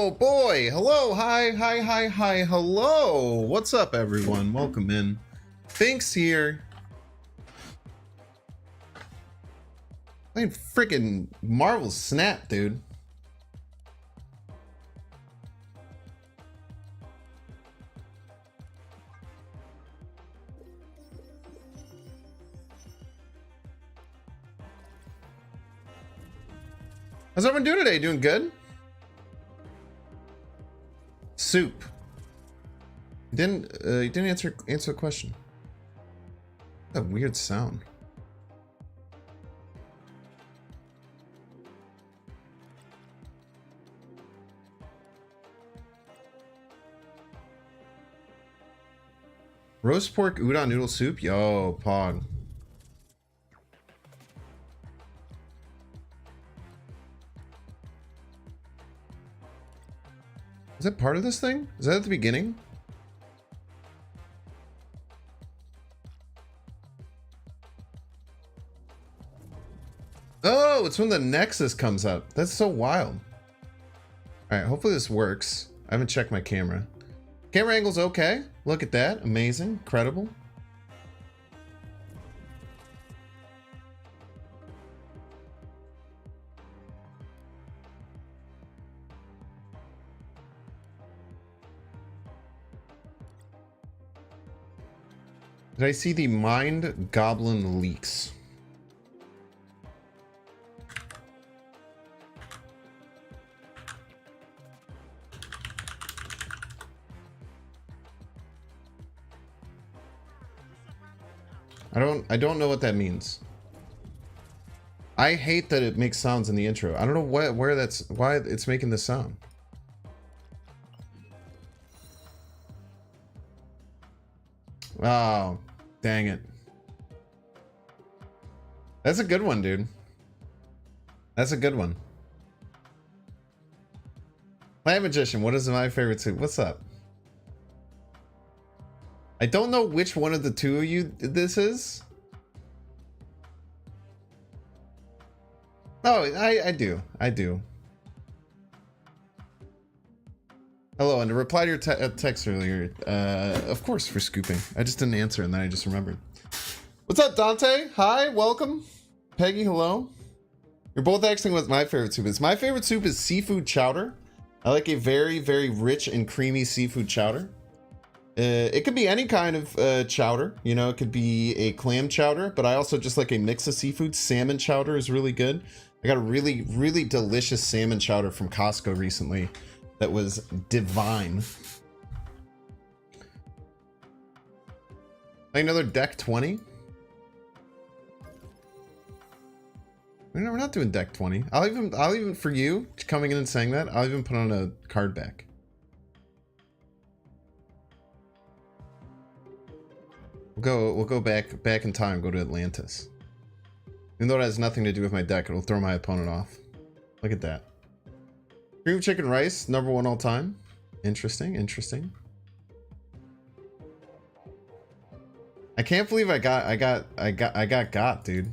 Oh boy, hello, hi, hello. What's up, everyone? Welcome in. Finks here. I mean, freaking Marvel Snap, dude. How's everyone doing today? Doing good? Soup. You didn't answer the question. That weird sound. Roast pork udon noodle soup? Yo, pog. Is that part of this thing? Is that at the beginning? Oh, it's when the Nexus comes up. That's so wild. Alright, hopefully this works. I haven't checked my camera. Camera angle's okay. Look at that. Amazing. Incredible. Did I see the Mind Goblin leaks? I don't know what that means. I hate that it makes sounds in the intro. I don't know why it's making this sound. Oh, dang it. That's a good one, dude. That's a good one. Plant Magician, what is my favorite soup? What's up? I don't know which one of the two of you this is. Oh, I do. Hello, and to reply to your text earlier, of course for scooping. I just didn't answer and then I just remembered. What's up, Dante? Hi, welcome. Peggy, hello. You're both asking what my favorite soup is. My favorite soup is seafood chowder. I like a very, very rich and creamy seafood chowder. It could be any kind of chowder. You know, it could be a clam chowder, but I also just like a mix of seafood. Salmon chowder is really good. I got a really, really delicious salmon chowder from Costco recently that was divine. Another deck 20? We're not doing deck 20. I'll even for you coming in and saying that, I'll even put on a card back. We'll go back in time, go to Atlantis. Even though it has nothing to do with my deck, it'll throw my opponent off. Look at that. Cream chicken rice, #1 all time. Interesting. I can't believe I got, dude.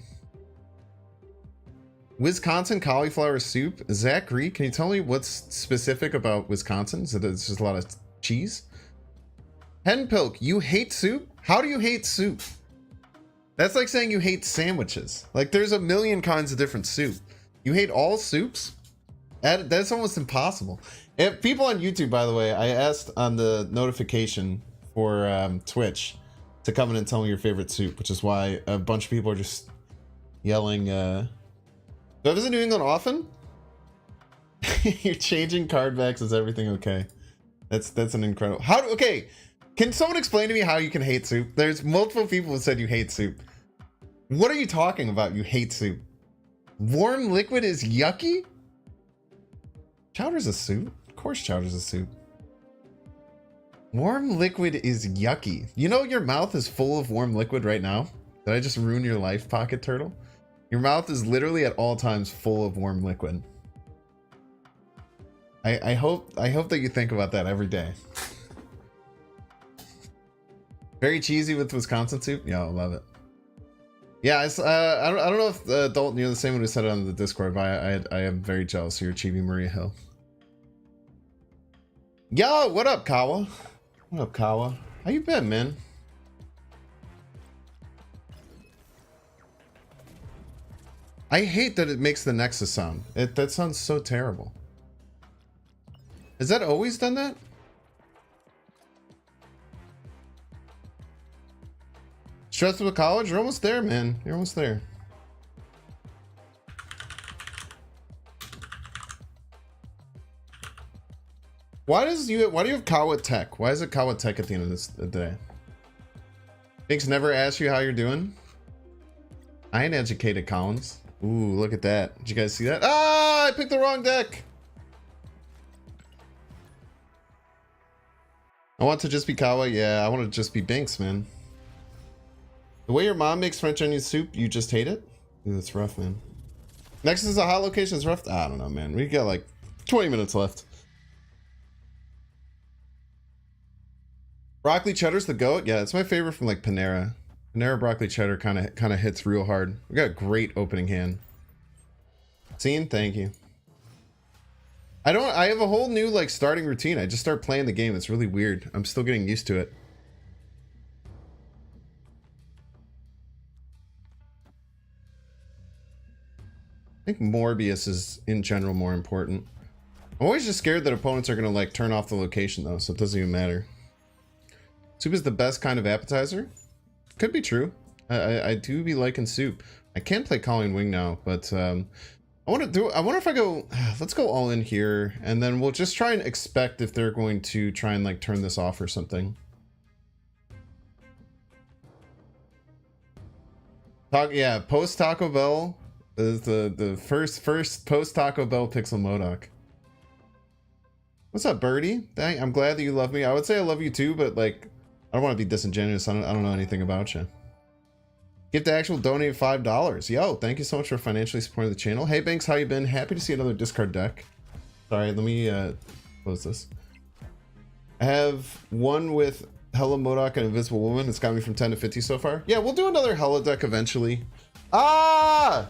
Wisconsin cauliflower soup. Zach Gree, can you tell me what's specific about Wisconsin? Is it just a lot of cheese? Henpilk, you hate soup? How do you hate soup? That's like saying you hate sandwiches. Like, there's a million kinds of different soup. You hate all soups? That's almost impossible. If people on YouTube, by the way, I asked on the notification for Twitch to come in and tell me your favorite soup, which is why a bunch of people are just yelling. Do I visit New England often? You're changing card backs. Is everything okay? That's an incredible. Okay. Can someone explain to me how you can hate soup? There's multiple people who said you hate soup. What are you talking about? You hate soup. Warm liquid is yucky? Chowder's a soup. Of course chowder's a soup. Warm liquid is yucky. You know your mouth is full of warm liquid right now? Did I just ruin your life, Pocket Turtle? Your mouth is literally at all times full of warm liquid. I hope that you think about that every day. Very cheesy with Wisconsin soup. Yeah, I love it. Yeah, I don't know if Dalton, you're the same one who said it on the Discord, but I am very jealous of your achieving Maria Hill. Yo, what up, Kawa? What up, Kawa? How you been, man? I hate that it makes the Nexus sound. That sounds so terrible. Has that always done that? Stressed with college? You're almost there, man. You're almost there. Why do you have Kawa Tech? Why is it Kawa Tech at the end of this day? Thanks never ask you how you're doing. I ain't educated, Collins. Ooh, look at that. Did you guys see that? Ah, I picked the wrong deck. I want to just be Kawa. Yeah, I want to just be Binks, man. The way your mom makes French onion soup, you just hate it? Ooh, that's rough, man. Next is a hot location. It's rough. I don't know, man. We got like 20 minutes left. Broccoli cheddar's the goat. Yeah, it's my favorite from like Panera. Panera broccoli cheddar kind of hits real hard. We got a great opening hand. Scene, thank you. I have a whole new like starting routine. I just start playing the game. It's really weird. I'm still getting used to it. I think Morbius is in general more important. I'm always just scared that opponents are gonna like turn off the location though, so it doesn't even matter. Soup is the best kind of appetizer. Could be true. I do be liking soup. I can play Colleen Wing now, but I wonder if I go, let's go all in here, and then we'll just try and expect if they're going to try and like turn this off or something. Yeah, post Taco Bell is the first post Taco Bell Pixel Modoc. What's up, Birdie? I'm glad that you love me. I would say I love you too, but like, I don't want to be disingenuous. I don't know anything about you. Get the actual donate $5. Yo, thank you so much for financially supporting the channel. Hey Banks, how you been? Happy to see another discard deck. Sorry, let me close this. I have one with Hella Modoc and Invisible Woman. It's got me from 10 to 50 so far. Yeah, we'll do another Hella deck eventually. Ah!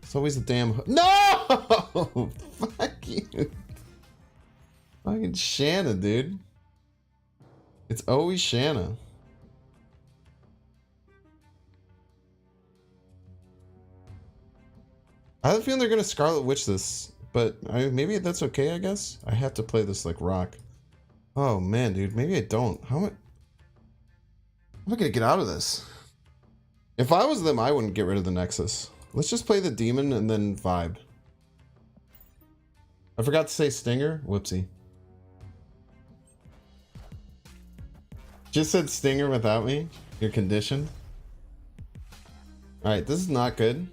It's always a damn... No! Fuck you. Fucking Shanna, dude. It's always Shanna. I have a feeling they're gonna Scarlet Witch this, but maybe that's okay, I guess. I have to play this like rock. Oh man, dude, maybe I don't. How am I gonna get out of this? If I was them, I wouldn't get rid of the Nexus. Let's just play the demon and then vibe. I forgot to say Stinger. Whoopsie. Just said Stinger without me. You're conditioned. Alright, this is not good.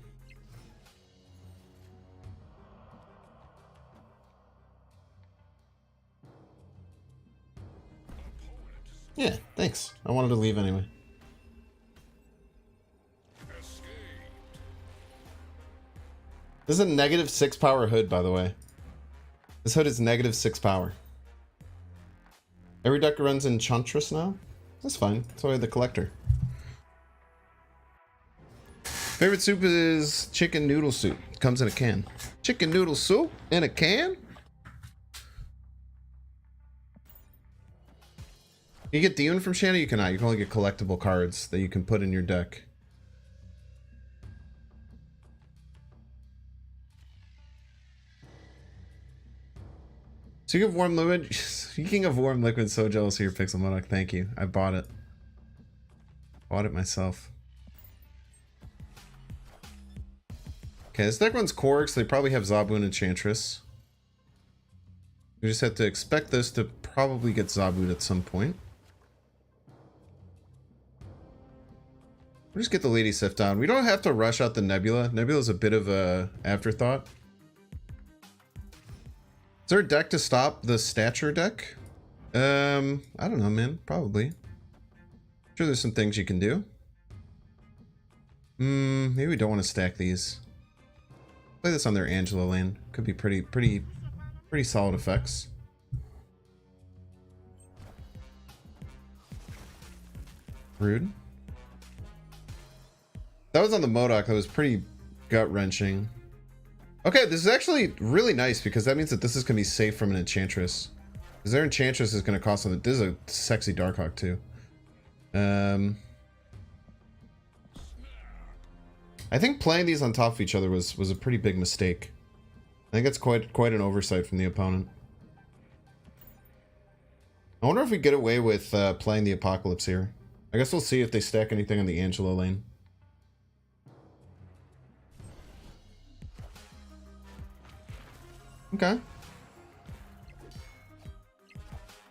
Yeah, thanks. I wanted to leave anyway. This is a -6 power hood, by the way. This hood is -6 power. Every deck runs Enchantress now? That's fine. That's why I had the collector. Favorite soup is chicken noodle soup. It comes in a can. Chicken noodle soup in a can? You get Demon from Shanna? You cannot. You can only get collectible cards that you can put in your deck. Speaking of warm liquid, speaking of warm liquid, so jealous of your Pixel Modoc. Thank you. I bought it. Bought it myself. Okay, this deck runs Korg, so they probably have Zabu and Enchantress. We just have to expect this to probably get Zabu'd at some point. We'll just get the Lady Sif down. We don't have to rush out the Nebula. Nebula's a bit of a afterthought. Is there a deck to stop the Stature deck? I don't know, man. Probably. Sure, there's some things you can do. Maybe we don't want to stack these. Play this on their Angela lane. Could be pretty solid effects. Rude. That was on the Modoc. That was pretty gut-wrenching. Okay, this is actually really nice because that means that this is going to be safe from an Enchantress. Because their Enchantress is going to cost them. This is a sexy Darkhawk too. I think playing these on top of each other was a pretty big mistake. I think it's quite an oversight from the opponent. I wonder if we get away with playing the Apocalypse here. I guess we'll see if they stack anything on the Angelo lane. Okay.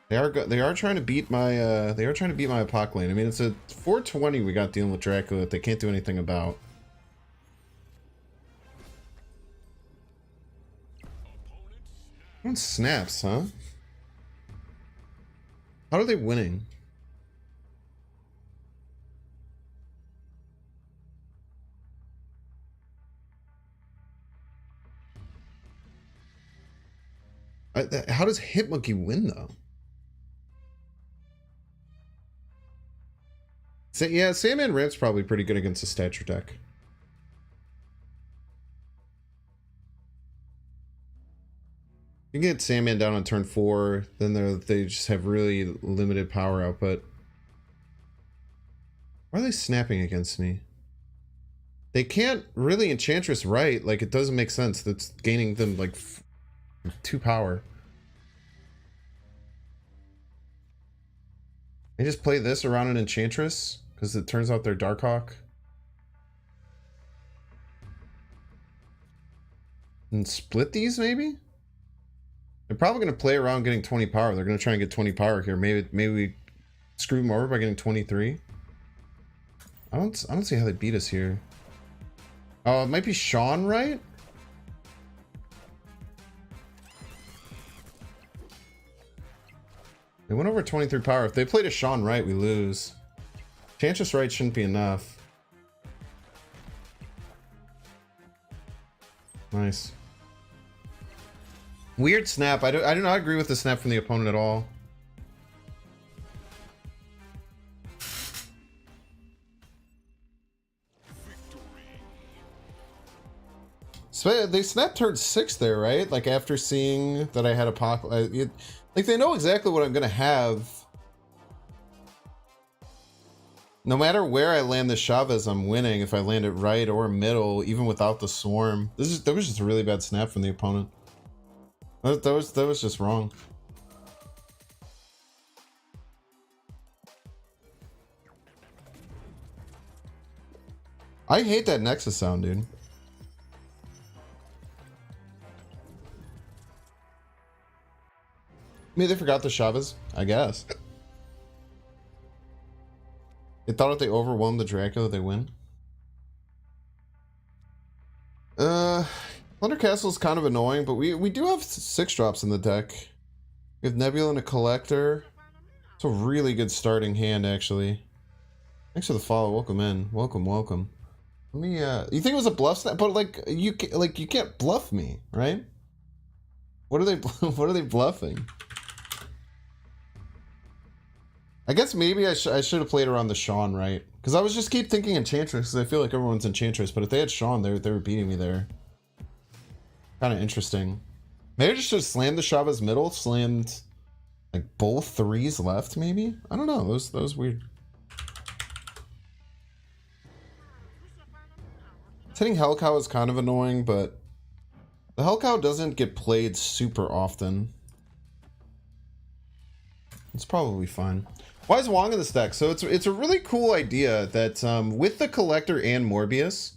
They are trying to beat my Apoc lane. I mean, it's a 420 we got dealing with Dracula that they can't do anything about. Snaps, huh? How are they winning? How does Hitmonkey win though? So, yeah, Sandman Ramp's probably pretty good against a stature deck. You can get Sandman down on turn 4, then they just have really limited power output. Why are they snapping against me? They can't really Enchantress right. Like, it doesn't make sense. That's gaining them, like, 2 power. They just play this around an Enchantress, because it turns out they're Darkhawk. And split these, maybe? They're probably going to play around getting 20 power. They're going to try and get 20 power here. Maybe we screw them over by getting 23. I don't see how they beat us here. Oh, it might be Sean, right? They went over 23 power. If they played a Sean right, we lose. Enchantress right shouldn't be enough. Nice. Weird snap. I do not agree with the snap from the opponent at all. So they snapped turn 6 there, right? Like after seeing that I had a pop, like they know exactly what I'm gonna have. No matter where I land the Chavez, I'm winning. If I land it right or middle, even without the swarm. That was just a really bad snap from the opponent. That was just wrong. I hate that Nexus sound, dude. Maybe they forgot the Chavez, I guess. They thought if they overwhelmed the Dracula, they win. Thunder Castle's kind of annoying, but we do have 6 drops in the deck. We have Nebula and a Collector. It's a really good starting hand, actually. Thanks for the follow. Welcome in. Welcome. Let me. You think it was a bluff snap? But like you can't bluff me, right? What are they? What are they bluffing? I guess maybe I should have played around the Sean, right? Because I was just keep thinking Enchantress, because I feel like everyone's Enchantress, but if they had Sean, they were beating me there. Kind of interesting. Maybe I just should have slammed the Chavez middle, slammed like both 3s left, maybe? I don't know, that was weird. Hitting Hellcow is kind of annoying, but the Hellcow doesn't get played super often. It's probably fine. Why is Wong in this deck? So it's a really cool idea that with the Collector and Morbius,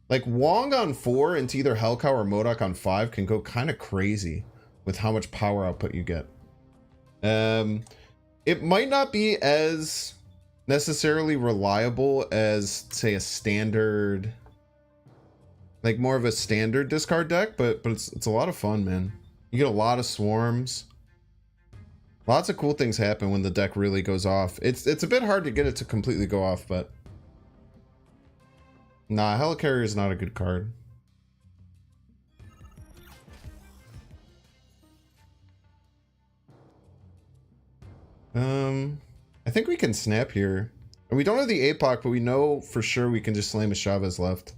like Wong on 4 into either Hellcow or MODOK on 5 can go kind of crazy with how much power output you get. It might not be as necessarily reliable as, say, a standard, like more of a standard discard deck, but it's a lot of fun, man. You get a lot of swarms. Lots of cool things happen when the deck really goes off. It's a bit hard to get it to completely go off, but nah, Helicarrier is not a good card. I think we can snap here. And we don't have the APOC, but we know for sure we can just slam a Chavez left.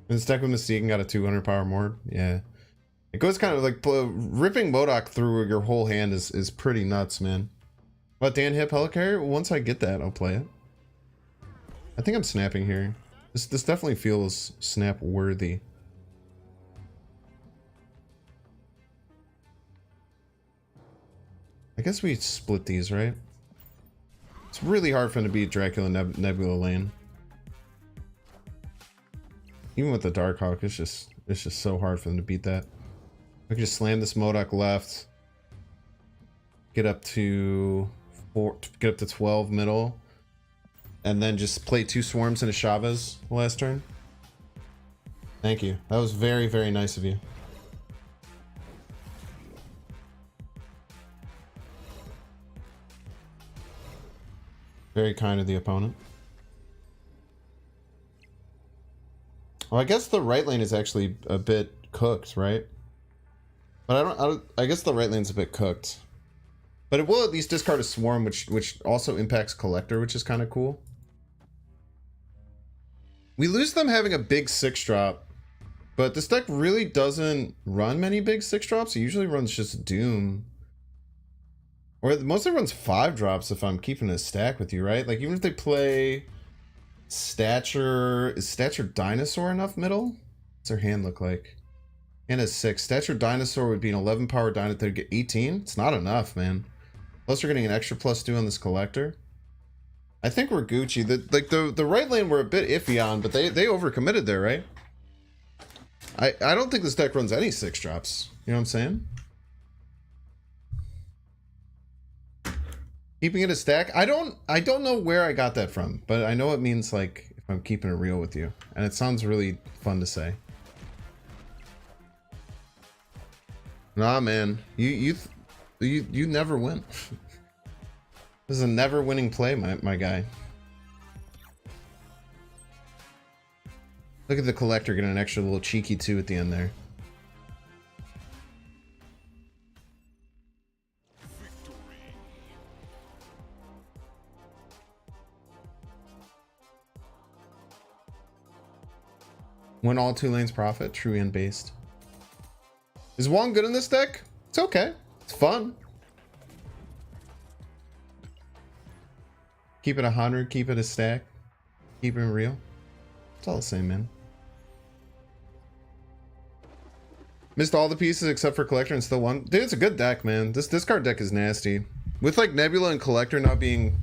And this deck with Mystique got a 200 power more. Yeah. It goes kind of like ripping Modok through your whole hand is pretty nuts, man. What, Dan hit Helicarrier? Once I get that, I'll play it. I think I'm snapping here. This definitely feels snap worthy. I guess we split these, right? It's really hard for him to beat Dracula Nebula lane. Even with the Darkhawk, it's just so hard for them to beat that. We can just slam this Modok left. Get up to 12 middle. And then just play 2 swarms and a Chavez last turn. Thank you. That was very, very nice of you. Very kind of the opponent. Well, I guess the right lane is actually a bit cooked, right? But I guess the right lane's a bit cooked. But it will at least discard a swarm, which also impacts Collector, which is kind of cool. We lose them having a big 6-drop, but this deck really doesn't run many big 6-drops. It usually runs just Doom. Or it mostly runs 5-drops if I'm keeping a stack with you, right? Like, even if they play Stature... Is Stature Dinosaur enough middle? What's their hand look like? And a 6. Stature Dinosaur would be an 11 power dino. They'd get 18? It's not enough, man. Plus, you're getting an extra +2 on this Collector. I think we're Gucci. The right lane we're a bit iffy on, but they overcommitted there, right? I don't think this deck runs any 6-drops. You know what I'm saying? Keeping it a stack. I don't know where I got that from, but I know it means, like, if I'm keeping it real with you. And it sounds really fun to say. Nah, man. You never win. This is a never winning play, my guy. Look at the Collector getting an extra little cheeky 2 at the end there. When all 2 lanes profit, true and based. Is Wong good in this deck? It's okay. It's fun. Keep it 100, keep it a stack. Keep it real. It's all the same, man. Missed all the pieces except for Collector and still won. Dude, it's a good deck, man. This discard deck is nasty. With like Nebula and Collector not being...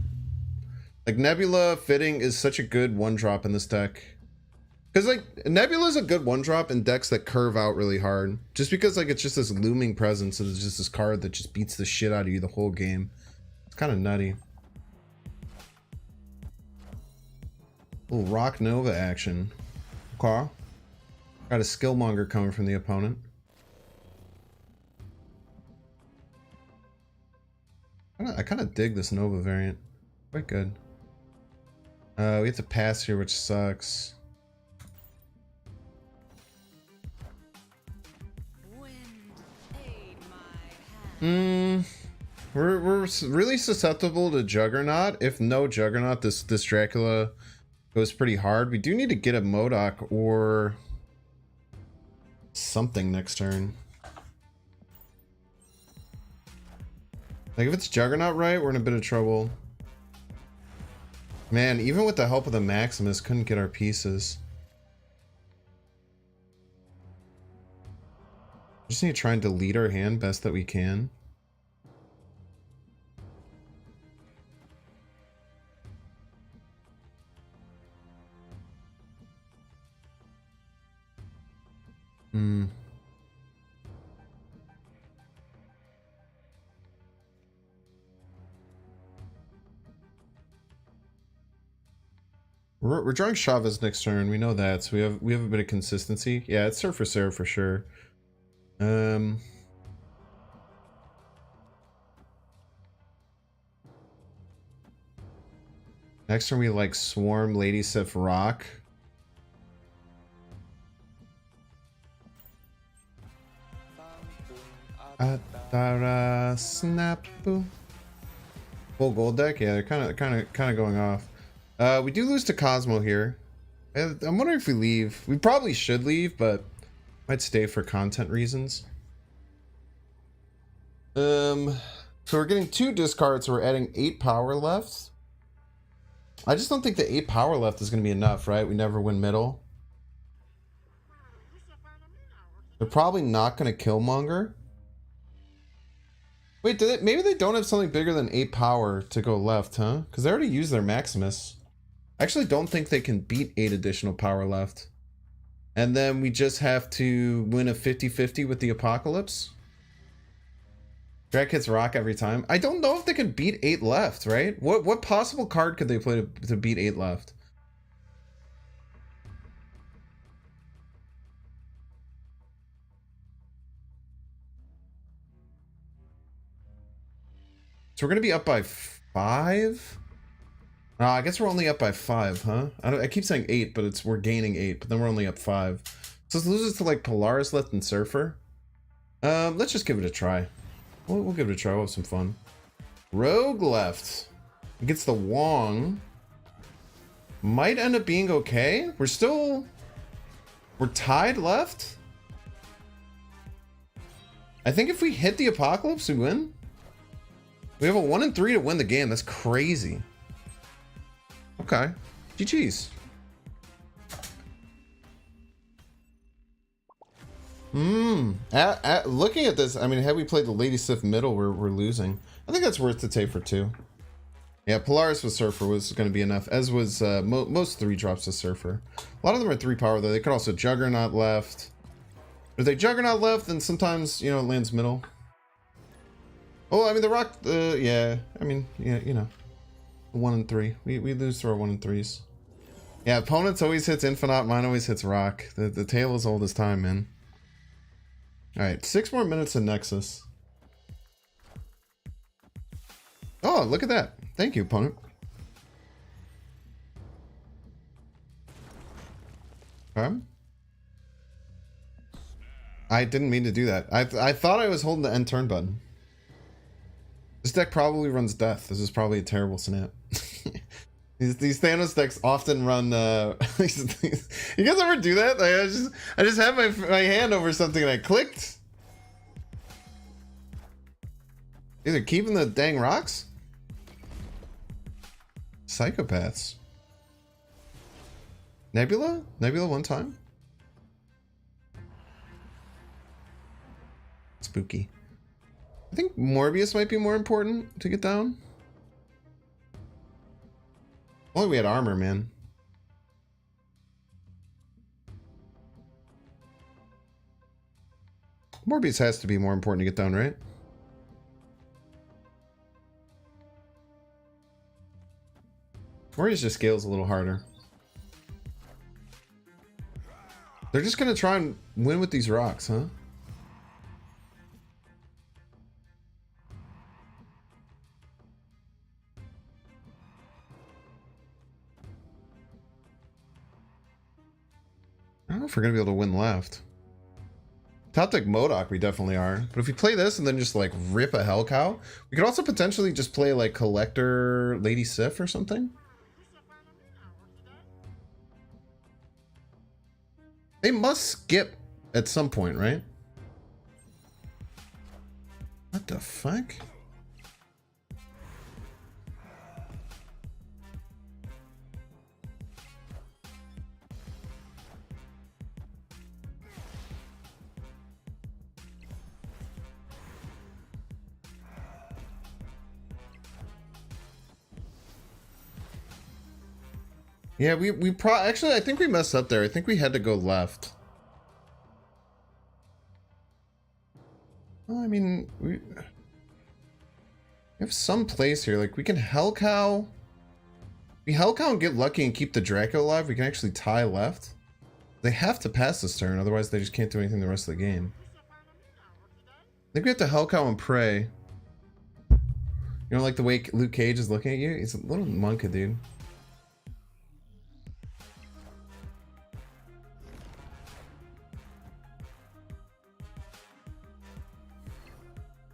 Like Nebula fitting is such a good 1-drop in this deck. Because like Nebula is a good 1-drop in decks that curve out really hard. Just because like it's just this looming presence. It's just this card that just beats the shit out of you the whole game. It's kind of nutty. Little Rock Nova action. Okay. Got a Skillmonger coming from the opponent. I kind of dig this Nova variant. Quite good. We have to pass here, which sucks. We're really susceptible to Juggernaut. If no Juggernaut, this Dracula goes pretty hard. We do need to get a Modok or something next turn. Like if it's Juggernaut right, we're in a bit of trouble. Man, even with the help of the Maximus, couldn't get our pieces. Just need to try and delete our hand best that we can. We're drawing Chavez next turn. We know that, so we have a bit of consistency. Yeah, it's Surf for Sarah for sure. Next turn we like Swarm, Lady Sif, Rock. Snap. Full gold deck. Yeah, they're kind of going off. We do lose to Cosmo here. I'm wondering if we leave. We probably should leave, but might stay for content reasons. So we're getting 2 discards, so we're adding 8 power left. I just don't think the 8 power left is going to be enough, right? We never win middle. They're probably not going to Killmonger. Wait, maybe they don't have something bigger than 8 power to go left, huh? Because they already used their Maximus. I actually don't think they can beat 8 additional power left. And then we just have to win a 50-50 with the Apocalypse. Drag hits rock every time. I don't know if they can beat 8 left, right? What possible card could they play to beat 8 left? So we're going to be up by 5? I guess we're only up by 5, huh? I keep saying 8, but we're gaining 8, but then we're only up 5. So this loses to like Polaris left and Surfer. Let's just give it a try. We'll give it a try. We'll have some fun. Rogue left. Against the Wong. Might end up being okay. We're tied left. I think if we hit the Apocalypse, we win. We have a 1 and 3 to win the game. That's crazy. Okay. GG's. Looking at this, I mean, had we played the Lady Sif middle, we're losing. I think that's worth to take for 2. Yeah, Polaris with Surfer was going to be enough, as was most 3 drops to Surfer. A lot of them are 3 power, though. They could also Juggernaut left. If they Juggernaut left, then sometimes, you know, it lands middle. Oh, I mean, the rock, yeah. I mean, yeah, you know. 1 and 3. We lose to our 1 and 3s. Yeah, opponents always hits Infinite. Mine always hits rock. The tail is old as time, man. Alright, 6 more minutes in Nexus. Oh, look at that. Thank you, opponent. Okay. I didn't mean to do that. I thought I was holding the end turn button. This deck probably runs death. This is probably a terrible snap. These Thanos decks often run you guys ever do that? Like, I just had my hand over something and I clicked. These are keeping the dang rocks? Psychopaths. Nebula? Nebula one time? Spooky. I think Morbius might be more important to get down. Only we had armor, man. Morbius has to be more important to get down, right? Morbius just scales a little harder. They're just gonna try and win with these rocks, huh? I don't know if we're gonna be able to win left. Top deck MODOK, we definitely are. But if we play this and then just like rip a Hell Cow, we could also potentially just play like Collector Lady Sif or something. They must skip at some point, right? What the fuck? Yeah, actually, I think we messed up there. I think we had to go left. Well, I mean, we have some place here. Like, we can Hell Cow. We Hell Cow and get lucky and keep the Draco alive. We can actually tie left. They have to pass this turn, otherwise they just can't do anything the rest of the game. I think we have to Hell Cow and pray. You know, like the way Luke Cage is looking at you? He's a little monka, dude.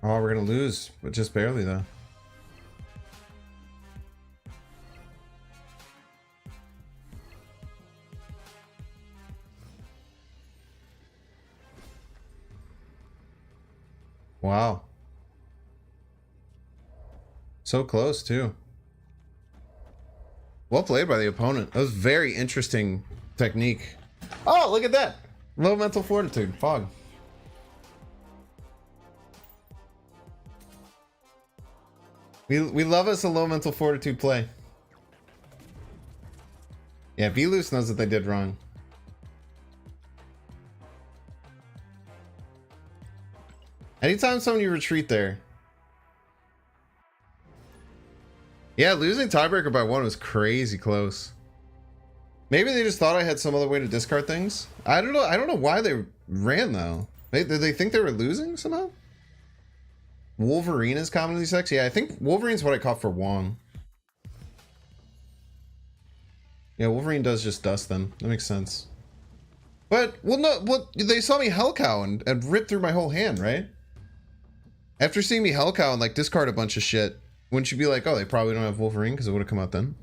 Oh, we're gonna lose, but just barely though. Wow. So close, too. Well played by the opponent. That was very interesting technique. Oh, look at that. Low mental fortitude. Fog. We love us a low mental fortitude play. Yeah, V-Loose knows that they did wrong. Anytime somebody retreat there. Yeah, losing tiebreaker by 1 was crazy close. Maybe they just thought I had some other way to discard things. I don't know. I don't know why they ran though. Did they think they were losing somehow? Wolverine is commonly sex. Yeah, I think Wolverine's what I caught for Wong. Yeah, Wolverine does just dust them. That makes sense. But, well, no, well, they saw me Hellcow and rip through my whole hand, right? After seeing me Hellcow and, like, discard a bunch of shit, wouldn't you be like, oh, they probably don't have Wolverine because it would have come out then?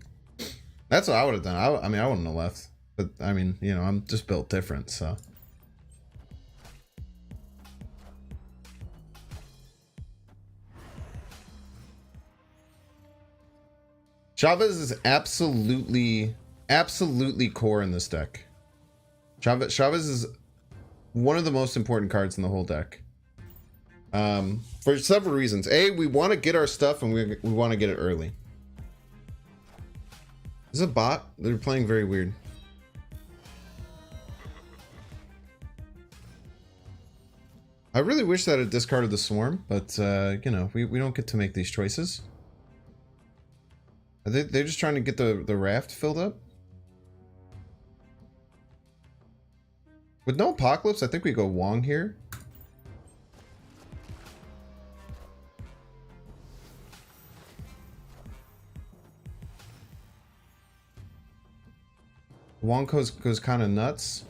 That's what I would have done. I mean, I wouldn't have left. But, I mean, you know, I'm just built different, so. Chavez is absolutely core in this deck. Chavez is one of the most important cards in the whole deck. For several reasons. A, we want to get our stuff and we want to get it early. This is a bot. They're playing very weird. I really wish that it discarded the Swarm, but you know, we don't get to make these choices. Are they're just trying to get the raft filled up? With no Apocalypse, I think we go Wong here. Wong goes kind of nuts.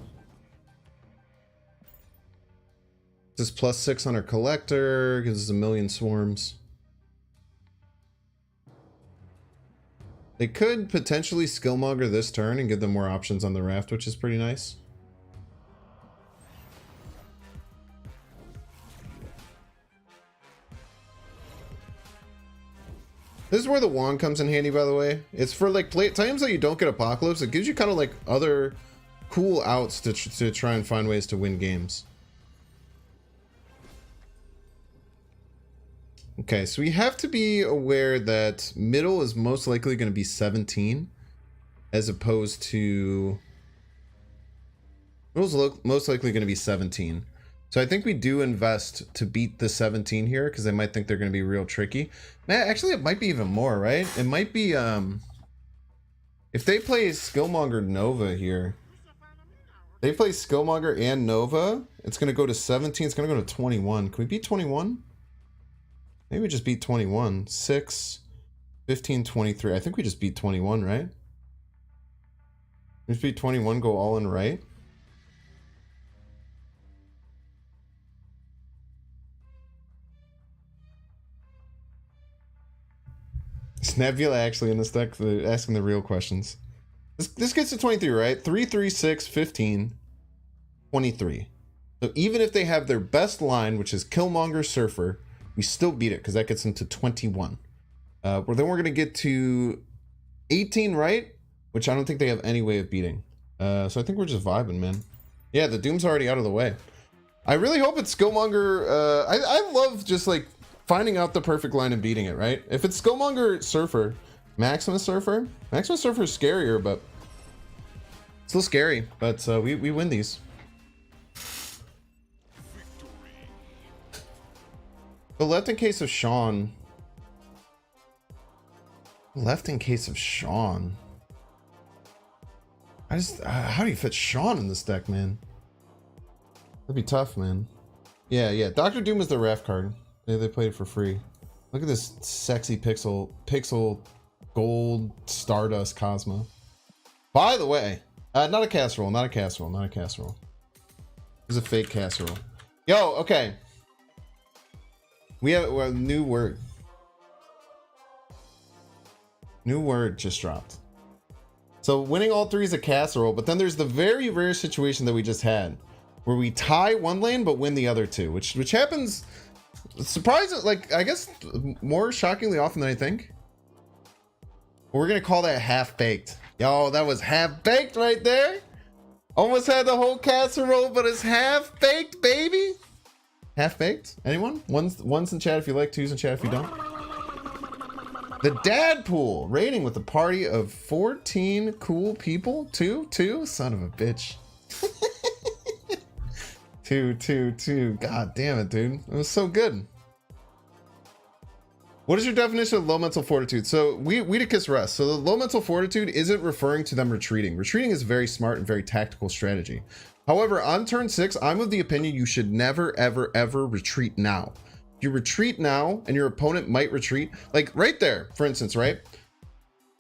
This +6 on our collector gives us 1,000,000 swarms. They could potentially skillmonger this turn and give them more options on the raft, which is pretty nice. This is where the wand comes in handy, by the way. It's for like times that you don't get Apocalypse. It gives you kind of like other cool outs to try and find ways to win games. Okay, so we have to be aware that middle is most likely going to be 17 as opposed to middle's most likely going to be 17. So I think we do invest to beat the 17 here because they might think they're going to be real tricky. Man, actually it might be even more, right? It might be if they play Skillmonger Nova here. They play Skillmonger and Nova, it's going to go to 17, it's going to go to 21. Can we beat 21? Maybe we just beat 21. 6, 15, 23. I think we just beat 21, right? We just beat 21, go all in right. Is Nebula actually in this deck? They're asking the real questions. This gets to 23, right? 3, 3, 6, 15, 23. So even if they have their best line, which is Killmonger Surfer, we still beat it because that gets them to 21. Then we're going to get to 18, right? Which I don't think they have any way of beating. So I think we're just vibing, man. Yeah, the Doom's already out of the way. I really hope it's Skillmonger. I love just like finding out the perfect line and beating it, right? If it's Skillmonger Surfer, Maximus Surfer is scarier, but still scary. But we win these. But left in case of Sean. Left in case of Sean. I just how do you fit Sean in this deck, man? That'd be tough, man. Yeah. Dr. Doom is the ref card. They played it for free. Look at this sexy pixel gold Stardust Cosmo. By the way, not a casserole. This is a fake casserole. Yo, okay. We have a new word. New word just dropped. So winning all three is a casserole, but then there's the very rare situation that we just had where we tie one lane but win the other two, which happens Surprising, like, I guess more shockingly often than I think. We're gonna call that half-baked. Yo, that was half-baked right there. Almost had the whole casserole, but it's half-baked, baby. Half-baked? Anyone? One's in chat if you like, two's in chat if you don't. The dad pool rating with a party of 14 cool people. Two? Son of a bitch. Two. God damn it, dude. It was so good. What is your definition of low mental fortitude? So we to kiss rest. So the low mental fortitude isn't referring to them retreating. Retreating is very smart and very tactical strategy. However, on turn 6, I'm of the opinion you should never, ever retreat now. If you retreat now and your opponent might retreat, like right there, for instance, right?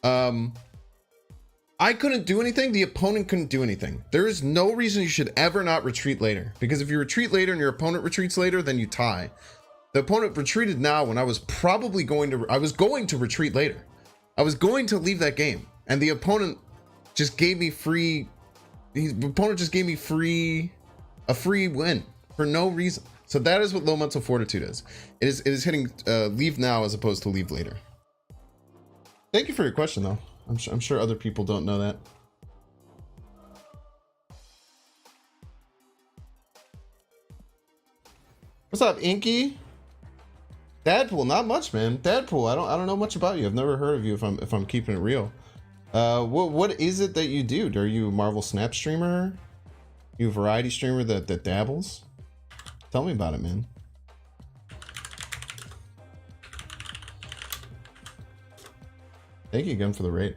I couldn't do anything. The opponent couldn't do anything. There is no reason you should ever not retreat later, because if you retreat later and your opponent retreats later, then you tie. The opponent retreated now when I was probably going to retreat later. I was going to leave that game, and the opponent just gave me a free win for no reason. So that is what low mental fortitude is. It is hitting leave now as opposed to leave later. Thank you for your question, though. I'm sure other people don't know that. What's up, Inky? Dadpool, not much, man. Dadpool, I don't know much about you. I've never heard of you if I'm keeping it real. What is it that you do? Are you a Marvel Snap streamer? You a variety streamer that dabbles? Tell me about it, man. Thank you again for the rate.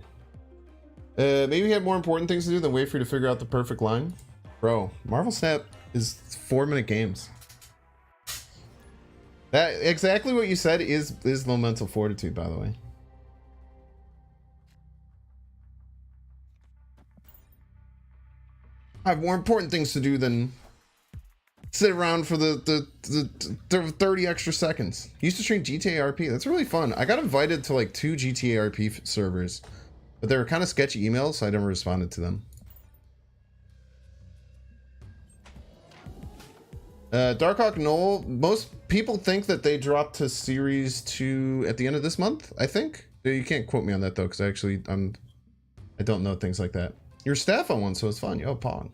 Maybe you had more important things to do than wait for you to figure out the perfect line. Bro, Marvel Snap is 4-minute games. That exactly what you said is low mental fortitude, by the way. I have more important things to do than sit around for the 30 extra seconds. Used to stream GTA RP. That's really fun. I got invited to like 2 GTA RP servers, but they were kind of sketchy emails, so I never responded to them. Darkhawk Knoll, most people think that they dropped to Series 2 at the end of this month, I think. You can't quote me on that though, because actually I don't know things like that. You're staff on one, so it's fun. Yo, Pong.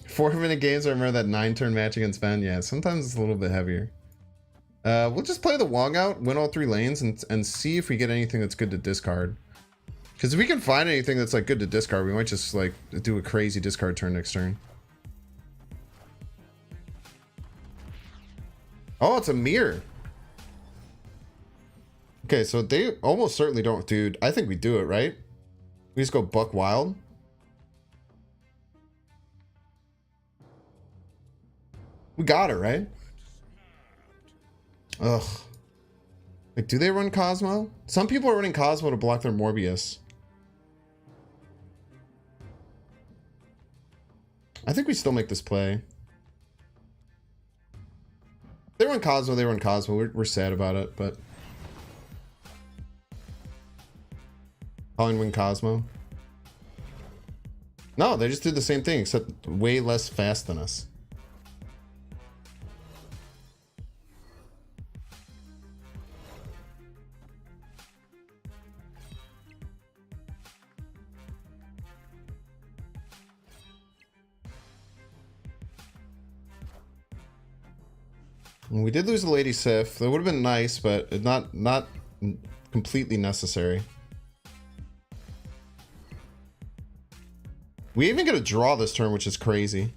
4-minute games, I remember that 9-turn match against Ben. Yeah, sometimes it's a little bit heavier. We'll just play the Wong out, win all 3 lanes, and see if we get anything that's good to discard. Because if we can find anything that's like good to discard, we might just like do a crazy discard turn next turn. Oh, it's a mirror. Okay, so they almost certainly don't, dude. I think we do it, right? We just go buck wild. We got it, right? Ugh. Like, do they run Cosmo? Some people are running Cosmo to block their Morbius. I think we still make this play. They run Cosmo, they run Cosmo. We're sad about it, but... Calling win Cosmo. No, they just did the same thing, except way less fast than us. We did lose the Lady Sif. That would have been nice, but not completely necessary. We even get a draw this turn, which is crazy.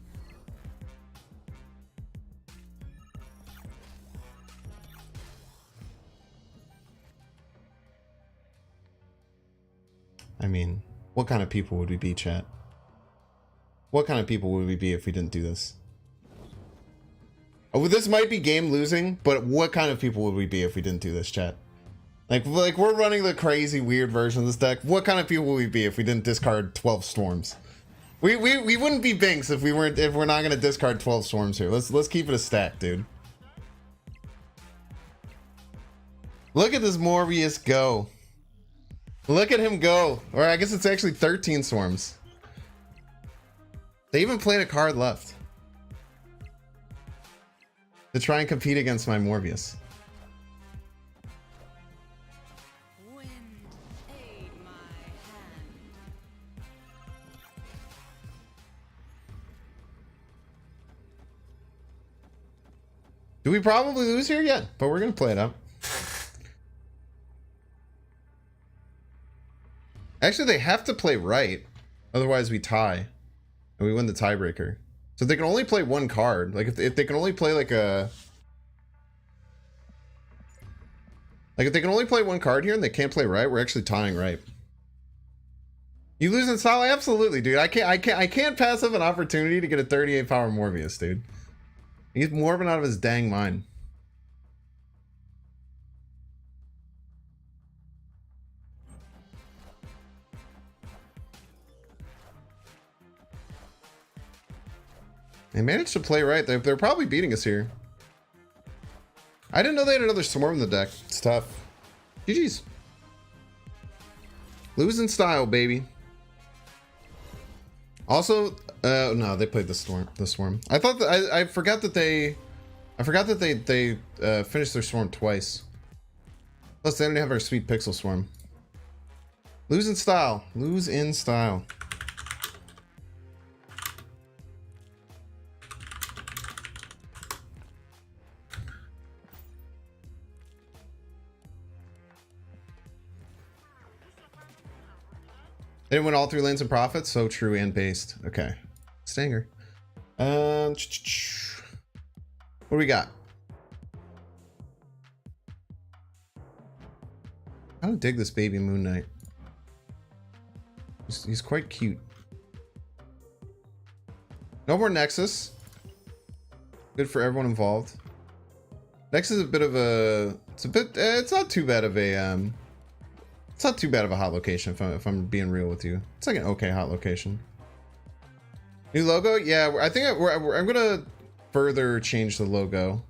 I mean, what kind of people would we be, chat? What kind of people would we be if we didn't do this? Oh, this might be game losing, but what kind of people would we be if we didn't do this, chat? Like we're running the crazy weird version of this deck. What kind of people would we be if we didn't discard 12 storms? We wouldn't be Binks if we're not gonna discard 12 storms here. Let's keep it a stack, dude. Look at this Morbius go. Look at him go. Or I guess it's actually 13 swarms. They even played a card left. to try and compete against my Morbius. Do we probably lose here yet? But we're gonna play it out. Actually, they have to play right, otherwise we tie, and we win the tiebreaker. So they can only play one card. Like if they can only play like if they can only play one card here and they can't play right, we're actually tying right. You lose in style? Absolutely, dude. I can't pass up an opportunity to get a 38 power Morbius, dude. He's Morbin out of his dang mind. They managed to play right. They're probably beating us here. I didn't know they had another Swarm in the deck. It's tough. GG's. Lose in style, baby. Also, no, they played the Swarm. I thought that I forgot that they finished their Swarm twice. Plus, they didn't have our sweet Pixel Swarm. Lose in style. Lose in style. They didn't win all 3 lanes in profit. So true and based. Okay. Stinger. What do we got? I don't dig this baby Moon Knight. He's quite cute. No more Nexus. Good for everyone involved. Nexus is a bit of a... It's not too bad of a... It's not too bad of a hot location if I'm being real with you. It's like an okay hot location. New logo? Yeah, I think I'm gonna further change the logo.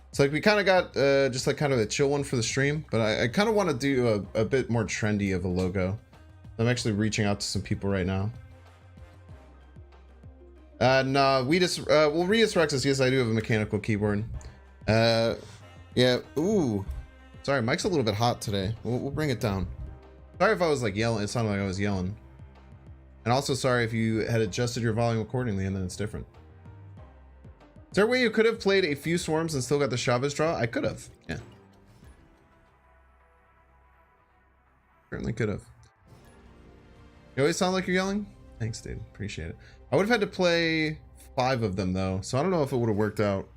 It's like we kind of got just like kind of a chill one for the stream, but I kind of want to do a bit more trendy of a logo. I'm actually reaching out to some people right now. No, well, Rius Rexus, yes, I do have a mechanical keyboard. Yeah, ooh. Sorry, mic's a little bit hot today. We'll bring it down. Sorry if I was like yelling. It sounded like I was yelling. And also sorry if you had adjusted your volume accordingly and then it's different. Is there a way you could have played a few Swarms and still got the Chavez draw? I could have. Yeah. Certainly could have. You always sound like you're yelling? Thanks, dude. Appreciate it. I would have had to play 5 of them though, so I don't know if it would have worked out.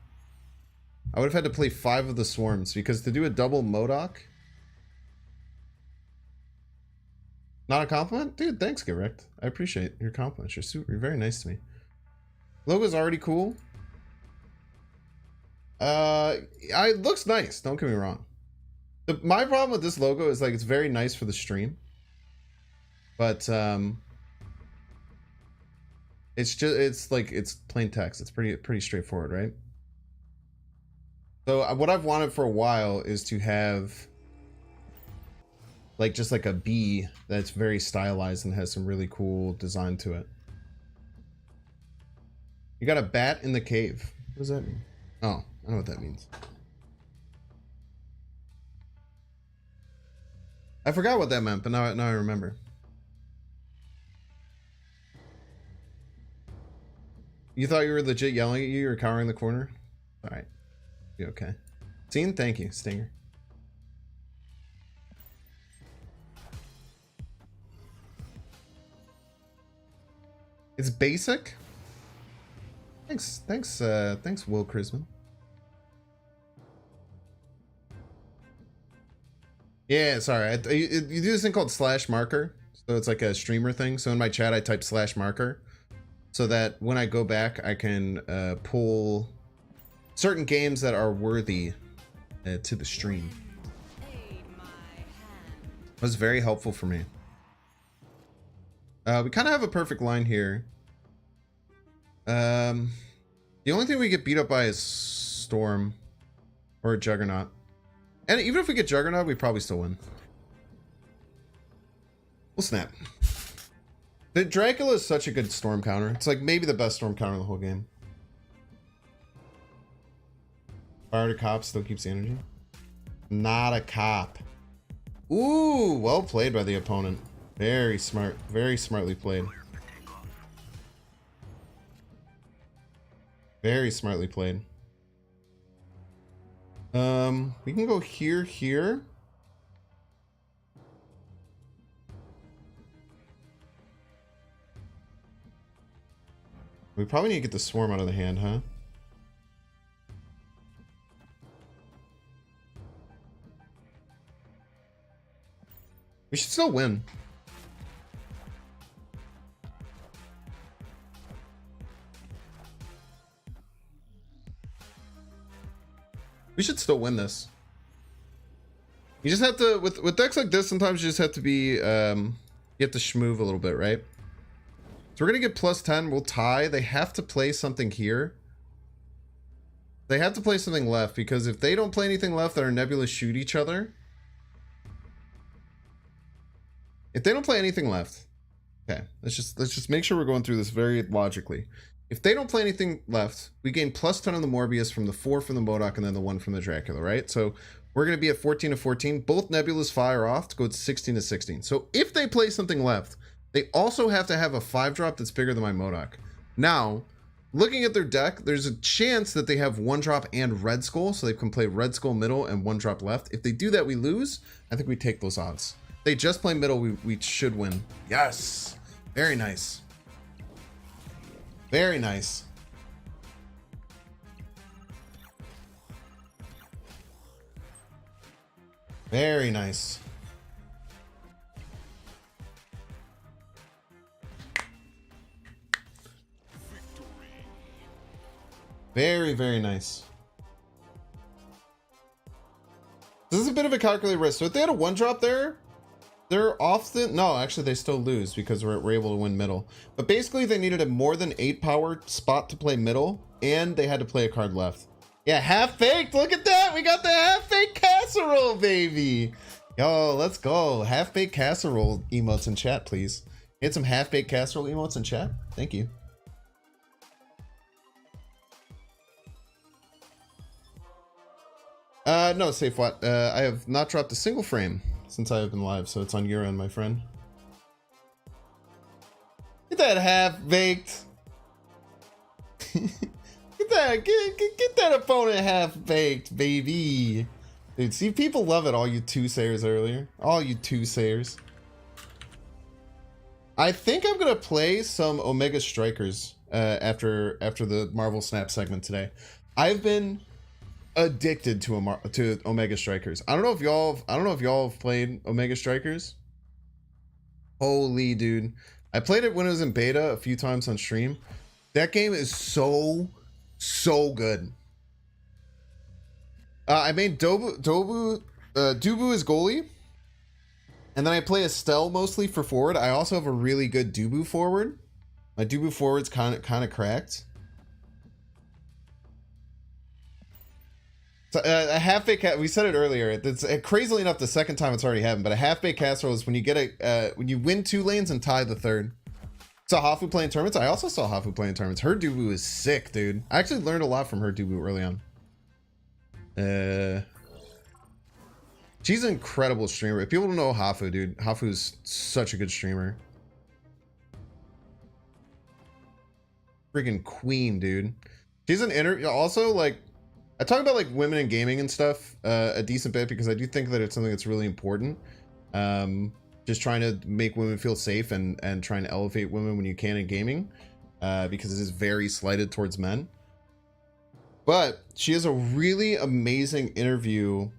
I would have had to play 5 of the Swarms because to do a double MODOK. Not a compliment? Dude, thanks, Gerect. I appreciate your compliments. You're very nice to me. Logo's already cool. It looks nice, don't get me wrong. My problem with this logo is like it's very nice for the stream. But it's plain text. It's pretty straightforward, right? So what I've wanted for a while is to have like just like a bee that's very stylized and has some really cool design to it. You got a bat in the cave. What does that mean? Oh, I know what that means. I forgot what that meant, but now I remember. You thought you were legit yelling at you or cowering in the corner? All right. You okay? Scene, thank you, Stinger. It's basic. Thanks, Will Chrisman. Yeah, sorry. You do this thing called slash marker, so it's like a streamer thing. So in my chat, I type slash marker, so that when I go back, I can pull certain games that are worthy to the stream. It was very helpful for me. We kind of have a perfect line here. The only thing we get beat up by is Storm or Juggernaut. And even if we get Juggernaut, we probably still win. We'll snap. The Dracula is such a good Storm counter. It's like maybe the best Storm counter in the whole game. Fire to cop still keeps the energy. Not a cop. Ooh, well played by the opponent. Very smart. Very smartly played. Very smartly played. We can go here, here. We probably need to get the swarm out of the hand, huh? We should still win. We should still win this. You just have to, with decks like this, sometimes you just have to be, you have to schmoove a little bit, right? So we're going to get plus 10. We'll tie. They have to play something here. They have to play something left, because if they don't play anything left, then our Nebulas shoot each other. If they don't play anything left, okay, let's just make sure we're going through this very logically. If they don't play anything left, we gain plus 10 on the Morbius from the 4 from the MODOK and then the 1 from the Dracula, right? So we're going to be at 14 to 14. Both Nebulas fire off to go to 16 to 16. So if they play something left, they also have to have a 5-drop that's bigger than my MODOK. Now, looking at their deck, there's a chance that they have 1-drop and Red Skull, so they can play Red Skull middle and 1-drop left. If they do that, we lose. I think we take those odds. If they just play middle, we should win. Yes. Very nice. Very nice. Very nice. Very, very nice. This is a bit of a calculated risk. So if they had a 1-drop there, they're often... No, actually, they still lose because we're able to win middle. But basically, they needed a more than 8-power spot to play middle, and they had to play a card left. Yeah, half-baked. Look at that. We got the half-baked casserole, baby. Yo, let's go. Half-baked casserole emotes in chat, please. Get some half-baked casserole emotes in chat. Thank you. No, safe what? I have not dropped a single frame since I have been live, so it's on your end, my friend. Get that half-baked. Get that opponent half-baked, baby. Dude, see, people love it, all you 2-sayers earlier. All you 2-sayers. I think I'm gonna play some Omega Strikers after the Marvel Snap segment today. I've been addicted to Omega Strikers. I don't know if y'all have played Omega Strikers. Holy dude. I played it when it was in beta a few times on stream. That game is so good. I made Dubu as goalie. And then I play Estelle mostly for forward. I also have a really good Dubu forward. My Dubu forward's kind of cracked. So, a half-baked we said it earlier. It's crazily enough the second time it's already happened. But a half-baked casserole is when you get when you win 2 lanes and tie the 3rd. Saw Hafu playing tournaments. I also saw Hafu playing tournaments. Her Dubu is sick, dude. I actually learned a lot from her Dubu early on. She's an incredible streamer. If people don't know Hafu, dude, Hafu's such a good streamer. Freaking queen, dude. She's an also, like, I talk about like women in gaming and stuff a decent bit because I do think that it's something that's really important. Just trying to make women feel safe and trying to elevate women when you can in gaming, because it is very slighted towards men. But she has a really amazing interview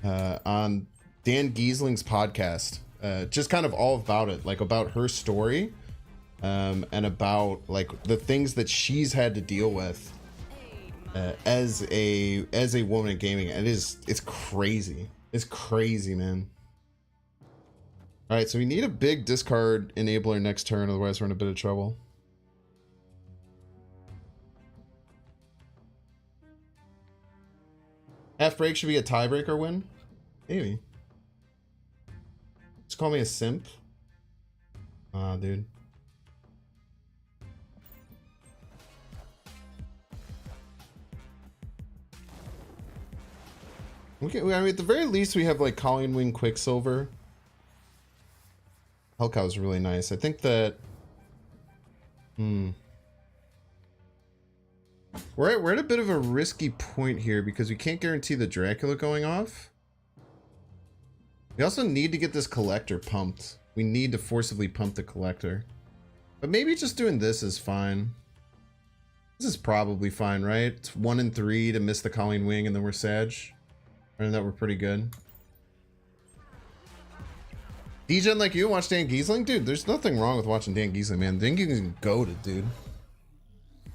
on Dan Giesling's podcast, just kind of all about it, like about her story, and about like the things that she's had to deal with as a woman in gaming. And it's crazy. It's crazy, man. All right, so we need a big discard enabler next turn, otherwise we're in a bit of trouble. Half break should be a tiebreaker win? Maybe. Just call me a simp. Ah, dude. Okay, I mean, at the very least, we have like Colleen Wing Quicksilver. Hellcow is really nice. I think that. We're at a bit of a risky point here because we can't guarantee the Dracula going off. We also need to get this collector pumped. We need to forcibly pump the collector. But maybe just doing this is fine. This is probably fine, right? It's 1 and 3 to miss the Colleen Wing and then we're Sag. And that we're pretty good. DGen like you watch Dan Giesling? Dude, there's nothing wrong with watching Dan Giesling, man. Dan Giesling's goated, dude.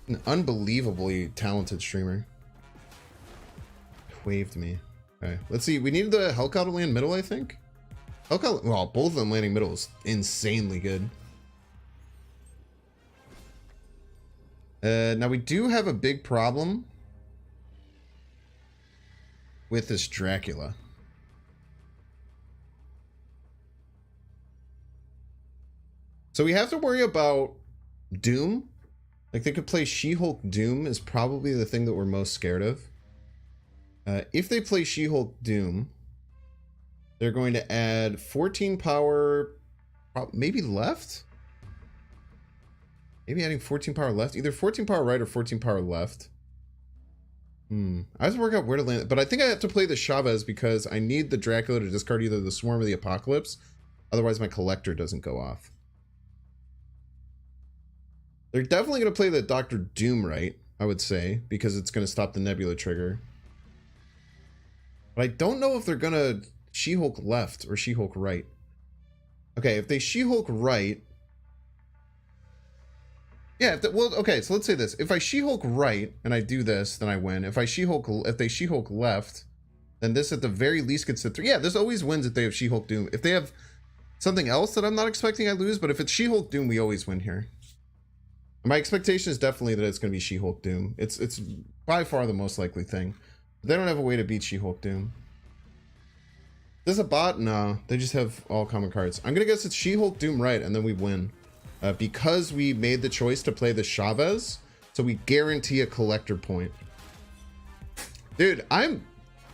An unbelievably talented streamer. Waved me. Okay, let's see. We needed the Hellcow to land middle, I think. Hellcow, well, both of them landing middle is insanely good. Now we do have a big problem with this Dracula. So we have to worry about Doom. Like, they could play She-Hulk Doom is probably the thing that we're most scared of. If they play She-Hulk Doom, they're going to add 14 power, maybe left? Maybe adding 14 power left. Either 14 power right or 14 power left. I have to work out where to land it. But I think I have to play the Chavez because I need the Dracula to discard either the Swarm or the Apocalypse. Otherwise, my Collector doesn't go off. They're definitely going to play the Dr. Doom right, I would say, because it's going to stop the Nebula trigger. But I don't know if they're going to She-Hulk left or She-Hulk right. Okay, if they She-Hulk right... Yeah, well, okay, so let's say this. If I She-Hulk right and I do this, then I win. If they She-Hulk left, then this at the very least gets to 3. Yeah, this always wins if they have She-Hulk Doom. If they have something else that I'm not expecting, I lose. But if it's She-Hulk Doom, we always win here. My expectation is definitely that it's going to be She-Hulk Doom. It's by far the most likely thing. They don't have a way to beat She-Hulk Doom. There's a bot? No, they just have all common cards. I'm going to guess it's She-Hulk Doom right, and then we win. Because we made the choice to play the Chavez, so we guarantee a collector point. Dude, I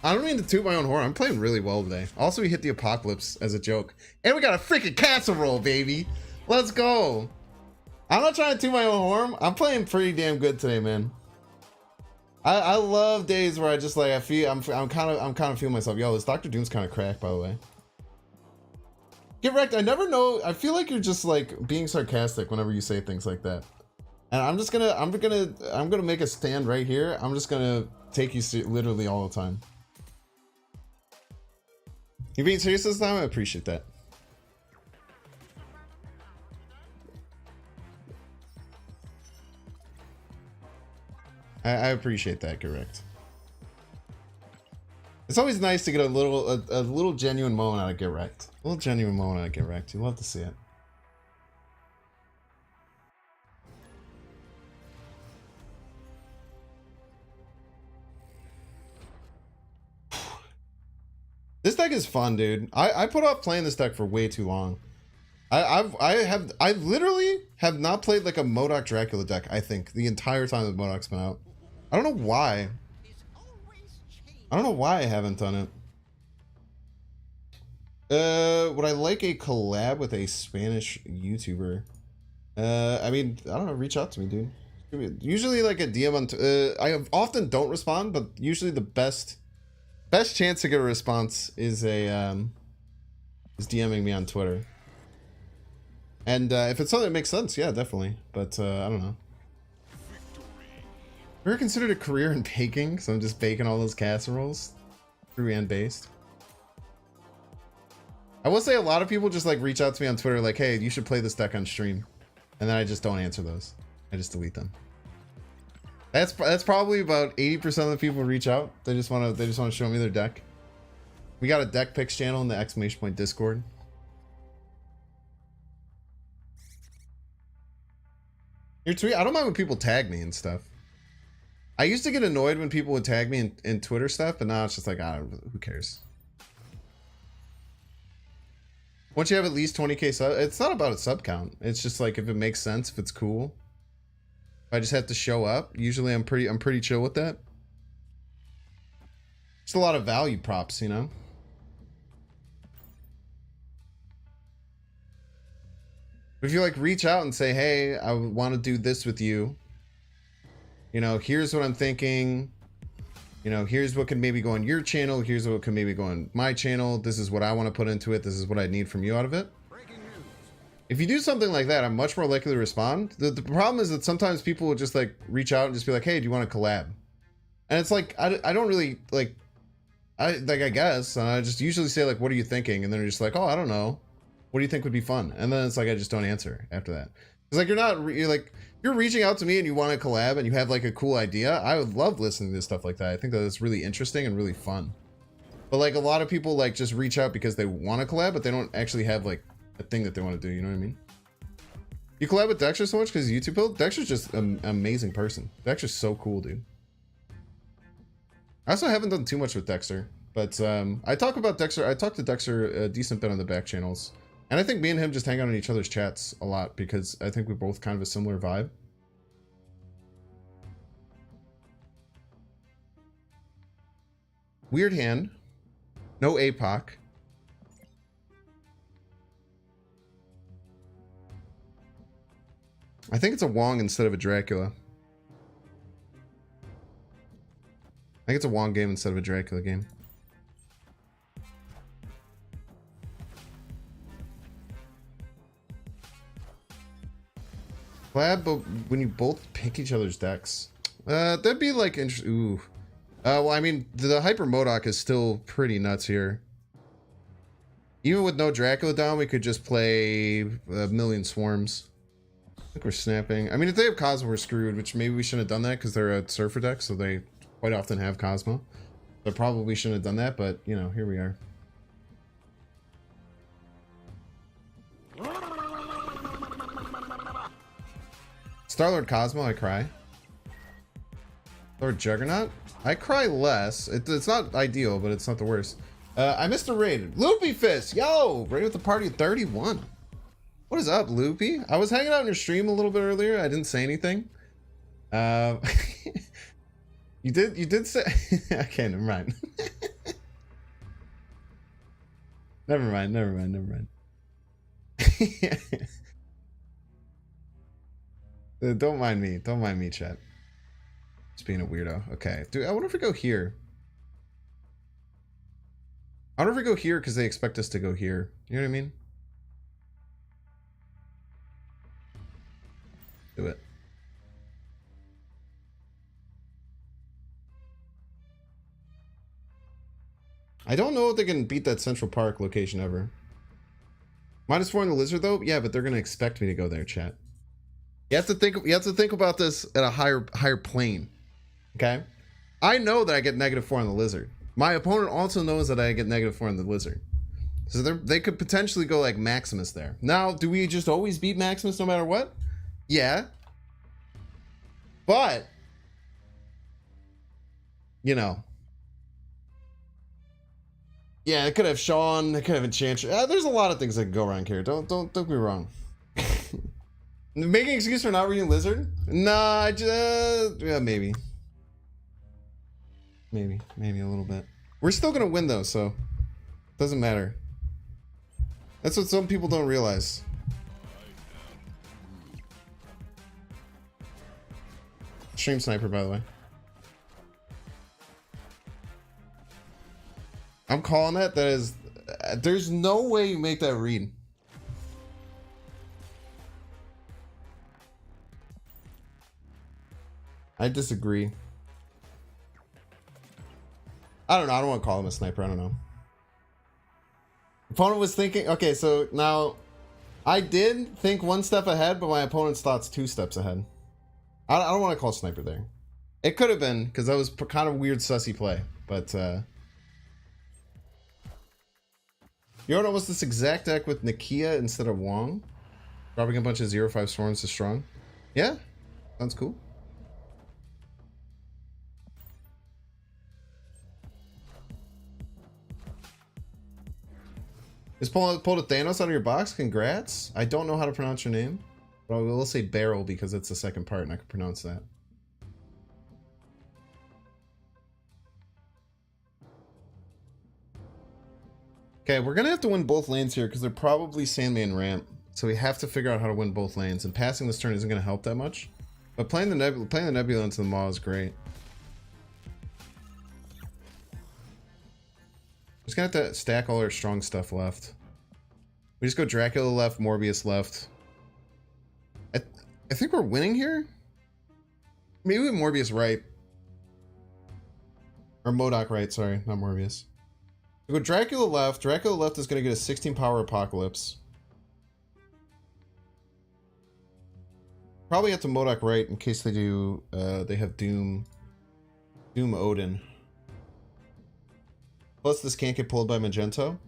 don't mean to toot my own horn. I'm playing really well today. Also, we hit the Apocalypse as a joke. And we got a freaking casserole, baby. Let's go. I'm not trying to toot my own horn. I'm playing pretty damn good today, man. I love days where I just like I'm kind of feeling myself. Yo, this Dr. Doom's kind of cracked, by the way. Get wrecked. I never know. I feel like you're just like being sarcastic whenever you say things like that. And I'm gonna make a stand right here. I'm just gonna take you literally all the time. You being serious this time? I appreciate that. I appreciate that, correct. It's always nice to get a little genuine moment out of Get Wrecked. A little genuine moment out of Get Wrecked. You love to see it. This deck is fun, dude. I put off playing this deck for way too long. I literally have not played like a MODOK Dracula deck, I think, the entire time that MODOK's been out. I don't know why. I don't know why I haven't done it. Would I like a collab with a Spanish YouTuber? I mean, I don't know, reach out to me, dude. Usually like a DM on I often don't respond, but usually the best chance to get a response is is DMing me on Twitter. And if it's something that makes sense, yeah, definitely. But I don't know. Ever considered a career in baking? So I'm just baking all those casseroles, true and based. I will say a lot of people just like reach out to me on Twitter like, hey, you should play this deck on stream, and then I just don't answer those. I just delete them. That's probably about 80% of the people who reach out. They just want to show me their deck. We got a deck picks channel in the ! Discord. Your tweet, I don't mind when people tag me and stuff. I used to get annoyed when people would tag me in Twitter stuff, but now it's just like, who cares? Once you have at least 20k sub, it's not about a sub count. It's just like if it makes sense, if it's cool. If I just have to show up, usually I'm pretty chill with that. Just a lot of value props, you know? If you like reach out and say, hey, I want to do this with you. You know, here's what I'm thinking. You know, here's what can maybe go on your channel. Here's what can maybe go on my channel. This is what I want to put into it. This is what I need from you out of it. If you do something like that, I'm much more likely to respond. The problem is that sometimes people will just like reach out and just be like, hey, do you want to collab? And it's like, I don't really like, I guess, and I just usually say like, what are you thinking? And then they're just like, oh, I don't know. What do you think would be fun? And then it's like, I just don't answer after that. It's like, you're like, you're reaching out to me and you want to collab and you have like a cool idea. I would love listening to stuff like that. I think that it's really interesting and really fun. But like a lot of people like just reach out because they want to collab, but they don't actually have like a thing that they want to do. You know what I mean? You collab with Dexter so much because YouTube build? Dexter's just an amazing person. Dexter's so cool, dude. I also haven't done too much with Dexter, but I talk to Dexter a decent bit on the back channels. And I think me and him just hang out in each other's chats a lot because I think we're both kind of a similar vibe. Weird hand. No APOC. I think it's a Wong instead of a Dracula. I think it's a Wong game instead of a Dracula game. Collab, but when you both pick each other's decks, that'd be like interesting. Ooh, well, I mean, the Hyper Modok is still pretty nuts here. Even with no Dracula down, we could just play a million swarms. I think we're snapping. I mean, if they have Cosmo, we're screwed. Which maybe we shouldn't have done that because they're a Surfer deck, so they quite often have Cosmo. So probably shouldn't have done that, but you know, here we are. Starlord Cosmo, I cry. Lord Juggernaut, I cry less. It's not ideal, but it's not the worst. I missed a raid. Loopy Fist, yo, raid with the party at 31. What is up, Loopy? I was hanging out in your stream a little bit earlier. I didn't say anything. You did say. Okay, never mind. Never mind. Don't mind me, chat. Just being a weirdo. Okay, dude, I wonder if we go here. I wonder if we go here because they expect us to go here. You know what I mean? Do it. I don't know if they can beat that Central Park location ever. -4 in the Lizard though? Yeah, but they're gonna expect me to go there, chat. You have to think about this at a higher plane. Okay? I know that I get -4 on the Lizard. My opponent also knows that I get -4 on the Lizard. So they could potentially go like Maximus there. Now, do we just always beat Maximus no matter what? Yeah. But you know. Yeah, it could have Sean, it could have Enchantress. There's a lot of things that can go wrong here. Don't get me wrong. Making an excuse for not reading Lizard? Nah, yeah, maybe. Maybe a little bit. We're still gonna win though, so doesn't matter. That's what some people don't realize. Stream sniper, by the way. I'm calling that. That is, there's no way you make that read. I disagree. I don't know. I don't want to call him a sniper. I don't know. Opponent was thinking. Okay, so now I did think one step ahead, but my opponent's thoughts 2 steps ahead. I don't want to call sniper there. It could have been because that was kind of weird sussy play, but you know what was this exact deck with Nakia instead of Wong? Dropping a bunch of 0/5 swarms to strong. Yeah, sounds cool. Just pulled a Thanos out of your box. Congrats. I don't know how to pronounce your name, but I will say barrel because it's the second part and I can pronounce that. Okay, we're gonna have to win both lanes here because they're probably Sandman ramp. So we have to figure out how to win both lanes. And passing this turn isn't gonna help that much. But playing the Nebula into the Maw is great. Just gonna have to stack all our strong stuff left. We just go Dracula left, Morbius left. I think we're winning here. Maybe with Morbius right. Or MODOK right, sorry, not Morbius. We go Dracula left. Dracula left is going to get a 16 power Apocalypse. Probably have to MODOK right in case they do, they have Doom Odin. Plus this can't get pulled by Magento.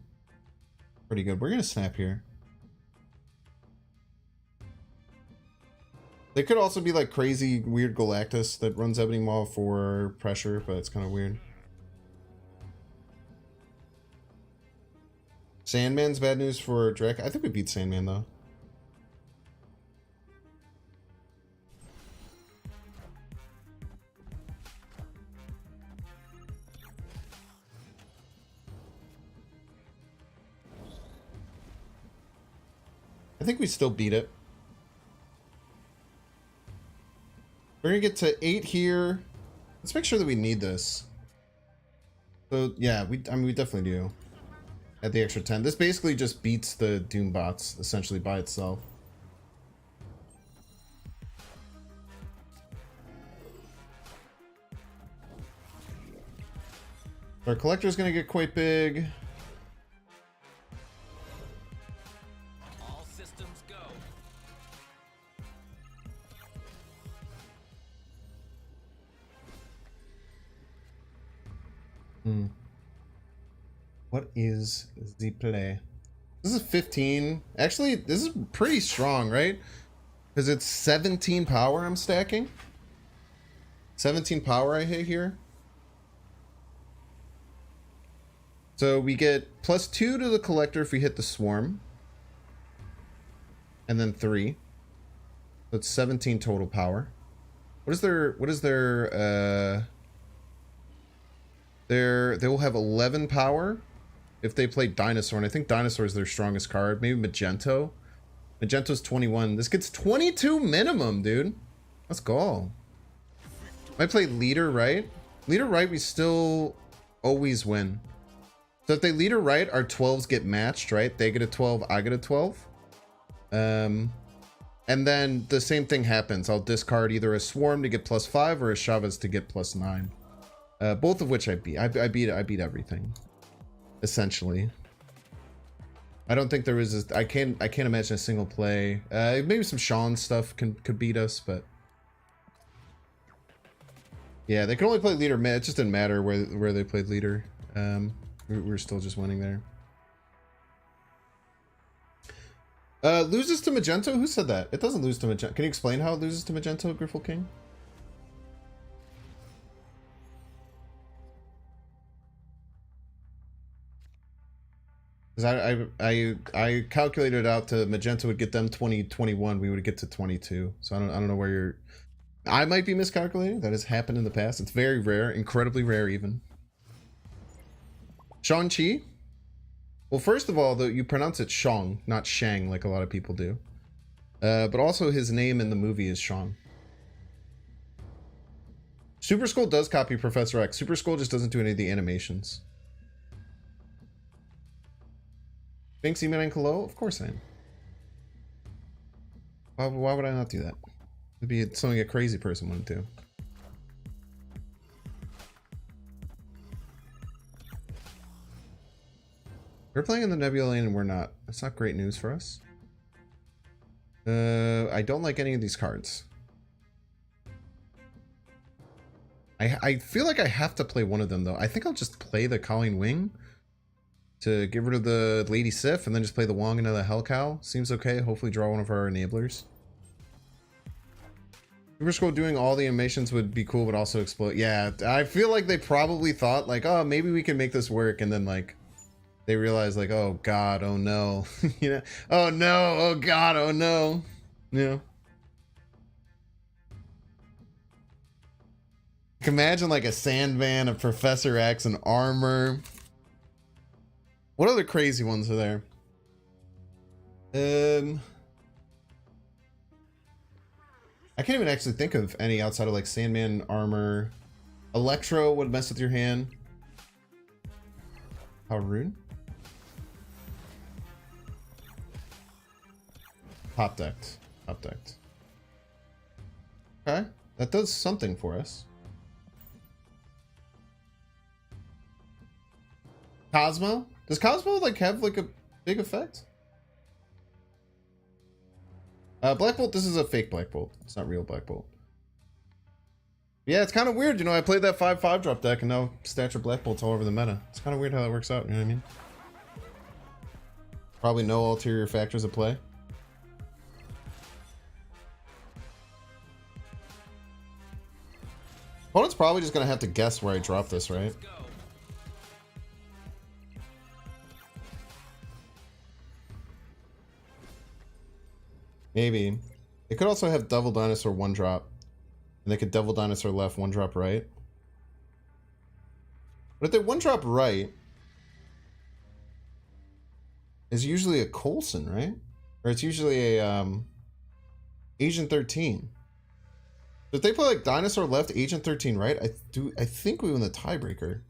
Pretty good. We're going to snap here. They could also be like crazy weird Galactus that runs Ebony Maw for pressure, but it's kind of weird. Sandman's bad news for Drek. I think we beat Sandman though. I think we still beat it. We're gonna get to 8 here. Let's make sure that we need this. So yeah, we definitely do. At the extra 10. This basically just beats the Doom bots essentially by itself. Our collector's gonna get quite big. All systems go. What is the play? This is 15. Actually, this is pretty strong, right? Because it's 17 power I'm stacking. 17 power I hit here. So we get +2 to the collector if we hit the swarm. And then 3. So it's 17 total power. What is their they will have 11 power if they play Dinosaur, and I think Dinosaur is their strongest card. Maybe Magento. Magento's 21. This gets 22 minimum, dude. Let's go. Might play Leader Right. Leader Right, we still always win. So if they Leader Right, our 12s get matched, right? They get a 12, I get a 12. And then the same thing happens. I'll discard either a Swarm to get +5 or a Chavez to get +9. Both of which I beat. I beat everything. Essentially. I don't think there is I can't imagine a single play. Maybe some Sean stuff could beat us, but yeah, they can only play Leader mid. It just didn't matter where they played Leader. We're still just winning there. Loses to Magento? Who said that? It doesn't lose to Magento. Can you explain how it loses to Magento, Griffle King? Because I calculated out to Magento would get them 21, we would get to 22. So I don't know where you're. I might be miscalculating. That has happened in the past. It's very rare, incredibly rare even. Shang-Chi? Well, first of all, though, you pronounce it Shang, not Shang, like a lot of people do. But also his name in the movie is Shang. Super Skull does copy Professor X. Super Skull just doesn't do any of the animations. Thanks, Eman Kalo? Of course I am. Why would I not do that? It'd be something a crazy person wouldn't do. We're playing in the Nebula lane and we're not. That's not great news for us. I don't like any of these cards. I feel like I have to play one of them though. I think I'll just play the Colleen Wing to get rid of the Lady Sif and then just play the Wong into the Hell Cow. Seems okay. Hopefully draw one of our enablers. Super Skull doing all the animations would be cool, but also explode. Yeah, I feel like they probably thought like, oh, maybe we can make this work, and then like they realized like, oh god, oh no, you know, oh no, oh god, oh no, you know. Imagine like a Sandman, a Professor X, and armor. What other crazy ones are there? I can't even actually think of any outside of like Sandman armor. Electro would mess with your hand. Haroon? Top decked. Top decked. Okay. That does something for us. Cosmo? Does Cosmo like have like a big effect? Black Bolt, this is a fake Black Bolt. It's not real Black Bolt. Yeah, it's kind of weird. You know, I played that 5/5 drop deck and now Stature Black Bolt's all over the meta. It's kind of weird how that works out, you know what I mean? Probably no ulterior factors at play. Opponent's probably just going to have to guess where I drop this, right? Maybe. They could also have Devil Dinosaur 1-drop. And they could Devil Dinosaur left, 1-drop right. But if they 1-drop right, is usually a Coulson, right? Or it's usually a Agent 13. If they play like Dinosaur left, Agent 13 right, I think we win the tiebreaker.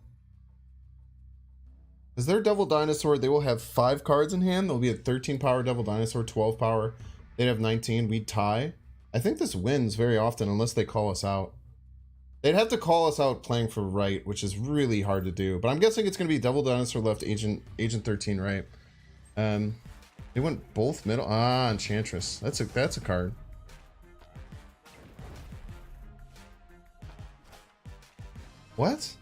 Because their Devil Dinosaur, they will have 5 cards in hand. There'll be a 13 power Devil Dinosaur, 12 power. They'd have 19. We'd tie. I think this wins very often unless they call us out. They'd have to call us out playing for right, which is really hard to do. But I'm guessing it's going to be Devil Dinosaur left, Agent 13 right. They went both middle. Ah, Enchantress. That's a card. What?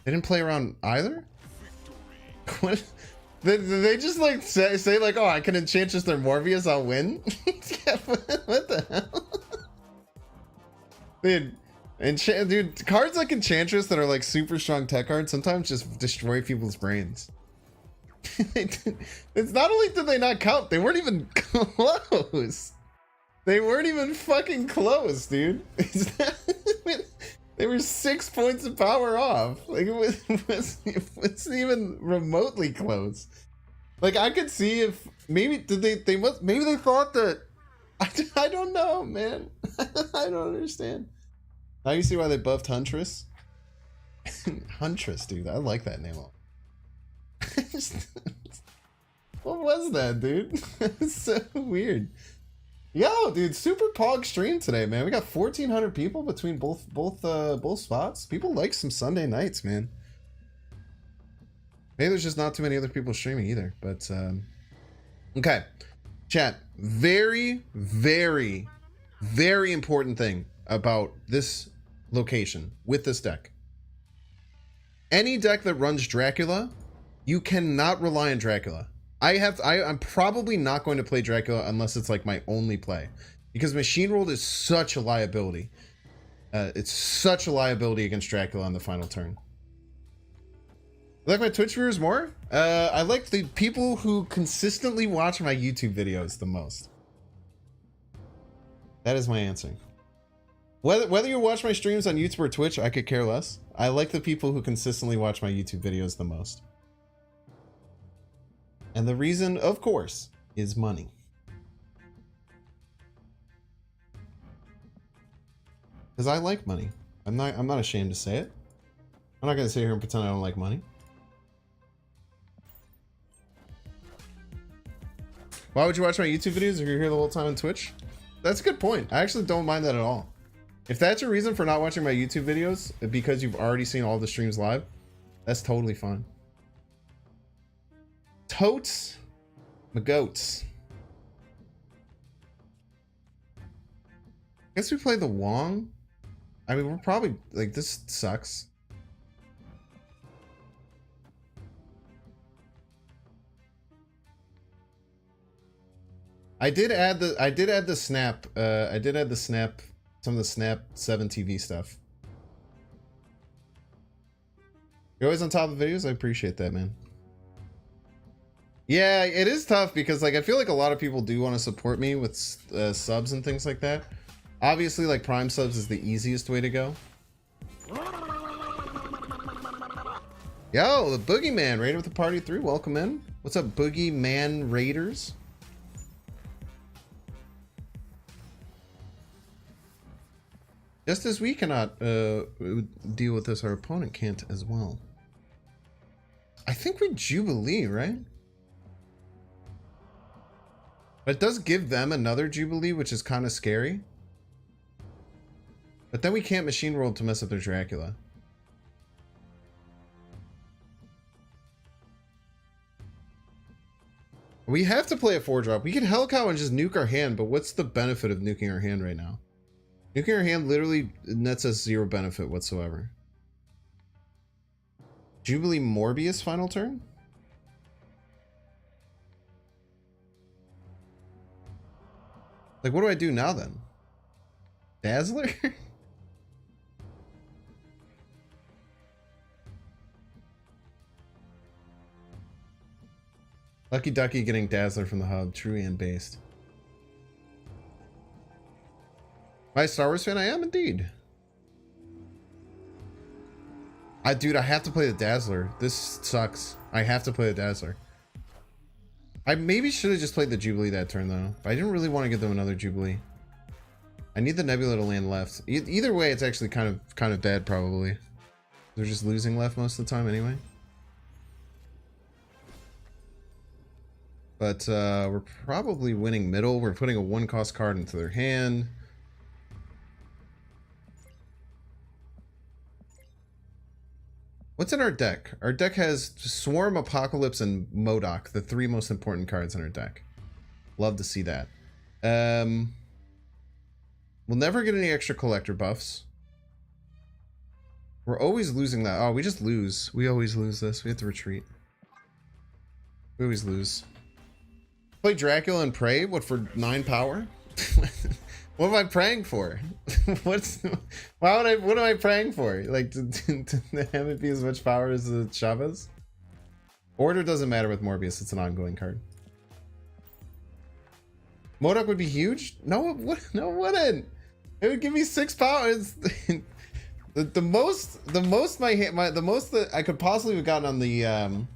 They didn't play around either? What? They just like say like, oh, I can Enchantress their Morbius, I'll win? Yeah, what the hell? Dude, cards like Enchantress that are like super strong tech cards sometimes just destroy people's brains. It's not only did they not count, they weren't even close. They weren't even fucking close, dude. They were 6 points of power off. Like it wasn't even remotely close. Like I could see if maybe maybe they thought that I don't know, man. I don't understand. Now you see why they buffed Huntress. Huntress, dude. I like that name. What was that, dude? It's so weird. Yo, dude, super pog stream today, man. We got 1,400 people between both spots. People like some Sunday nights, man. Maybe there's just not too many other people streaming either, but okay. Chat, very, very, very important thing about this location with this deck. Any deck that runs Dracula, you cannot rely on Dracula. I'm probably not going to play Dracula unless it's like my only play, because Machine World is such a liability. It's such a liability against Dracula on the final turn. You like my Twitch viewers more? I like the people who consistently watch my YouTube videos the most. That is my answer. Whether you watch my streams on YouTube or Twitch, I could care less. I like the people who consistently watch my YouTube videos the most. And the reason, of course, is money. Because I like money. I'm not ashamed to say it. I'm not gonna sit here and pretend I don't like money. Why would you watch my YouTube videos if you're here the whole time on Twitch? That's a good point. I actually don't mind that at all. If that's your reason for not watching my YouTube videos, because you've already seen all the streams live, that's totally fine. Totes, my goats. Guess we play the Wong. I mean, we're probably like, this sucks. I did add the snap. I did add the snap, some of the Snap 7 TV stuff. You're always on top of videos. I appreciate that, man. Yeah, it is tough because like I feel like a lot of people do want to support me with subs and things like that. Obviously, like Prime subs is the easiest way to go. Yo, the Boogeyman raided with the party 3. Welcome in. What's up, Boogeyman Raiders? Just as we cannot deal with this, our opponent can't as well. I think we Jubilee, right? But it does give them another Jubilee, which is kind of scary. But then we can't Machine World to mess up their Dracula. We have to play a 4-drop. We can Hellcow and just nuke our hand, but what's the benefit of nuking our hand right now? Nuking our hand literally nets us 0 benefit whatsoever. Jubilee Morbius final turn? Like, what do I do now then? Dazzler? Lucky Ducky getting Dazzler from the hub. True and based. Am I a Star Wars fan? I am indeed. Dude, I have to play the Dazzler. This sucks. I have to play the Dazzler. I maybe should have just played the Jubilee that turn though. But I didn't really want to give them another Jubilee. I need the Nebula to land left. Either way, it's actually kind of bad probably. They're just losing left most of the time anyway. But we're probably winning middle. We're putting a 1-cost card into their hand. What's in our deck? Our deck has Swarm, Apocalypse, and MODOK, the 3 most important cards in our deck. Love to see that. We'll never get any extra collector buffs. We're always losing that. Oh, we just lose. We always lose this. We have to retreat. We always lose. Play Dracula and pray? What, for 9 power? What am I praying for? What am I praying for? Like to have it be as much power as the Chavez? Order doesn't matter with Morbius, it's an ongoing card. MODOK would be huge? No, no, it wouldn't. It would give me 6 powers. the most that I could possibly have gotten on the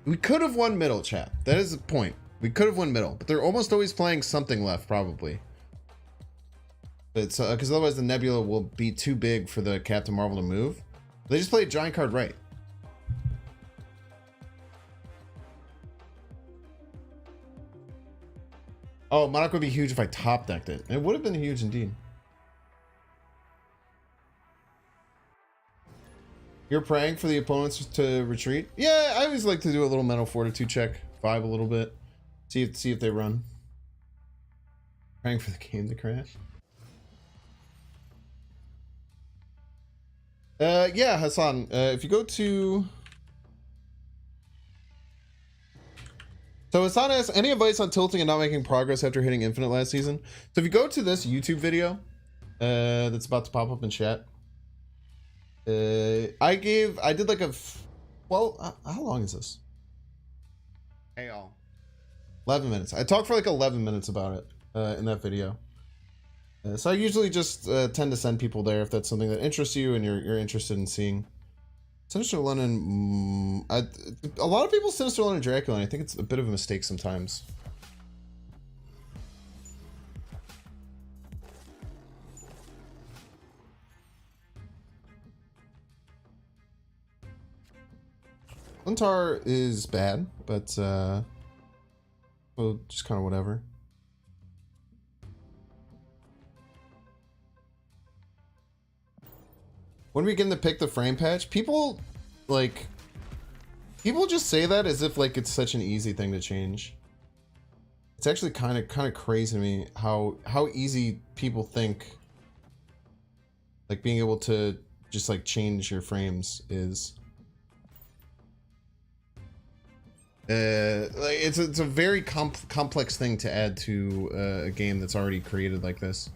we could have won middle, chat. That is the point. We could have won middle, but they're almost always playing something left, probably. But because otherwise the Nebula will be too big for the Captain Marvel to move. They just play a giant card right. Oh, MODOK would be huge if I top decked it. It would have been huge indeed. You're praying for the opponents to retreat? Yeah, I always like to do a little mental fortitude check, vibe a little bit, see if they run. Praying for the game to crash. Yeah, Hassan. If you go to, so Hassan asks, any advice on tilting and not making progress after hitting infinite last season? So if you go to this YouTube video, that's about to pop up in chat. I did like well, how long is this? Hey y'all. 11 minutes. I talked for like 11 minutes about it in that video. So I usually just tend to send people there if that's something that interests you and you're interested in seeing. Sinister London, a lot of people Sinister London Dracula, and I think it's a bit of a mistake sometimes. Lintar is bad, but well, just kind of whatever. When we begin to pick the frame patch, people just say that as if like it's such an easy thing to change. It's actually kind of crazy to me how easy people think like being able to just like change your frames is. Like it's a very complex thing to add to a game that's already created like this.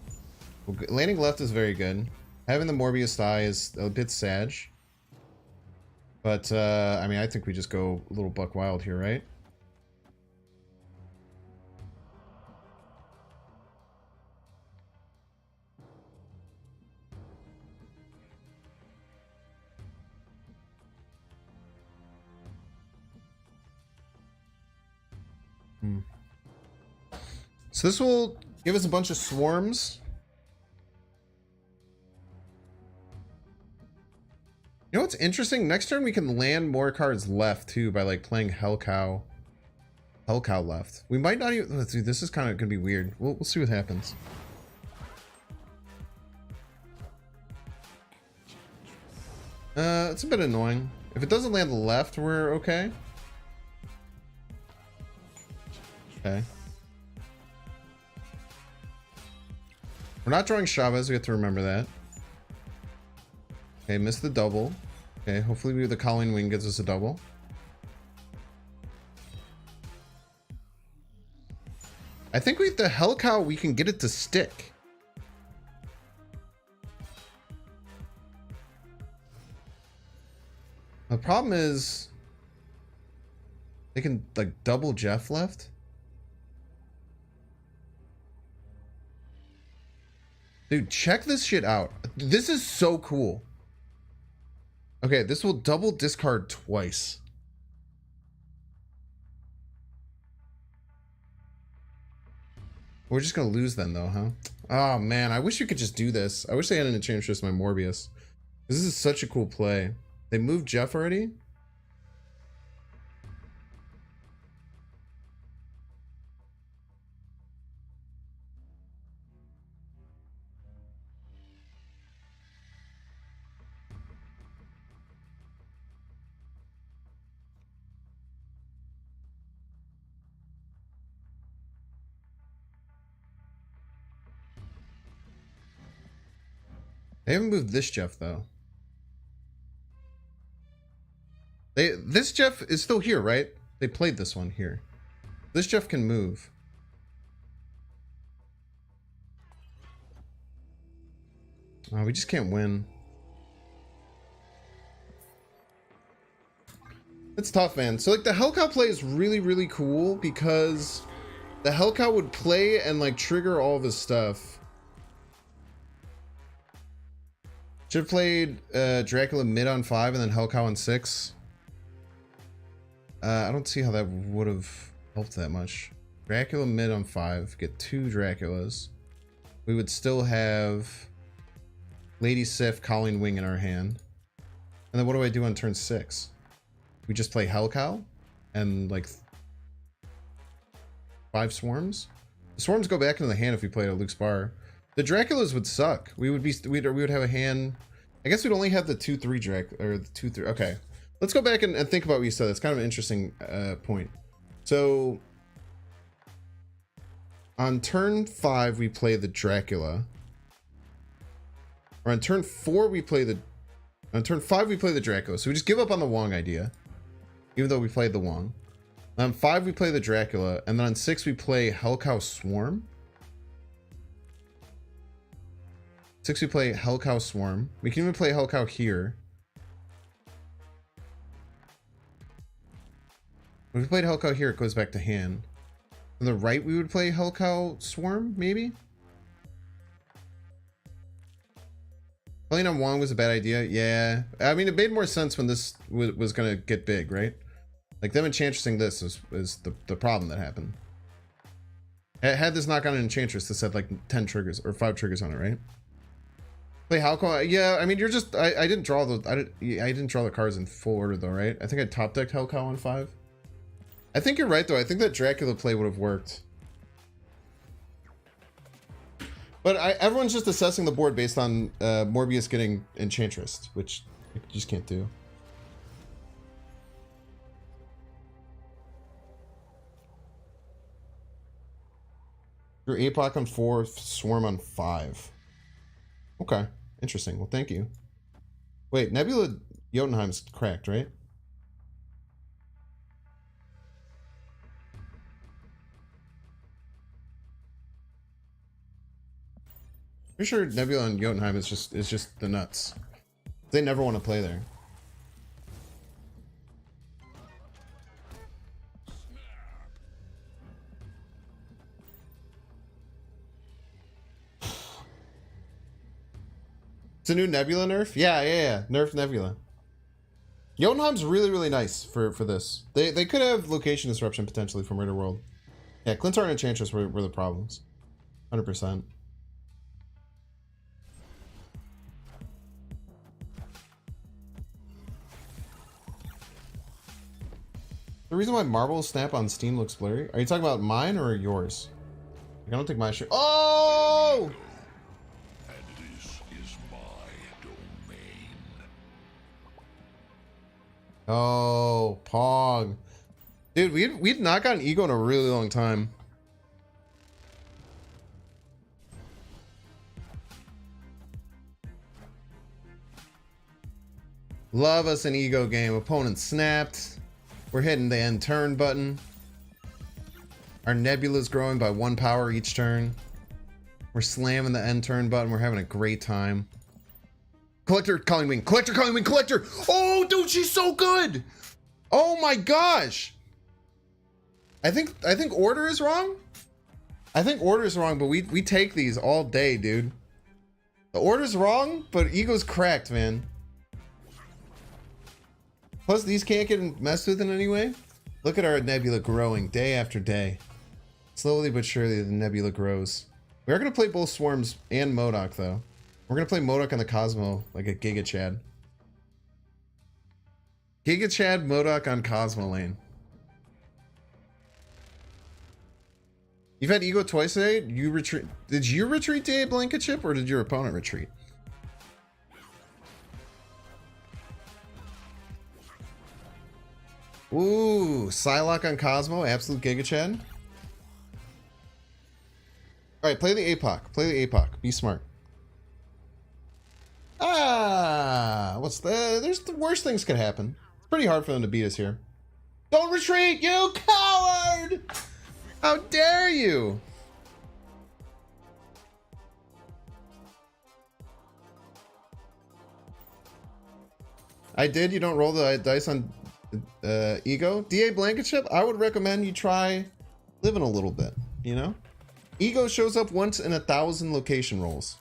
Landing left is very good. Having the Morbius die is a bit sad. But, I mean, I think we just go a little buck wild here, right? So this will give us a bunch of swarms. You know what's interesting? Next turn we can land more cards left too by like playing Hell Cow. Hell Cow left. We might not even. Let's see. This is kind of gonna be weird. We'll see what happens. It's a bit annoying. If it doesn't land left, we're okay. Okay. We're not drawing Chavez. We have to remember that. Okay, missed the double. Okay, hopefully the Colleen Wing gives us a double. I think with the Hell Cow, we can get it to stick. The problem is they can like double Jeff left. Dude, check this shit out. This is so cool. Okay, this will double discard twice. We're just gonna lose then though, huh? Oh man, I wish you could just do this. I wish they had an Enchantress my Morbius. This is such a cool play. They moved Jeff already? They haven't moved this Jeff though. This Jeff is still here, right? They played this one here. This Jeff can move. Oh, we just can't win. It's tough, man. So like the Hellcow play is really, really cool because the Hellcow would play and like trigger all of his stuff. Should have played Dracula mid on 5 and then Hellcow on 6. I don't see how that would have helped that much. Dracula mid on 5, get 2 Draculas. We would still have Lady Sif, Colleen Wing in our hand. And then what do I do on turn 6? We just play Hellcow and like 5 swarms. The swarms go back into the hand if we played a Luke's Bar. The Draculas would suck. We would have a hand. I guess we'd only have the 2/3 Drac or the 2/3. Okay, let's go back and think about what you said. That's kind of an interesting point. So on turn 5 we play the Dracula. Or on turn 4 we play the. On turn 5 we play the Dracula. So we just give up on the Wong idea, even though we played the Wong. On 5 we play the Dracula, and then on 6 we play Hellcow Swarm. 6 we play Hellcow Swarm. We can even play Hellcow here. When we played Hellcow here, it goes back to hand. On the right, we would play Hellcow Swarm, maybe? Playing on Wong was a bad idea. Yeah. I mean, it made more sense when this was going to get big, right? Like, them enchantressing this is the problem that happened. Had this not gone an Enchantress, this had like 10 triggers or 5 triggers on it, right? Play Hellcow. Yeah, I mean, you're just. I didn't draw the. I didn't draw the cards in full order though, right? I think I top decked Hellcow on 5. I think you're right though. I think that Dracula play would have worked. But everyone's just assessing the board based on Morbius getting Enchantress, which you just can't do. Your APOC on 4, Swarm on 5. Okay, interesting. Well, thank you. Wait, Nebula Jotunheim's cracked, right? Pretty sure Nebula and Jotunheim is just the nuts. They never want to play there. It's a new Nebula nerf? Yeah. Nerf Nebula. Jotunheim's really, really nice for this. They could have location disruption potentially from Murder World. Yeah, Clintar and Enchantress were the problems. 100%. The reason why Marble Snap on Steam looks blurry? Are you talking about mine or yours? Like, I don't think my shit. Oh! And this is my domain. Oh, Pog. Dude, we'd not gotten Ego in a really long time. Love us an Ego game. Opponent snapped. We're hitting the end turn button. Our Nebula's growing by 1 power each turn. We're slamming the end turn button. We're having a great time. Collector calling wing. Collector calling wing. Collector. Oh, dude, she's so good. Oh my gosh. I think order is wrong. I think order is wrong, but we take these all day, dude. The order's wrong, but Ego's cracked, man. Plus, these can't get messed with in any way. Look at our Nebula growing day after day. Slowly but surely, the Nebula grows. We are going to play both Swarms and MODOK, though. We're going to play MODOK on the Cosmo, like a Giga Chad. Giga Chad MODOK on Cosmo lane. You've had Ego twice today. You retreat. Did you retreat to a blanket chip, or did your opponent retreat? Ooh, Psylocke on Cosmo, absolute Giga Chad. All right, play the APOC. Play the APOC. Be smart. Ah, what's the? There's the worst things could happen. It's pretty hard for them to beat us here. Don't retreat, you coward! How dare you? I did. You don't roll the dice on Ego. DA blanket chip. I would recommend you try living a little bit. You know, Ego shows up once in 1,000 location rolls.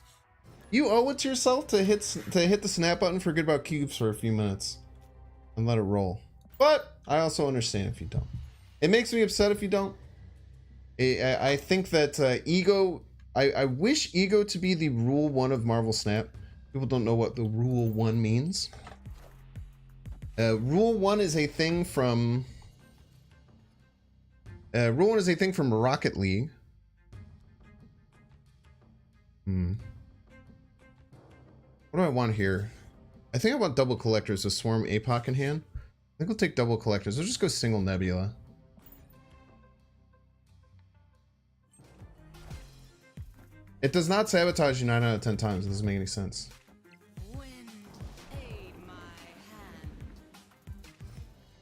You owe it to yourself to hit the snap button, forget about cubes for a few minutes, and let it roll. But I also understand if you don't. It makes me upset if you don't. I think that Ego. I wish Ego to be the rule 1 of Marvel Snap. People don't know what the rule 1 means. Rule 1 is a thing from. Rule 1 is a thing from Rocket League. What do I want here? I think I want double collectors to swarm APOC in hand. I think we'll take double collectors. We'll just go single Nebula. It does not sabotage you 9 out of 10 times. It doesn't make any sense.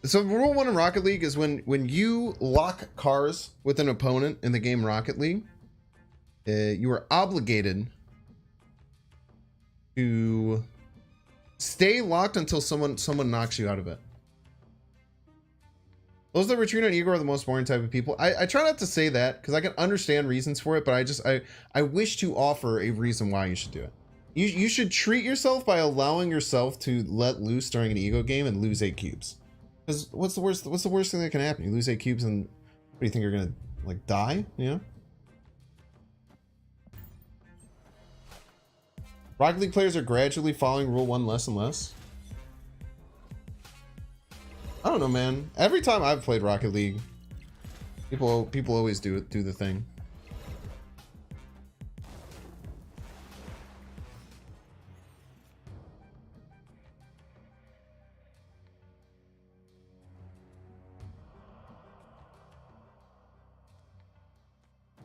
So rule 1 in Rocket League is when you lock cars with an opponent in the game Rocket League, you are obligated to stay locked until someone knocks you out of it. Those that retreat on Ego are the most boring type of people. I try not to say that because I can understand reasons for it, but I wish to offer a reason why you should do it. You should treat yourself by allowing yourself to let loose during an Ego game and lose 8 cubes. Because what's the worst thing that can happen? You lose 8 cubes and what do you think, you're gonna like die? You know? Rocket League players are gradually following rule 1 less and less. I don't know, man. Every time I've played Rocket League, people always do the thing.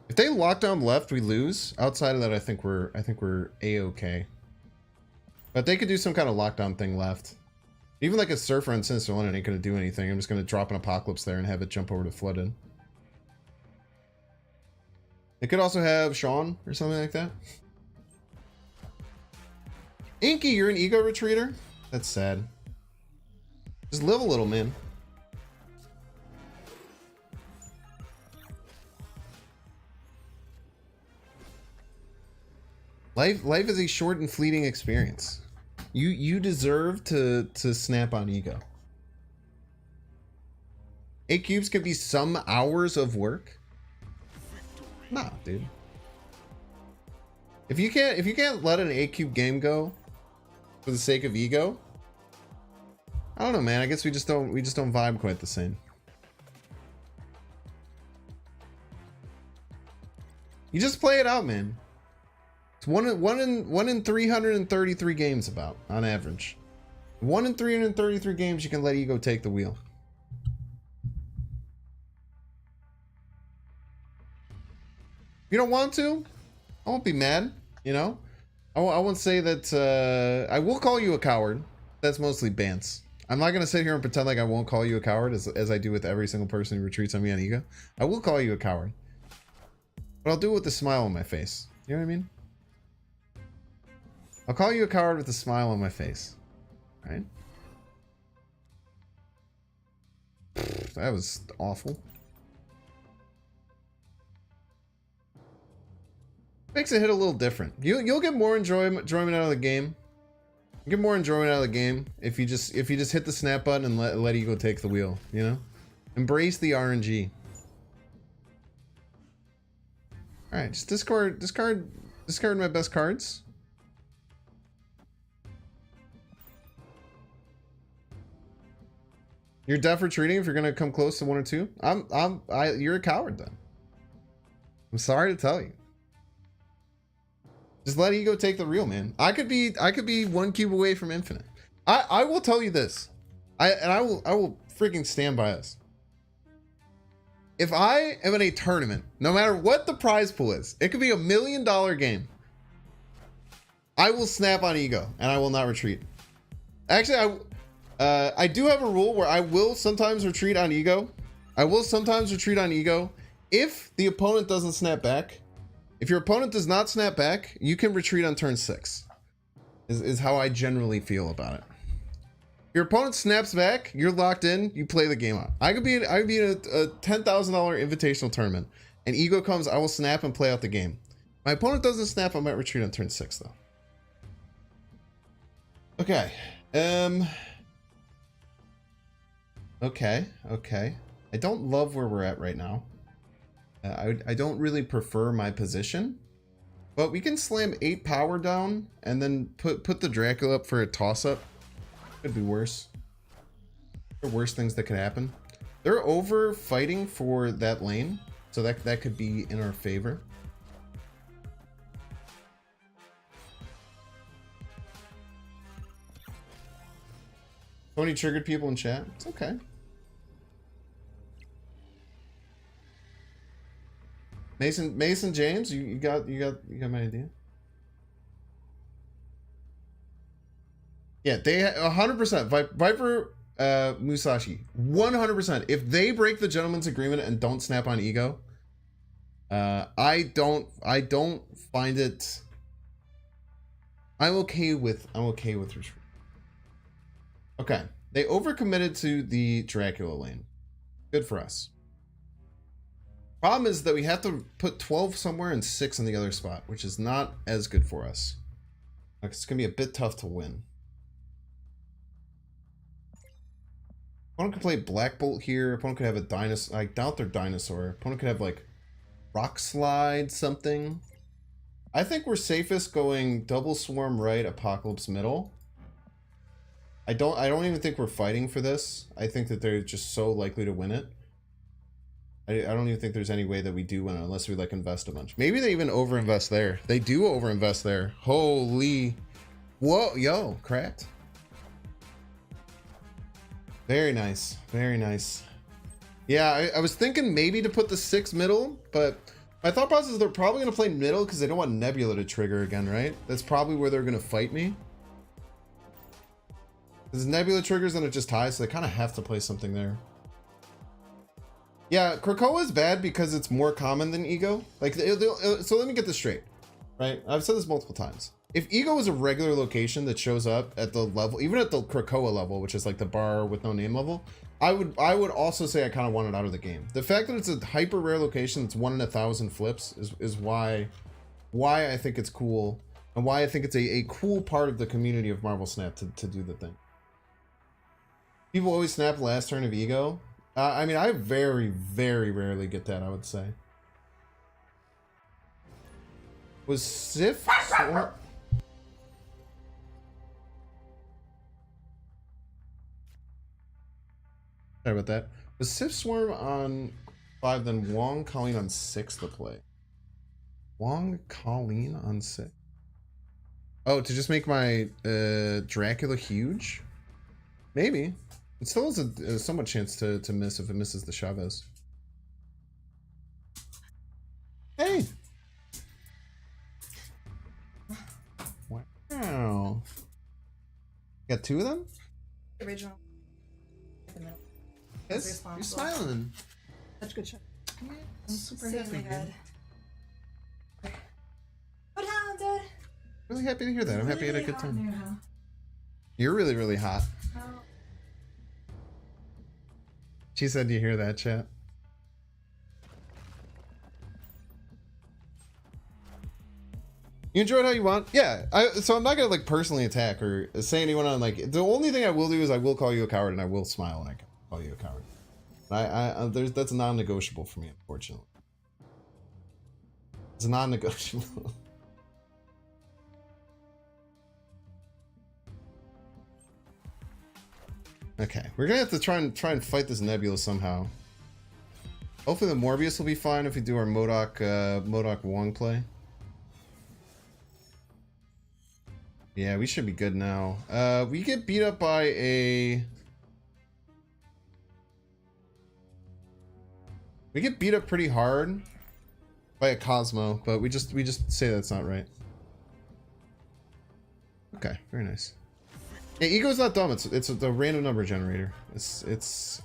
If they lock down left, we lose. Outside of that, I think we're A-okay. But they could do some kind of lockdown thing left. Even like a Surfer and Sinister London ain't gonna do anything. I'm just gonna drop an Apocalypse there and have it jump over to Flooded. It could also have Sean or something like that. Inky, you're an Ego retreater? That's sad. Just live a little, man. Life is a short and fleeting experience. You deserve to snap on Ego. 8 cubes could be some hours of work. Nah, dude. If you can't let an 8-cube game go for the sake of ego, I don't know, man. I guess we just don't vibe quite the same. You just play it out, man. It's one in 333 games about on average. 1 in 333 games you can let ego take the wheel. If you don't want to, I won't be mad, you know? I won't say that, I will call you a coward. That's mostly bants. I'm not going to sit here and pretend like I won't call you a coward as I do with every single person who retreats on me on ego. I will call you a coward. But I'll do it with a smile on my face. You know what I mean? I'll call you a coward with a smile on my face. Right? That was awful. Makes it hit a little different. You'll get more enjoyment out of the game. You get more enjoyment out of the game if you just hit the snap button and let ego take the wheel. You know, embrace the RNG. All right, just discard my best cards. You're def retreating if you're gonna come close to 1 or 2. You're a coward then. I'm sorry to tell you. Just let ego take the wheel, man. I could be 1 cube away from infinite. I will tell you this. I will freaking stand by this. If I am in a tournament, no matter what the prize pool is, it could be $1 million game. I will snap on ego and I will not retreat. Actually, I do have a rule where I will sometimes retreat on ego. I will sometimes retreat on ego if the opponent doesn't snap back. If your opponent does not snap back, you can retreat on turn 6. Is how I generally feel about it. If your opponent snaps back, you're locked in. You play the game out. I could be in a $10,000 invitational tournament, and ego comes. I will snap and play out the game. My opponent doesn't snap. I might retreat on turn 6 though. Okay. Okay. I don't love where we're at right now. I don't really prefer my position, but we can slam 8 power down and then put the Dracula up for a toss-up. Could be worse. There are worse things that could happen. They're over fighting for that lane, so that could be in our favor. Tony triggered people in chat. It's okay. Mason James, you got my idea. Yeah, they 100% Viper Musashi 100%. If they break the gentleman's agreement and don't snap on ego, I don't find it. I'm okay with retreat. Okay, they overcommitted to the Dracula lane. Good for us. Problem is that we have to put 12 somewhere and 6 in the other spot, which is not as good for us. It's gonna be a bit tough to win. Opponent could play Black Bolt here. Opponent could have a dinosaur. I doubt they're dinosaur. Opponent could have like Rock Slide something. I think we're safest going Double Swarm right, Apocalypse middle. I don't even think we're fighting for this. I think that they're just so likely to win it. I don't even think there's any way that we do win it unless we like invest a bunch. Maybe they even overinvest there. They do overinvest there. Holy, whoa, yo, cracked. Very nice, very nice. Yeah, I was thinking maybe to put the 6 middle, but my thought process is they're probably gonna play middle because they don't want Nebula to trigger again, right? That's probably where they're gonna fight me. Because Nebula triggers and it just ties, so they kind of have to play something there. Yeah, Krakoa is bad because it's more common than ego. Like, so let me get this straight, right? I've said this multiple times. If ego is a regular location that shows up at the level, even at the Krakoa level, which is like the bar with no name level, I would also say I kind of want it out of the game. The fact that it's a hyper rare location that's 1 in 1,000 flips is why I think it's cool, and why I think it's a cool part of the community of Marvel Snap to do the thing. People always snap last turn of ego. I mean, I very, very rarely get that, I would say. Was Sif Swarm? Sorry about that. Was Sif Swarm on 5, then Wong Colleen on 6 to play? Wong Colleen on 6. Oh, to just make my Dracula huge? Maybe. It still has a somewhat chance to miss if it misses the Chavez. Hey! Wow. Got 2 of them? Original. The middle. Yes, you're smiling. Such good shot. I'm super happy. What talented? Really happy to hear that. I'm happy you had a good Really hot in time. there, huh? You're really, really hot. Oh. She said, "Do you hear that, chat?" You enjoyed how you want? Yeah. So I'm not gonna like personally attack or say anyone on like. The only thing I will do is I will call you a coward and I will smile when I call you a coward. That's non-negotiable for me, unfortunately. It's non-negotiable. Okay, we're gonna have to try and fight this Nebula somehow. Hopefully the Morbius will be fine if we do our Modok Wong play. Yeah, we should be good now. We get beat up by a... We get beat up pretty hard by a Cosmo, but we just say that's not right. Okay, very nice. Yeah, Ego's not dumb. It's a random number generator. It's.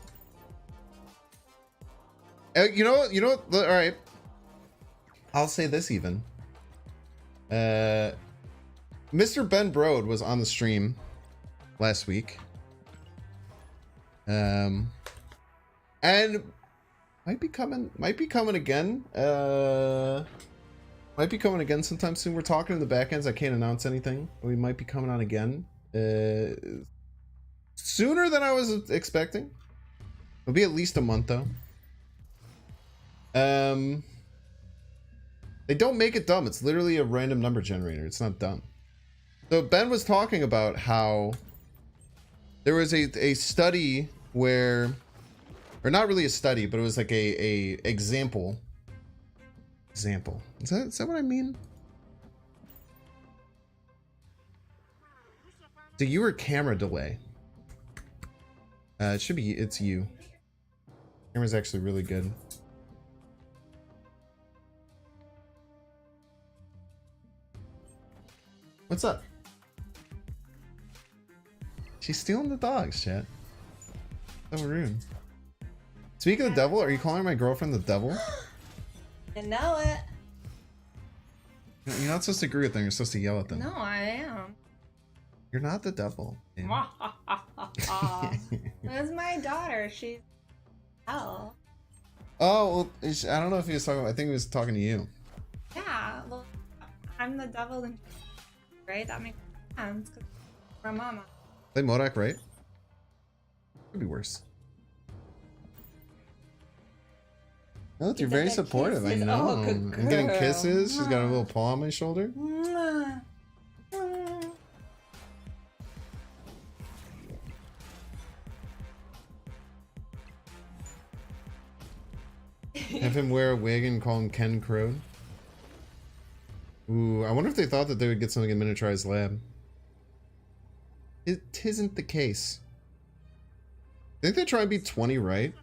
You know what? All right. I'll say this even. Mr. Ben Brode was on the stream last week. And might be coming again. Might be coming again sometime soon. We're talking in the back ends. I can't announce anything. We might be coming on again. Sooner than I was expecting. It'll be at least a month though. They don't make it dumb. It's literally a random number generator. It's not dumb. So Ben was talking about how there was a study where, or not really a study, but it was like a example. Is that what I mean? So you were camera delay. It should be, it's you. Camera's actually really good. What's up? She's stealing the dogs, chat. So rude. Speaking of the devil, are you calling my girlfriend the devil? You know it. You're not supposed to agree with them, you're supposed to yell at them. No, I am. You're not the devil. Man. That's my daughter. She's hell. Oh, well, I don't know if he was talking about, I think he was talking to you. Yeah, well, I'm the devil, and right? That makes sense. Cause we're a mama. Play Modok, right? Could be worse. Oh, look, you're very supportive. I kisses. know. Oh, good I'm getting girl. kisses. She's got a little paw on my shoulder. Mwah. Mwah. Have him wear a wig and call him Ken Crode. Ooh, I wonder if they thought that they would get something in Miniaturized Lab. It isn't the case. Think they try and be 20 right?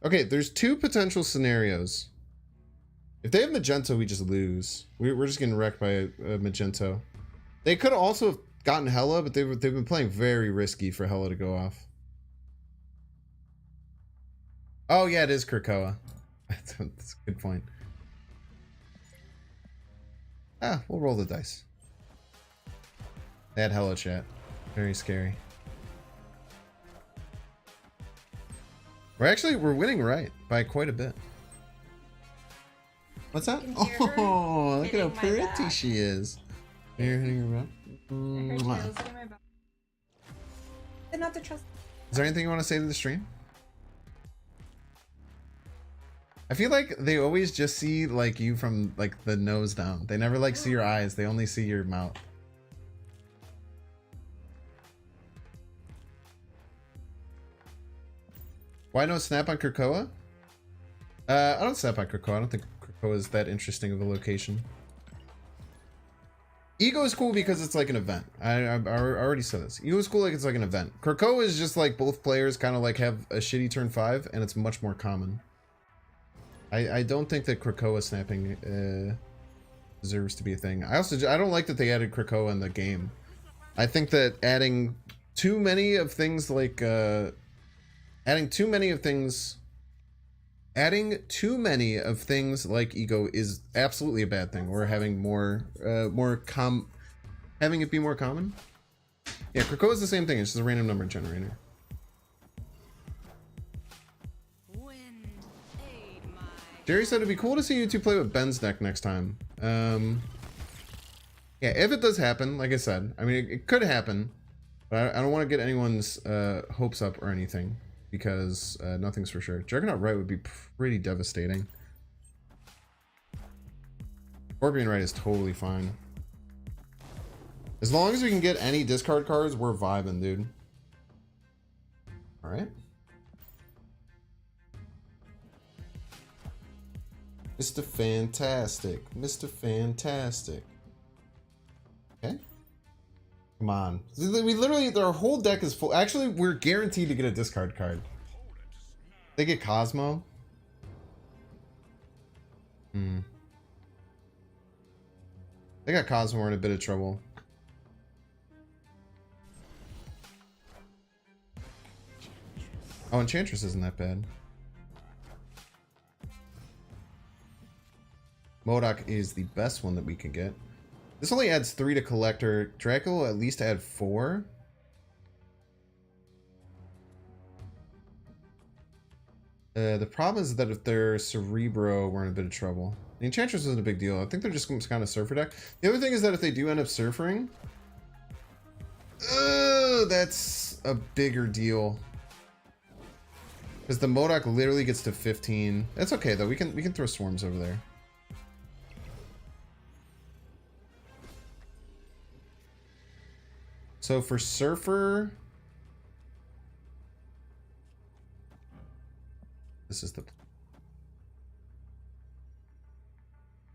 Okay, there's 2 potential scenarios. If they have Magento, we just lose. We're just getting wrecked by a Magento. They could also have gotten Hella, but they've been playing very risky for Hella to go off. Oh yeah, it is Krakoa. That's a good point. Ah, we'll roll the dice. They had Hella chat. Very scary. We're winning right by quite a bit. What's that? I can hear her Oh, look at how hitting my pretty back. she is. You're hitting her back. Her Mwah. tail's in my back. And not to trust. Is there anything you want to say to the stream? I feel like they always just see like you from like the nose down. They never like see your eyes. They only see your mouth. Why no snap on Krakoa? I don't snap on Krakoa. I don't think Krakoa is that interesting of a location. Ego is cool because it's like an event. I already said this. Ego is cool like it's like an event. Krakoa is just like both players kind of like have a shitty turn 5 and it's much more common. I don't think that Krakoa snapping deserves to be a thing. I don't like that they added Krakoa in the game. I think that adding too many of things like adding too many of things like ego is absolutely a bad thing. Or having having it be more common. Yeah, Krakoa is the same thing. It's just a random number generator. Jerry said it'd be cool to see you two play with Ben's deck next time. Yeah, if it does happen, like I said, I mean, it could happen, but I don't want to get anyone's hopes up or anything because nothing's for sure. Juggernaut right would be pretty devastating. Scorpion right is totally fine. As long as we can get any discard cards, we're vibing, dude. All right. Mr. Fantastic. Mr. Fantastic. Okay. Come on. We literally, our whole deck is full. Actually, we're guaranteed to get a discard card. They get Cosmo. They got Cosmo, we're in a bit of trouble. Oh, Enchantress isn't that bad. MODOK is the best one that we can get. This only adds 3 to Collector. Draco will at least add 4. The problem is that if they're Cerebro, we're in a bit of trouble. The Enchantress isn't a big deal. I think they're just some kind of Surfer deck. The other thing is that if they do end up Surfering, that's a bigger deal. Because the MODOK literally gets to 15. That's okay though. We can throw Swarms over there. So for Surfer, this is the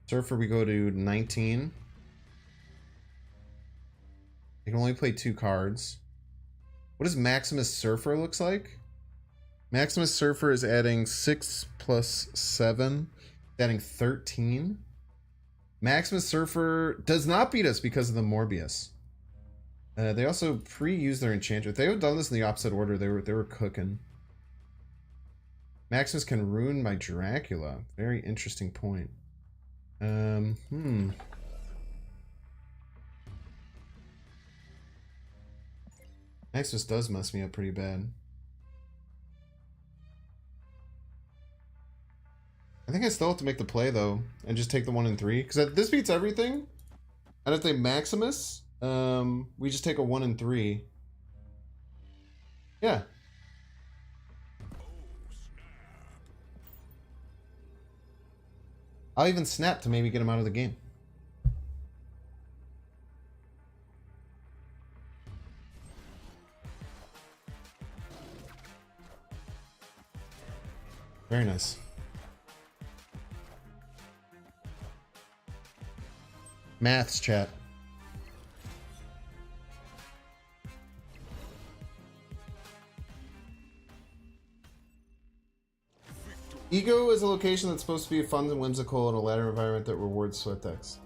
Surfer. We go to 19. You can only play 2 cards. What does Maximus Surfer looks like? Maximus Surfer is adding 6 plus 7, adding 13. Maximus Surfer does not beat us because of the Morbius. They also pre-used their enchantment. If they had done this in the opposite order, they were cooking. Maximus can ruin my Dracula. Very interesting point. Maximus does mess me up pretty bad. I think I still have to make the play though, and just take the 1 and 3 because this beats everything. And if they Maximus, we just take a 1 and 3. Yeah. I'll even snap to maybe get him out of the game. Very nice. Maths chat. Ego is a location that's supposed to be fun and whimsical in a ladder environment that rewards sweat decks.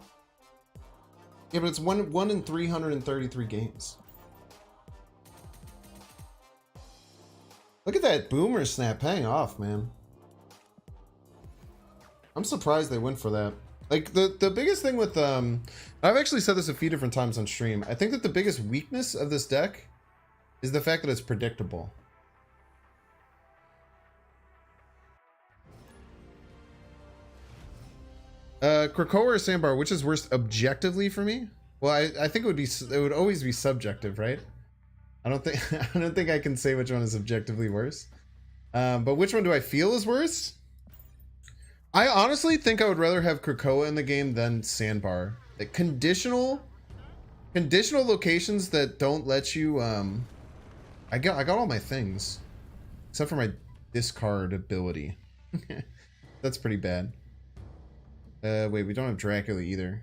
Yeah, but it's one in 333 games. Look at that boomer snap paying off, man. I'm surprised they went for that. Like the biggest thing with I've actually said this a few different times on stream. I think that the biggest weakness of this deck is the fact that it's predictable. Krakoa or Sandbar, which is worse objectively for me? Well, I think it would always be subjective, right? I don't think I can say which one is objectively worse. But which one do I feel is worse? I honestly think I would rather have Krakoa in the game than Sandbar. Like conditional locations that don't let you I got all my things except for my discard ability. That's pretty bad. Wait, we don't have Dracula either.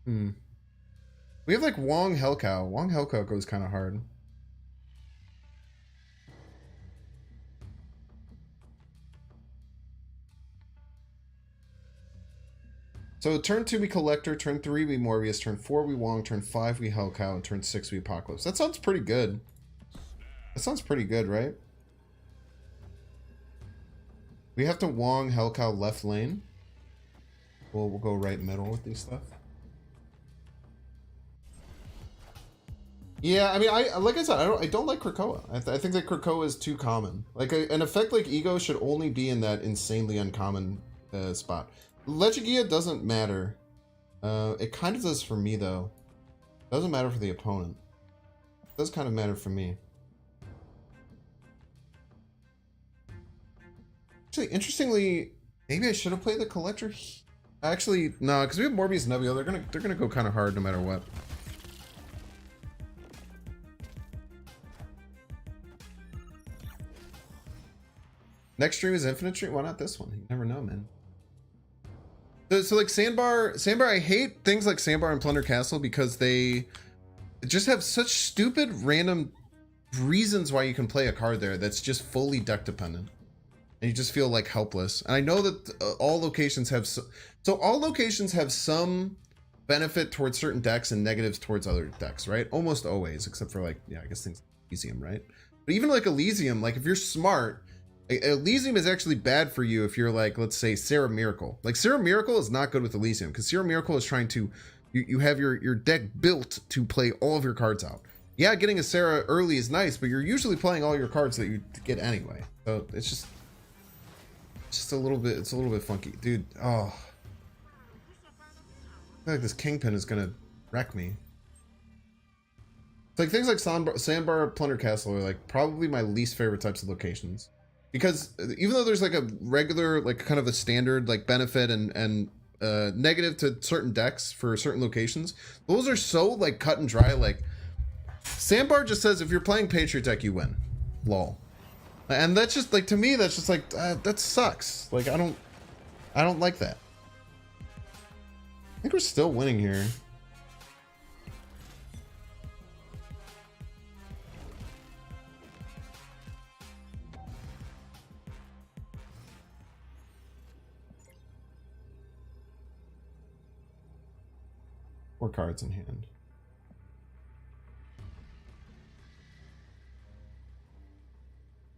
We have like Wong Hellcow. Wong Hellcow goes kind of hard. So turn 2 we Collector, turn 3 we Morbius, turn 4 we Wong, turn 5 we Hellcow, and turn 6 we Apocalypse. That sounds pretty good. That sounds pretty good, right? We have to Wong Hellcow left lane. We'll go right middle with these stuff. Yeah, I mean, like I said, I don't like Krakoa. I think that Krakoa is too common. Like an effect like Ego should only be in that insanely uncommon spot. Legigia doesn't matter. It kind of does for me though. It doesn't matter for the opponent. It does kind of matter for me. Actually, interestingly, maybe I should have played the Collector. Actually, no, because we have Morbius and Nebula. They're gonna go kind of hard no matter what. Next stream is Infinite Stream. Why not this one? You never know, man. So like Sandbar, I hate things like Sandbar and Plunder Castle because they just have such stupid random reasons why you can play a card there that's just fully deck dependent. And you just feel like helpless. And I know that all locations have so all locations have some benefit towards certain decks and negatives towards other decks, right? Almost always, except for like, yeah, I guess things like Elysium, right? But even like Elysium, like if you're smart, Elysium is actually bad for you if you're like, let's say Sarah Miracle. Like Sarah Miracle is not good with Elysium because Sarah Miracle is trying to, you have your deck built to play all of your cards out. Yeah, getting a Sarah early is nice, but you're usually playing all your cards that you get anyway. So it's just a little bit, funky. Dude, oh. I feel like this Kingpin is gonna wreck me. It's like things like Sandbar, Plunder Castle are like probably my least favorite types of locations. Because even though there's like a regular, like kind of a standard like benefit and negative to certain decks for certain locations, those are so like cut and dry. Like Sandbar just says if you're playing Patriot deck, you win. Lol. And that's just like, to me, that's just like, that sucks. Like I don't like that. I think we're still winning here. Four cards in hand.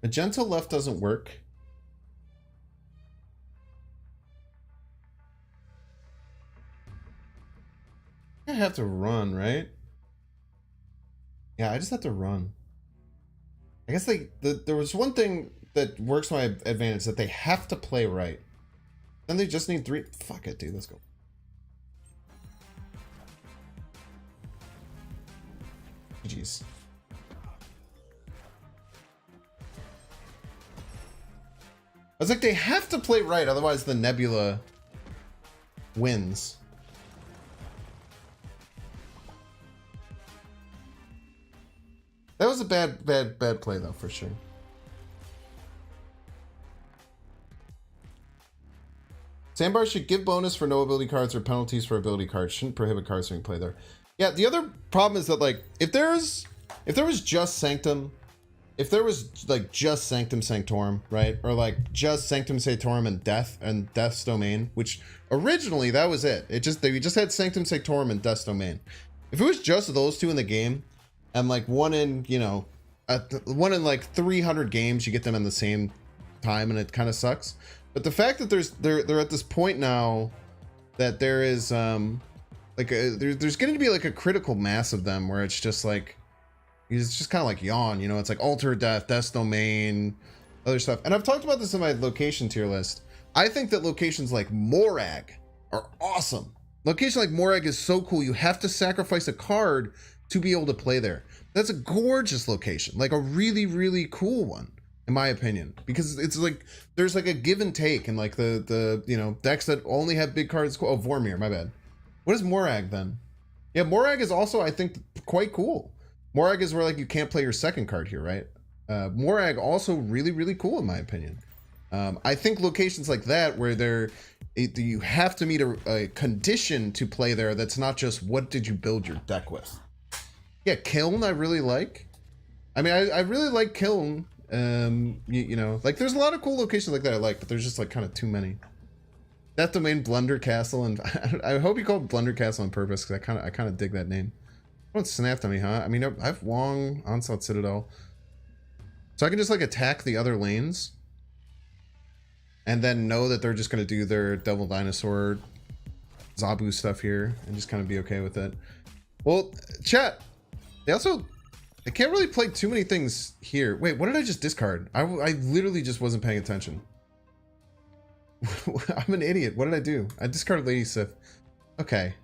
Magenta left doesn't work. I have to run, right? Yeah, I just have to run. I guess there was one thing that works to my advantage, that they have to play right. Then they just need 3. Fuck it, dude. Let's go. GG's. I was like, they have to play right, otherwise the Nebula wins. That was a bad play though, for sure. Sandbar should give bonus for no ability cards or penalties for ability cards. Shouldn't prohibit cards being played there. Yeah, the other problem is that like if there was just Sanctum, if there was like just Sanctum Sanctorum, right? Or like just Sanctum Sanctorum and Death's Domain, which originally that was it. They just had Sanctum Sanctorum and Death's Domain. If it was just those two in the game, and like one in like 300 games, you get them in the same time, and it kind of sucks. But the fact that they're at this point now that there is there's going to be like a critical mass of them where it's just like, it's just kind of like yawn, you know, it's like Alter Death, Death's Domain, other stuff. And I've talked about this in my location tier list. I think that locations like Morag are awesome. Location like Morag is so cool. You have to sacrifice a card to be able to play there. That's a gorgeous location, like a really, really cool one. in my opinion, because it's like there's like a give and take, and like the you know, decks that only have big cards. Oh, Vormir, my bad. What is Morag then? Yeah, Morag is also, I think, quite cool. Morag is where like you can't play your second card here, right? Morag also really cool in my opinion. I think locations like that where you have to meet a condition to play there that's not just what did you build your deck with. Yeah, Kiln I really like. I mean, I really like Kiln. You know, like there's a lot of cool locations like that I like, but there's just like kind of too many. Death Domain, Blunder Castle, and I hope you called Blunder Castle on purpose because I kind of dig that name. Don't snapped on me, huh? I mean, I have Wong, Onslaught Citadel, so I can just like attack the other lanes, and then know that they're just gonna do their Devil Dinosaur, Zabu stuff here, and just kind of be okay with it. Well, chat. They can't really play too many things here. Wait, what did I just discard? I literally just wasn't paying attention. I'm an idiot. What did I do? I discarded Lady Sif. Okay.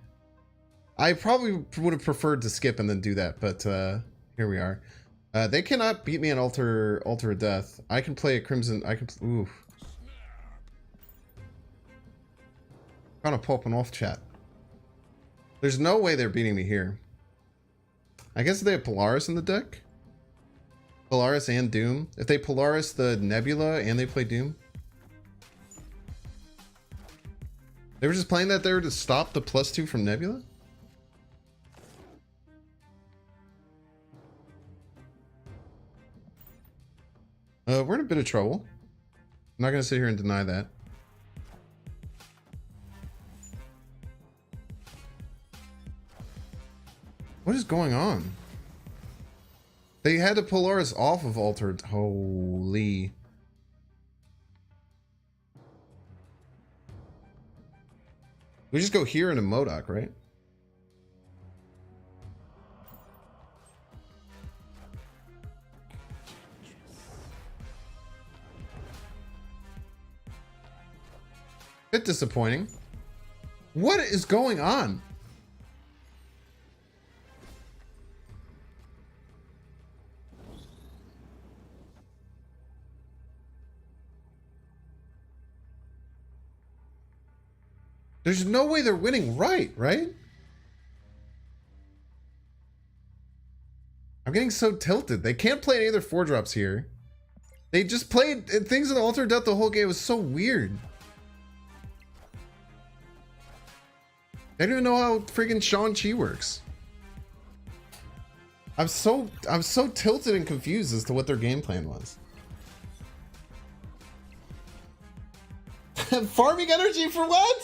I probably would have preferred to skip and then do that, but here we are. They cannot beat me in Altar of Death. I can play a Crimson. I can. Ooh. Kind of popping off, chat. There's no way they're beating me here. I guess they have Polaris in the deck. Polaris and Doom. If they Polaris the Nebula and they play Doom. They were just playing that there to stop the +2 from Nebula? We're in a bit of trouble. I'm not going to sit here and deny that. What is going on? They had to Polaris off of Altered. Holy. We just go here into Modok, right? Bit disappointing. What is going on? There's no way they're winning right? I'm getting so tilted. They can't play any other 4-drops here. They just played things in Altar of Death the whole game. It was so weird. I don't even know how friggin' Shang-Chi works. I'm so tilted and confused as to what their game plan was. Farming energy for what?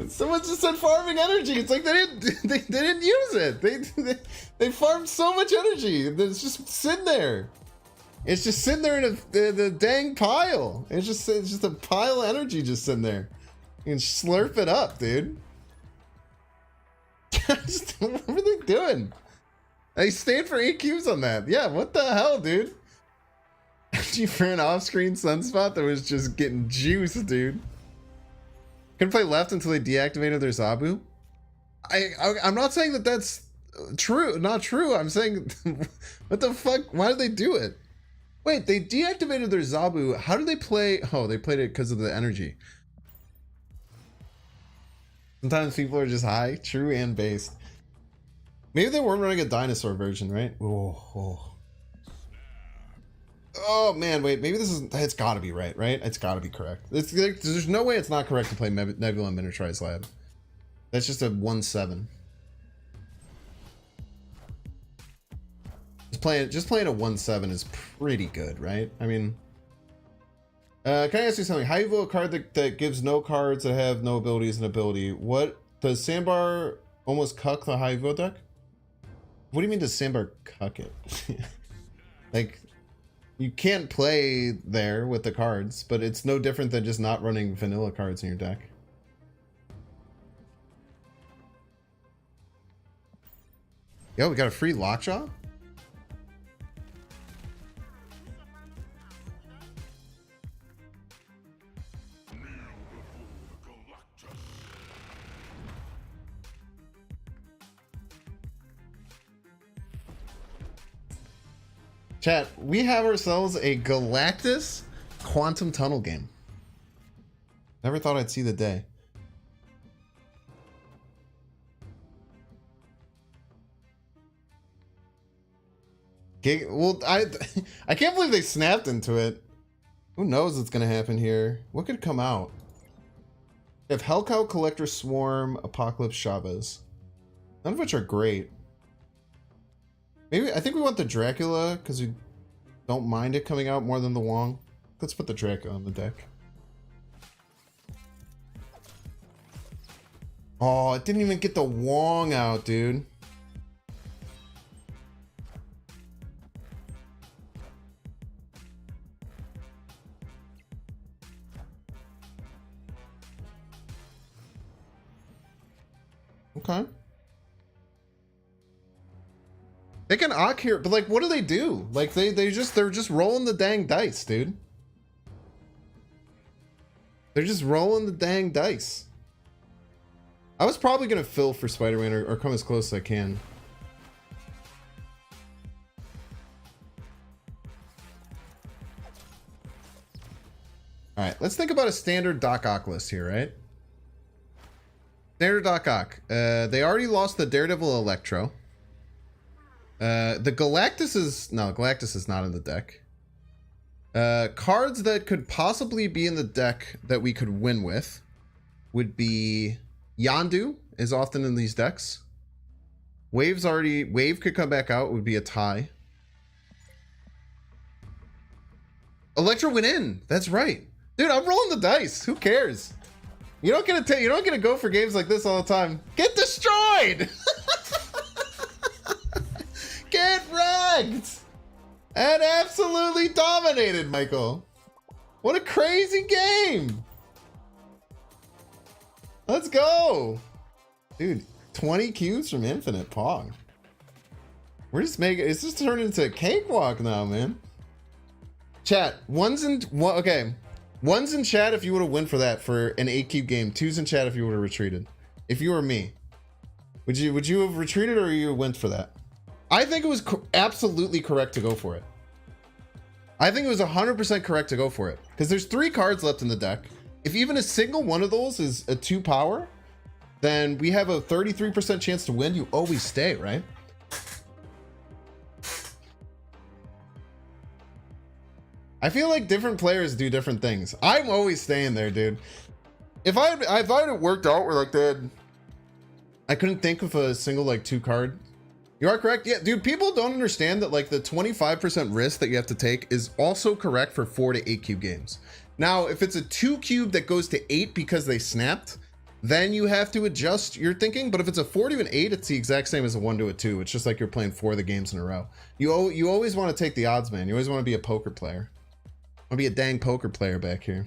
Someone just said farming energy. It's like they didn't use it. They farmed so much energy. It's just sitting there. It's just sitting there in the dang pile. It's just a pile of energy just sitting there. You can slurp it up, dude. What are they doing? They stayed for 8 cubes on that. Yeah, what the hell, dude? For an off-screen sunspot that was just getting juiced, dude. Couldn't play left until they deactivated their Zabu. I'm not saying that that's true. Not true. I'm saying, what the fuck? Why did they do it? Wait, they deactivated their Zabu. How did they play? Oh, they played it because of the energy. Sometimes people are just high, true and based. Maybe they weren't running a dinosaur version, right? Oh man, wait. Maybe this is. It's got to be right? It's got to be correct. There's no way it's not correct to play Nebula and Miniaturize Lab. That's just a 1/7. Just playing a 1/7 is pretty good, right? I mean, can I ask you something? How you vote a card that gives no cards that have no abilities and ability? What does Sandbar almost cuck the Haivo deck? What do you mean does Sandbar cuck it? Like, you can't play there with the cards, but it's no different than just not running vanilla cards in your deck. Yo, we got a free Lockjaw? Chat, we have ourselves a Galactus Quantum Tunnel game. Never thought I'd see the day. Well, I can't believe they snapped into it. Who knows what's gonna happen here? What could come out? We have Hellcow, Collector, Swarm, Apocalypse, Chavez. None of which are great. Maybe I think we want the Dracula because we don't mind it coming out more than the Wong. Let's put the Dracula on the deck. Oh, it didn't even get the Wong out, dude. Okay. They can Ock here, but like, what do they do? Like, they're just rolling the dang dice, dude. They're just rolling the dang dice. I was probably gonna fill for Spider-Man or come as close as I can. All right, let's think about a standard Doc Ock list here, right? Standard Doc Ock. They already lost the Daredevil Electro. The Galactus is... No, Galactus is not in the deck. Cards that could possibly be in the deck that we could win with would be... Yondu is often in these decks. Wave could come back out, would be a tie. Electro went in. That's right. Dude, I'm rolling the dice. Who cares? You don't get to go for games like this all the time. Get destroyed! Get wrecked! And absolutely dominated, Michael. What a crazy game! Let's go! Dude, 20 cubes from Infinite Pong. We're just making it's just turned into a cakewalk now, man. Chat, one's in chat if you would have went for that for an 8-cube game. 2's in chat if you would have retreated. If you were me, would you have retreated or you went for that? I think it was absolutely correct to go for it. I think it was 100% correct to go for it because there's 3 cards left in the deck. If even a single one of those is a 2 power, then we have a 33% chance to win. You always stay, right? I feel like different players do different things. I'm always staying there, dude. If I had worked out where like I couldn't think of a single like 2 card. You are correct. Yeah, dude, people don't understand that like the 25% risk that you have to take is also correct for 4 to 8 cube games. Now, if it's a 2 cube that goes to 8 because they snapped, then you have to adjust your thinking. But if it's a 4 to an 8, it's the exact same as a 1 to a 2. It's just like you're playing 4 of the games in a row. You always want to take the odds, man. You always want to be a poker player. I want to be a dang poker player back here.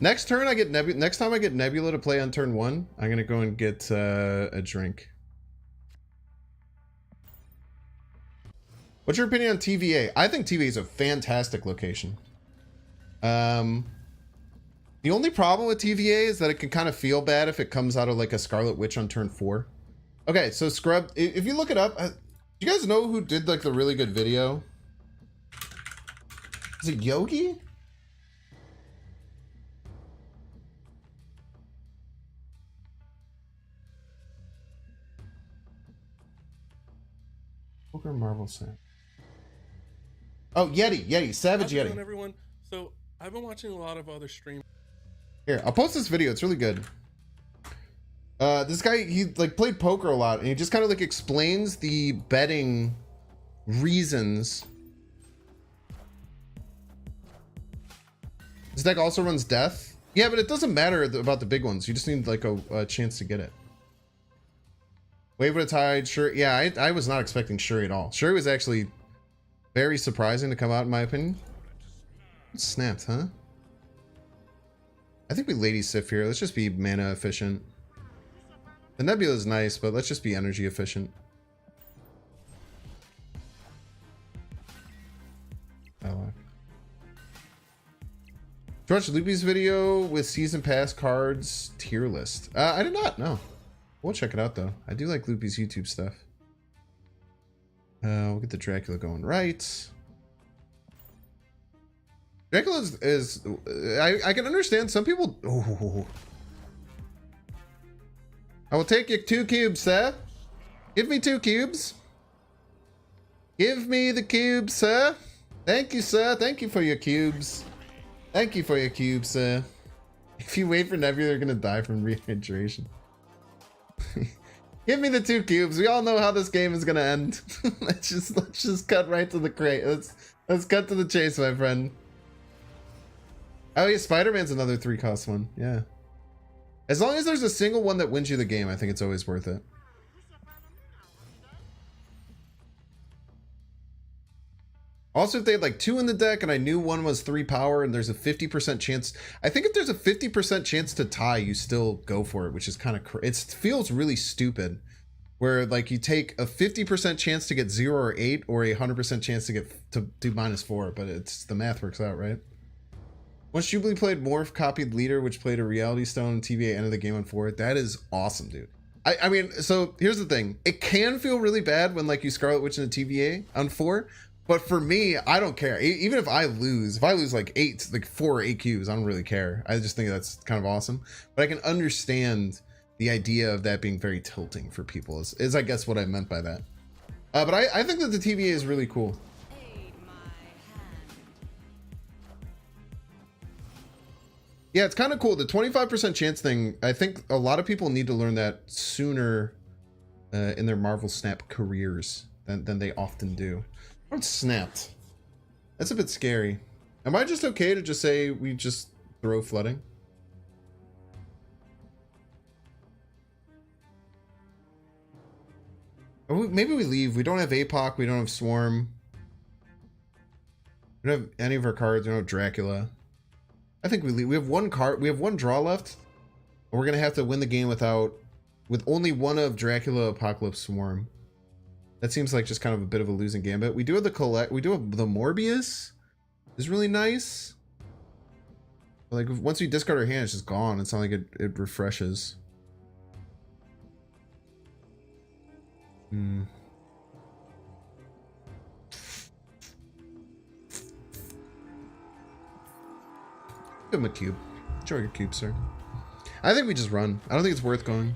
Next turn, next time I get Nebula to play on turn 1, I'm gonna go and get a drink. What's your opinion on TVA? I think TVA is a fantastic location. The only problem with TVA is that it can kind of feel bad if it comes out of like a Scarlet Witch on turn 4. Okay, so Scrub, if you look it up, do you guys know who did like the really good video? Is it Yogi? Poker Marvel set. Oh, Yeti, Savage Yeti. How's it going, everyone? So I've been watching a lot of other streams. Here, I'll post this video. It's really good. This guy, he like played poker a lot, and he just kind of like explains the betting reasons. This deck also runs Death. Yeah, but it doesn't matter about the big ones. You just need like a chance to get it. Wave with a Tide, sure. Yeah, I was not expecting Shuri at all. Shuri was actually very surprising to come out, in my opinion. It snapped, huh? I think we Lady Sif here. Let's just be mana efficient. The Nebula is nice, but let's just be energy efficient. George Loopy's video with season pass cards tier list. I did not know. We'll check it out though. I do like Loopy's YouTube stuff. We'll get the Dracula going right. Dracula is I can understand some people. Oh. I will take your 2 cubes, sir. Give me 2 cubes. Give me the cubes, sir. Thank you, sir. Thank you for your cubes. Thank you for your cubes, sir. If you wait for Nebula, you're gonna die from rehydration. Give me the 2 cubes. We all know how this game is gonna end. let's just cut right to the crate. Let's cut to the chase, my friend. Oh yeah, Spider-Man's another 3-cost one. Yeah. As long as there's a single one that wins you the game, I think it's always worth it. Also, if they had like 2 in the deck and I knew one was 3 power and there's a 50% chance, I think if there's a 50% chance to tie, you still go for it, which is kind of, it feels really stupid. Where like you take a 50% chance to get 0 or 8 or a 100% chance to get to do -4, but it's the math works out, right? Once Jubilee played Morph, copied Leader, which played a Reality Stone, TVA ended the game on 4. That is awesome, dude. I mean, so here's the thing. It can feel really bad when like you Scarlet Witch in a TVA on 4, but for me, I don't care. Even if I lose like 8, like 4 or 8 cubes, I don't really care. I just think that's kind of awesome. But I can understand the idea of that being very tilting for people is I guess what I meant by that. But I think that the TVA is really cool. Yeah, it's kind of cool. The 25% chance thing, I think a lot of people need to learn that sooner in their Marvel Snap careers than they often do. I'm snapped. That's a bit scary. Am I just okay to just say we just throw flooding? Or maybe we leave. We don't have APOC. We don't have Swarm. We don't have any of our cards. We don't have Dracula. I think we leave. We have 1 card. We have 1 draw left. And we're gonna have to win the game with only one of Dracula, Apocalypse, Swarm. That seems like just kind of a bit of a losing gambit. We do have the We do have the Morbius. Is really nice. Like once we discard our hand, it's just gone. It's not like it refreshes. Give him a cube. Enjoy your cube, sir. I think we just run. I don't think it's worth going.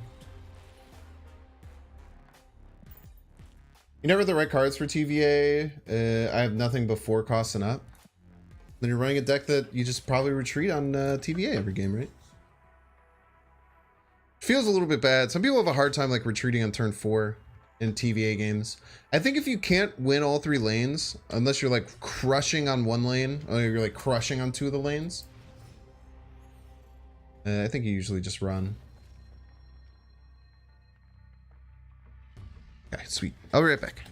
You never have the right cards for TVA. I have nothing but 4 costs and up. Then you're running a deck that you just probably retreat on TVA every game, right? Feels a little bit bad. Some people have a hard time like retreating on turn 4 in TVA games. I think if you can't win all 3 lanes, unless you're like crushing on 1 lane, or you're like crushing on 2 of the lanes, I think you usually just run. Okay, sweet. I'll be right back.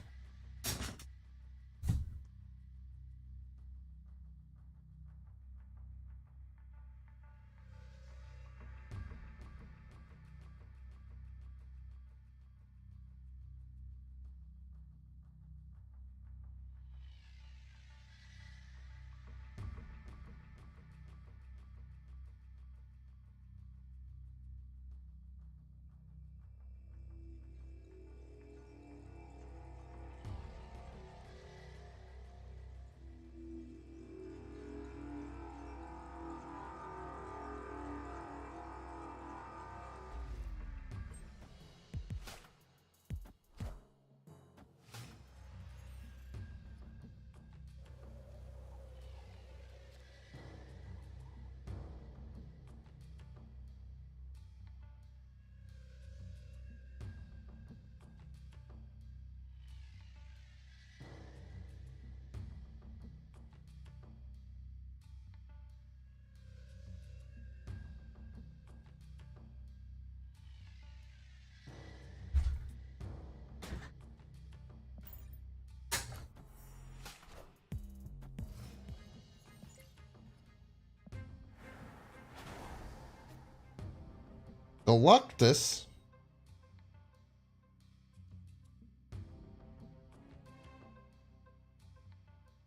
Galactus.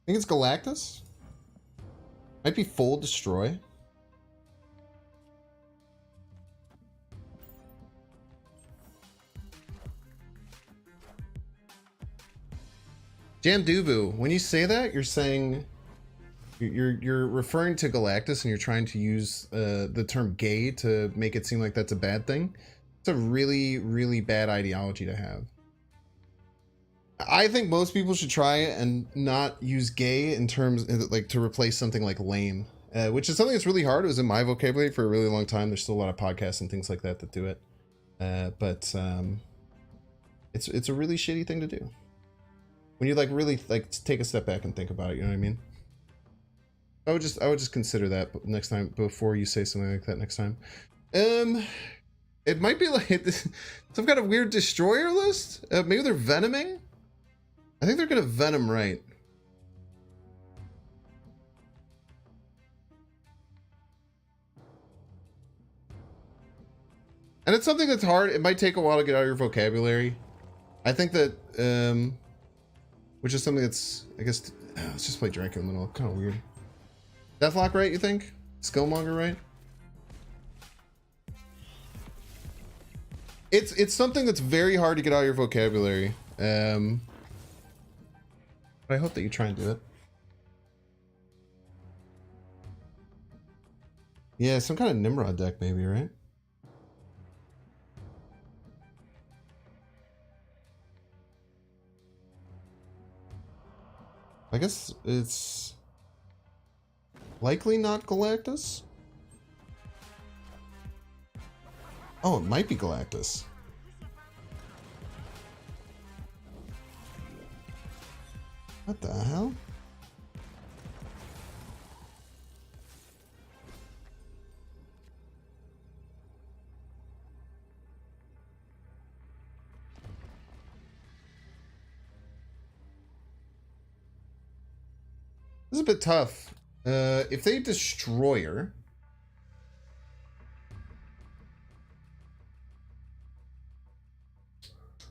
I think it's Galactus. Might be full destroy. Jamdubu, when you say that, you're saying you're referring to Galactus and you're trying to use the term gay to make it seem like that's a bad thing. It's a really, really bad ideology to have. I think most people should try it and not use gay in terms like to replace something like lame, which is something that's really hard. It was in my vocabulary for a really long time. There's still a lot of podcasts and things like that that do it, but it's a really shitty thing to do when you like really like take a step back and think about it. You know what I mean? I would just consider that next time before you say something like that next time. It might be like some kind of weird destroyer list. Maybe they're venoming. I think they're gonna venom right. And it's something that's hard. It might take a while to get out of your vocabulary. I think that, which is something that's, I guess, let's just play Drake in the middle. Kind of weird. Deathlock right, you think? Skillmonger right? It's something that's very hard to get out of your vocabulary. But I hope that you try and do it. Yeah, some kind of Nimrod deck maybe, right? I guess it's likely not Galactus. Oh, it might be Galactus. What the hell? This is a bit tough. If they Destroyer...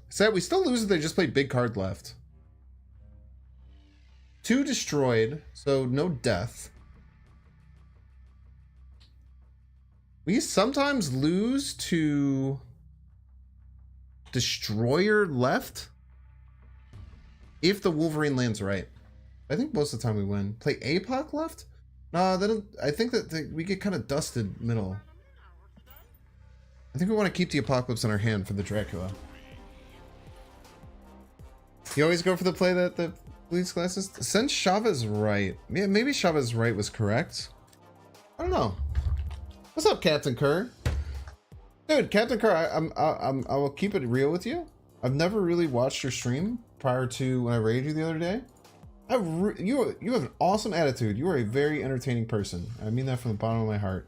Sad, we still lose if they just play big card left. 2 destroyed, so no death. We sometimes lose to Destroyer left if the Wolverine lands right. I think most of the time we win. Play APOC left? No, then I think that we get kind of dusted middle. I think we want to keep the Apocalypse in our hand for the Dracula. You always go for the play that the bleeds glasses? Send Chavez right. Yeah, maybe Chavez right was correct. I don't know. What's up, Captain Kerr? Dude, Captain Kerr, I will keep it real with you. I've never really watched your stream prior to when I raided you the other day. You have an awesome attitude. You are a very entertaining person. I mean that from the bottom of my heart.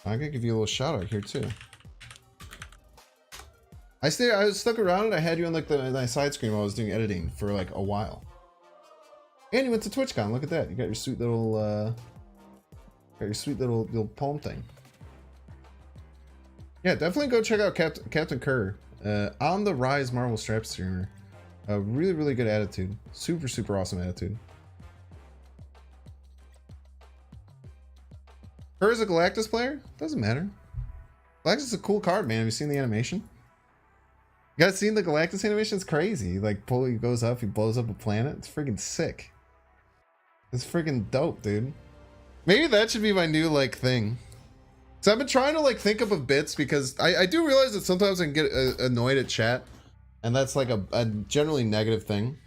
I'm gonna give you a little shout out here too. I was stuck around and I had you on like my side screen while I was doing editing for like a while. And you went to TwitchCon. Look at that. You got your sweet little little poem thing. Yeah, definitely go check out Captain Kerr. On the Rise Marvel Strap streamer. A really, really good attitude. Super, super awesome attitude. Kerr is a Galactus player? Doesn't matter. Galactus is a cool card, man. Have you seen the animation? You guys seen the Galactus animation? It's crazy. Like, he goes up, he blows up a planet. It's freaking sick. It's freaking dope, dude. Maybe that should be my new, like, thing. So I've been trying to, like, think up of bits because I do realize that sometimes I can get annoyed at chat. And that's like a generally negative thing.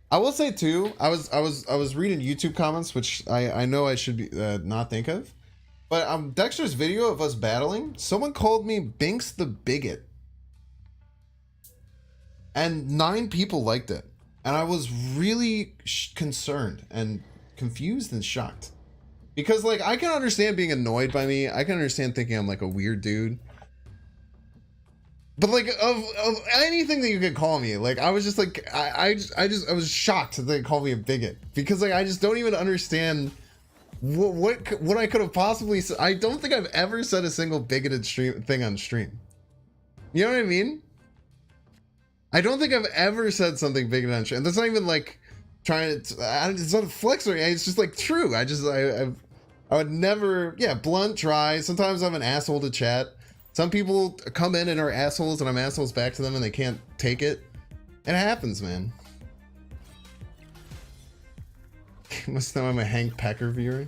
I will say too, I was reading YouTube comments, which I know I should be not think of, but Dexter's video of us battling, someone called me Binks the Bigot, and 9 people liked it, and I was really concerned and confused and shocked, because like I can understand being annoyed by me, I can understand thinking I'm like a weird dude. But like of anything that you could call me, like I was just like I was shocked that they called me a bigot because like I just don't even understand what I could have possibly said. I don't think I've ever said a single bigoted thing on stream. You know what I mean? I don't think I've ever said something bigoted on stream. That's not even like trying to. It's not a flex or anything. It's just like true. I would never. Yeah, blunt, dry. Sometimes I'm an asshole to chat. Some people come in and are assholes and I'm assholes back to them and they can't take it. It happens, man. Must know I'm a Hank Pecker viewer.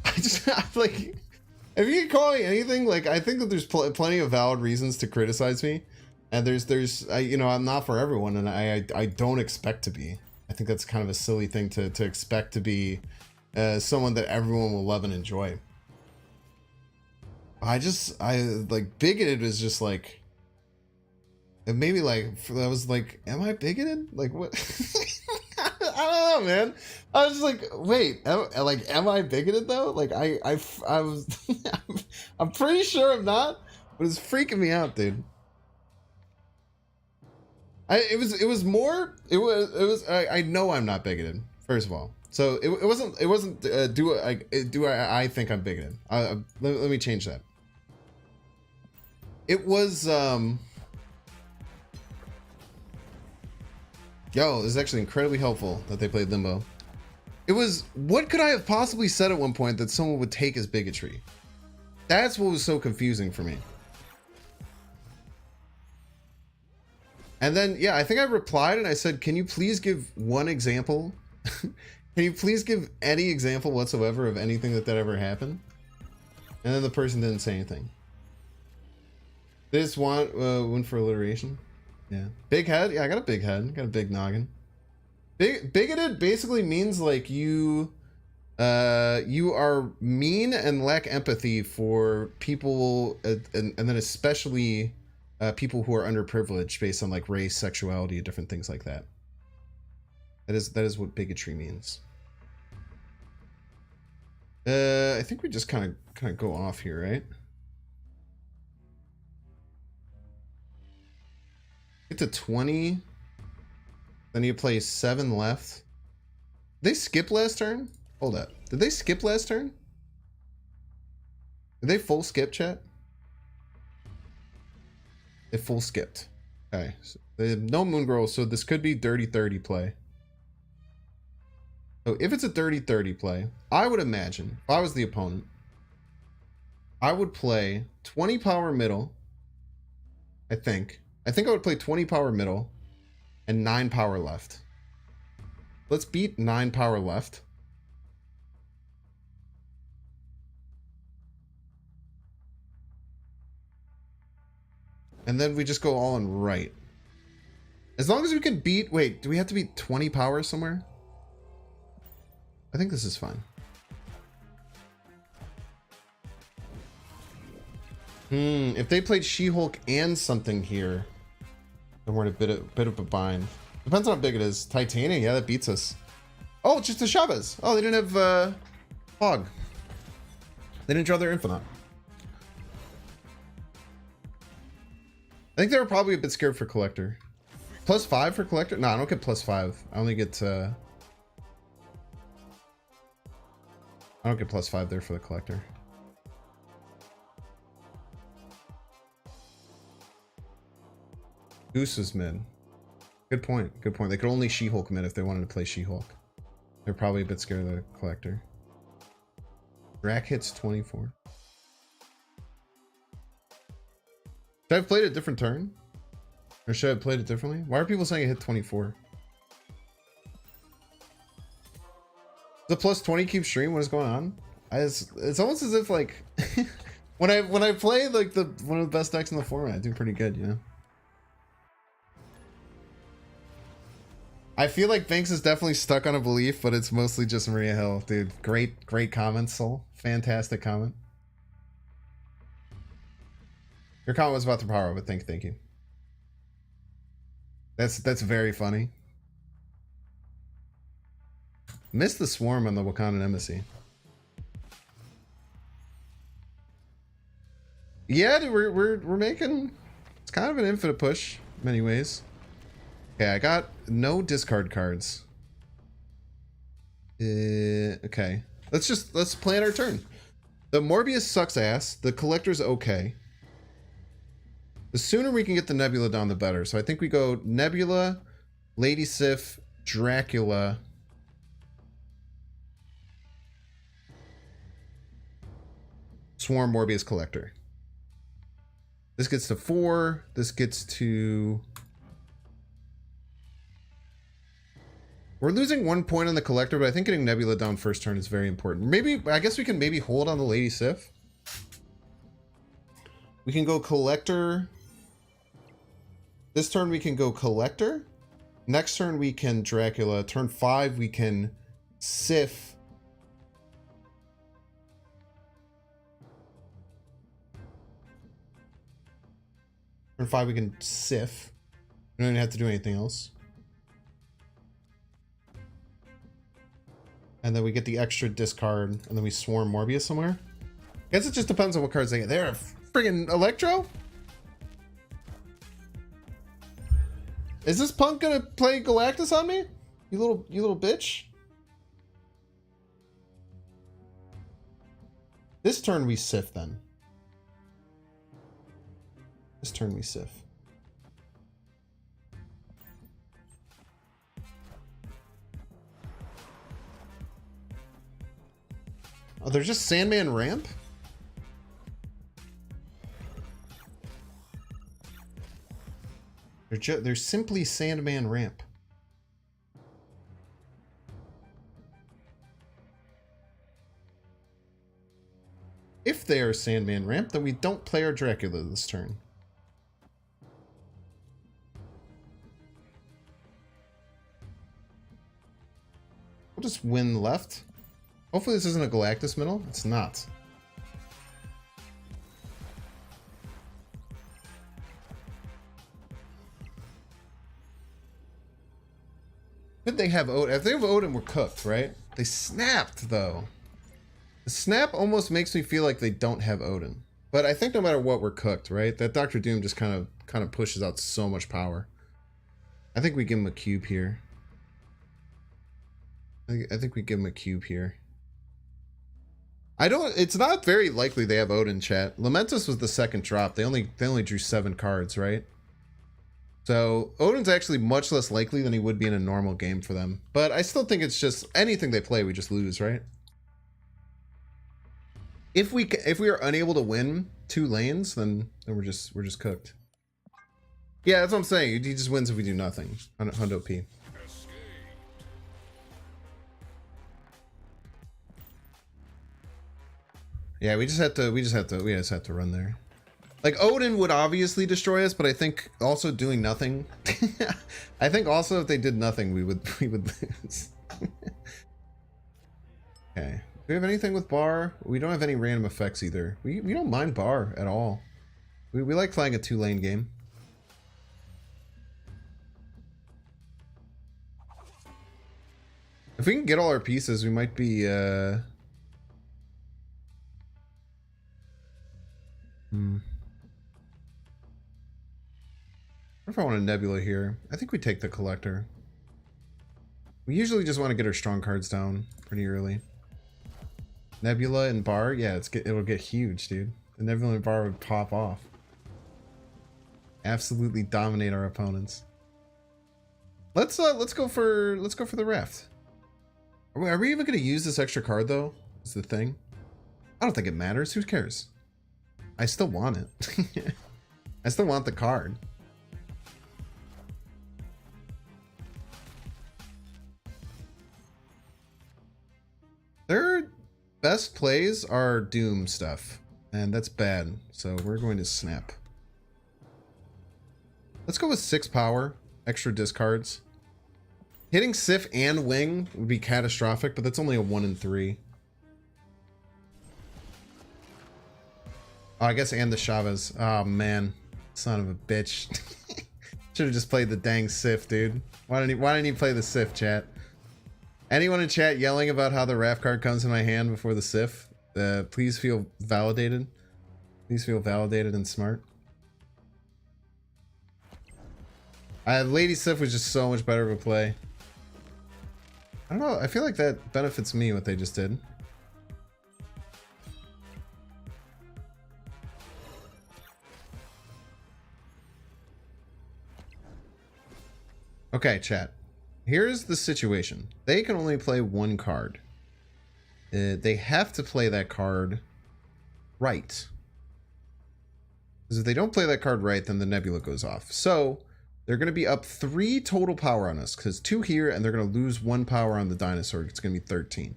I'm like, if you can call me anything, like, I think that there's plenty of valid reasons to criticize me, and you know, I'm not for everyone, and I don't expect to be. I think that's kind of a silly thing to expect to be someone that everyone will love and enjoy. I like, bigoted is just like, it made me like, I was like, am I bigoted? Like, what? I don't know, man. I was just like, wait, am I bigoted though? Like, I was, I'm pretty sure I'm not, but it's freaking me out, dude. I know I'm not bigoted, first of all. So it wasn't do I think I'm bigoted. Let me change that. It was yo, this is actually incredibly helpful that they played Limbo. It was, what could I have possibly said at one point that someone would take as bigotry? That's what was so confusing for me. And then, yeah, I think I replied and I said, can you please give one example? Can you please give any example whatsoever of anything that ever happened? And then the person didn't say anything. They just want one for alliteration. Yeah. Big head? Yeah, I got a big head. Got a big noggin. Bigoted basically means like you are mean and lack empathy for people, and then especially people who are underprivileged based on like race, sexuality, different things like that. That is what bigotry means. I think we just kind of go off here, right? Get to 20. Then you play 7 left. Did they skip last turn? Hold up. Did they skip last turn? Did they full skip, chat? They full skipped. Okay. So they have no Moon Girl, so this could be dirty 30 play. So if it's a dirty 30 play, I would imagine, if I was the opponent, I would play 20 power middle. I think I would play 20 power middle and 9 power left. Let's beat 9 power left. And then we just go all in right. As long as we can beat... Wait, do we have to beat 20 power somewhere? I think this is fine. If they played She-Hulk and something here, then we're in a bit of a bind. Depends on how big it is. Titania, yeah, that beats us. Oh, it's just a Chavez. Oh, they didn't have Hog. They didn't draw their Infinite. I think they were probably a bit scared for Collector. +5 for Collector? No, I don't get +5. I only get I don't get +5 there for the Collector. Goose is mid. Good point. Good point. They could only She-Hulk mid if they wanted to play She-Hulk. They're probably a bit scared of the Collector. Drac hits 24. Should I have played a different turn? Or should I have played it differently? Why are people saying it hit 24? The +20 keep stream? What is going on? It's almost as if like when I play like one of the best decks in the format, I do pretty good, you know. I feel like Banks is definitely stuck on a belief, but it's mostly just Maria Hill, dude. Great comment, Soul. Fantastic comment. Your comment was about the power, but thank you. That's very funny. Missed the swarm on the Wakandan Embassy. Yeah, dude, we're making, it's kind of an infinite push in many ways. Okay, I got no discard cards. Okay. Let's plan our turn. The Morbius sucks ass. The Collector's okay. The sooner we can get the Nebula down, the better. So I think we go Nebula, Lady Sif, Dracula. Swarm, Morbius, Collector. This gets to 4. This gets to... We're losing 1 point on the collector, but I think getting Nebula down first turn is very important. Maybe, I guess we can maybe hold on the Lady Sif. We can go collector. This turn we can go collector. Next turn we can Dracula. Turn 5 we can Sif. Turn 5 we can Sif. We don't even have to do anything else. And then we get the extra discard, and then we swarm Morbius somewhere. Guess it just depends on what cards they get. They're a friggin' Electro? Is this punk gonna play Galactus on me? You little bitch? This turn we Sif then. This turn we Sif. Oh, they're just Sandman Ramp? They're simply Sandman Ramp. If they are Sandman Ramp, then we don't play our Dracula this turn. We'll just win left. Hopefully this isn't a Galactus middle. It's not. Could they have Odin? If they have Odin, we're cooked, right? They snapped, though. The snap almost makes me feel like they don't have Odin. But I think no matter what, we're cooked, right? That Dr. Doom just kind of pushes out so much power. I think we give him a cube here. I think we give him a cube here. It's not very likely they have Odin, chat. Lamentus was the second drop. They only drew 7 cards, right? So Odin's actually much less likely than he would be in a normal game for them. But I still think it's just anything they play, we just lose, right? If we are unable to win 2 lanes, then we're just cooked. Yeah, that's what I'm saying. He just wins if we do nothing. Hundo P. Yeah, we just have to run there. Like Odin would obviously destroy us, but I think also doing nothing. I think also if they did nothing, we would lose. Okay. Do we have anything with bar? We don't have any random effects either. We don't mind bar at all. We like playing a 2-lane game. If we can get all our pieces, we might be What if I want a Nebula here? I think we take the collector. We usually just want to get our strong cards down pretty early. Nebula and bar, yeah, it'll get huge, dude. The Nebula and bar would pop off. Absolutely dominate our opponents. Let's go for the raft. Are we even gonna use this extra card though? Is the thing. I don't think it matters. Who cares? I still want it. I still want the card. Their best plays are Doom stuff, and that's bad. So we're going to snap. Let's go with 6 power, extra discards. Hitting Sif and Wing would be catastrophic, but that's only a 1 in 3. Oh, I guess and the Chavez. Oh man, son of a bitch. Should have just played the dang Sif, dude. Why didn't he play the Sif, chat? Anyone in chat yelling about how the raft card comes in my hand before the Sif? Please feel validated. Please feel validated and smart. Lady Sif was just so much better of a play. I don't know. I feel like that benefits me what they just did. Okay, chat. Here's the situation. They can only play 1 card. They have to play that card right. Because if they don't play that card right, then the Nebula goes off. So, They're going to be up 3 total power on us because 2 here, and they're going to lose 1 power on the dinosaur. It's going to be 13.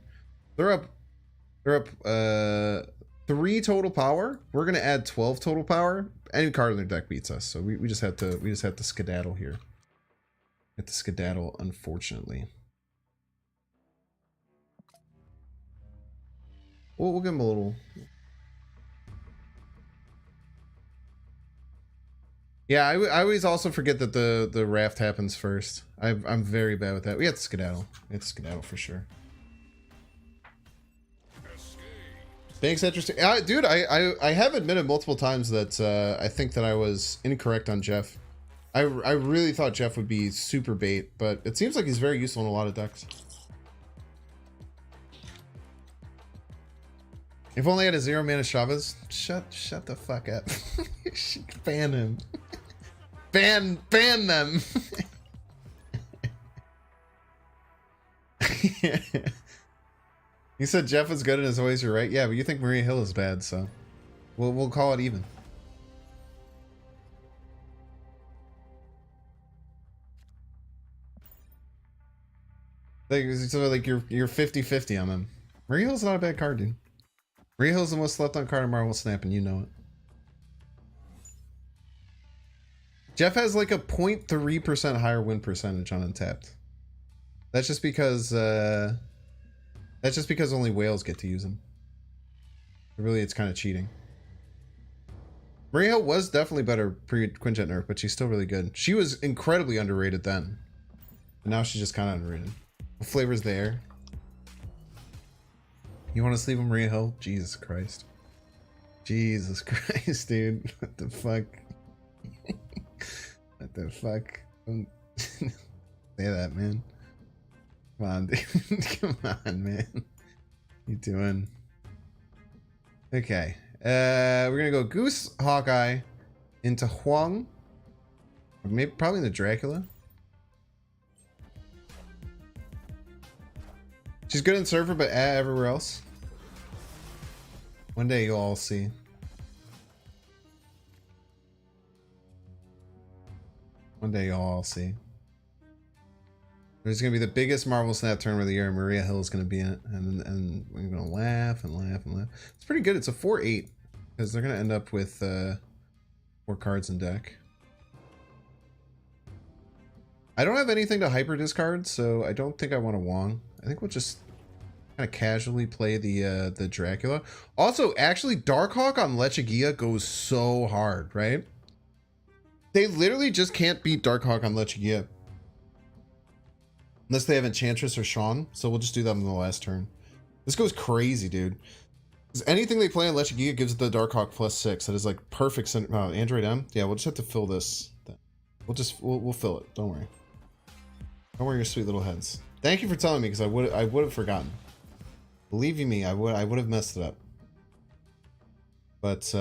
They're up 3 total power. We're going to add 12 total power. Any card in their deck beats us, so we just had to skedaddle here. Get the skedaddle, unfortunately. We'll give him a little. Yeah, I always also forget that the raft happens first. I'm very bad with that. We have to skedaddle. We have to skedaddle for sure. Thanks, interesting. Dude, I have admitted multiple times that I think that I was incorrect on Jeff. I really thought Jeff would be super bait, but it seems like he's very useful in a lot of decks. If only I had a 0 mana Chavez. Shut the fuck up. Ban him. Ban them. You said Jeff is good and as always you're right. Yeah, but you think Maria Hill is bad, so we'll call it even. Like you're 50-50 on them. Maria Hill's not a bad card, dude. Maria Hill's the most slept on card in Marvel Snap, and you know it. Jeff has like a 0.3% higher win percentage on Untapped. That's just because only whales get to use him. Really, it's kind of cheating. Maria Hill was definitely better pre-Quinjet nerf, but she's still really good. She was incredibly underrated then. And now she's just kind of underrated. The flavor's there. You want to sleep with Maria Hill? Jesus Christ. Jesus Christ, dude. What the fuck? What the fuck? Don't say that, man. Come on, dude. Come on, man. What you doing? Okay. We're gonna go Goose, Hawkeye, into Huang. Maybe probably into Dracula. She's good in server, but everywhere else. One day you'll all see. One day you'll all see. There's gonna be the biggest Marvel Snap tournament of the year, and Maria Hill is gonna be in it, and we're gonna laugh and laugh and laugh. It's pretty good. It's a 4/8 because they're gonna end up with 4 cards in deck. I don't have anything to hyper discard, so I don't think I want a Wong. I think we'll just kind of casually play the Dracula. Also, actually, Darkhawk on Lechigia goes so hard, right? They literally just can't beat Darkhawk on Lechigia. Unless they have Enchantress or Sean, so we'll just do that in the last turn. This goes crazy, dude. Because anything they play on Lechigia gives the Darkhawk +6. That is like perfect. Android M? Yeah, we'll just have to fill this. We'll fill it. Don't worry. Don't worry your sweet little heads. Thank you for telling me, because I would have forgotten. Believe you me, I would have messed it up. But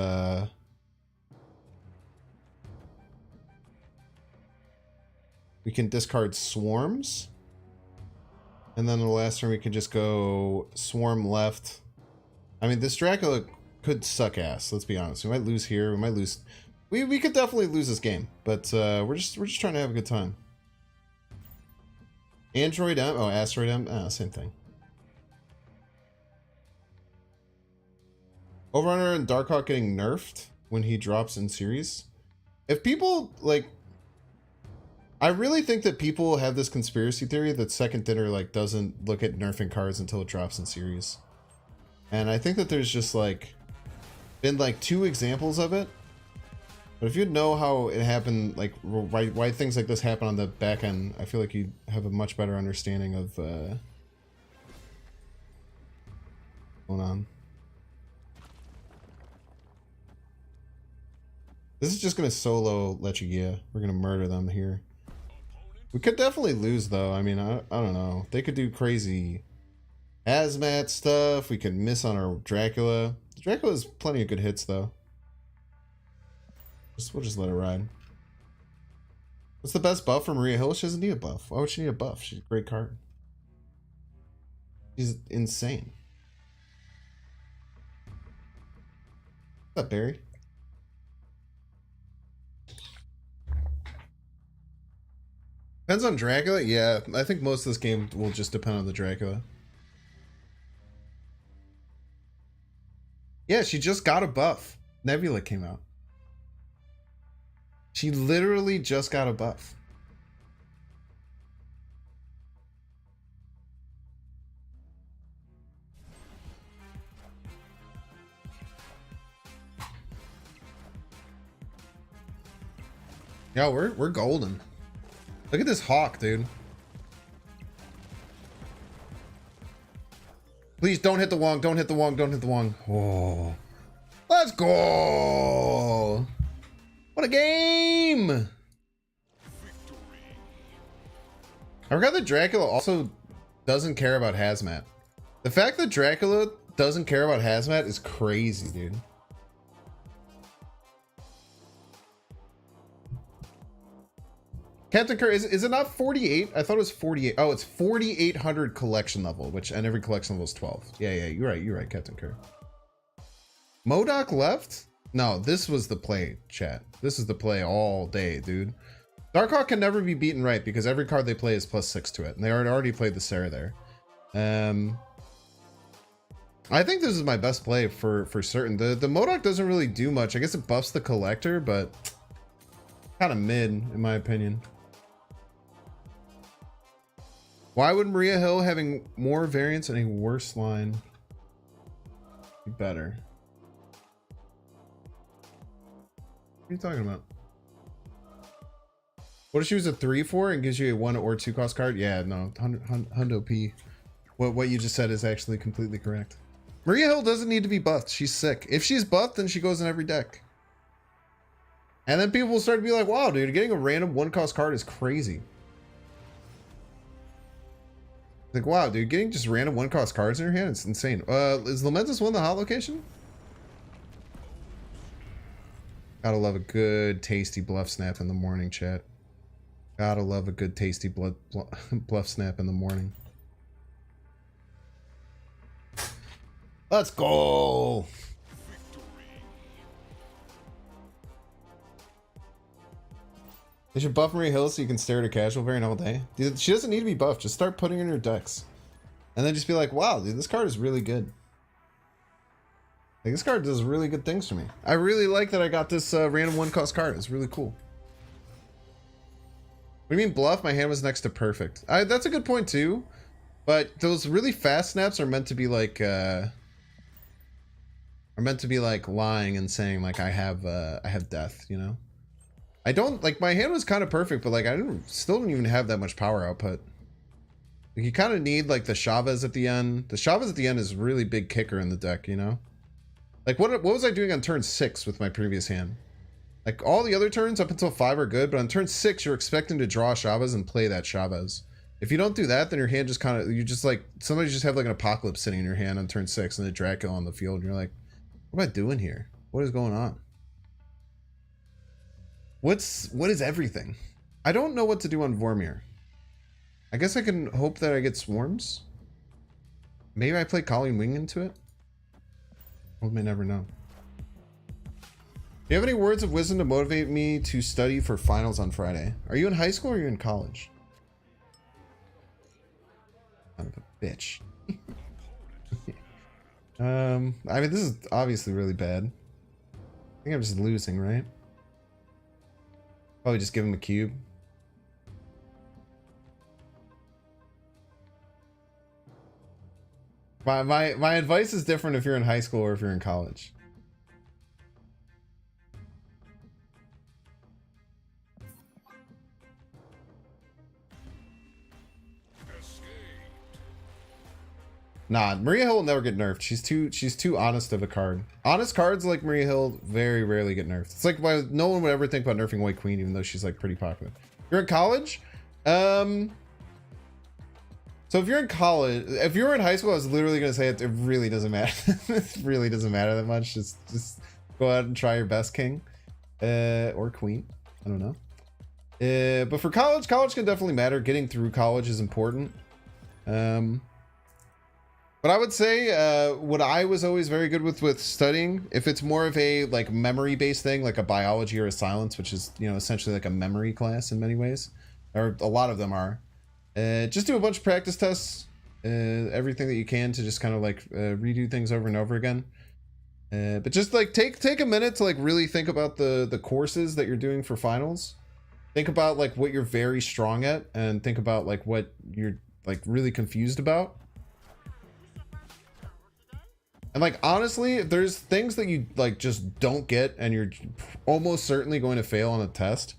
we can discard Swarms. And then the last turn we could just go Swarm left. I mean, this Dracula could suck ass, let's be honest. We might lose here, we might lose. We could definitely lose this game, but we're just trying to have a good time. Android M, oh, Asteroid M, same thing. Overrunner and Darkhawk getting nerfed when he drops in series. If people, like, I really think that people have this conspiracy theory that Second Dinner, like, doesn't look at nerfing cards until it drops in series. And I think that there's just, like, been, like, 2 examples of it. But if you know how it happened, like, why things like this happen on the back end, I feel like you have a much better understanding of what's going on. This is just going to solo Lechigia. We're going to murder them here. We could definitely lose, though. I mean, I don't know. They could do crazy hazmat stuff. We could miss on our Dracula. Dracula has plenty of good hits, though. We'll just let it ride. What's the best buff for Maria Hill? She doesn't need a buff. Why would she need a buff? She's a great card. She's insane. What's up, Barry? Depends on Dracula. Yeah, I think most of this game will just depend on the Dracula. Yeah, she just got a buff. Nebula came out. She literally just got a buff. Yeah, we're golden. Look at this hawk, dude. Please don't hit the wong, don't hit the wong, don't hit the wong. Oh. Let's go! What a game! I forgot that Dracula also doesn't care about hazmat. The fact that Dracula doesn't care about hazmat is crazy, dude. Captain Kerr, is it not 48? I thought it was 48. Oh, it's 4,800 collection level, and every collection level is 12. Yeah, you're right, Captain Kerr. MODOK left? No, this was the play, chat. This is the play all day, dude. Darkhawk can never be beaten right because every card they play is +6 to it. And they already played the Sarah there. I think this is my best play for certain. The MODOK doesn't really do much. I guess it buffs the collector, but kind of mid, in my opinion. Why would Maria Hill having more variants and a worse line be better? What are you talking about? What if she was a 3/4 and gives you a 1 or 2 cost card? Yeah, no, Hundo P. What you just said is actually completely correct. Maria Hill doesn't need to be buffed. She's sick. If she's buffed, then she goes in every deck. And then people will start to be like, wow, dude, getting a random 1 cost card is crazy. Like, wow, dude, getting just random 1 cost cards in your hand, it's insane. Is Lamentus 1 the hot location? Gotta love a good tasty bluff snap in the morning, chat. Gotta love a good tasty bluff snap in the morning. Let's go. They should buff Maria Hill so you can stare at a casual variant all day. Dude, she doesn't need to be buffed. Just start putting her in your decks. And then just be like, wow, dude, this card is really good. Like, this card does really good things for me. I really like that I got this random 1 cost card. It's really cool. What do you mean bluff? My hand was next to perfect. That's a good point too. But those really fast snaps are meant to be like lying and saying like I have death, you know? I don't like, my hand was kind of perfect, but like I still don't even have that much power output. Like, you kind of need like the Chavez at the end. The Chavez at the end is a really big kicker in the deck, you know? Like what was I doing on turn 6 with my previous hand? Like all the other turns up until 5 are good, but on turn 6 you're expecting to draw Chavez and play that Chavez. If you don't do that, then your hand just kind of, you just like, somebody just have like an Apocalypse sitting in your hand on turn 6 and a Dracula on the field, and you're like, what am I doing here? What is going on? What is everything? I don't know what to do on Vormir. I guess I can hope that I get swarms. Maybe I play Colleen Wing into it. One may never know. Do you have any words of wisdom to motivate me to study for finals on Friday? Are you in high school or are you in college? Son of a bitch. I mean, this is obviously really bad. I think I'm just losing, right? Probably just give him a cube. My advice is different if you're in high school or if you're in college. Nah, Maria Hill will never get nerfed. She's too honest of a card. Honest cards like Maria Hill very rarely get nerfed. It's like why no one would ever think about nerfing White Queen, even though she's like pretty popular. You're in college? So if you're in college, if you're in high school, I was literally gonna say it really doesn't matter. It really doesn't matter that much. Just go out and try your best, king. Or queen. I don't know. But for college can definitely matter. Getting through college is important. But I would say what I was always very good with studying, if it's more of a like memory based thing, like a biology or a science, which is, you know, essentially like a memory class in many ways, or a lot of them are. Just do a bunch of practice tests, everything that you can to just kind of like redo things over and over again. But just like take a minute to like really think about the courses that you're doing for finals. Think about like what you're very strong at, and think about like what you're like really confused about. And like honestly, if there's things that you like just don't get and you're almost certainly going to fail on a test,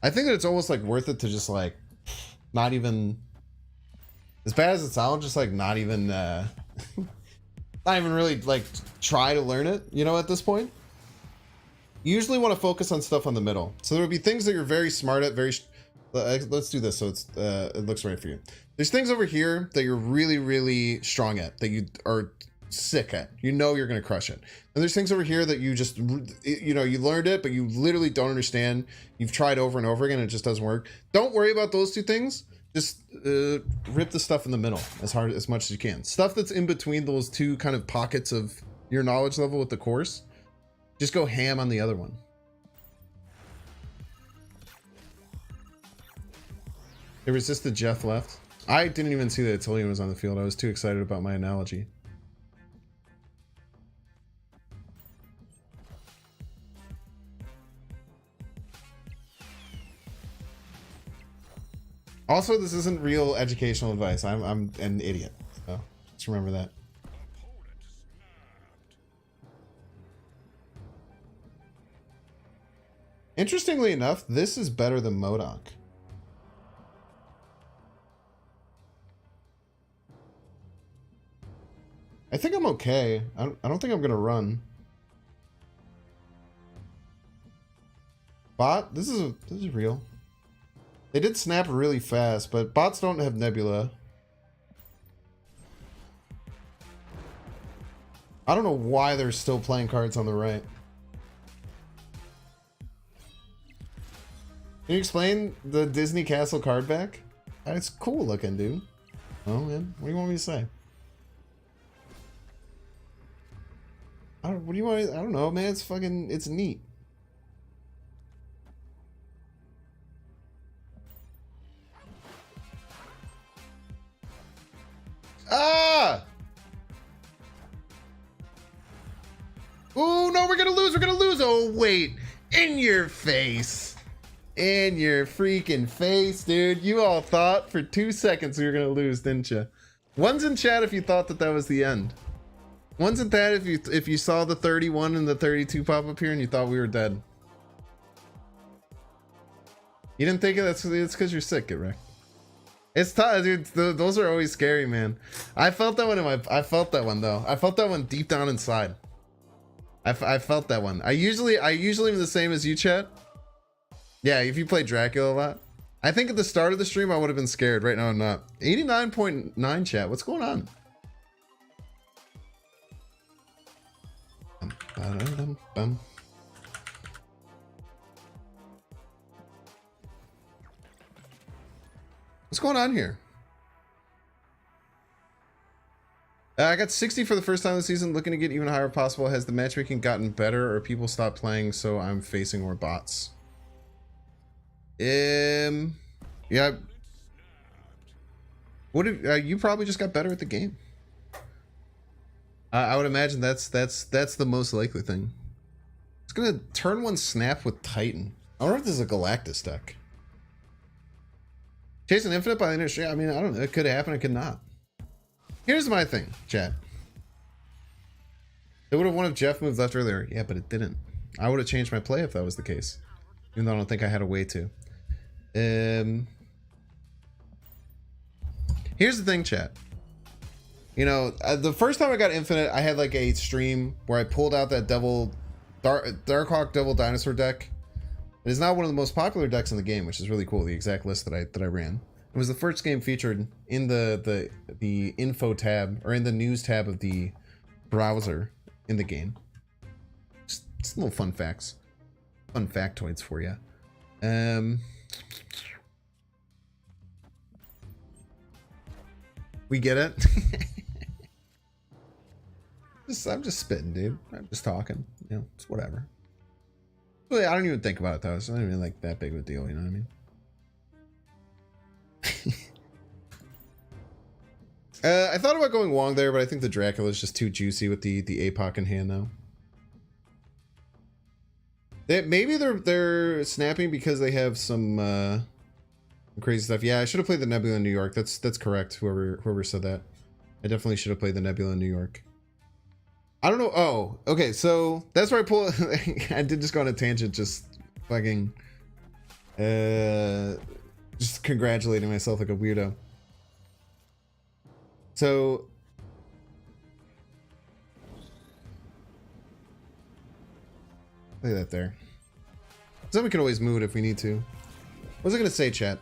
I think that it's almost like worth it to just like not even, as bad as it sounds, just like not even not even really like try to learn it, you know, at this point. You usually want to focus on stuff on the middle. So there would be things that you're very smart at, let's do this so it's it looks right for you. There's things over here that you're really, really strong at, that you are sick at. You know you're going to crush it. And there's things over here that you just, you know, you learned it, but you literally don't understand. You've tried over and over again, and it just doesn't work. Don't worry about those two things. Just rip the stuff in the middle as much as you can. Stuff that's in between those two kind of pockets of your knowledge level with the course. Just go ham on the other one. It resisted Jeff left. I didn't even see that Attilian was on the field. I was too excited about my analogy. Also, this isn't real educational advice. I'm an idiot. So just remember that. Interestingly enough, this is better than MODOK. I think I'm okay. I don't think I'm gonna run. Bot, this is real. They did snap really fast, but bots don't have Nebula. I don't know why they're still playing cards on the right. Can you explain the Disney Castle card back? It's cool looking, dude. Oh man, what do you want me to say? What do you want? I don't know, man. It's fucking, it's neat. Ah! Oh no, we're gonna lose. We're gonna lose. Oh wait, in your face. In your freaking face, dude. You all thought for 2 seconds we were gonna lose, didn't you? One's in chat if you thought that was the end. One's in that if you saw the 31 and the 32 pop up here and you thought we were dead. You didn't think it's because you're sick, get wrecked. It's tough, dude. Those are always scary, man. I felt that one I felt that one though. I felt that one deep down inside. I felt that one. I usually am the same as you, chat. Yeah, if you play Dracula a lot. I think at the start of the stream I would have been scared. Right now I'm not. 89.9 chat. What's going on? What's going on here? I got 60 for the first time this season, looking to get even higher if possible. Has the matchmaking gotten better or people stopped playing so I'm facing more bots? Yeah. What if you probably just got better at the game? I would imagine that's the most likely thing. It's gonna turn one snap with Titan. I wonder if this is a Galactus deck. Chasing Infinite by the industry. I mean, I don't know. It could happen. It could not. Here's my thing, chat. It would have won if Jeff moved left earlier. Yeah, but it didn't. I would have changed my play if that was the case. Even though I don't think I had a way to. Here's the thing, chat. You know, the first time I got Infinite, I had like a stream where I pulled out that Darkhawk Devil Dinosaur deck. It is now one of the most popular decks in the game, which is really cool. The exact list that I ran. It was the first game featured in the info tab or in the news tab of the browser in the game. Just little fun facts, fun factoids for you. We get it. I'm just spitting, dude. I'm just talking. You know, it's whatever. Really, I don't even think about it though. It's not even like that big of a deal. You know what I mean? I thought about going Wong there, but I think the Dracula is just too juicy with the APOC in hand now. Maybe they're snapping because they have some crazy stuff. Yeah, I should have played the Nebula in New York. That's correct. Whoever said that, I definitely should have played the Nebula in New York. I don't know. Oh, okay. So that's where I pull. I did just go on a tangent, just fucking, just congratulating myself like a weirdo. So play that there. So we can always move it if we need to. What was I gonna say, chat?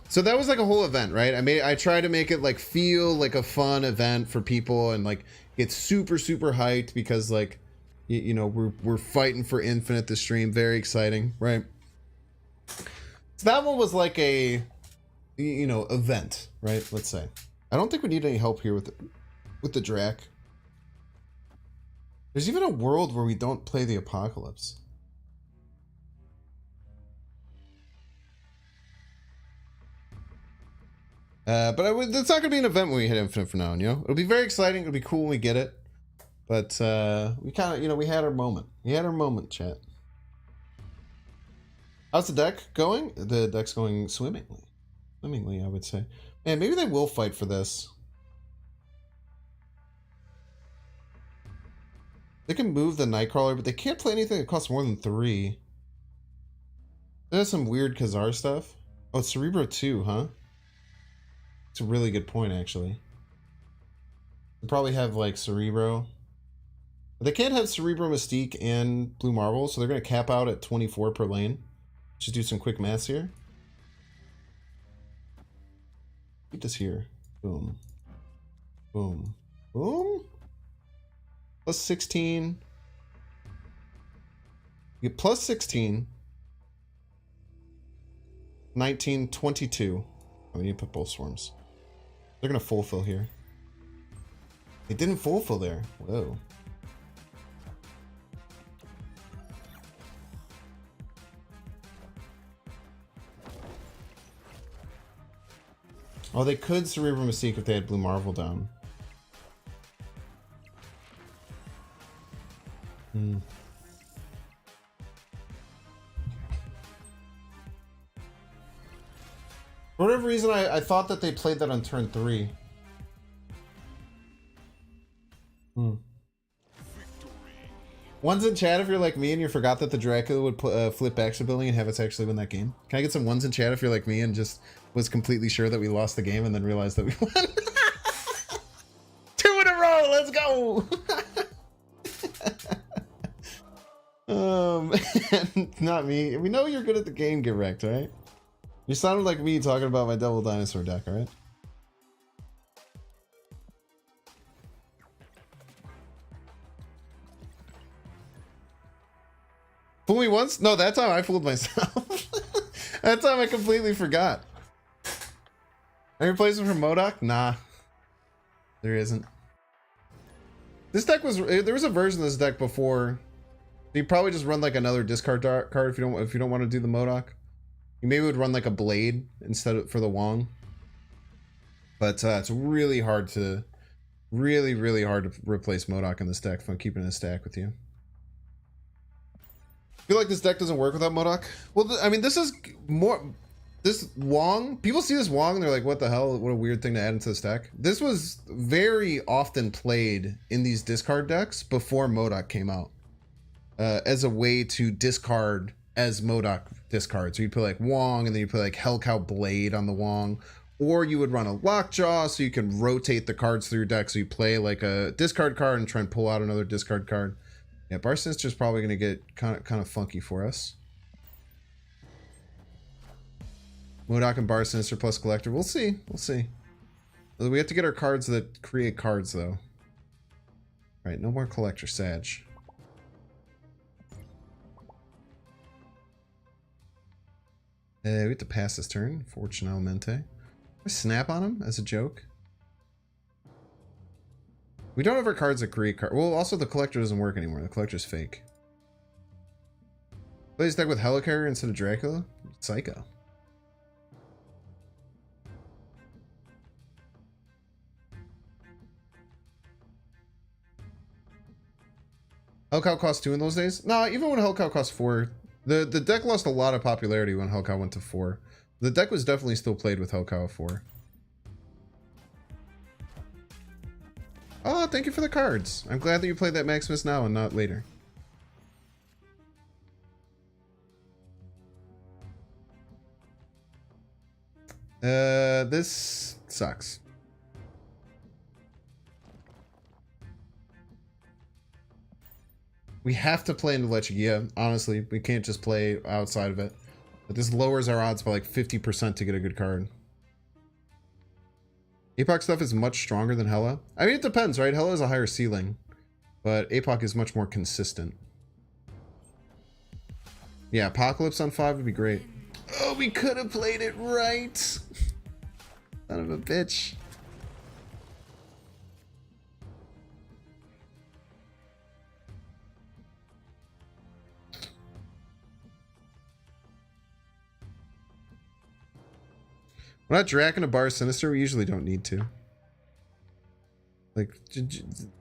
So that was like a whole event, right? I tried to make it like feel like a fun event for people and like get super hyped because like you know we're fighting for Infinite this stream. Very exciting, right? So that one was like a event, right? Let's say. I don't think we need any help here with the Drac. There's even a world where we don't play the Apocalypse. But it's not gonna be an event when we hit Infinite for now, you know? It'll be very exciting, it'll be cool when we get it. But we kind of, we had our moment. We had our moment, chat. How's the deck going? The deck's going swimmingly. Swimmingly, I would say. Man, maybe they will fight for this. They can move the Nightcrawler, but they can't play anything that costs more than 3. There's some weird Khazar stuff. Oh, it's Cerebro 2, huh? It's a really good point, actually. They probably have, like, Cerebro. But they can't have Cerebro, Mystique, and Blue Marble, so they're going to cap out at 24 per lane. Just do some quick maths here. Keep this here. Boom. Boom. Boom. Plus 16. You get plus 16. 19, 22. Oh, we need to put both swarms. They're going to fulfill here. They didn't fulfill there. Whoa. Oh, they could Cerebral Mystique if they had Blue Marvel down. For whatever reason, I thought that they played that on turn 3. Ones in chat if you're like me and you forgot that the Dracula would flip Action Building and have us actually win that game. Can I get some ones in chat if you're like me and just was completely sure that we lost the game and then realized that we won? 2 in a row, let's go! Not me. We know you're good at the game, get wrecked, right? You sounded like me talking about my Devil Dinosaur deck, alright? Fool me once? No, that time I fooled myself. That time I completely forgot. Any replacement for MODOK? Nah. There isn't. This deck was... There was a version of this deck before. You probably just run like another discard card if you don't want to do the MODOK. You maybe would run like a Blade instead of for the Wong. But it's really hard to... Really hard to replace MODOK in this deck if I'm keeping it in a stack with you. I feel like this deck doesn't work without MODOK. Well, I mean, this is more... This Wong... People see this Wong and they're like, what the hell? What a weird thing to add into this deck. This was very often played in these discard decks before MODOK came out. As a way to discard as MODOK discard. So you'd put like Wong and then you put like Hellcow Blade on the Wong. Or you would run a Lockjaw so you can rotate the cards through your deck. So you play like a discard card and try and pull out another discard card. Yeah, Bar Sinister's probably going to get kind of funky for us. MODOK and Bar Sinister plus Collector. We'll see. We'll see. We have to get our cards that create cards, though. Right, no more Collector Sag. We have to pass this turn. Fortune Elemente. I snap on him as a joke. We don't have our cards that create cards. Well, also the Collector doesn't work anymore. The Collector's fake. Play this deck with Helicarrier instead of Dracula? Psycho. Hellcow cost 2 in those days? No, even when Hellcow cost 4, the deck lost a lot of popularity when Hellcow went to 4. The deck was definitely still played with Hellcow at 4. Oh, thank you for the cards. I'm glad that you played that Maximus now and not later. This sucks. We have to play into Lechigia. Honestly, we can't just play outside of it. But this lowers our odds by like 50% to get a good card. APOC stuff is much stronger than Hella. I mean, it depends, right? Hella has a higher ceiling, but APOC is much more consistent. Yeah, Apocalypse on 5 would be great. Oh, we could have played it right. Son of a bitch. We're not Draken a Bar Sinister. We usually don't need to. Like,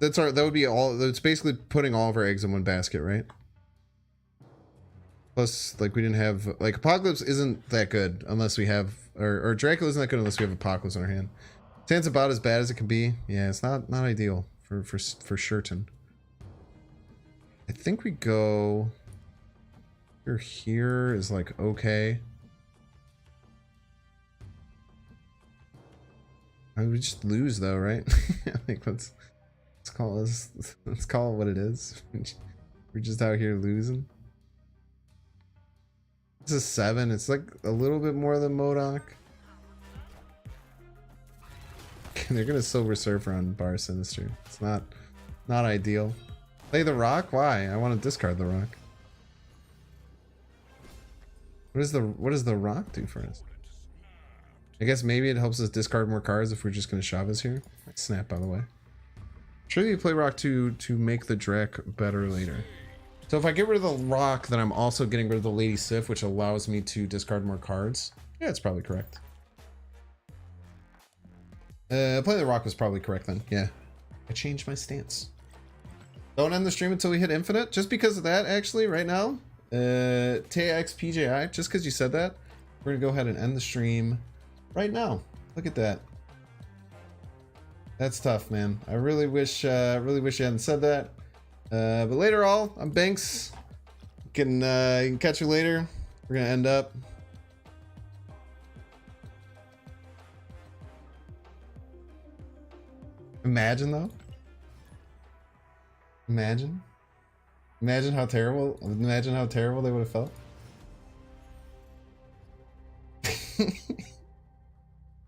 that's our, that would be all. That's basically putting all of our eggs in one basket, right? Plus, like, we didn't have, like, Apocalypse isn't that good unless we have, or Dracula isn't that good unless we have Apocalypse in our hand. Sounds about as bad as it can be. Yeah, it's not ideal for certain. I think we go here is like okay. I would just lose though, right? Like let's call this. Let's call it what it is. We're just out here losing. It's a 7. It's like a little bit more than MODOK. They're gonna Silver Surfer on Bar Sinister. It's not ideal. Play the Rock? Why? I want to discard the Rock. What does the Rock do for us? I guess maybe it helps us discard more cards if we're just gonna shove us here. Snap, by the way. Sure, you play Rock to make the Drac better later. So if I get rid of the Rock, then I'm also getting rid of the Lady Sif, which allows me to discard more cards. Yeah, it's probably correct. Playing the Rock was probably correct then. Yeah. I changed my stance. Don't end the stream until we hit infinite. Just because of that, actually, right now. TXPJI, just because you said that, we're gonna go ahead and end the stream right now. Look at that. That's tough, man. I really wish you hadn't said that. But later all, I'm Banks. You can catch you later. We're gonna end up. Imagine though. Imagine how terrible. Imagine how terrible they would have felt.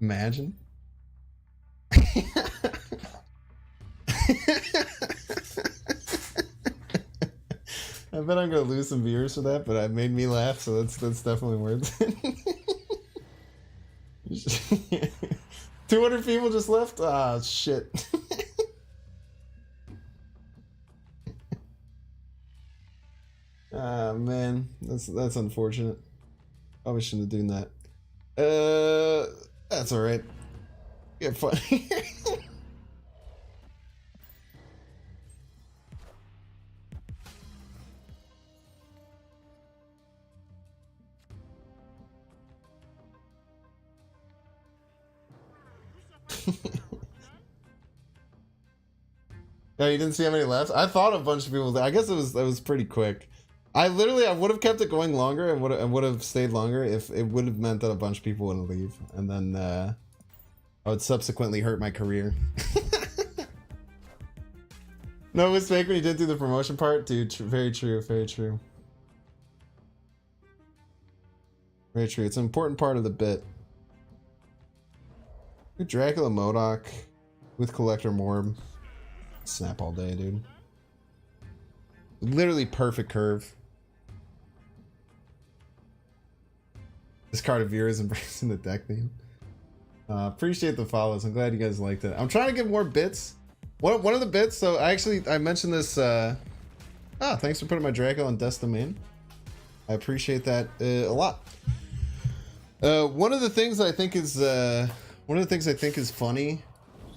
Imagine. I bet I'm gonna lose some viewers for that, but it made me laugh, so that's definitely worth it. 200 people just left? Ah, shit. Ah, man. That's unfortunate. Probably shouldn't have done that. That's alright. Get fun. No, you didn't see how many left? I thought a bunch of people. I guess it was pretty quick. I would have kept it going longer and would have stayed longer if it would have meant that a bunch of people wouldn't leave, and then I would subsequently hurt my career. No mistake when you did do the promotion part, dude. Very true. Very true. Very true. It's an important part of the bit. Dracula MODOK with Collector Morb. Snap all day, dude. Literally perfect curve. This card of Vera is embracing the deck theme. Appreciate the follows. I'm glad you guys liked it. I'm trying to get more bits. One of the bits, so I mentioned this. Thanks for putting my Dracula on Death's Domain. I appreciate that a lot. One of the things I think is funny,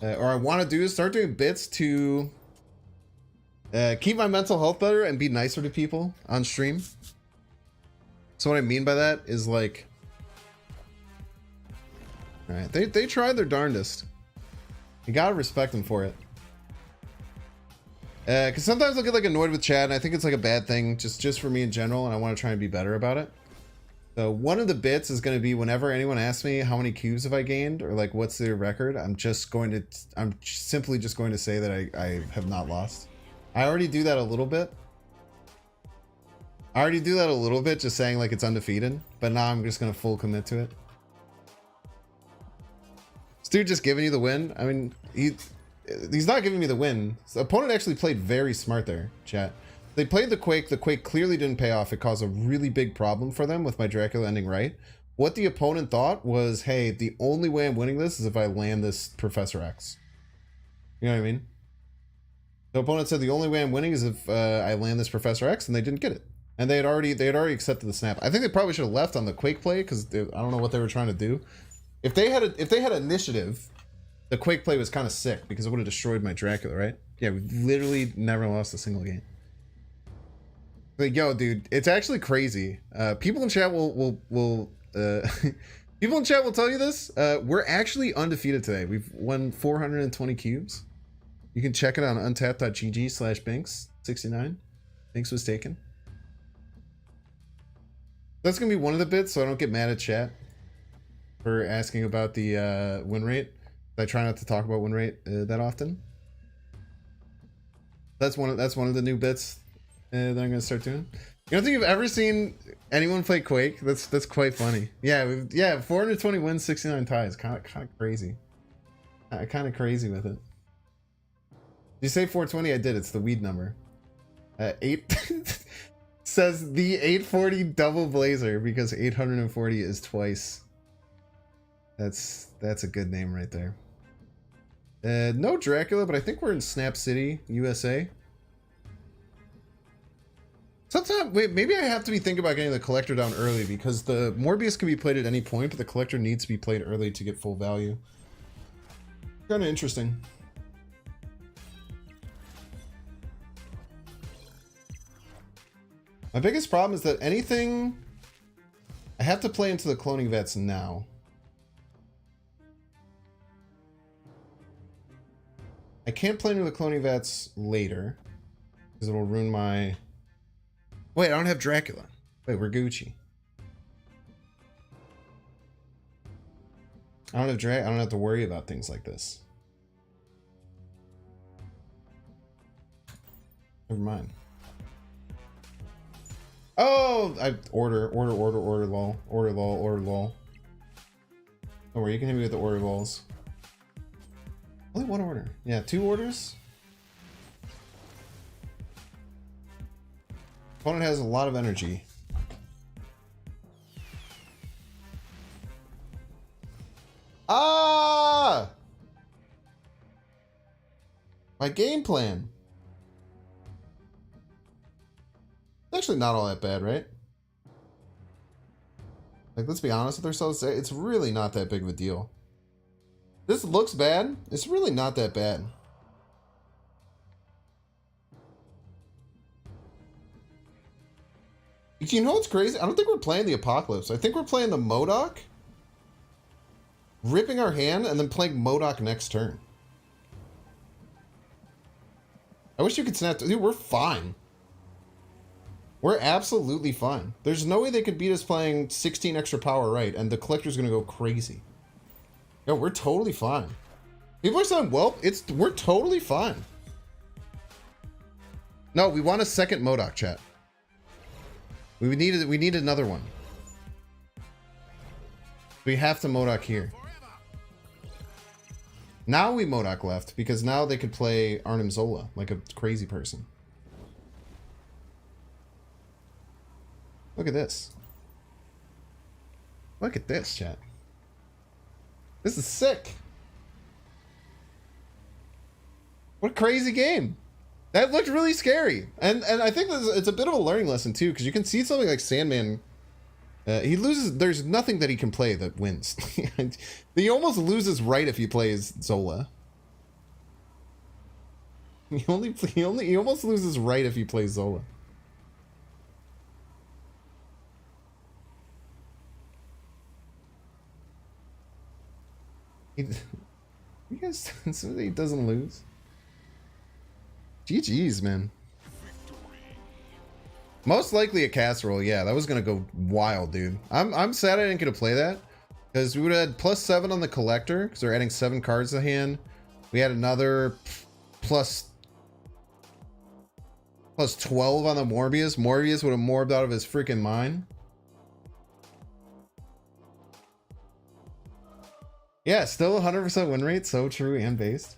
or I want to do, is start doing bits to Keep my mental health better and be nicer to people on stream. So what I mean by that is like, all right, they tried their darndest. You gotta respect them for it. Because sometimes I'll get like annoyed with chat, and I think it's like a bad thing just for me in general, and I want to try and be better about it. So one of the bits is going to be whenever anyone asks me how many cubes have I gained or like what's their record, I'm simply just going to say that I have not lost. I already do that a little bit. Just saying like it's undefeated, but now I'm just going to full commit to it. This dude just giving you the win. I mean, he's not giving me the win. The opponent actually played very smart there, chat. They played the Quake. The Quake clearly didn't pay off. It caused a really big problem for them with my Dracula ending right. What the opponent thought was, hey, the only way I'm winning this is if I land this Professor X. You know what I mean? The opponent said the only way I'm winning is if I land this Professor X, and they didn't get it. And they had already accepted the snap. I think they probably should have left on the Quake play because I don't know what they were trying to do. If they had initiative, the Quake play was kind of sick because it would have destroyed my Dracula, right? Yeah, we literally never lost a single game. Like, yo, dude, it's actually crazy. People in chat will people in chat will tell you this. We're actually undefeated today. We've won 420 cubes. You can check it on untapped.gg/Binks69. Binks was taken. That's gonna be one of the bits, so I don't get mad at chat for asking about the win rate. I try not to talk about win rate that often. That's one of the new bits that I'm gonna start doing. You don't think you've ever seen anyone play Quake? That's quite funny. Yeah, 420 wins, 69 ties. Kind of crazy. Kind of crazy with it. Did you say 420? I did. It's the weed number. 8 says the 840 double blazer because 840 is twice. That's a good name right there. No Dracula, but I think we're in Snap City, USA. Sometimes, wait, maybe I have to be thinking about getting the collector down early because the Morbius can be played at any point, but the collector needs to be played early to get full value. Kind of interesting. My biggest problem is that anything I have to play into the cloning vets now. I can't play into the cloning vets later because it'll ruin my... Wait, I don't have Dracula. Wait, we're Gucci. I don't have to worry about things like this. Never mind. Oh, order lol. Order lol. Don't worry, you can hit me with the order lols. Only one order. Yeah, 2 orders. Opponent has a lot of energy. Ah! My game plan. It's actually not all that bad, right? Like, let's be honest with ourselves. It's really not that big of a deal. This looks bad. It's really not that bad. You know what's crazy? I don't think we're playing the Apocalypse. I think we're playing the MODOK, ripping our hand, and then playing MODOK next turn. I wish you could snap. Dude, we're fine. We're absolutely fine. There's no way they could beat us playing 16 extra power right, and the collector's gonna go crazy. No, we're totally fine. People are saying, well, we're totally fine. No, we want a second MODOK, chat. We need another one. We have to MODOK here. Now we MODOK left, because now they could play Arnim Zola like a crazy person. Look at this. Look at this, chat. This is sick. What a crazy game. That looked really scary. And I think it's a bit of a learning lesson too, because you can see something like Sandman. He loses. There's nothing that he can play that wins. He almost loses right if he plays Zola. He almost loses right if he plays Zola. You guys, he doesn't lose. GG's, man. Most likely a casserole. Yeah, that was gonna go wild, dude. I'm sad I didn't get to play that because we would have had +7 on the collector because they're adding 7 cards to hand. We had another plus 12 on the Morbius. Morbius would have morbed out of his freaking mind. Yeah, still 100% win rate. So true and based.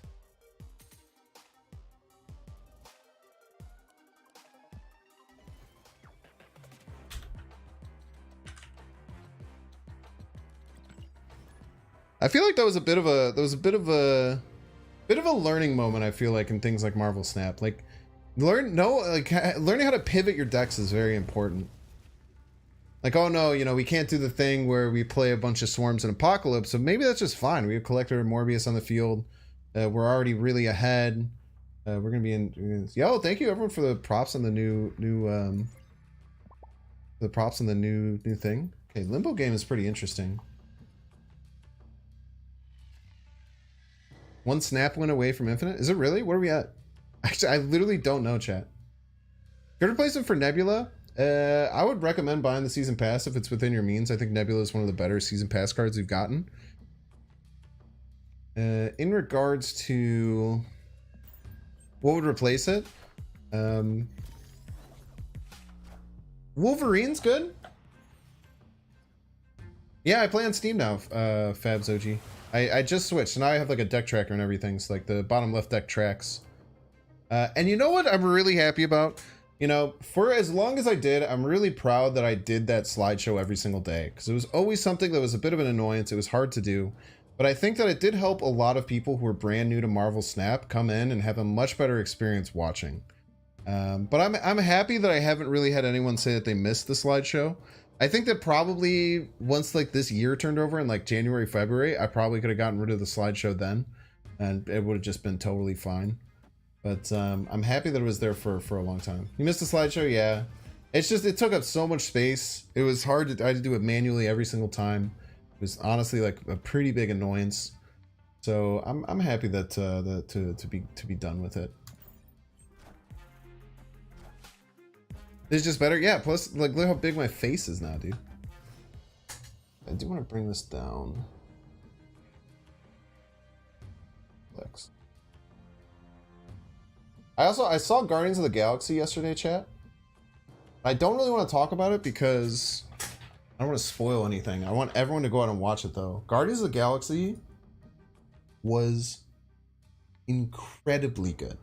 I feel like that was a bit of a learning moment. I feel like in things like Marvel Snap, like learning how to pivot your decks is very important. Like, oh no, you know, we can't do the thing where we play a bunch of Swarms and Apocalypse, so maybe that's just fine. We have Collector and Morbius on the field. We're already really ahead. We're gonna be in. Yo, thank you everyone for the props on the new thing. Okay, Limbo game is pretty interesting. One snap win away from Infinite. Is it really? What are we at? Actually, I literally don't know, chat. Good replacement for Nebula. I would recommend buying the season pass if it's within your means. I think Nebula is one of the better season pass cards we've gotten. In regards to what would replace it, Wolverine's good. Yeah, I play on Steam now. Fabs OG. I just switched, so now I have like a deck tracker and everything. So like the bottom left deck tracks. And you know what I'm really happy about? You know, for as long as I did, I'm really proud that I did that slideshow every single day because it was always something that was a bit of an annoyance. It was hard to do, but I think that it did help a lot of people who are brand new to Marvel Snap come in and have a much better experience watching. But I'm happy that I haven't really had anyone say that they missed the slideshow. I think that probably once like this year turned over in like January, February, I probably could have gotten rid of the slideshow then, and it would have just been totally fine. But I'm happy that it was there for a long time. You missed the slideshow? Yeah. It's just, it took up so much space. It was hard I had to do it manually every single time. It was honestly like a pretty big annoyance. So I'm happy that to be done with it. It's just better. Yeah, plus like look how big my face is now, dude. I do want to bring this down. Flex. I saw Guardians of the Galaxy yesterday, chat. I don't really want to talk about it because I don't want to spoil anything. I want everyone to go out and watch it though. Guardians of the Galaxy was incredibly good.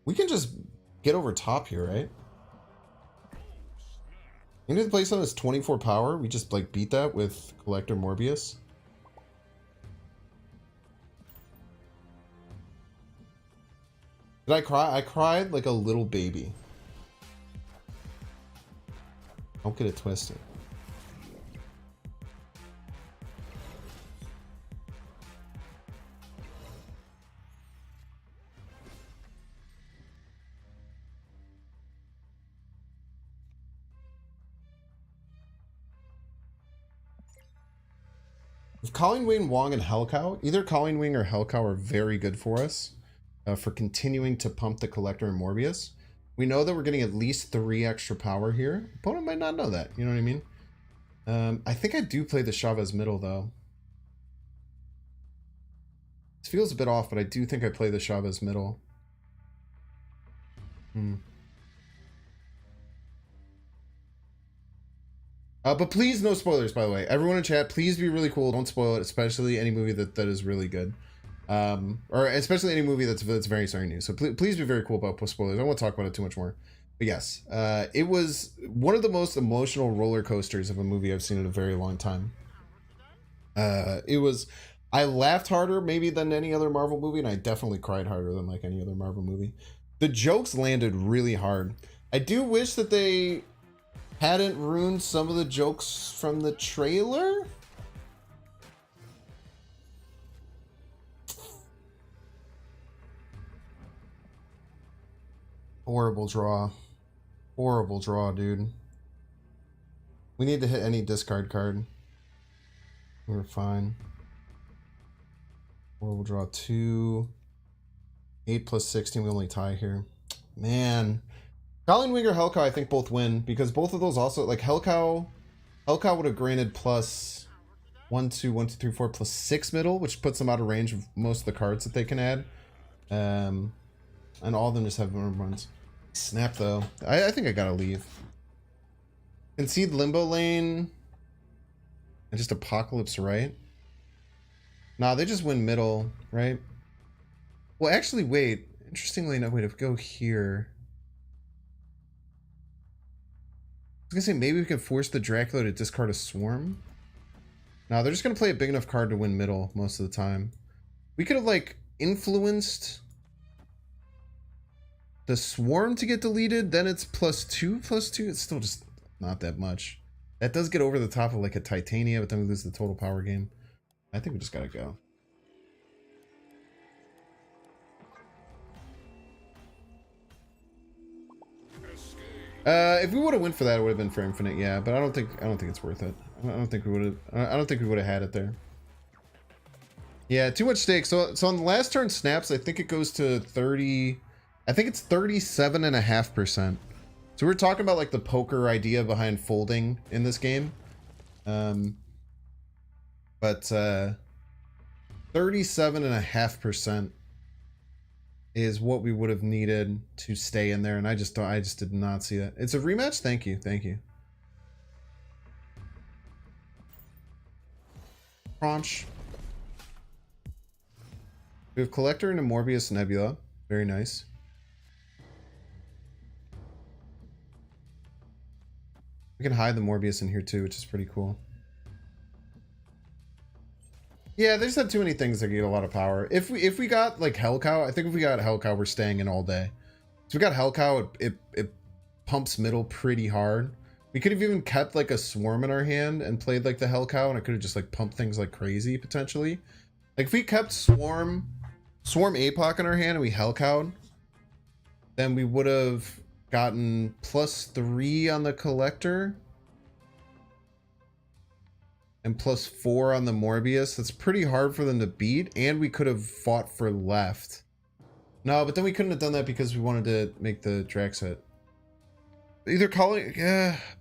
We can just get over top here, right? You need to play something that's 24 power. We just like beat that with Collector Morbius. Did I cry? I cried like a little baby. Don't get it twisted. If Colleen Wing, Wong, and Hellcow, either Colleen Wing or Hellcow are very good for us for continuing to pump the Collector and Morbius. We know that we're getting at least 3 extra power here. Opponent might not know that, you know what I mean? I think I do play the Chavez middle though. This feels a bit off, but I do think I play the Chavez middle. But please, no spoilers, by the way. Everyone in chat, please be really cool. Don't spoil it, especially any movie that is really good. Or especially any movie that's very new. So please be very cool about spoilers. I don't want to talk about it too much more. But yes, it was one of the most emotional roller coasters of a movie I've seen in a very long time. I laughed harder maybe than any other Marvel movie, and I definitely cried harder than like any other Marvel movie. The jokes landed really hard. I do wish that they hadn't ruined some of the jokes from the trailer. Horrible draw. Horrible draw, dude. We need to hit any discard card. We're fine. Horrible draw 2. 8 plus 16, we only tie here. Man. Colleen Wing or Hellcow, I think both win, because both of those also, like Hellcow would have granted plus 1, 2, 1, 2, 3, 4, plus 6 middle, which puts them out of range of most of the cards that they can add. And all of them just have minimum runs. Snap though. I think I gotta leave. Concede Limbo Lane. And just Apocalypse Right. Nah, they just win middle, right? Well, actually, wait. Interestingly enough, wait, if we go here. I was gonna say maybe we can force the Dracula to discard a Swarm. No, they're just gonna play a big enough card to win middle most of the time. We could have like influenced the Swarm to get deleted, then it's +2/+2. It's still just not that much. That does get over the top of like a Titania, but then we lose the total power game. I think we just gotta go. If we would have went for that, it would have been for infinite, yeah. But I don't think it's worth it. I don't think we would have had it there. Yeah, too much stake. So on the last turn snaps, I think it goes to 30. I think it's 37.5%. So we're talking about like the poker idea behind folding in this game. But 37.5% is what we would have needed to stay in there, and I just did not see that. It's a rematch. Thank you. Crunch. We have Collector and a Morbius Nebula. Very nice. We can hide the Morbius in here too, which is pretty cool. Yeah, they just have too many things that get a lot of power. If we got like Hellcow, I think if we got Hellcow, we're staying in all day. So we got Hellcow, it pumps middle pretty hard. We could have even kept like a Swarm in our hand and played like the Hellcow, and it could have just like pumped things like crazy potentially. Like if we kept Swarm APOC in our hand and we Hellcowed, then we would have gotten +3 on the Collector and +4 on the Morbius. That's pretty hard for them to beat, and we could have fought for left. No, but then we couldn't have done that because we wanted to make the Drax hit. Either calling,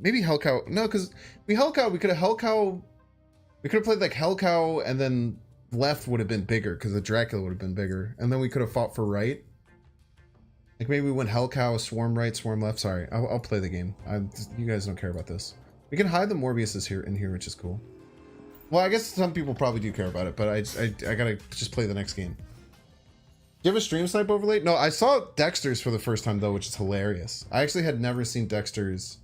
maybe Hellcow. No, because we Hellcow, we could have played like Hellcow, and then left would have been bigger because the Dracula would have been bigger, and then we could have fought for right. Like maybe we went Hellcow, Swarm right, Swarm left. Sorry, I'll play the game. You guys don't care about this. We can hide the Morbiuses here in here, which is cool. Well, I guess some people probably do care about it, but I gotta just play the next game. Do you have a stream snipe overlay? No, I saw Dexter's for the first time though, which is hilarious. I actually had never seen Dexter's.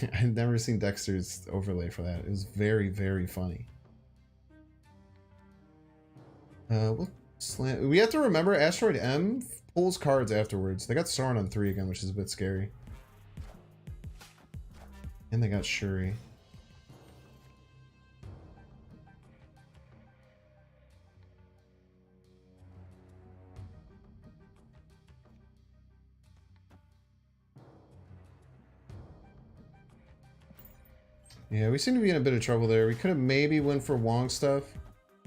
I had never seen Dexter's overlay for that. It was very, very funny. We have to remember Asteroid M pulls cards afterwards. They got Sauron on 3 again, which is a bit scary. And they got Shuri. Yeah, we seem to be in a bit of trouble there. We could have maybe went for Wong stuff.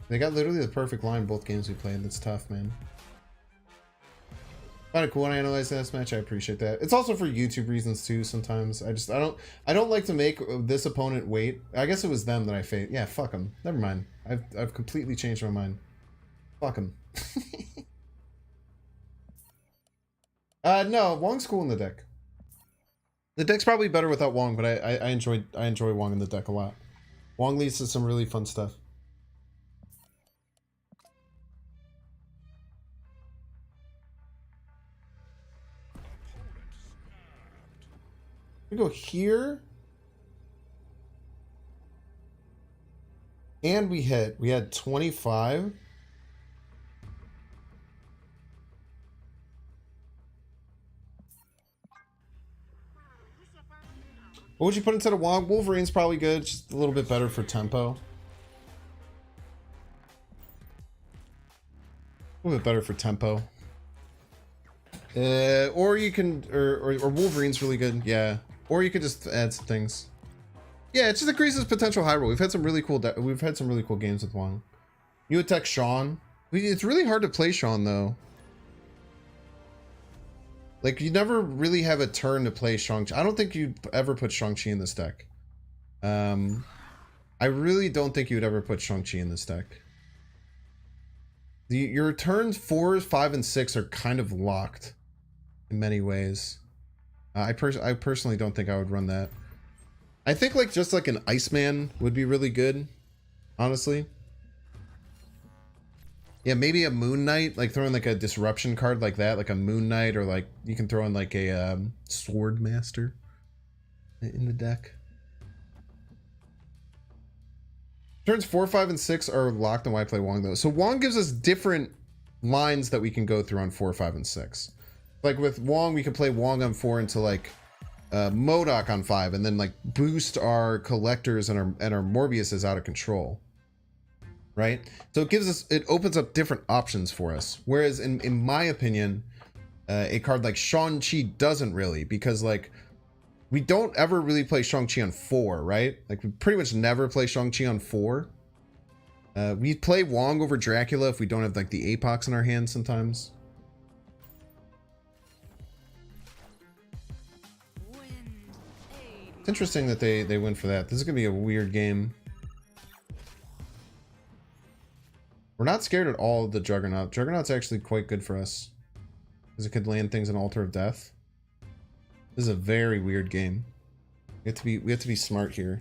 They got literally the perfect line both games we played. That's tough, man. Kind of cool when I analyze this match. I appreciate that. It's also for YouTube reasons too. Sometimes I don't like to make this opponent wait. I guess it was them that I faced. Yeah, fuck them. Never mind. I've completely changed my mind. Fuck them. No, Wong's cool in the deck. The deck's probably better without Wong, but I enjoy Wong in the deck a lot. Wong leads to some really fun stuff. We go here. And we hit. We had 25. What would you put instead of Wong? Wolverine's probably good, just a little bit better for tempo. A little bit better for tempo. Or you can, or Wolverine's really good. Yeah. Or you could just add some things. Yeah, it just increases potential high roll. We've had some really cool games with Wong. You attack Sean. It's really hard to play Sean though. Like you never really have a turn to play Shang-Chi. I don't think you'd ever put Shang-Chi in this deck. I really don't think you would ever put Shang-Chi in this deck. Your turns 4, 5, and 6 are kind of locked in many ways. I personally don't think I would run that. I think like just like an Iceman would be really good, honestly. Yeah, maybe a Moon Knight, like throwing like a disruption card like that, like a Moon Knight, or like you can throw in like a Sword Master in the deck. Turns 4, 5, and 6 are locked on why I play Wong though. So Wong gives us different lines that we can go through on 4, 5, and 6. Like with Wong, we can play Wong on 4 into like MODOK on 5, and then like boost our collectors and our Morbius out of control. Right? So it opens up different options for us. Whereas in my opinion, a card like Shang-Chi doesn't really, because like we don't ever really play Shang-Chi on 4, right? Like we pretty much never play Shang-Chi on 4. We play Wong over Dracula if we don't have like the Apox in our hands sometimes. It's interesting that they went for that. This is gonna be a weird game. We're not scared at all of the Juggernaut. Juggernaut's actually quite good for us, because it could land things in Altar of Death. This is a very weird game. We have to be smart here.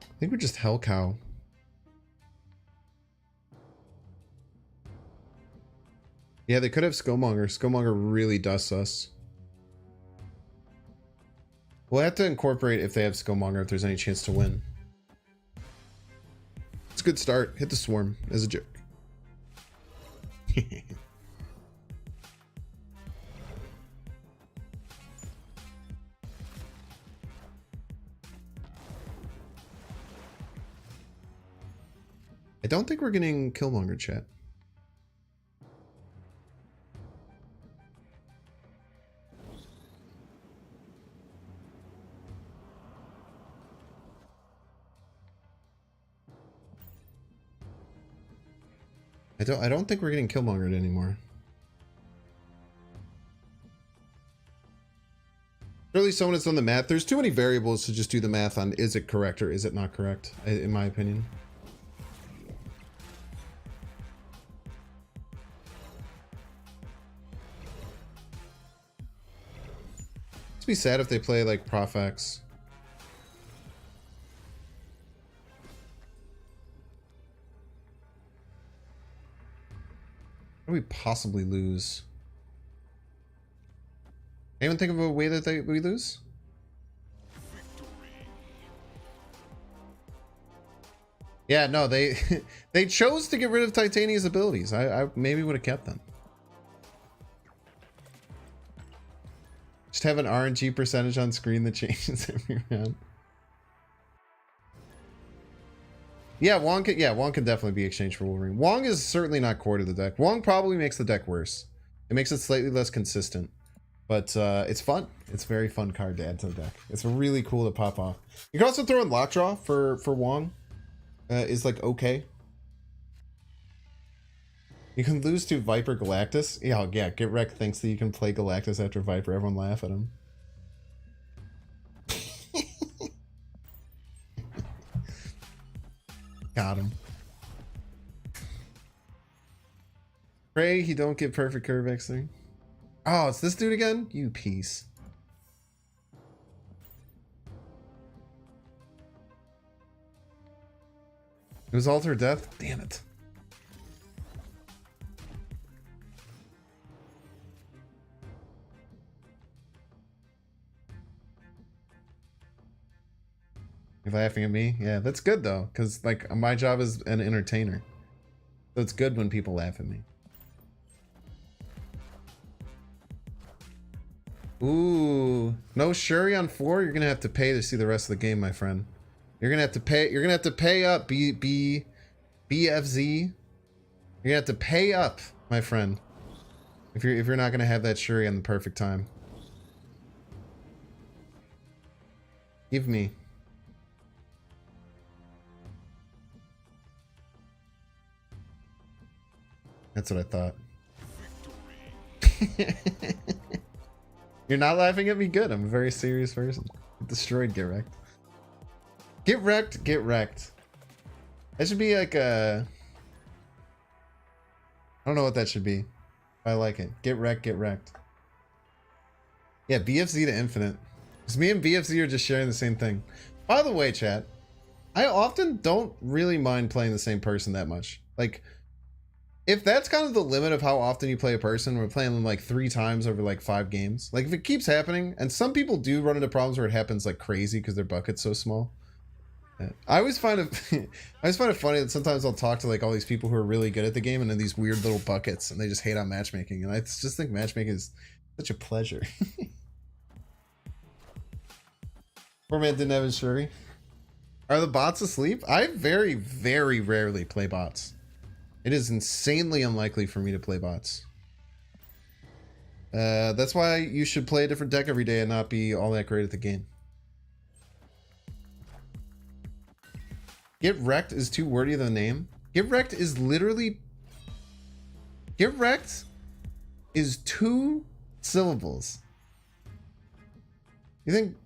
I think we're just Hell Cow. Yeah, they could have Skillmonger. Skillmonger really dusts us. We'll have to incorporate if they have Skillmonger if there's any chance to win. It's a good start. Hit the Swarm as a joke. I don't think we're getting Killmonger, chat. I don't think we're getting Killmongered anymore. Surely someone has done the math. There's too many variables to just do the math on is it correct or is it not correct, in my opinion. It'd be sad if they play like Prof X. How do we possibly lose? Anyone think of a way that we lose? Yeah, no, they they chose to get rid of Titania's abilities. I maybe would have kept them. Just have an RNG percentage on screen that changes every round. Yeah, Wong can definitely be exchanged for Wolverine. Wong is certainly not core to the deck. Wong probably makes the deck worse. It makes it slightly less consistent. But it's fun. It's a very fun card to add to the deck. It's really cool to pop off. You can also throw in Lockjaw for Wong. Is like okay. You can lose to Viper Galactus. Yeah, Get Wrecked thinks that you can play Galactus after Viper. Everyone laugh at him. Got him. Pray he don't get perfect curve X thing. Oh, it's this dude again? You piece. It was Alter Death? Damn it. You're laughing at me? Yeah, that's good though, because like my job is an entertainer. So it's good when people laugh at me. Ooh, no Shuri on 4. You're gonna have to pay to see the rest of the game, my friend. You're gonna have to pay. You're gonna have to pay up. BFZ. You're gonna have to pay up, my friend. If you're not gonna have that Shuri on the perfect time. Give me. That's what I thought. You're not laughing at me? Good. I'm a very serious person. Get destroyed, get wrecked. Get wrecked, get wrecked. That should be like a... I don't know what that should be. I like it. Get wrecked, get wrecked. Yeah, BFZ to infinite. Because me and BFZ are just sharing the same thing. By the way, chat, I often don't really mind playing the same person that much. Like, if that's kind of the limit of how often you play a person, we're playing them like 3 times over like 5 games. Like, if it keeps happening, and some people do run into problems where it happens like crazy because their bucket's so small. I always find it funny that sometimes I'll talk to like all these people who are really good at the game and in these weird little buckets and they just hate on matchmaking, and I just think matchmaking is such a pleasure. Poor man didn't have his Shuri. Are the bots asleep? I very, very rarely play bots. It is insanely unlikely for me to play bots. That's why you should play a different deck every day and not be all that great at the game. Get wrecked is too wordy of a name. Get wrecked is literally... Get wrecked is 2 syllables. You think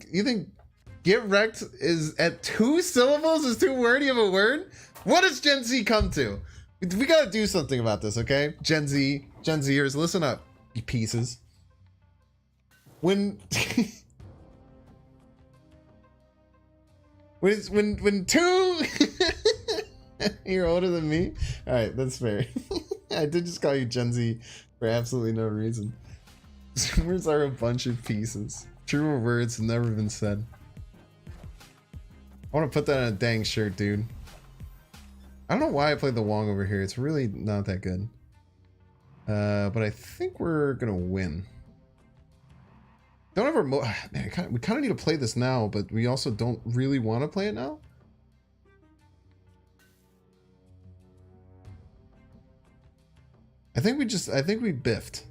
get wrecked is at 2 syllables is too wordy of a word? What does Gen Z come to? We gotta do something about this, okay? Gen Zers, listen up, you pieces. When when 2 you're older than me? Alright, that's fair. I did just call you Gen Z for absolutely no reason. Zoomers are a bunch of pieces. Truer words have never been said. I want to put that on a dang shirt, dude. I don't know why I played the Wong over here. It's really not that good. But I think we're gonna win. Don't ever man, we kind of need to play this now, but we also don't really want to play it now. I think we biffed.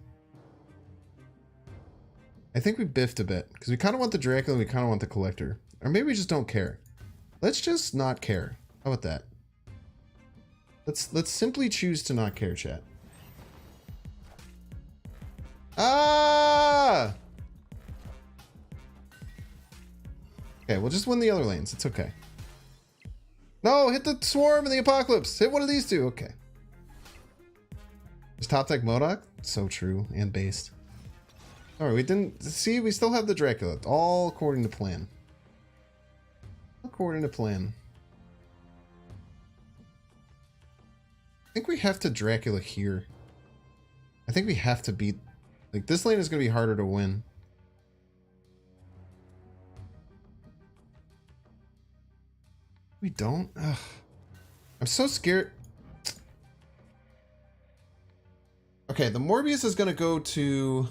I think we biffed a bit because we kind of want the Dracula and we kind of want the Collector, or maybe we just don't care. Let's just not care. How about that? Let's simply choose to not care, chat. Ah! Okay, we'll just win the other lanes. It's okay. No, hit the Swarm and the Apocalypse. Hit one of these 2. Okay. Is top deck MODOK? So true and based. Alright, we didn't see. We still have the Dracula. All according to plan. According to plan. I think we have to Dracula here. I think we have to beat... Like, this lane is going to be harder to win. We don't? Ugh. I'm so scared. Okay, the Morbius is going to go to...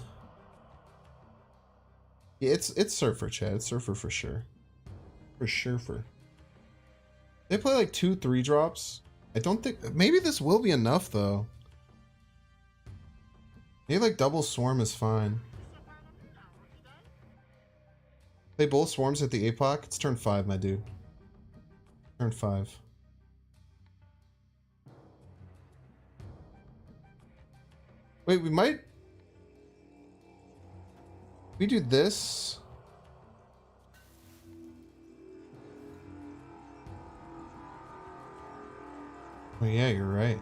Yeah, it's Surfer, Chad. It's Surfer for sure. For sure. They play like 2 3-drops. I don't think... Maybe this will be enough, though. Maybe like double Swarm is fine. Play both Swarms at the APOC. It's turn 5, my dude. Turn 5. Wait, we might... We do this... Oh yeah, you're right.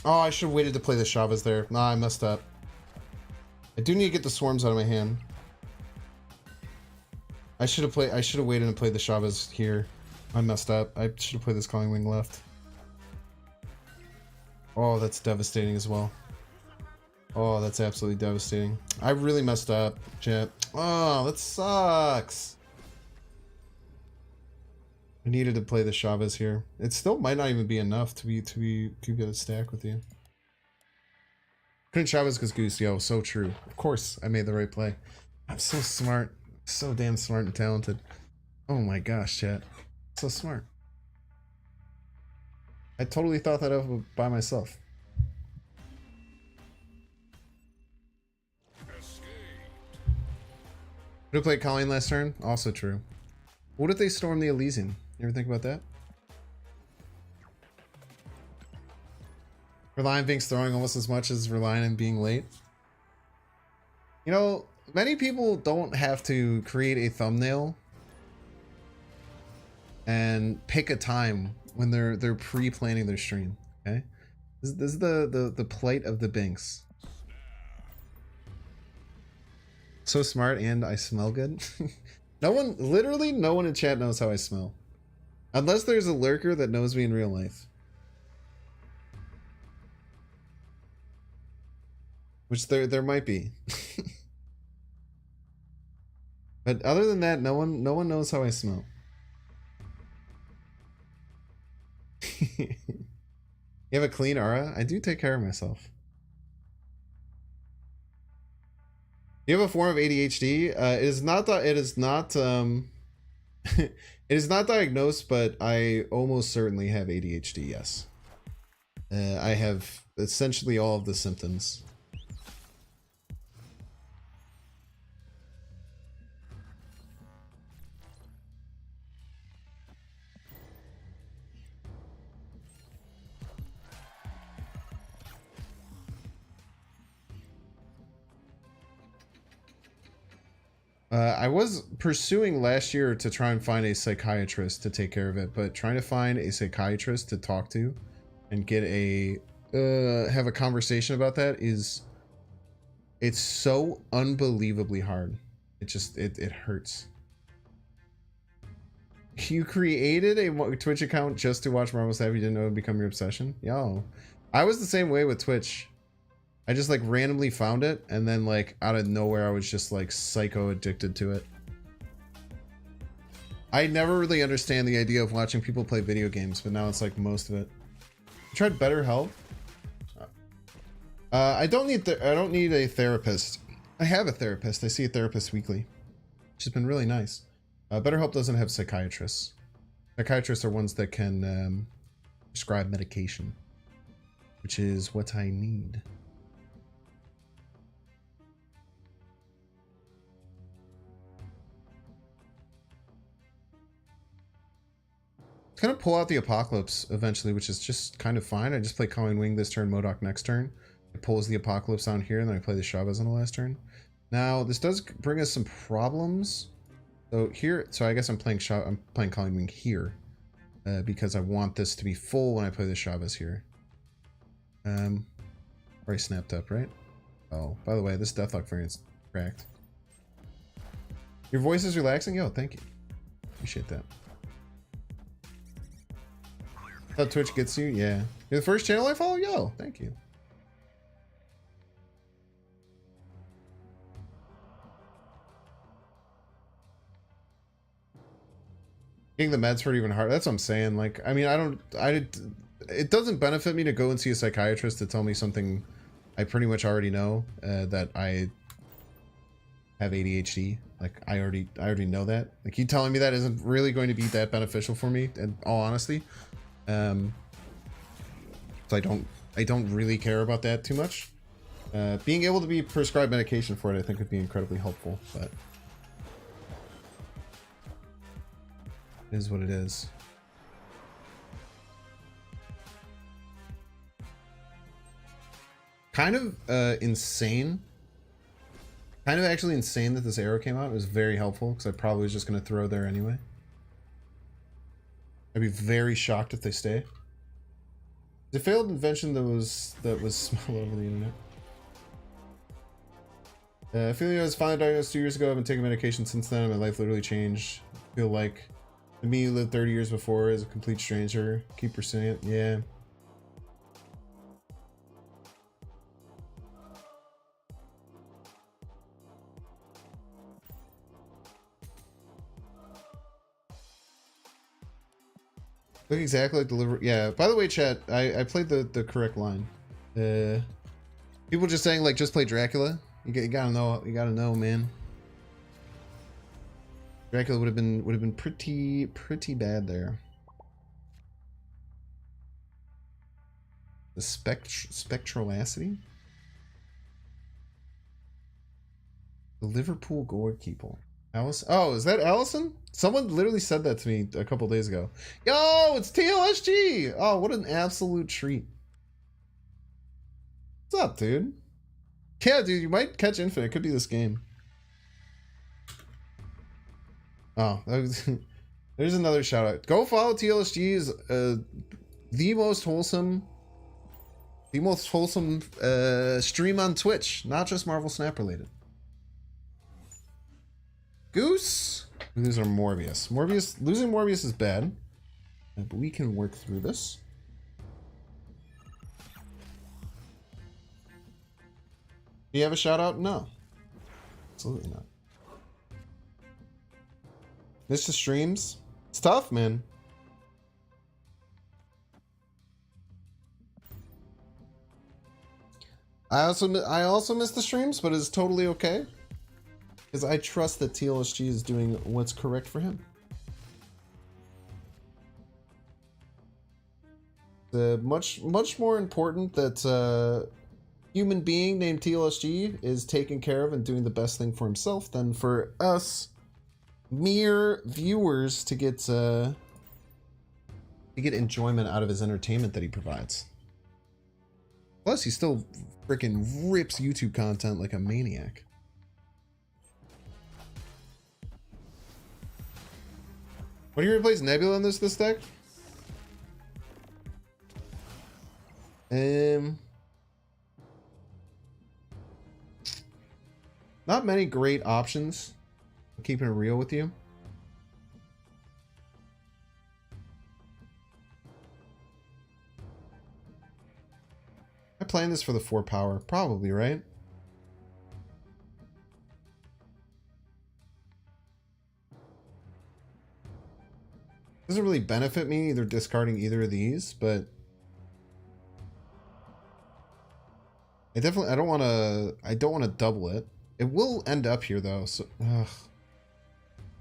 Oh, I should have waited to play the Shavas there. Nah, I messed up. I do need to get the Swarms out of my hand. I should have waited and played the Shavas here. I messed up. I should have played this Calling Wing left. Oh, that's devastating as well. Oh, that's absolutely devastating. I really messed up, chat. Oh, that sucks. I needed to play the Shavas here. It still might not even be enough to keep a stack with you. Couldn't Chavez because Goose, yo, so true. Of course, I made the right play. I'm so smart. So damn smart and talented. Oh my gosh, chat. So smart. I totally thought that of by myself. Who played Colleen last turn? Also true. What if they storm the Elysian? You ever think about that? Relying Vink's throwing almost as much as relying on being late. You know, many people don't have to create a thumbnail and pick a time when they're pre-planning their stream. Okay, this is the plight of the Binks. So smart, and I smell good. Literally no one in chat knows how I smell, unless there's a lurker that knows me in real life, which there might be. But other than that, no one knows how I smell. You have a clean aura? I do take care of myself. You have a form of ADHD? It is not it is not it is not diagnosed, but I almost certainly have ADHD, yes. I have essentially all of the symptoms. I was pursuing last year to try and find a psychiatrist to take care of it, but trying to find a psychiatrist to talk to and get a have a conversation about that it's so unbelievably hard. It hurts. You created a Twitch account just to watch Marvel Snap. You didn't know it would become your obsession? Yo, I was the same way with Twitch. I just like randomly found it, and then like out of nowhere I was just like psycho addicted to it. I never really understand the idea of watching people play video games, but now it's like most of it. I tried BetterHelp. I don't need a therapist. I have a therapist. I see a therapist weekly, which has been really nice. BetterHelp doesn't have psychiatrists. Psychiatrists are ones that can prescribe medication, which is what I need. It's gonna pull out the Apocalypse eventually, which is just kind of fine. I just play Colleen Wing this turn, MODOK next turn. It pulls the Apocalypse on here, and then I play the Chavez on the last turn. Now, this does bring us some problems. So I guess I'm playing Colleen Wing here, because I want this to be full when I play the Chavez here. Already snapped up, right? Oh, by the way, this Deathlock variant's cracked. Your voice is relaxing? Yo, thank you. Appreciate that. How Twitch gets you? Yeah. You're the first channel I follow? Yo, thank you. Getting the meds hurt even harder. That's what I'm saying. Like, I mean, it doesn't benefit me to go and see a psychiatrist to tell me something I pretty much already know, that I have ADHD. Like, I already know that. Like, you telling me that isn't really going to be that beneficial for me, in all honesty. So I don't really care about that too much. Being able to be prescribed medication for it, I think, would be incredibly helpful, but it is what it is. Kind of insane. Kind of actually insane that this arrow came out. It was very helpful, because I probably was just going to throw there anyway. I'd be very shocked if they stay. The failed invention that was small over the internet. I feel like I was finally diagnosed 2 years ago. I've been taking medication since then, and my life literally changed. I feel like the me who lived 30 years before is a complete stranger. Keep pursuing it. Yeah. Look exactly like delivery. Yeah. By the way, chat, I played the correct line. People just saying like just play Dracula. You gotta know, man. Dracula would have been pretty bad there. The spectralacity? The Liverpool goalkeeper. Alice? Oh, is that Allison? Someone literally said that to me a couple days ago. Yo, it's TLSG! Oh, what an absolute treat. What's up, dude? Yeah, dude, you might catch Infinite. It could be this game. Oh, that was, there's another shout out. Go follow TLSG. Is the most wholesome stream on Twitch, not just Marvel Snap related. Goose. These are Morbius. Losing Morbius is bad, but we can work through this. Do you have a shout out? No, absolutely not. Missed the streams. It's tough, man. I also miss the streams, but it's totally okay. Because I trust that TLSG is doing what's correct for him. Much more important that human being named TLSG is taking care of and doing the best thing for himself than for us mere viewers to get enjoyment out of his entertainment that he provides. Plus, he still freaking rips YouTube content like a maniac. What do you replace Nebula in this deck? Not many great options. I'm keeping it real with you. I'm playing this for the 4 power, probably, right? Doesn't really benefit me either discarding either of these, but I don't want to double it. It will end up here though, so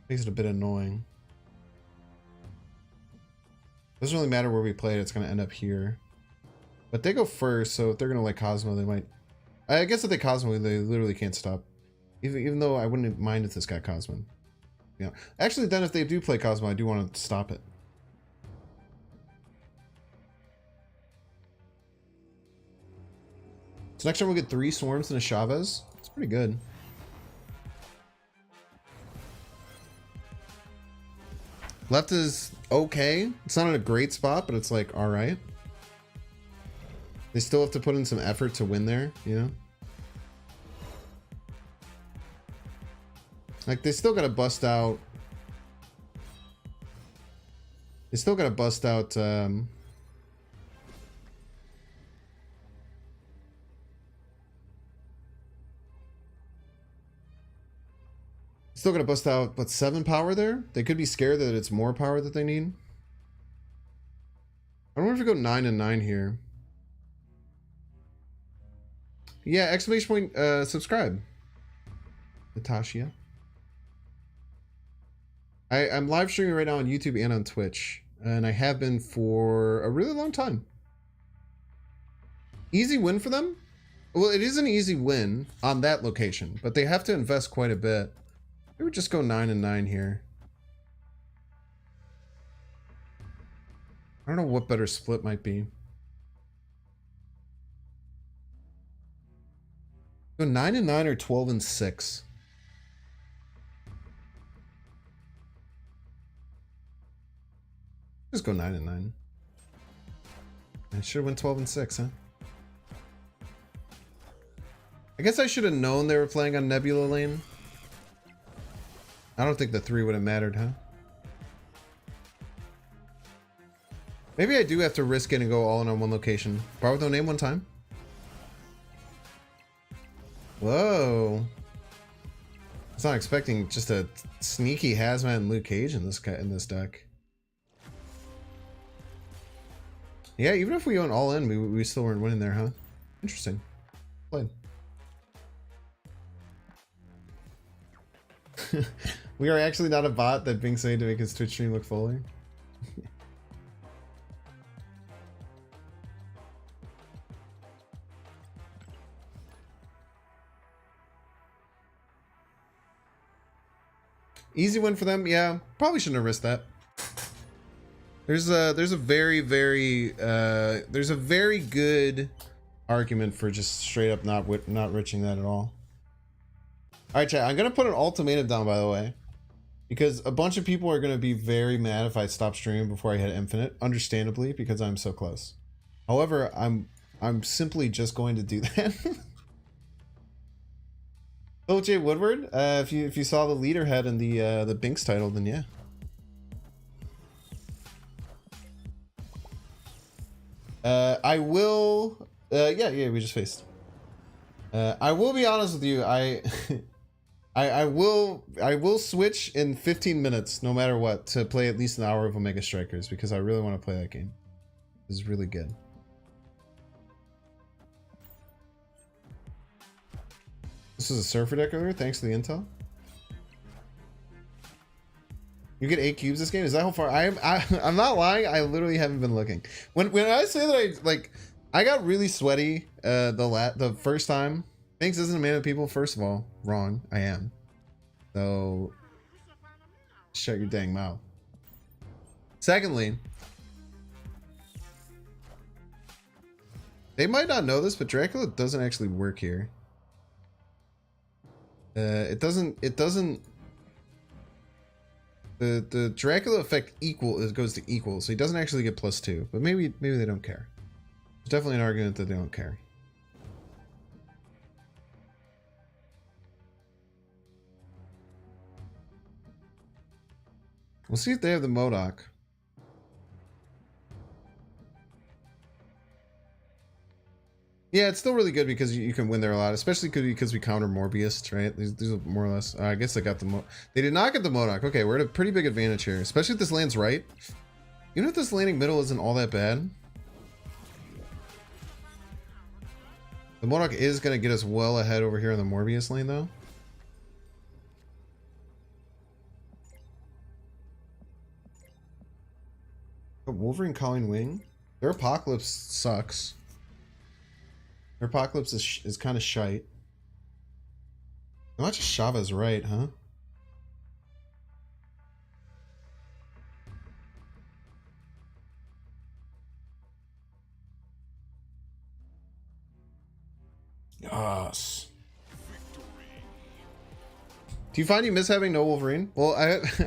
makes it a bit annoying. Doesn't really matter where we play it, it's going to end up here. But they go first, so if they're going to like Cosmo, they might... I guess if they Cosmo, they literally can't stop. Even though I wouldn't mind if this got Cosmo. Yeah. Actually, then if they do play Cosmo, I do want to stop it. So next time we'll get 3 Swarms and a Chavez. It's pretty good. Left is okay. It's not in a great spot, but it's like alright. They still have to put in some effort to win there, you know? Like, they still gotta bust out... They still gotta bust out, Still gonna bust out, what, 7 power there? They could be scared that it's more power that they need. I wonder if we go 9 and 9 here. Yeah, exclamation point, subscribe. Natasha. I'm live streaming right now on YouTube and on Twitch. And I have been for a really long time. Easy win for them? Well, it is an easy win on that location, but they have to invest quite a bit. We would just go 9 and 9 here. I don't know what better split might be. Go 9 and 9 or 12 and 6. Just go 9 and 9. I should have went 12 and 6, huh? I guess I should have known they were playing on Nebula lane. I don't think the 3 would have mattered, huh? Maybe I do have to risk it and go all in on one location. Bar with no name one time. Whoa. I was not expecting just a sneaky Hazmat and Luke Cage in this deck. Yeah, even if we went all in, we still weren't winning there, huh? Interesting. Played. We are actually not a bot that Bing's saying to make his Twitch stream look fuller. Easy win for them, yeah. Probably shouldn't have risked that. There's a very good argument for just straight up not riching that at all. All right, chat. I'm gonna put an ultimatum down, by the way, because a bunch of people are gonna be very mad if I stop streaming before I hit infinite. Understandably, because I'm so close. However, I'm simply just going to do that. OJ Woodward, if you saw the leader head in the Binks title, then yeah. I will. Yeah, we just faced. I will be honest with you. I will switch in 15 minutes, no matter what, to play at least an hour of Omega Strikers because I really want to play that game. It's really good. This is a surfer deck earlier, thanks to the intel. You get 8 cubes this game? Is that how far? I'm not lying. I literally haven't been looking. When I say that I got really sweaty the first time. Thanks isn't a man of people. First of all, wrong. I am. So shut your dang mouth. Secondly, they might not know this, but Dracula doesn't actually work here. It doesn't. The Dracula effect goes to equal, so he doesn't actually get +2. But maybe they don't care. There's definitely an argument that they don't care. We'll see if they have the MODOK. Yeah, it's still really good because you can win there a lot, especially because we counter Morbius, right? These are more or less. I guess they got the They did not get the MODOK. Okay, we're at a pretty big advantage here, especially if this lands right. Even if this landing middle isn't all that bad. The MODOK is going to get us well ahead over here on the Morbius lane, though. But Wolverine Calling Wing? Their Apocalypse sucks. Their Apocalypse is kind of shite. How much Shava's right, huh? Yes. Do you find you miss having no Wolverine? Well,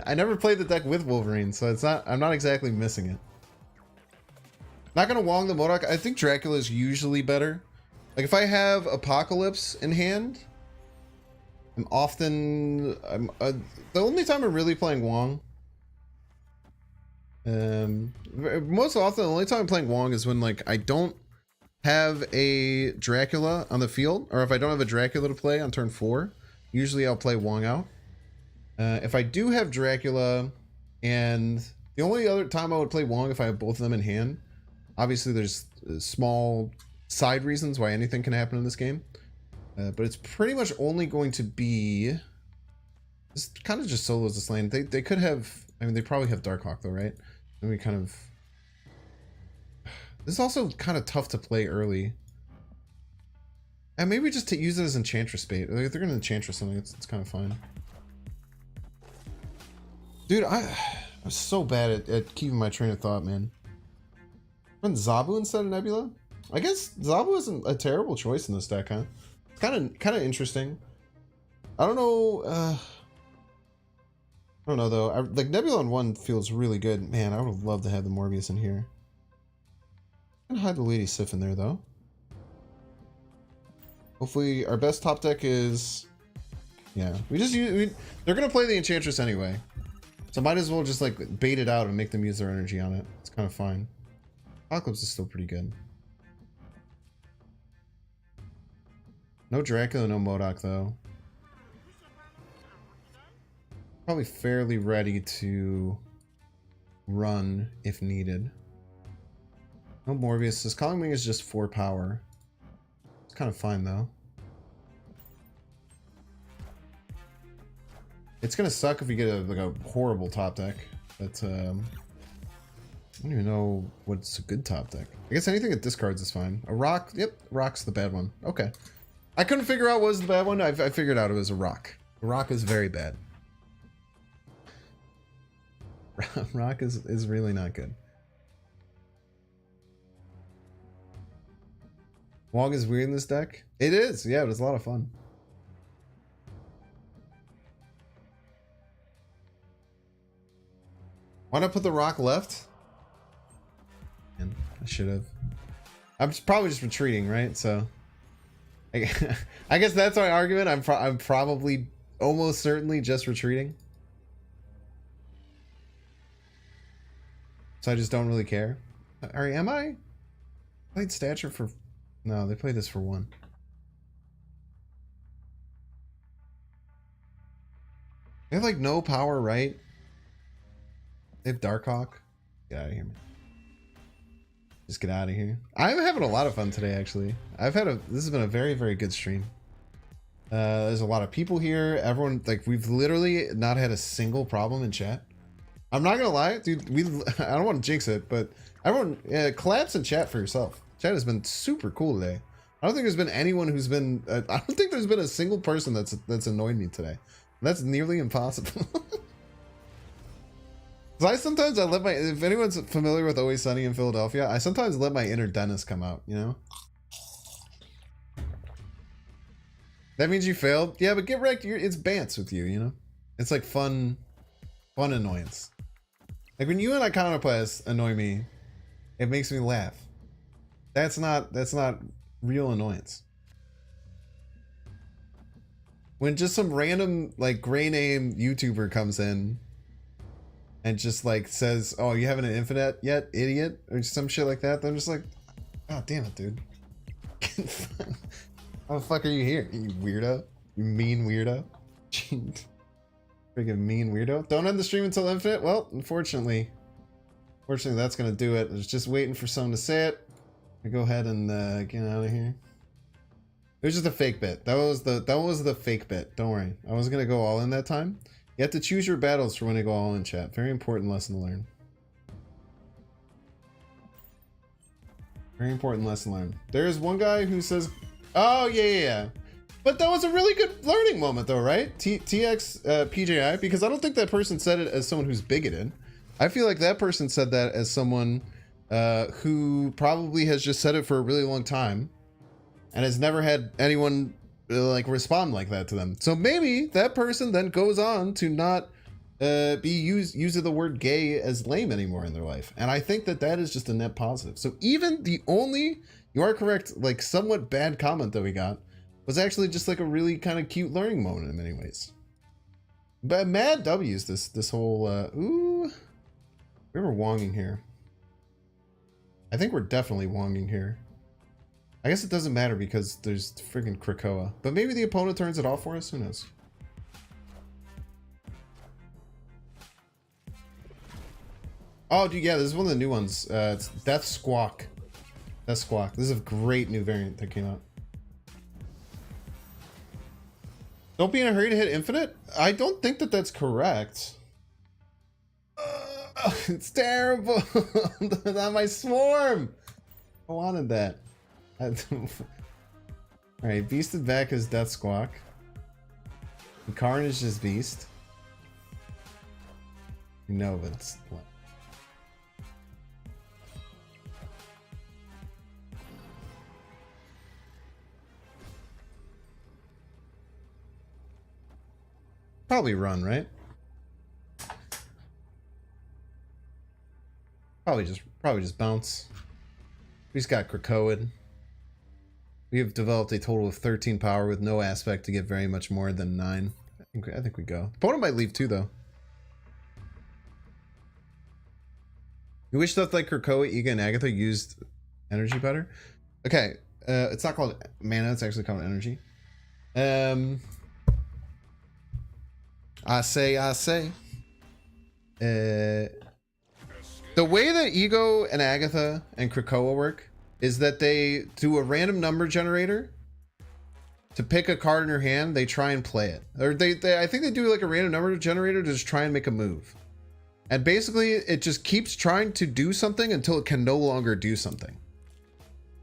I never played the deck with Wolverine, so I'm not exactly missing it. Not gonna Wong the MODOK. I think Dracula is usually better. Like if I have Apocalypse in hand, the only time I'm really playing Wong. Most often, the only time I'm playing Wong is when like I don't have a Dracula on the field, or if I don't have a Dracula to play on turn 4. Usually I'll play Wong out. If I do have Dracula, and the only other time I would play Wong if I have both of them in hand. Obviously, there's small side reasons why anything can happen in this game, but it's pretty much only going to be this kind of just solos this lane. They could have, I mean, they probably have Darkhawk though, right? And we kind of, this is also kind of tough to play early, and maybe just to use it as Enchantress bait. Like, if they're gonna Enchantress something, it's kind of fine. Dude, I'm so bad at keeping my train of thought, man. Run Zabu instead of Nebula? I guess Zabu isn't a terrible choice in this deck, huh? It's kind of interesting. I don't know. I don't know though. Like Nebula on 1 feels really good. Man, I would have loved to have the Morbius in here. I'm gonna hide the Lady Sif in there though. Hopefully, our best top deck is. Yeah, they're gonna play the Enchantress anyway, so might as well just like bait it out and make them use their energy on it. It's kind of fine. Apocalypse is still pretty good. No Dracula, no MODOK though. Probably fairly ready to run if needed. No Morbius. This Calling Wing is just 4 power. It's kind of fine though. It's gonna suck if you get like a horrible top deck. But I don't even know what's a good top deck. I guess anything that discards is fine. A rock, yep, rock's the bad one. Okay. I couldn't figure out what was the bad one. I figured out it was a rock. A rock is very bad. Rock is really not good. Wog is weird in this deck. It is, yeah, but it's a lot of fun. Why not put the rock left? Man, I should have. I'm probably just retreating, right? So, I guess that's my argument. I'm probably almost certainly just retreating. So I just don't really care. Or am I? Played stature for... No, they played this for 1. They have like no power, right? They have Darkhawk. Get out of here, man. Just get out of here. I'm having a lot of fun today, actually. This has been a very, very good stream. There's a lot of people here. Everyone, like, we've literally not had a single problem in chat. I'm not gonna lie, dude. I don't want to jinx it, but everyone, collabs in chat for yourself. Chat has been super cool today. I don't think there's been anyone who's been. I don't think there's been a single person that's annoyed me today. That's nearly impossible. I sometimes let my, if anyone's familiar with Always Sunny in Philadelphia, I sometimes let my inner Dennis come out, you know? That means you failed? Yeah, but get wrecked, it's bants with you, you know? It's like fun annoyance. Like when you and Iconoclast annoy me, it makes me laugh. That's not real annoyance. When just some random like gray name YouTuber comes in and just like says, "Oh, you haven't an infinite yet, idiot," or some shit like that, I'm just like, "God damn it, dude! How the fuck are you here, you weirdo? You mean weirdo? Freaking mean weirdo! Don't end the stream until infinite." Well, unfortunately, that's gonna do it. I was just waiting for someone to say it. I go ahead and get out of here. It was just a fake bit. That was the fake bit. Don't worry. I wasn't gonna go all in that time. You have to choose your battles for when to go all in, chat. Very important lesson to learn. Very important lesson learned. There's one guy who says, "Oh yeah." But that was a really good learning moment, though, right? TX PJI, because I don't think that person said it as someone who's bigoted. I feel like that person said that as someone who probably has just said it for a really long time and has never had anyone like respond like that to them. So maybe that person then goes on to not be using the word gay as lame anymore in their life. And I think that is just a net positive. So even the only, you are correct, like somewhat bad comment that we got was actually just like a really kind of cute learning moment in many ways. But mad W's this whole ooh, we were wonging here. I think we're definitely wonging here. I guess it doesn't matter because there's friggin' Krakoa. But maybe the opponent turns it off for us? Who knows? Oh, dude, yeah, this is one of the new ones. It's Death Squawk. Death Squawk. This is a great new variant that came out. Don't be in a hurry to hit infinite? I don't think that that's correct. It's terrible. Not my swarm. I wanted that. Alright, beasted back is Death Squawk. And Carnage is beast. You know, but it's what? Probably run, right? Probably just bounce. We just got Krakoa. We have developed a total of 13 power with no aspect to get very much more than 9. I think we go. Opponent might leave too, though. You wish stuff like Krakoa, Iga, and Agatha used energy better? Okay, it's not called mana, it's actually called energy. I say. The way that Ego and Agatha and Krakoa work is that they do a random number generator to pick a card in your hand, they try and play it. Or they I think they do like a random number generator to just try and make a move. And basically, it just keeps trying to do something until it can no longer do something.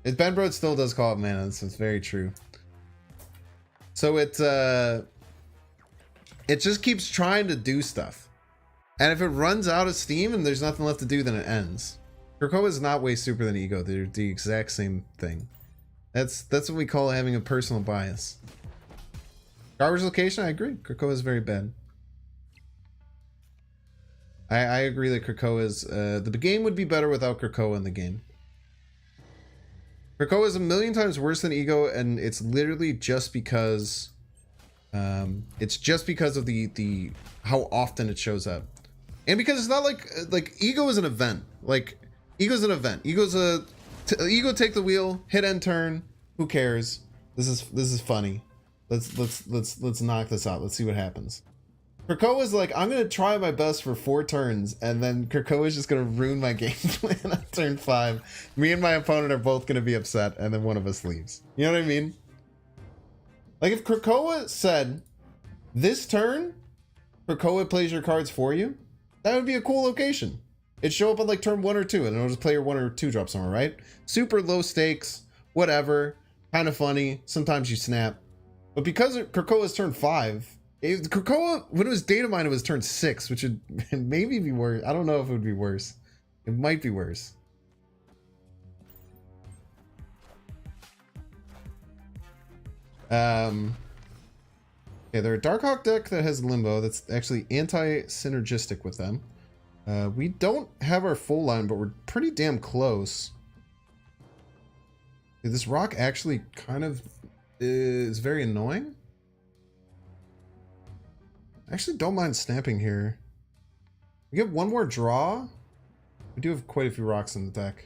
Ben Broad still does call it mana. It's very true. So it just keeps trying to do stuff. And if it runs out of steam and there's nothing left to do, then it ends. Krakoa is not way super than Ego. They're the exact same thing. That's what we call having a personal bias. Garbage location, I agree. Krakoa is very bad. I agree that Krakoa is... the game would be better without Krakoa in the game. Krakoa is a million times worse than Ego, and it's literally just because... it's just because of the how often it shows up. And because it's not like Ego is an event. Like, Ego's an event. Ego's a... Ego take the wheel, hit end turn. Who cares? This is funny. Let's knock this out. Let's see what happens. Krakoa is like, I'm gonna try my best for 4 turns, and then Krakoa is just gonna ruin my game plan on turn 5. Me and my opponent are both gonna be upset, and then one of us leaves. You know what I mean? Like if Krakoa said, this turn, Krakoa plays your cards for you, that would be a cool location. It'd show up on like turn 1 or 2, and it'll just play your 1 or 2 drop somewhere, right? Super low stakes, whatever, kind of funny. Sometimes you snap. But because Krakoa's turn 5, Krakoa, when it was data mined, it was turn 6, which would maybe be worse. I don't know if it would be worse. It might be worse. Okay, they're a Darkhawk deck that has Limbo that's actually anti-synergistic with them. We don't have our full line, but we're pretty damn close. This rock actually kind of is very annoying. I actually don't mind snapping here. We get one more draw. We do have quite a few rocks in the deck.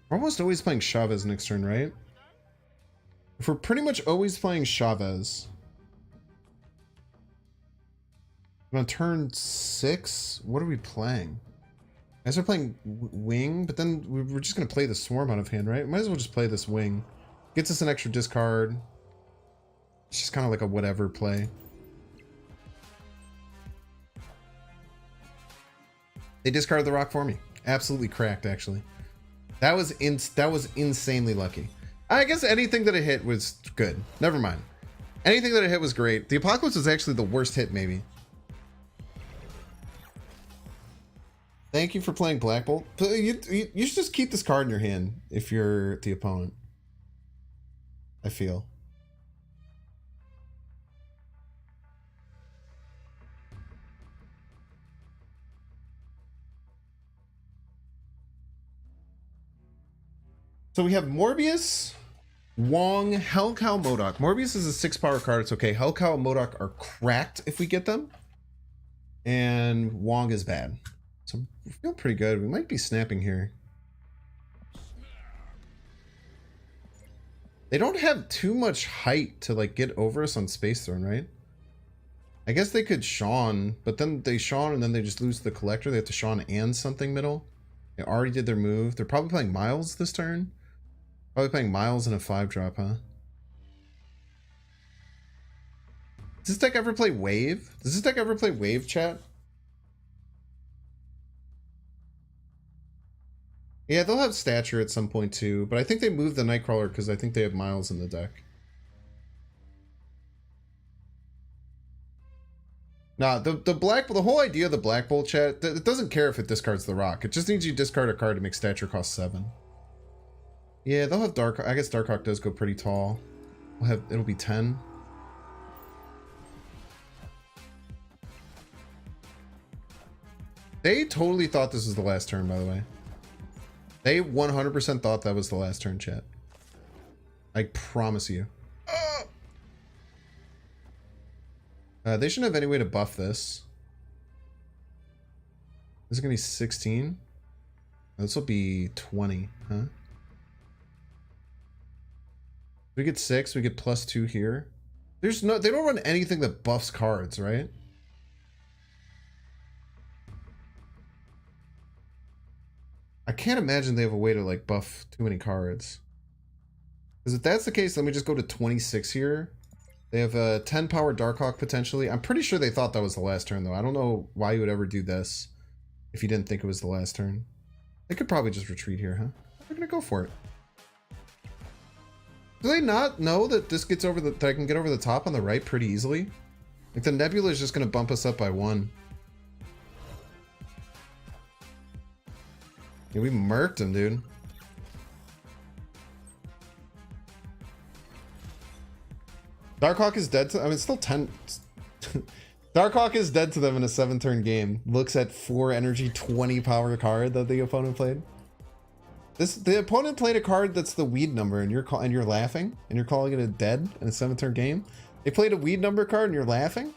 We're almost always playing Chavez next turn, right? If we're pretty much always playing Chavez. On turn 6, what are we playing? I guess we're playing Wing, but then we're just going to play the Swarm out of hand, right? Might as well just play this Wing. Gets us an extra discard. It's just kind of like a whatever play. They discarded the rock for me. Absolutely cracked, actually. That was insanely lucky. I guess anything that it hit was good. Never mind. Anything that it hit was great. The Apocalypse was actually the worst hit, maybe. Thank you for playing Black Bolt. You should just keep this card in your hand if you're the opponent. I feel. So we have Morbius, Wong, Hellcow, Modok. Morbius is a 6 power card. It's okay. Hellcow and Modok are cracked if we get them. And Wong is bad. So we feel pretty good. We might be snapping here. They don't have too much height to like get over us on Space Throne, right? I guess they could Shawn, but then they Shawn and then they just lose the Collector. They have to Shawn and something middle. They already did their move. They're probably playing Miles this turn. Probably playing Miles in a 5-drop, huh? Does this deck ever play Wave? Does this deck ever play Wave, chat? Yeah, they'll have Stature at some point too, but I think they moved the Nightcrawler because I think they have Miles in the deck. Nah, the whole idea of the Black Bolt, chat, it doesn't care if it discards the rock. It just needs you to discard a card to make Stature cost 7. Yeah, they'll have Dark. I guess Darkhawk does go pretty tall. It'll be 10. They totally thought this was the last turn, by the way. They 100% thought that was the last turn, chat. I promise you. They shouldn't have any way to buff this. This is gonna be 16. This will be 20, huh? We get 6, we get +2 here. There's no, they don't run anything that buffs cards, right? I can't imagine they have a way to like buff too many cards. Because if that's the case, let me just go to 26 here. They have a 10 power Darkhawk potentially. I'm pretty sure they thought that was the last turn though. I don't know why you would ever do this if you didn't think it was the last turn. They could probably just retreat here, huh? They're gonna go for it. Do they not know that this gets over that I can get over the top on the right pretty easily? Like the Nebula is just gonna bump us up by 1. Yeah, we murked him, dude. Darkhawk is dead to, I mean, it's still 10. Darkhawk is dead to them in a 7-turn game. Looks at 4 energy, 20 power card that the opponent played. The opponent played a card that's the weed number, and you're laughing, and you're calling it a dead in a 7-turn game. They played a weed number card, and you're laughing.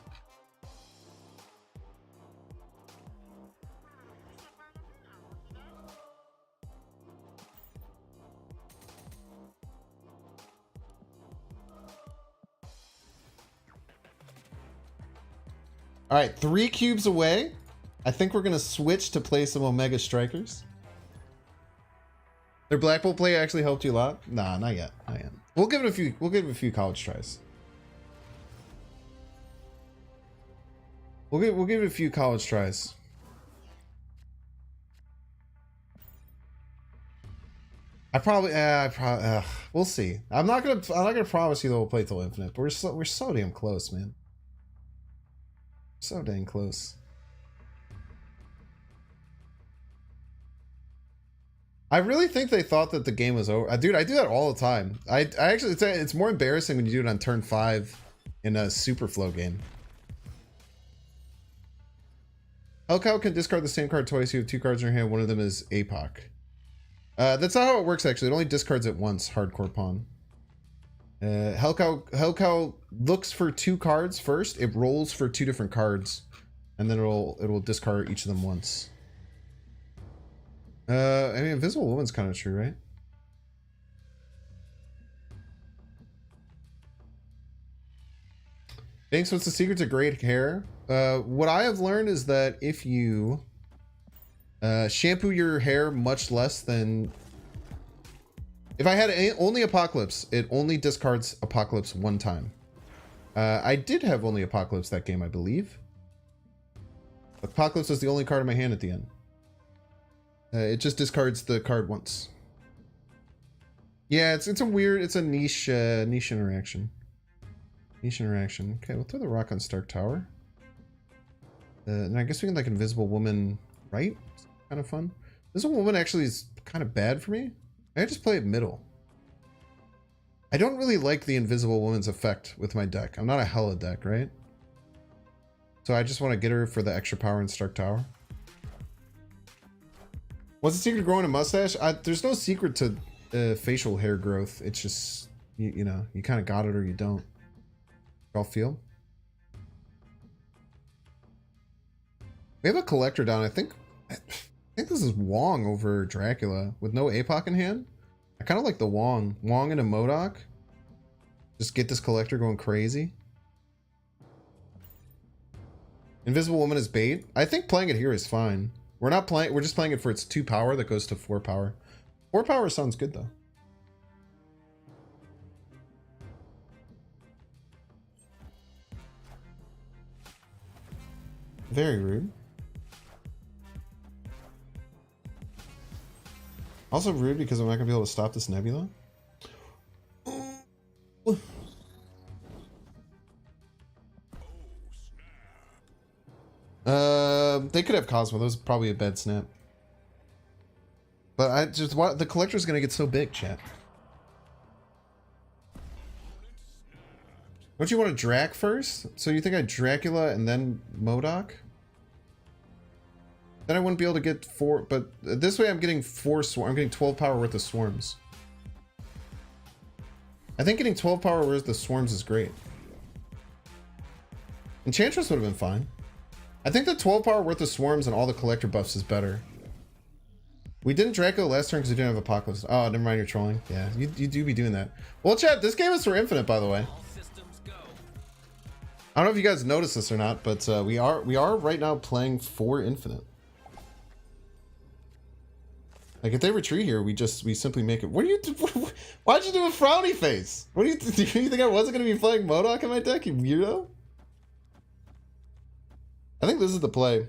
All right, 3 cubes away. I think we're gonna switch to play some Omega Strikers. Their Black Bolt play actually helped you a lot? Nah, not yet. Not yet. We'll give it a few. We'll give it a few college tries. We'll give it a few college tries. We'll see. I'm not gonna promise you that we'll play till infinite, but we're so damn close, man. So dang close. I really think they thought that the game was over. Dude, I do that all the time. I actually, it's more embarrassing when you do it on turn 5 in a super flow game. Hellcow can discard the same card twice. You have 2 cards in your hand. One of them is APOC. That's not how it works, actually. It only discards it once, hardcore pawn. Hellcow looks for 2 cards first. It rolls for 2 different cards, and then it'll discard each of them once. I mean, Invisible Woman's kind of true, right? Thanks. What's the secret to great hair? What I have learned is that if you shampoo your hair much less than... If I had only Apocalypse, it only discards Apocalypse 1 time. I did have only Apocalypse that game, I believe. Apocalypse was the only card in my hand at the end. It just discards the card once. Yeah, it's a weird, it's a niche interaction. Niche interaction. Okay, we'll throw the rock on Stark Tower. And I guess we can like Invisible Woman, right? It's kind of fun. Invisible Woman actually is kind of bad for me. I just play it middle. I don't really like the Invisible Woman's effect with my deck. I'm not a hella deck, right? So I just want to get her for the extra power in Stark Tower. What's the secret to growing a mustache? There's no secret to facial hair growth. It's just, you know, you kind of got it or you don't. Y'all feel? We have a collector down. I think this is Wong over Dracula with no APOC in hand. I kind of like the Wong. Wong and a MODOK. Just get this collector going crazy. Invisible Woman is bait. I think playing it here is fine. We're not playing, we're just playing it for its 2 power that goes to 4 power. 4 power sounds good though. Very rude. Also rude because I'm not gonna be able to stop this Nebula. They could have Cosmo. That was probably a bad snap. But I just want the collector's gonna get so big, chat. Don't you want to Drac first? So you think I Dracula and then MODOK? Then I wouldn't be able to get 4, but this way I'm getting 4 swarms. I'm getting 12 power worth of swarms. I think getting 12 power worth of swarms is great. Enchantress would have been fine. I think the 12 power worth of swarms and all the collector buffs is better. We didn't Draco last turn because we didn't have Apocalypse. Oh, never mind, you're trolling. Yeah, you do be doing that. Well, chat, this game is for Infinite, by the way. All systems go. I don't know if you guys noticed this or not, but we are right now playing for Infinite. Like if they retreat here, we simply make it. What do you? Why'd you do a frowny face? What do you? Do you think I wasn't gonna be playing MODOK in my deck, you weirdo? I think this is the play.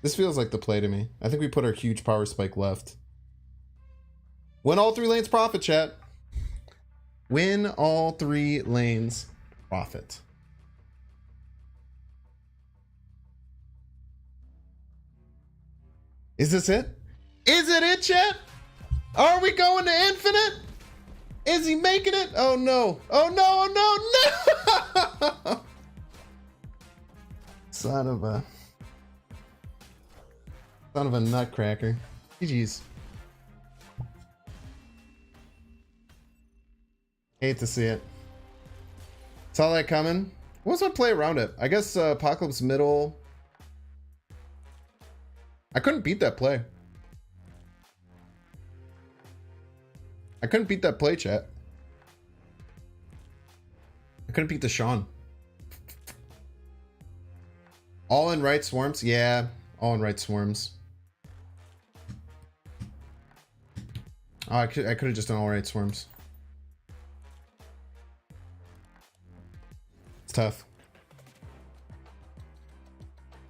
This feels like the play to me. I think we put our huge power spike left. Win all 3 lanes, profit, chat. Win all 3 lanes, profit. Is this it? Is it, chat? Are we going to Infinite? Is he making it? Oh no. Oh no, oh no, no! Son of a nutcracker. GG's. Hate to see it. Saw that coming. What's my play around it? I guess Apocalypse middle. I couldn't beat that play. I couldn't beat that play, chat. I couldn't beat the Sean. All in right swarms? Yeah, all in right swarms. Oh, I could have just done all right swarms. It's tough.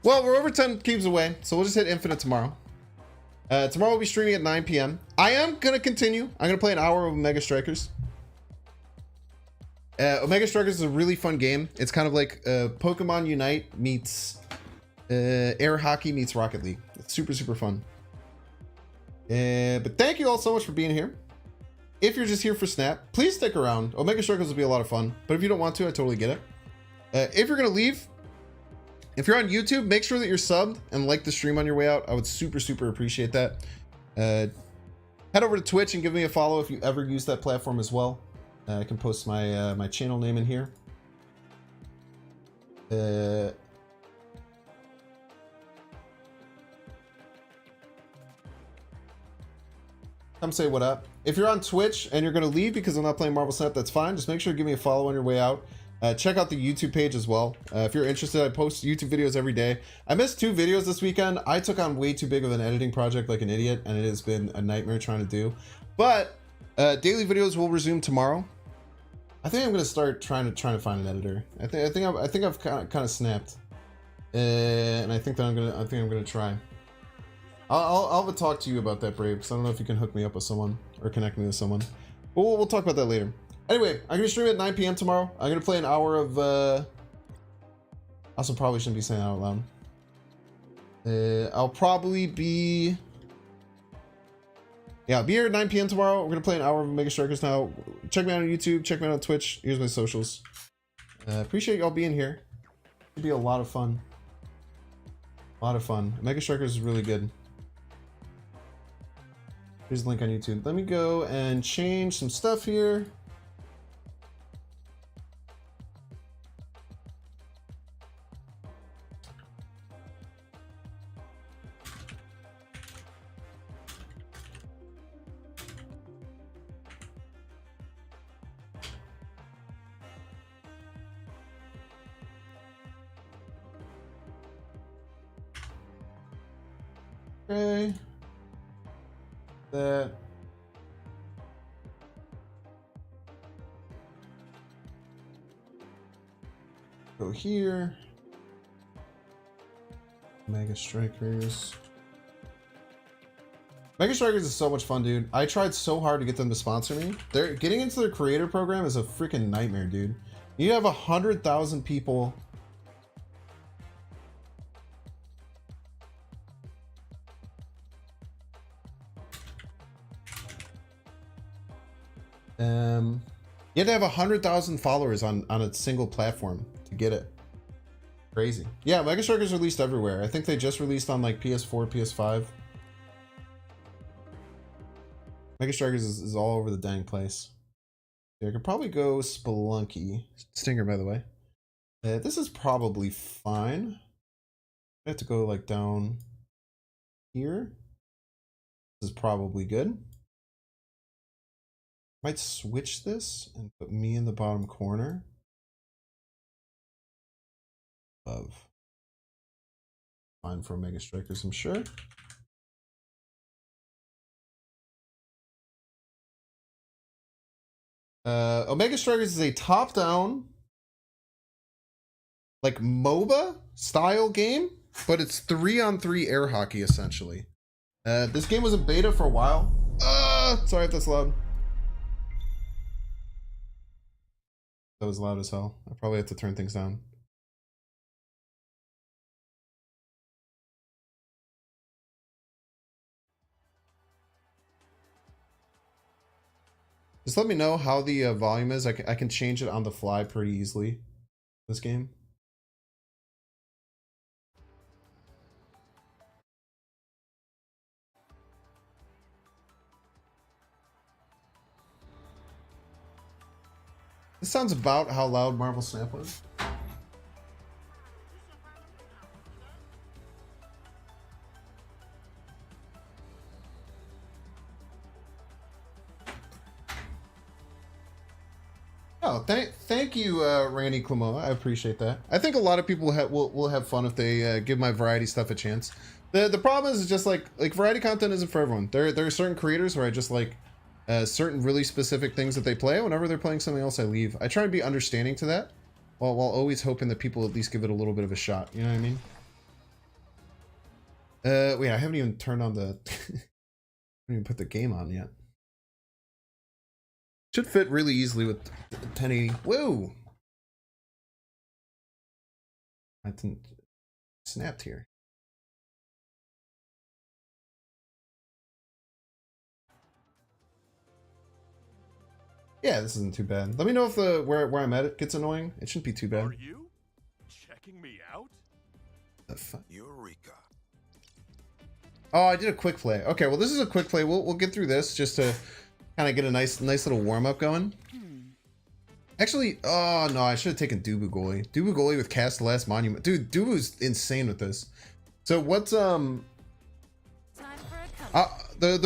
Well, we're over 10 cubes away, so we'll just hit Infinite tomorrow. Tomorrow we'll be streaming at 9 p.m. I am going to continue. I'm going to play an hour of Omega Strikers. Omega Strikers is a really fun game. It's kind of like Pokemon Unite meets Air Hockey meets Rocket League. It's super, super fun. But thank you all so much for being here. If you're just here for Snap, please stick around. Omega Strikers will be a lot of fun. But if you don't want to, I totally get it. If you're going to leave, if you're on YouTube, make sure that you're subbed and like the stream on your way out. I would super, super appreciate that. Head over to Twitch and give me a follow if you ever use that platform as well. I can post my my channel name in here. Come say what up. If you're on Twitch and you're going to leave because I'm not playing Marvel Snap, that's fine. Just make sure to give me a follow on your way out. Check out the YouTube page as well. If you're interested, I post YouTube videos every day. I missed 2 videos this weekend. I took on way too big of an editing project like an idiot, and it has been a nightmare trying to do. But daily videos will resume tomorrow. I think I'm gonna start trying to find an editor. I think I've kind of snapped, and I think I'm gonna try. I'll have a talk to you about that, Brave. So I don't know if you can hook me up with someone or connect me with someone. But we'll talk about that later. Anyway, I'm gonna stream at 9 p.m. tomorrow. I'm gonna play an hour of. Also, probably shouldn't be saying that out loud. I'll probably be. Yeah, I'll be here at 9 p.m. tomorrow. We're gonna play an hour of Mega Strikers now. Check me out on YouTube. Check me out on Twitch. Here's my socials. Appreciate y'all being here. It'll be a lot of fun. A lot of fun. Mega Strikers is really good. Here's the link on YouTube. Let me go and change some stuff here. Okay. That. Go here. Mega Strikers. Mega Strikers is so much fun, dude. I tried so hard to get them to sponsor me. They're getting into their creator program is a freaking nightmare, dude. You have 100,000 people. You have to have 100,000 followers on a single platform to get it. Crazy. Yeah, Mega Strikers released everywhere. I think they just released on like PS4, PS5. Mega Strikers is all over the dang place. Yeah, I could probably go Spelunky. Stinger, by the way. This is probably fine. I have to go like down here. This is probably good. Might switch this and put me in the bottom corner. Of fine for Omega Strikers, I'm sure. Omega Strikers is a top-down, like MOBA style game, but it's 3-on-3 air hockey essentially. This game was in beta for a while. Sorry if that's loud. That was loud as hell. I probably have to turn things down. Just let me know how the volume is. I can change it on the fly pretty easily. This game. This sounds about how loud Marvel Snap was. Oh, thank you, Randy Clemo. I appreciate that. I think a lot of people will have fun if they give my variety stuff a chance. The problem is just like variety content isn't for everyone. There are certain creators where I just like certain really specific things that they play. Whenever they're playing something else, I leave. I try to be understanding to that, while always hoping that people at least give it a little bit of a shot. You know what I mean? Wait, I haven't even turned on the. I haven't even put the game on yet. Should fit really easily with 1080. Whoa! I didn't snapped here. Yeah, this isn't too bad. Let me know if the where I'm at it gets annoying. It shouldn't be too bad. Are you checking me out? The fuck? Eureka. Oh, I did a quick play. Okay, well this is a quick play. We'll get through this just to kind of get a nice little warm up going. Actually, oh no, I should have taken Dubu goalie. Dubu goalie with Cast the Last Monument. Dude, Dubu's insane with this. So what's the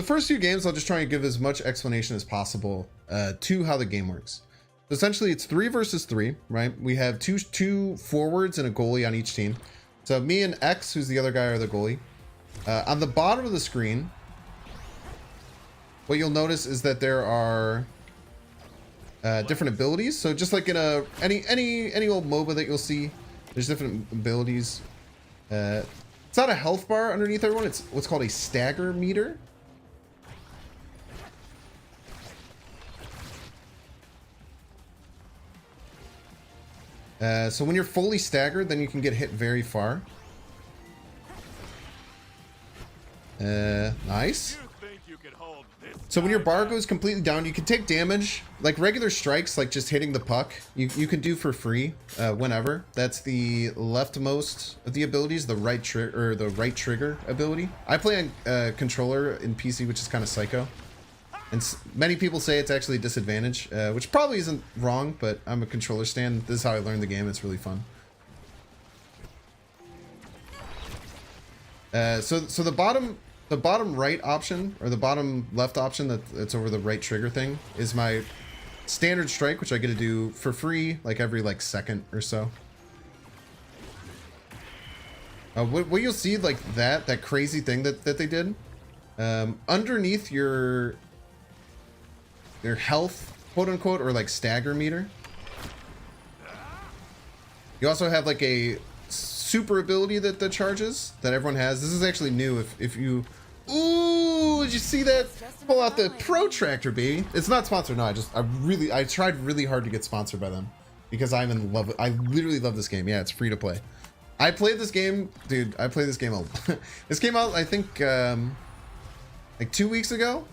first few games I'll just try and give as much explanation as possible to how the game works. So essentially it's 3 versus 3, right? We have two forwards and a goalie on each team. So me and X, who's the other guy, are the goalie. On the bottom of the screen, what you'll notice is that there are different abilities. So just like in any old MOBA that you'll see, there's different abilities. It's not a health bar underneath everyone. It's what's called a stagger meter. So when you're fully staggered, then you can get hit very far. Nice. So when your bar goes completely down, you can take damage. Like regular strikes, like just hitting the puck, you can do for free whenever. That's the leftmost of the abilities, the right trigger ability. I play on controller in PC, which is kind of psycho. And many people say it's actually a disadvantage, which probably isn't wrong, but I'm a controller stan. This is how I learned the game. It's really fun. So the bottom right option, or the bottom left option that's over the right trigger thing, is my standard strike, which I get to do for free like every second or so. What you'll see, like that crazy thing that they did, underneath your health, quote unquote, or like stagger meter, you also have like a super ability that charges that everyone has. This is actually new. If you, ooh, did you see that? Pull out the protractor, baby. It's not sponsored. No, I tried really hard to get sponsored by them because I'm in love. I literally love this game. Yeah, it's free to play. I played this game, dude. I played this game this came out, I think, like 2 weeks ago.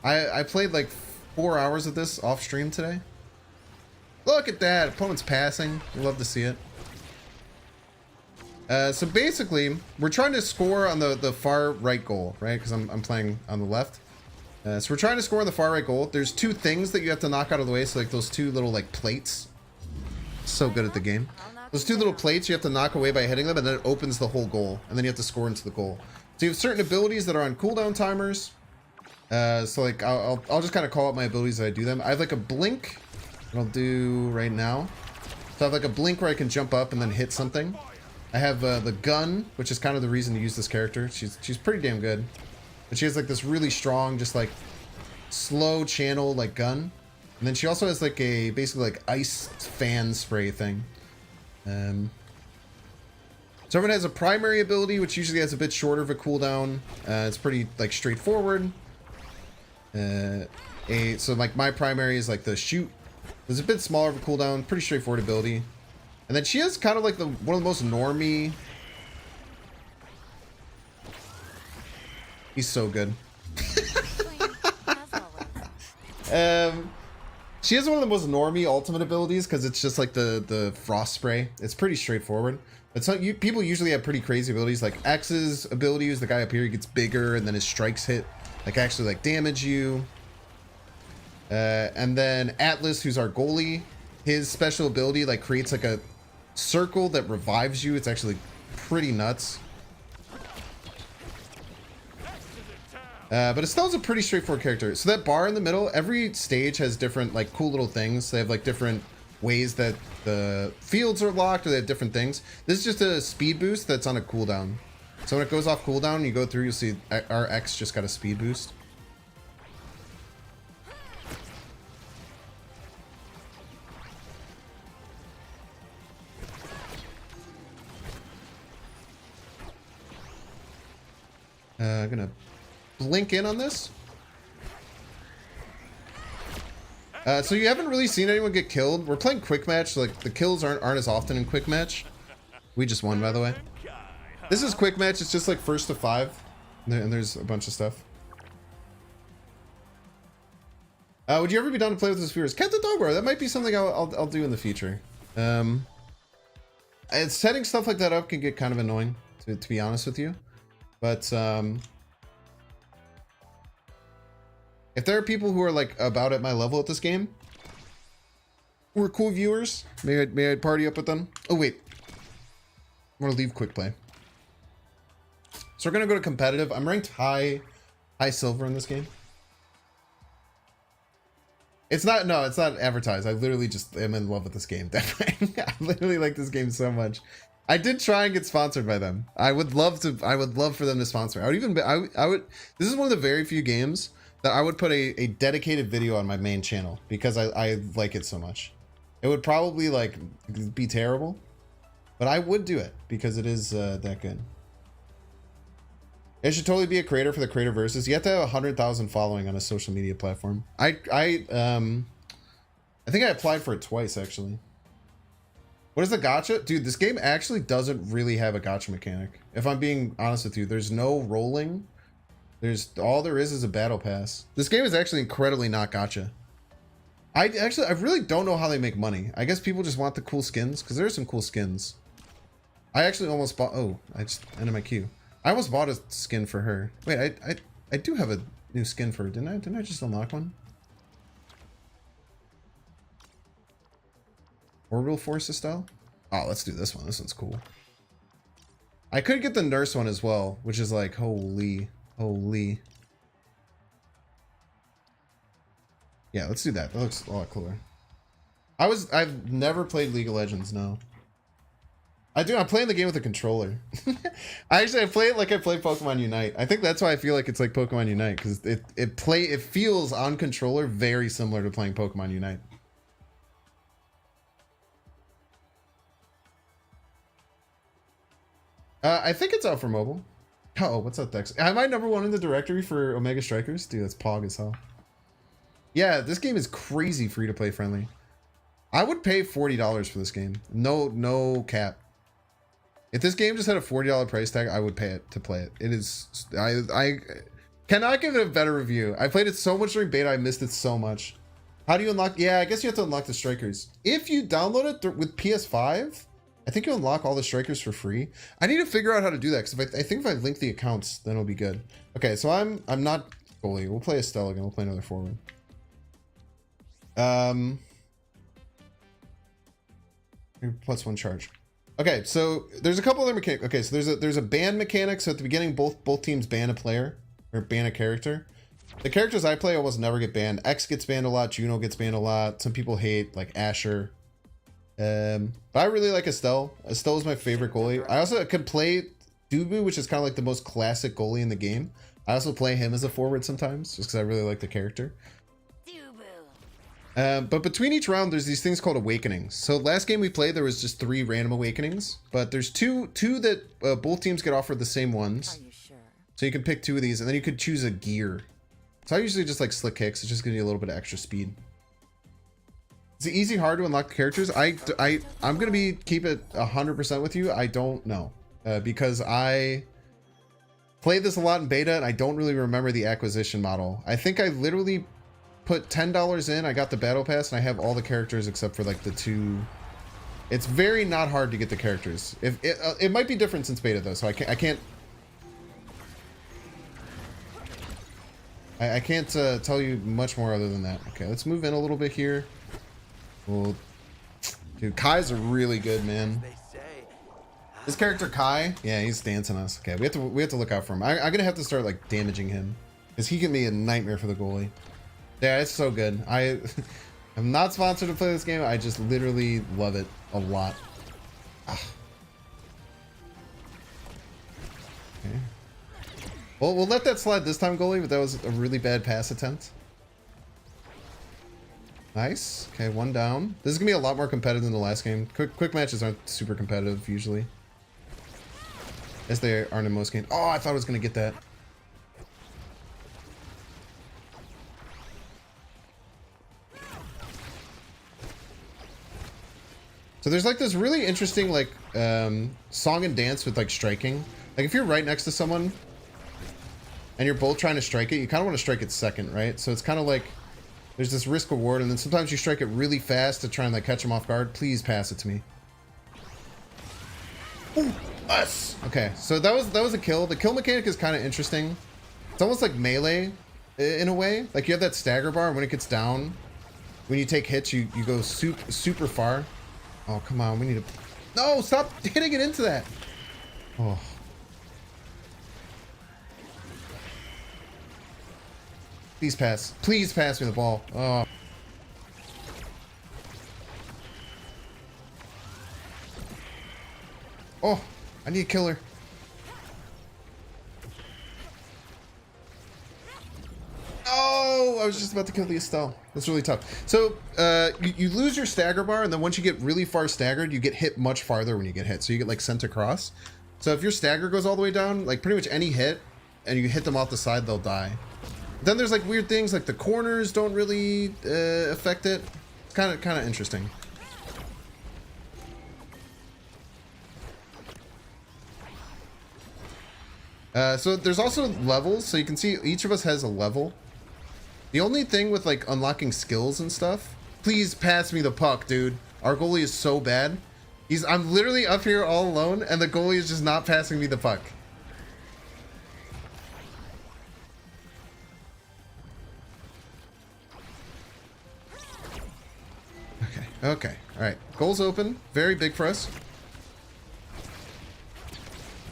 I played like 4 hours of this off stream today. Look at that. Opponent's passing. Love to see it. So basically, we're trying to score on the far right goal, right? Because I'm playing on the left. So we're trying to score on the far right goal. There's 2 things that you have to knock out of the way. So like those 2 little like plates. So good at the game. Those two little plates you have to knock away by hitting them, and then it opens the whole goal, and then you have to score into the goal. So you have certain abilities that are on cooldown timers. So like I'll just kind of call out my abilities as I do them. I have like a blink that I'll do right now. So I have like a blink where I can jump up and then hit something. I have the gun, which is kind of the reason to use this character. She's pretty damn good. But she has like this really strong, just like slow channel like gun. And then she also has like a basically like ice fan spray thing. So everyone has a primary ability, which usually has a bit shorter of a cooldown. It's pretty like straightforward. So like my primary is like the shoot. There's a bit smaller of a cooldown, pretty straightforward ability. And then she has kind of like one of the most normie. He's so good. She has one of the most normie ultimate abilities because it's just like the frost spray. It's pretty straightforward. But people usually have pretty crazy abilities. Like X's ability is the guy up here. He gets bigger and then his strikes hit like actually like damage you. And then Atlas, who's our goalie, his special ability like creates like a circle that revives you. It's actually pretty nuts. But Estelle's a pretty straightforward character. So that bar in the middle, every stage has different like cool little things. They have like different ways that the fields are locked, or they have different things. This is just a speed boost that's on a cooldown. So when it goes off cooldown, you go through, you'll see our X just got a speed boost. I'm gonna blink in on this. So you haven't really seen anyone get killed. We're playing quick match, so like the kills aren't as often in quick match. We just won, by the way. This is quick match. It's just like first to 5, and there's a bunch of stuff. Would you ever be down to play with this viewers? Cat the Dog Bar. That might be something I'll do in the future. And setting stuff like that up can get kind of annoying, to be honest with you. But if there are people who are like about at my level at this game, who are cool viewers, may I party up with them? Oh wait, I'm gonna leave quick play. So we're gonna go to competitive. I'm ranked high silver in this game. It's not advertised. I literally just am in love with this game. I literally like this game so much. I did try and get sponsored by them. I would love for them to sponsor me. I would. This is one of the very few games that I would put a dedicated video on my main channel because I like it so much. It would probably like be terrible, but I would do it because it is that good. It should totally be a creator for the creator versus. You have to have 100,000 following on a social media platform. I think I applied for it twice actually. What is the gacha? Dude, this game actually doesn't really have a gacha mechanic. If I'm being honest with you, there's no rolling. All there is a battle pass. This game is actually incredibly not gacha. I really don't know how they make money. I guess people just want the cool skins because there are some cool skins. I actually almost bought. Oh, I just ended my queue. I almost bought a skin for her. Wait, I do have a new skin for her, didn't I? Didn't I just unlock one? Orbital Forces style? Oh, let's do this one. This one's cool. I could get the nurse one as well, which is like holy. Yeah, let's do that. That looks a lot cooler. I've never played League of Legends, no. I'm playing the game with a controller. I play it like I play Pokemon Unite. I think that's why I feel like it's like Pokemon Unite, because it feels on controller very similar to playing Pokemon Unite. I think it's out for mobile. Oh, what's up, Dex? Am I #1 in the directory for Omega Strikers? Dude, that's pog as hell. Yeah, this game is crazy free to play friendly. I would pay $40 for this game. No cap. If this game just had a $40 price tag, I would pay it to play it. It is. I cannot give it a better review. I played it so much during beta, I missed it so much. How do you unlock? Yeah, I guess you have to unlock the Strikers. If you download it with PS5, I think you unlock all the Strikers for free. I need to figure out how to do that, because I think if I link the accounts, then it'll be good. Okay, so I'm not goalie. We'll play Estelle again. We'll play another forward. +1 charge. Okay, so there's a couple other mechanics. Okay, so there's a ban mechanic. So at the beginning, both teams ban a player or ban a character. The characters I play almost never get banned. X gets banned a lot. Juno gets banned a lot. Some people hate like Asher. But I really like Estelle. Estelle is my favorite goalie. I also could play Dubu, which is kind of like the most classic goalie in the game. I also play him as a forward sometimes, just because I really like the character. But between each round, there's these things called awakenings. So last game we played, there was just 3 random awakenings, but there's two that both teams get offered the same ones. Are you sure? So you can pick 2 of these, and then you could choose a gear. So I usually just like slick kicks. It's just gonna be a little bit of extra speed. Is it easy, hard to unlock the characters? I'm gonna keep it 100% with you. I don't know because I played this a lot in beta, and I don't really remember the acquisition model. I think I literally put $10 in. I got the battle pass, and I have all the characters except for like the 2. It's very not hard to get the characters. If it might be different since beta though, so I can't tell you much more other than that. Okay, let's move in a little bit here. Well, dude, Kai's really good, man. This character Kai, yeah, he's dancing us. Okay, we have to look out for him. I'm gonna have to start like damaging him because he can be a nightmare for the goalie. Yeah, it's so good. I'm not sponsored to play this game. I just literally love it a lot. Ah. Okay. Well, we'll let that slide this time, goalie, but that was a really bad pass attempt. Nice. Okay, 1 down. This is gonna be a lot more competitive than the last game. Quick matches aren't super competitive usually, as they aren't in most games. Oh, I thought I was gonna get that. So there's like this really interesting like song and dance with like striking. Like if you're right next to someone and you're both trying to strike it, you kind of want to strike it second, right? So it's kind of like there's this risk reward, and then sometimes you strike it really fast to try and like catch them off guard. Please pass it to me. Ooh, us. Okay, so that was a kill. The kill mechanic is kind of interesting. It's almost like melee in a way. Like you have that stagger bar, and when it gets down, when you take hits, you go super far. Oh, come on. We need to... No, stop hitting it into that. Oh. Please pass. Please pass me the ball. Oh. Oh, I need a killer. Oh, I was just about to kill the Estelle. That's really tough. So you lose your stagger bar, and then once you get really far staggered, you get hit much farther when you get hit. So you get like sent across. So if your stagger goes all the way down, like pretty much any hit, and you hit them off the side, they'll die. Then there's like weird things like the corners don't really affect it. It's kind of interesting. So there's also levels, so you can see each of us has a level. The only thing with like unlocking skills and stuff, please pass me the puck, dude. Our goalie is so bad. I'm literally up here all alone, and the goalie is just not passing me the puck. Okay, all right. Goals open, very big for us.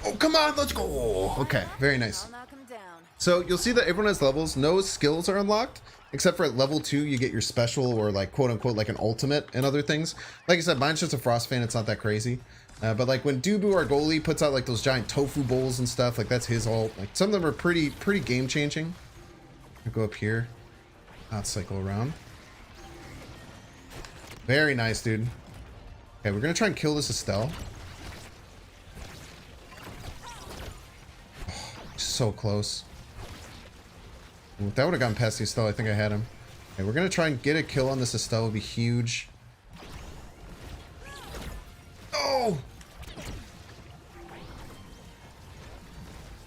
Oh, come on, let's go. Okay, very nice. I'll knock him down. So you'll see that everyone has levels. No skills are unlocked, except for at level 2, you get your special or like quote unquote like an ultimate and other things. Like I said, mine's just a Frost fan. It's not that crazy. But like when Dubu, our goalie, puts out like those giant tofu bowls and stuff, like that's his ult. Like some of them are pretty game changing. I'll go up here. Not cycle around. Very nice, dude. Okay, we're gonna try and kill this Estelle. Oh, so close. If that would have gotten past the Estelle, I think I had him. Okay, we're gonna try and get a kill on this Estelle. Would be huge. Oh!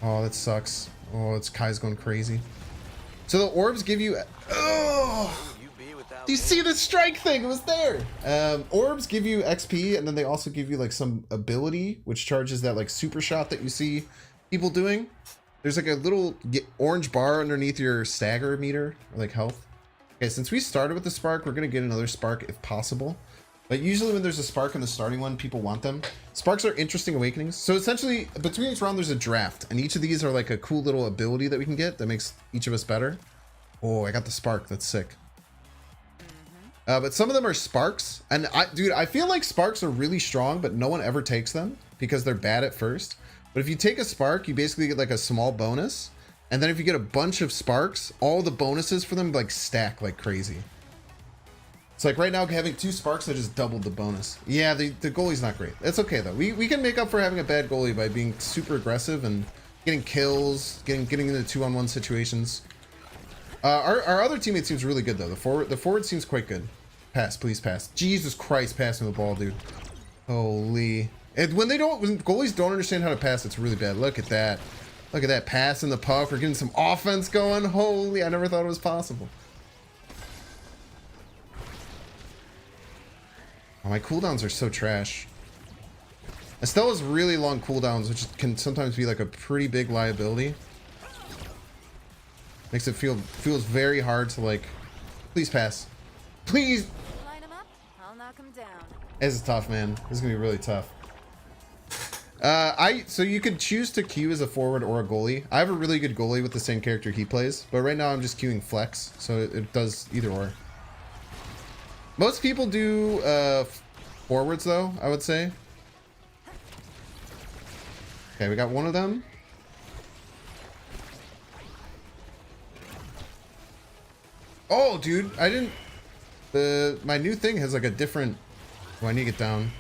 Oh, that sucks. Oh, it's Kai's going crazy. So the orbs give you... Oh! Do you see the strike thing? It was there. Orbs give you XP, and then they also give you like some ability, which charges that like super shot that you see people doing. There's like a little orange bar underneath your stagger meter, or like health. Okay, since we started with the spark, we're gonna get another spark if possible. But usually when there's a spark in the starting one, people want them. Sparks are interesting awakenings. So essentially, between each round, there's a draft. And each of these are like a cool little ability that we can get that makes each of us better. Oh, I got the spark. That's sick. But some of them are sparks. And dude, I feel like sparks are really strong, but no one ever takes them because they're bad at first. But if you take a spark, you basically get like a small bonus. And then if you get a bunch of sparks, all the bonuses for them like stack like crazy. It's like right now having 2 sparks, I just doubled the bonus. Yeah, the goalie's not great. It's okay though. We can make up for having a bad goalie by being super aggressive and getting kills, getting into 2-on-1 situations. Our other teammate seems really good though. The forward seems quite good. Pass, please pass. Jesus Christ, pass me the ball, dude. Holy. And when goalies don't understand how to pass, it's really bad. Look at that. Look at that pass in the puck. We're getting some offense going. Holy, I never thought it was possible. Oh, my cooldowns are so trash. Estelle has really long cooldowns, which can sometimes be like a pretty big liability. Makes it feels very hard to like. Please pass. Please. Line 'em up, I'll knock 'em down. This is tough, man. This is gonna be really tough. So you could choose to queue as a forward or a goalie. I have a really good goalie with the same character he plays, but right now I'm just queuing flex, so it does either or. Most people do forwards though, I would say. Okay, we got one of them. Oh, dude, I didn't. My new thing has like a different. Oh, I need to get down.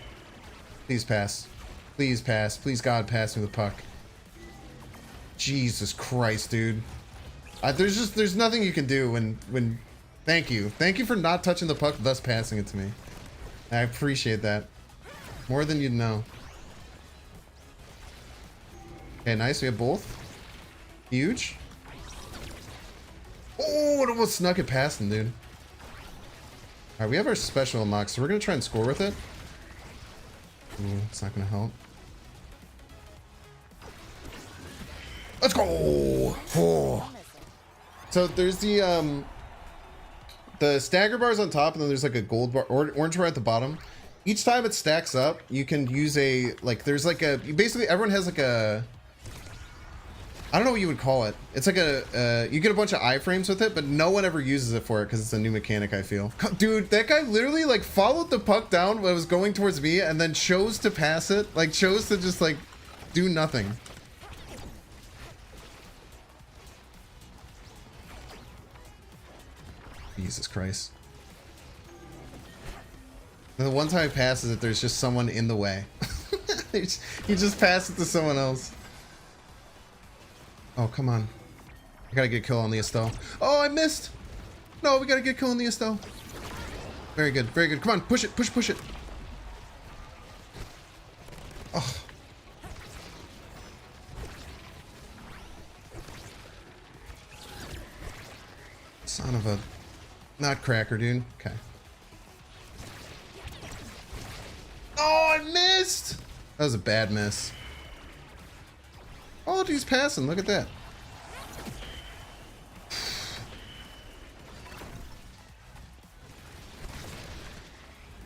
Please pass. Please pass. Please God, pass me the puck. Jesus Christ, dude. There's nothing you can do when. Thank you for not touching the puck, thus passing it to me. I appreciate that more than you'd know. Okay, nice. We have both. Huge. Oh, it almost snuck it past him, dude. All right, we have our special unlocked, so we're gonna try and score with it. Ooh, it's not gonna help. Let's go. Oh. So there's the stagger bars on top, and then there's like a gold bar or orange bar at the bottom. Each time it stacks up, you can use a there's like a basically everyone has like a. I don't know what you would call it. It's like a, you get a bunch of iframes with it, but no one ever uses it for it because it's a new mechanic, I feel. Dude, that guy literally like followed the puck down when it was going towards me and then chose to pass it. Like chose to just like do nothing. Jesus Christ. And the one time he passes it, there's just someone in the way. He just passed it to someone else. Oh, come on. I gotta get a kill on the Estelle. Oh, I missed! No, we gotta get a kill on the Estelle. Very good, very good. Come on, push it, push it. Oh. Son of a nutcracker, dude. Okay. Oh, I missed! That was a bad miss. Oh, he's passing. Look at that.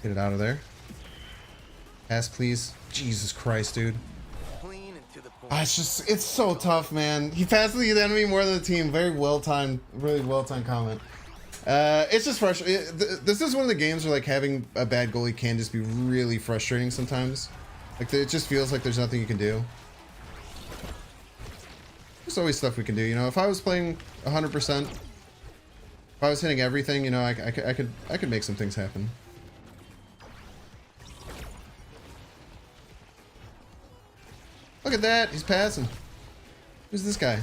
Get it out of there. Pass, please. Jesus Christ, dude. Clean and to the point. It's so tough, man. He passes the enemy more than the team. Very well timed, really well timed comment. It's just frustrating. This is one of the games where like having a bad goalie can just be really frustrating sometimes. Like it just feels like there's nothing you can do. There's always stuff we can do, you know. If I was playing 100%, if I was hitting everything, you know, I could make some things happen. Look at that, he's passing. Who's this guy?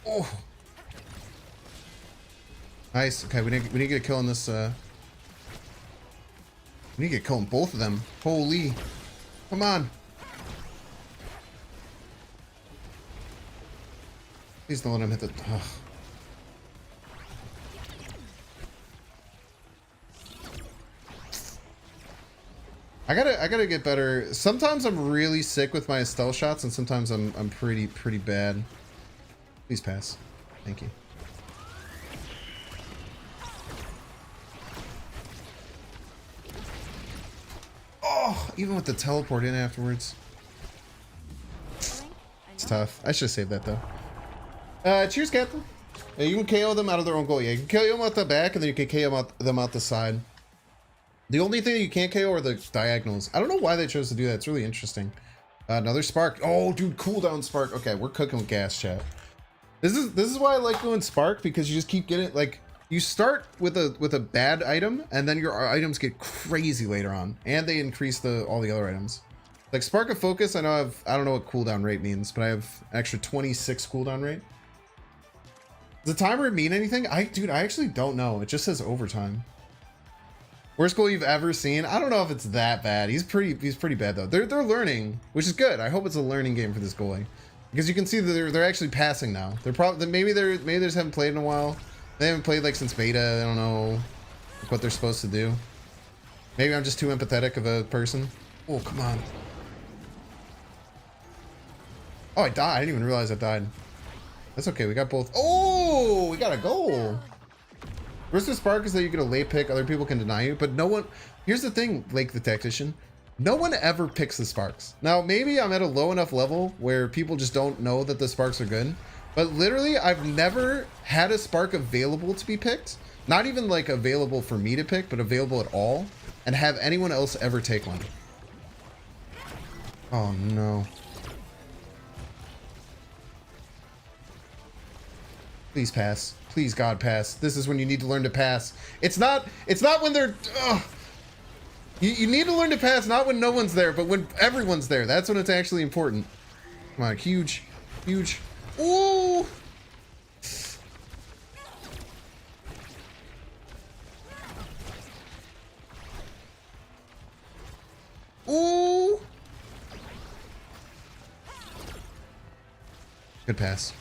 Oh, nice. Okay, we need to get a kill on this. We need to get killing both of them. Holy. Come on. Please don't let him hit the... Ugh. I gotta get better. Sometimes I'm really sick with my Estelle shots, and sometimes I'm pretty bad. Please pass. Thank you. Oh, even with the teleport in afterwards. It's tough. I should have saved that though. Cheers, Captain. You can KO them out of their own goal. Yeah, you can KO them out the back, and then you can KO them out the side. The only thing that you can't KO are the diagonals. I don't know why they chose to do that. It's really interesting. Another spark. Oh, dude, cooldown spark. Okay, we're cooking with gas, chat. This is why I like doing spark, because you just keep getting, like, you start with a bad item, and then your items get crazy later on, and they increase all the other items. Like spark of focus, I don't know what cooldown rate means, but I have an extra 26 cooldown rate. Does the timer mean anything? Dude, I actually don't know. It just says overtime. Worst goal you've ever seen? I don't know if it's that bad. He's pretty bad though. They're learning, which is good. I hope it's a learning game for this goalie, because you can see that they're actually passing now. They're probably maybe they just haven't played in a while. They haven't played like since beta. I don't know what they're supposed to do. Maybe I'm just too empathetic of a person. Oh, come on. Oh, I died. I didn't even realize I died. That's okay. We got both. Oh, we got a goal. Risk of spark is that you get a late pick. Other people can deny you, but no one. Here's the thing, Lake the Tactician. No one ever picks the sparks. Now, maybe I'm at a low enough level where people just don't know that the sparks are good. But literally, I've never had a spark available to be picked. Not even like available for me to pick, but available at all. And have anyone else ever take one. Oh, no. Please pass. Please, God, pass. This is when you need to learn to pass. It's not when they're... You need to learn to pass, not when no one's there, but when everyone's there. That's when it's actually important. Come on, huge. Huge. Ooh! Ooh! Good pass.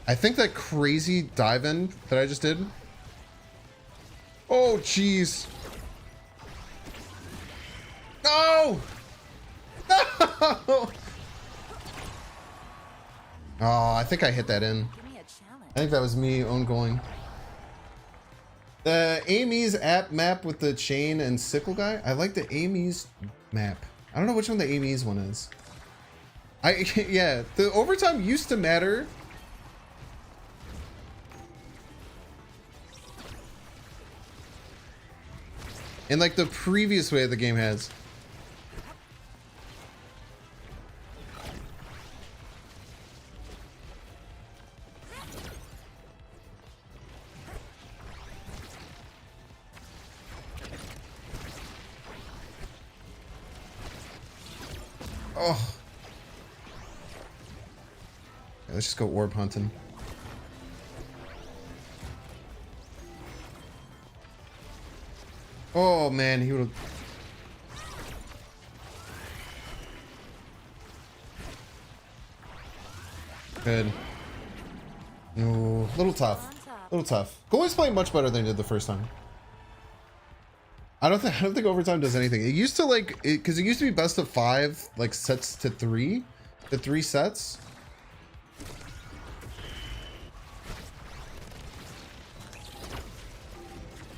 I think that crazy dive in that I just did. Oh, jeez. No! No! Oh, I think I hit that in. I think that was me own goaling. The Amy's app map with the chain and sickle guy. I like the Amy's map. I don't know which one the Amy's one is. Yeah, the overtime used to matter. In like the previous way the game has. Oh. Yeah, let's just go orb hunting. Oh man, he would have. Good. No, little tough. Little tough. Goalie's playing much better than he did the first time. I don't think overtime does anything. It used to like because it used to be best of 5, like sets to 3, the 3 sets.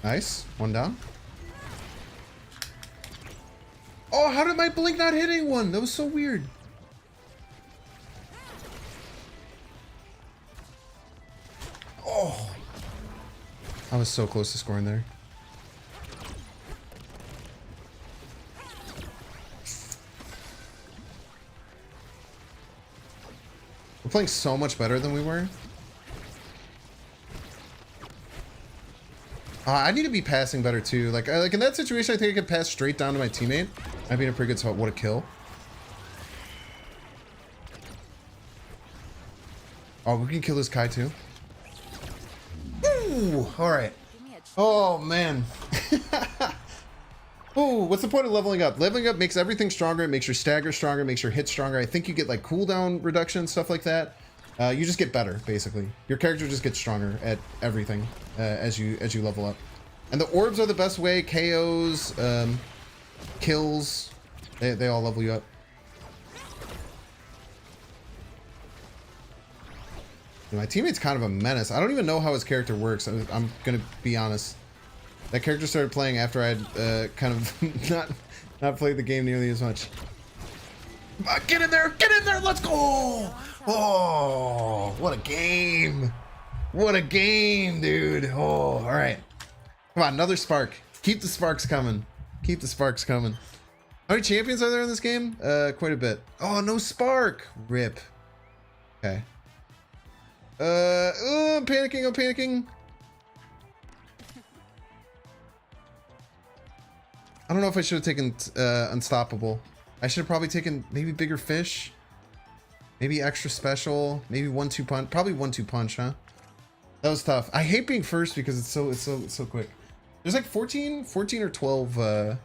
Nice, one down. Oh, how did my blink not hit anyone? That was so weird. Oh, I was so close to scoring there. We're playing so much better than we were. I need to be passing better too. Like in that situation, I think I could pass straight down to my teammate. I'd be in a pretty good spot. What a kill. Oh, we can kill this Kai too. Ooh, all right. Oh man. Ooh, what's the point of leveling up? Leveling up makes everything stronger. It makes your stagger stronger. It makes your hit stronger. I think you get like cooldown reduction, stuff like that. You just get better, basically. Your character just gets stronger at everything as you level up. And the orbs are the best way. KOs, kills, they all level you up. My teammate's kind of a menace. I don't even know how his character works. I'm gonna be honest. That character started playing after I'd kind of not played the game nearly as much. Get in there! Get in there! Let's go! Oh, what a game! What a game, dude! Oh, all right. Come on, another spark. Keep the sparks coming. Keep the sparks coming. How many champions are there in this game? Quite a bit. Oh, no spark. Rip. Okay. I'm panicking. I'm panicking. I don't know if I should have taken Unstoppable. I should have probably taken maybe Bigger Fish. Maybe Extra Special. Maybe 1-2 punch. Probably 1-2 punch, huh? That was tough. I hate being first because it's so quick. There's like 14 or 12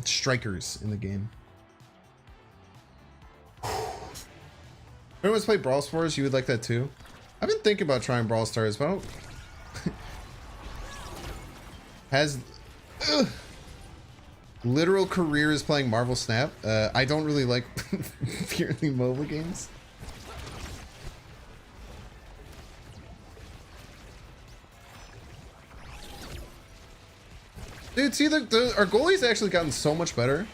strikers in the game. If everyone's played Brawl Stars, you would like that too. I've been thinking about trying Brawl Stars, but I don't. Has literal career is playing Marvel Snap. I don't really like purely mobile games. Dude, see, our goalie's actually gotten so much better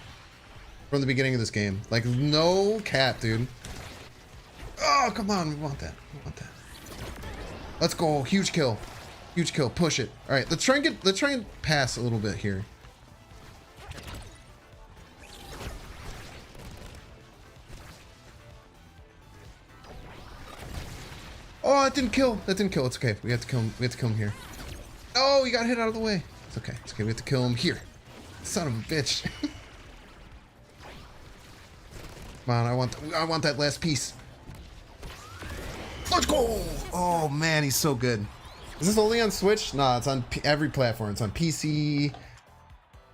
from the beginning of this game. Like, no cap, dude. Oh, come on. We want that. We want that. Let's go. Huge kill. Huge kill. Push it. All right, let's try and pass a little bit here. Oh, it didn't kill. That didn't kill. It's okay. We have to kill him. We have to kill him here. Oh, he got hit out of the way. It's okay. It's okay. We have to kill him here. Son of a bitch. Come on. I want that last piece. Let's go. Oh man, he's so good. Is this only on Switch? Nah, it's on every platform. It's on PC,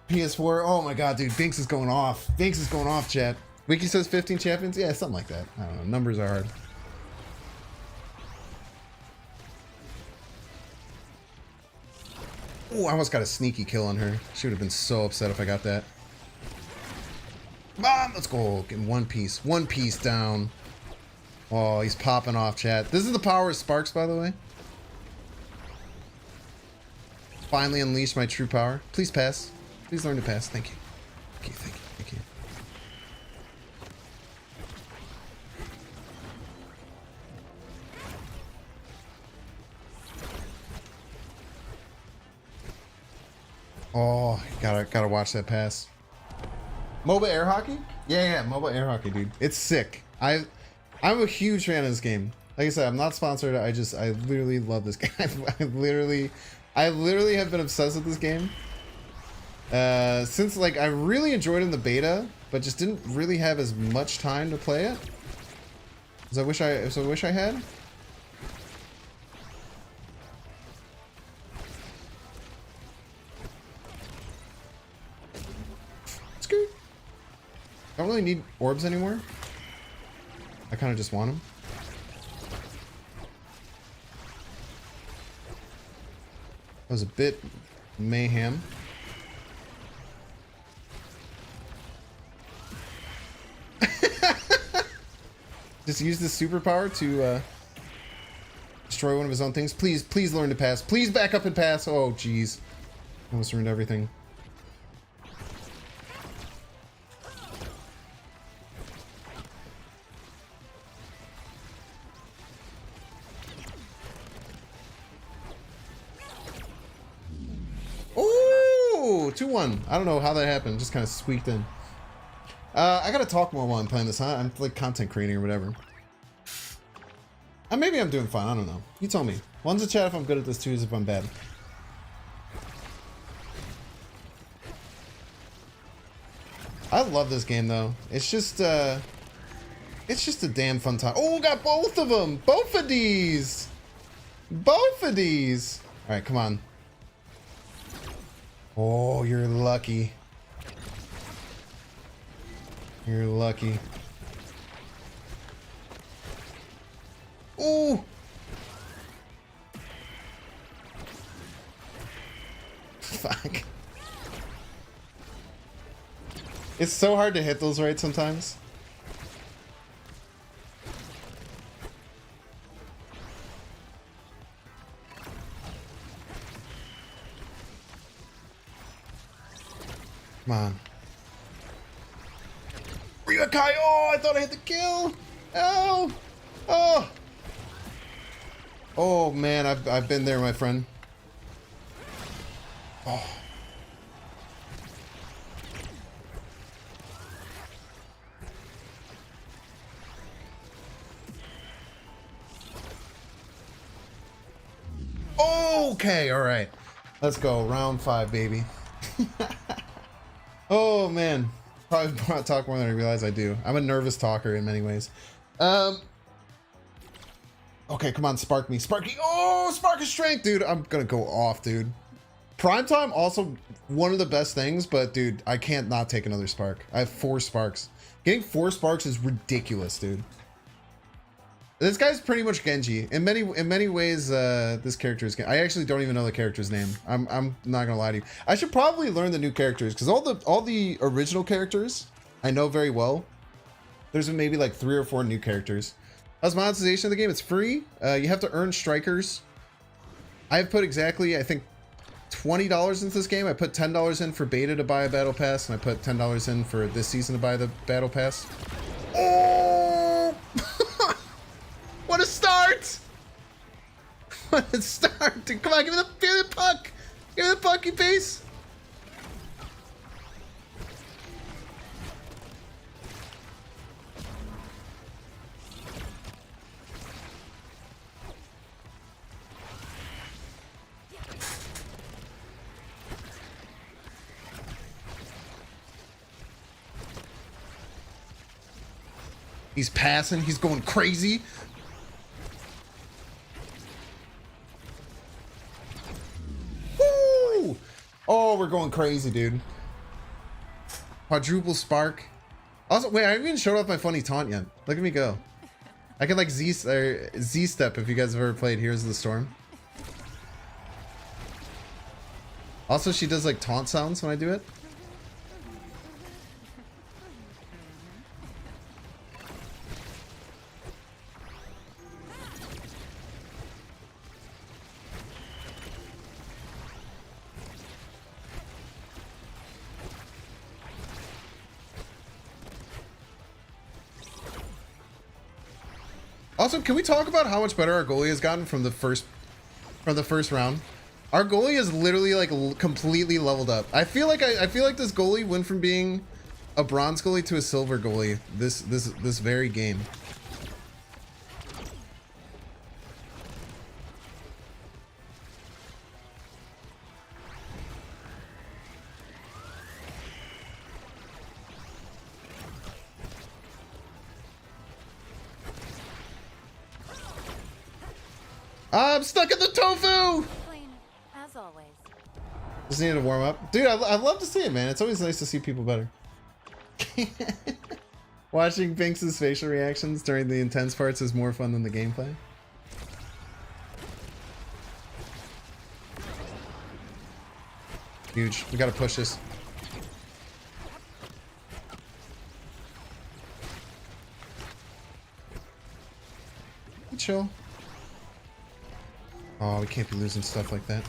PS4. Oh my god, dude. Binks is going off. Binks is going off, chat. Wiki says 15 champions. Yeah, something like that. I don't know. Numbers are hard. Oh, I almost got a sneaky kill on her. She would have been so upset if I got that. Come on, let's go. Get one piece. One piece down. Oh, he's popping off, chat. This is the power of Sparks, by the way. Finally unleashed my true power. Please pass. Please learn to pass. Thank you. Thank you, thank you, thank you. Oh, gotta watch that pass. MOBA air hockey? Yeah, MOBA air hockey, dude. It's sick. I'm a huge fan of this game. Like I said, I'm not sponsored. I literally love this game. I literally have been obsessed with this game. Since like I really enjoyed it in the beta, but just didn't really have as much time to play it. So I wish I had. Scoot. Don't really need orbs anymore. I kind of just want them. That was a bit mayhem. Just use this superpower to destroy one of his own things. Please learn to pass. Please back up and pass. Oh, jeez. Almost ruined everything. Ooh, 2-1. I don't know how that happened. Just kind of squeaked in. I gotta talk more while I'm playing this, huh? I'm like content creating or whatever. Maybe I'm doing fine. I don't know. You tell me. One's a chat if I'm good at this, two is if I'm bad. I love this game though. It's just a damn fun time. Oh, got both of them. Both of these. Both of these. All right, come on. Oh, you're lucky. You're lucky. Ooh. Fuck. It's so hard to hit those right sometimes. Come on. Ryukai! Oh, I thought I hit the kill! Oh! Oh! Oh, man, I've been there, my friend. Oh. Okay, all right. Let's go. Round 5, baby. Oh, man. Probably talk more than I realize I do. I'm a nervous talker in many ways. Okay, come on, spark me. Spark me. Oh, spark of strength, dude. I'm gonna go off, dude. Primetime, also one of the best things, but dude, I can't not take another spark. I have 4 sparks. Getting 4 sparks is ridiculous, dude. This guy's pretty much Genji. In many ways, this character is Genji. I actually don't even know the character's name. I'm not gonna lie to you. I should probably learn the new characters, because all the original characters I know very well. There's maybe like 3 or 4 new characters. How's monetization of the game? It's free. You have to earn strikers. I've put exactly, I think, $20 into this game. I put $10 in for beta to buy a battle pass, and I put $10 in for this season to buy the battle pass. Oh! What a start! What a start! Dude, come on, give me the puck! Give me the puck, you face! He's passing, he's going crazy. Woo! Oh, we're going crazy, dude. Quadruple spark. Also, wait, I haven't even showed off my funny taunt yet. Look at me go. I can like Z-step if you guys have ever played Heroes of the Storm. Also, she does like taunt sounds when I do it. Also, can we talk about how much better our goalie has gotten from the first round? Our goalie is literally like completely leveled up. I feel like this goalie went from being a bronze goalie to a silver goalie this very game. I'm stuck in the tofu! Clean, as always. Just needed to warm up. Dude, I love to see it, man. It's always nice to see people better. Watching Binks' facial reactions during the intense parts is more fun than the gameplay. Huge. We gotta push this. Chill. Oh, we can't be losing stuff like that.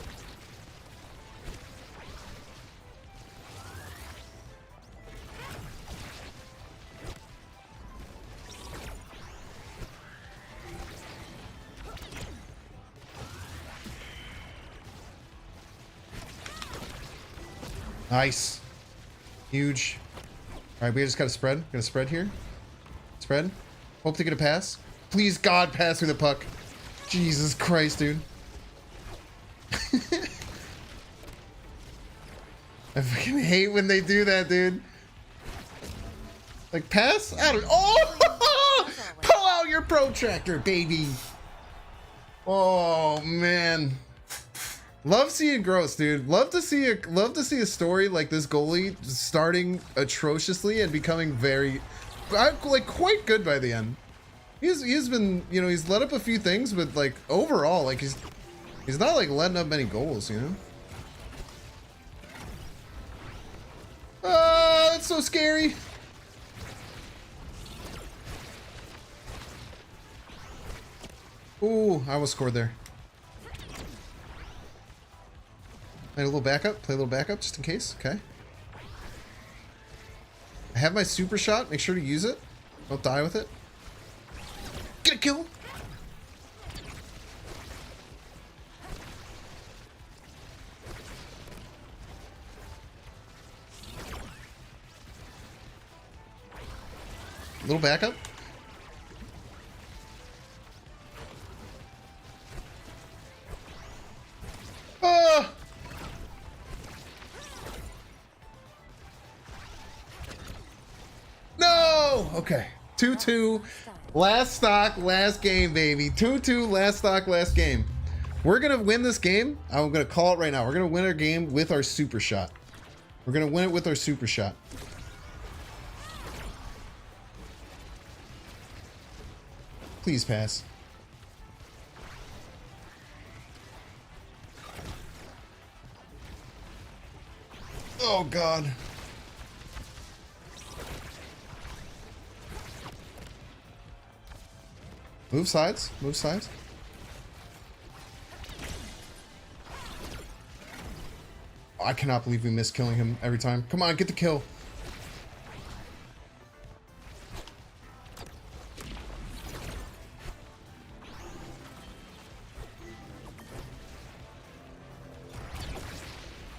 Nice. Huge. Alright, we just gotta spread. Gonna spread here. Spread. Hope to get a pass. Please, God, pass through the puck. Jesus Christ, dude. I fucking hate when they do that, dude. Like, pass? I don't. Oh! Pull out your protractor, baby. Oh, man. Love seeing growth, dude. Love to see a story like this goalie starting atrociously and becoming very, like, quite good by the end. He's been, you know, he's let up a few things, but like overall, like he's not like letting up many goals, you know. Oh, that's so scary. Ooh, I almost scored there. Play a little backup. Play a little backup just in case. Okay. have my super shot. Make sure to use it. Don't die with it. Get a kill. Little backup. Ah! No! Okay. 2-2. Last stock, last game, baby. 2-2, last stock, last game. We're going to win this game. I'm going to call it right now. We're going to win our game with our super shot. We're going to win it with our super shot. Please pass. Oh, God. Move sides. Move sides. Oh, I cannot believe we missed killing him every time. Come on, get the kill.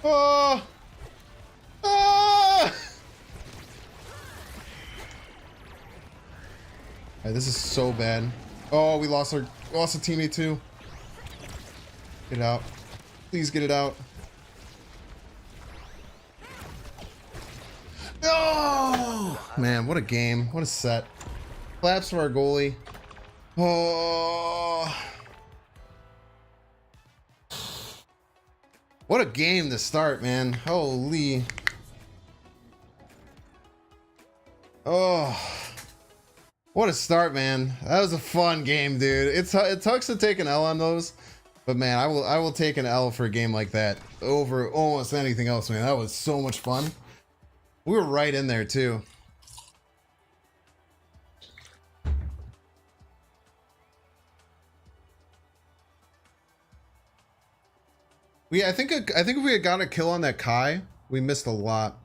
Oh! Ah! Alright, this is so bad. Oh, we lost a teammate too. Get it out. Please get it out. Oh! Man, what a game. What a set. Claps for our goalie. Oh! What a game to start, man. Holy. Oh. What a start, man. That was a fun game, dude. It sucks to take an L on those. But man, I will take an L for a game like that over almost anything else, man. That was so much fun. We were right in there too. I think if we had got a kill on that Kai, we missed a lot.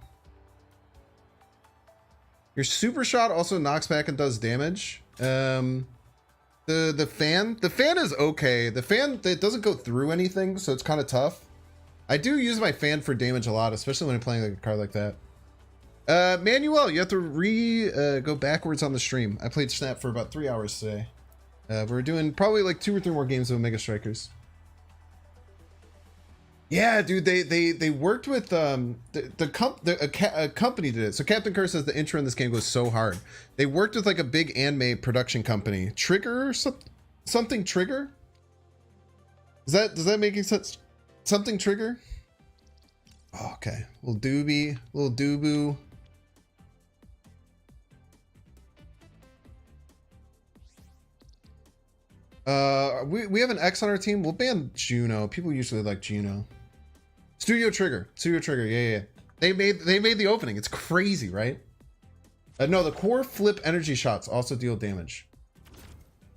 Your super shot also knocks back and does damage. The fan is okay. The fan, it doesn't go through anything, so it's kind of tough. I do use my fan for damage a lot, especially when I'm playing like a card like that. Manuel, you have to go backwards on the stream. I played Snap for about 3 hours today. We're doing probably like 2 or 3 more games of Omega Strikers. Yeah, dude, they worked with a company did it. So Captain Curse says the intro in this game goes so hard. They worked with like a big anime production company, Trigger or something Trigger. Does that make sense? Something Trigger. Oh, okay, little Dubu. We have an X on our team. We'll ban Juno. People usually like Juno. Studio Trigger. Yeah. They made the opening. It's crazy, right? No, the core flip energy shots also deal damage.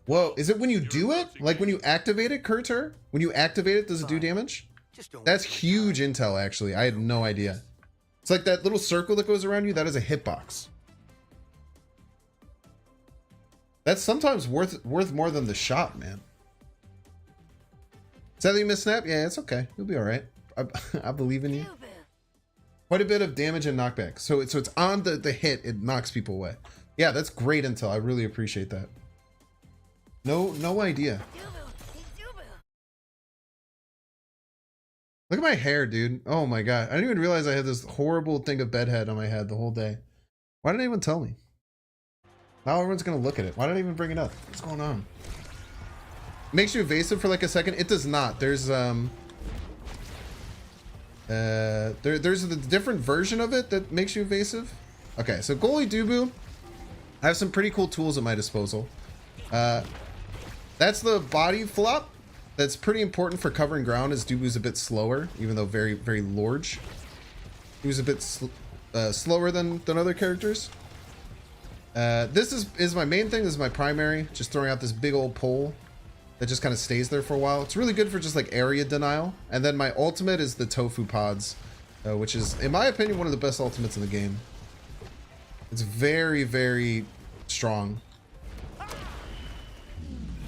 Whoa, is it when you do it? Like when you activate it, Kurtur? When you activate it, does it do damage? That's huge intel, actually. I had no idea. It's like that little circle that goes around you. That is a hitbox. That's sometimes worth more than the shot, man. Is that how you miss Snap? Yeah, it's okay. You'll be all right. I believe in you. Quite a bit of damage and knockback. So it's on the hit. It knocks people away. Yeah, that's great intel. I really appreciate that. No idea. Look at my hair, dude. Oh my god. I didn't even realize I had this horrible thing of bedhead on my head the whole day. Why didn't anyone tell me? Now everyone's gonna look at it. Why did I even bring it up? What's going on? Makes you evasive for like a second. It does not. There's there's a different version of it that makes you evasive. Okay, so goalie Dubu, I have some pretty cool tools at my disposal. That's the body flop. That's pretty important for covering ground, as Dubu's a bit slower, even though very, very large. He was a bit slower than other characters. This is my main thing. This is my primary. Just throwing out this big old pole that just kind of stays there for a while. It's really good for just like area denial. And then my ultimate is the tofu pods, which is, in my opinion, one of the best ultimates in the game. It's very, very strong.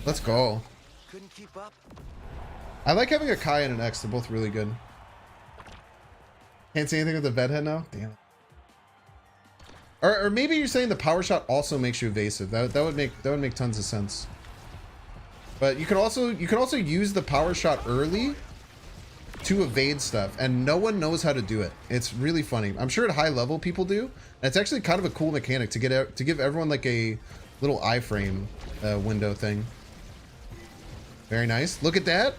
Let's go. Couldn't keep up. I like having a Kai and an X. They're both really good. Can't see anything with the bedhead now? Damn. Or maybe you're saying the power shot also makes you evasive. That would make tons of sense. But you can also use the power shot early to evade stuff, and no one knows how to do it. It's really funny. I'm sure at high level people do. And it's actually kind of a cool mechanic to give everyone like a little iframe window thing. Very nice. Look at that.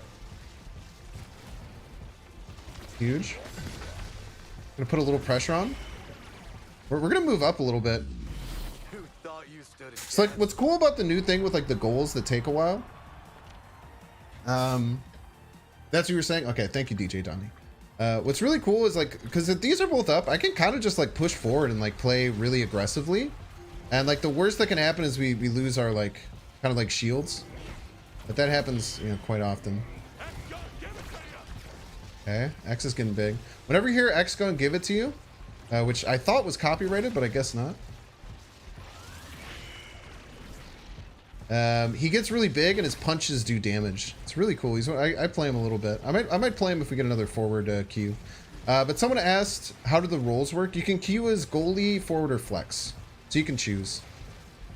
Huge. Gonna put a little pressure on. We're gonna move up a little bit. Who thought you stood a It's like what's cool about the new thing with like the goals that take a while. That's what you were saying. Okay, thank you, DJ Donnie. What's really cool is like because if these are both up, I can kind of just like push forward and like play really aggressively. And like the worst that can happen is we lose our like kind of like shields, but that happens, you know, quite often. Okay, X is getting big. Whenever you hear X gonna give it to you, which I thought was copyrighted, but I guess not. He gets really big and his punches do damage. It's really cool. I play him a little bit. I might play him if we get another forward Q. But someone asked, how do the roles work? You can Q as goalie, forward, or flex. So you can choose.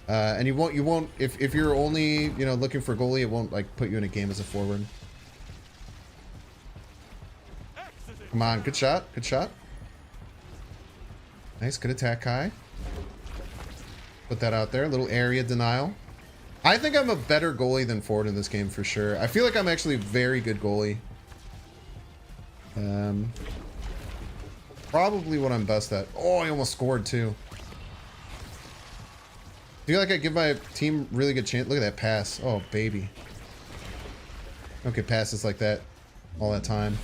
And you won't if you're only, you know, looking for goalie, it won't like put you in a game as a forward. Come on, good shot, good shot. Nice, good attack, Kai. Put that out there, a little area denial. I think I'm a better goalie than forward in this game for sure. I feel like I'm actually a very good goalie. Probably what I'm best at. Oh, I almost scored too. I feel like I give my team really good chance. Look at that pass. Oh, baby. Don't get passes like that all that time.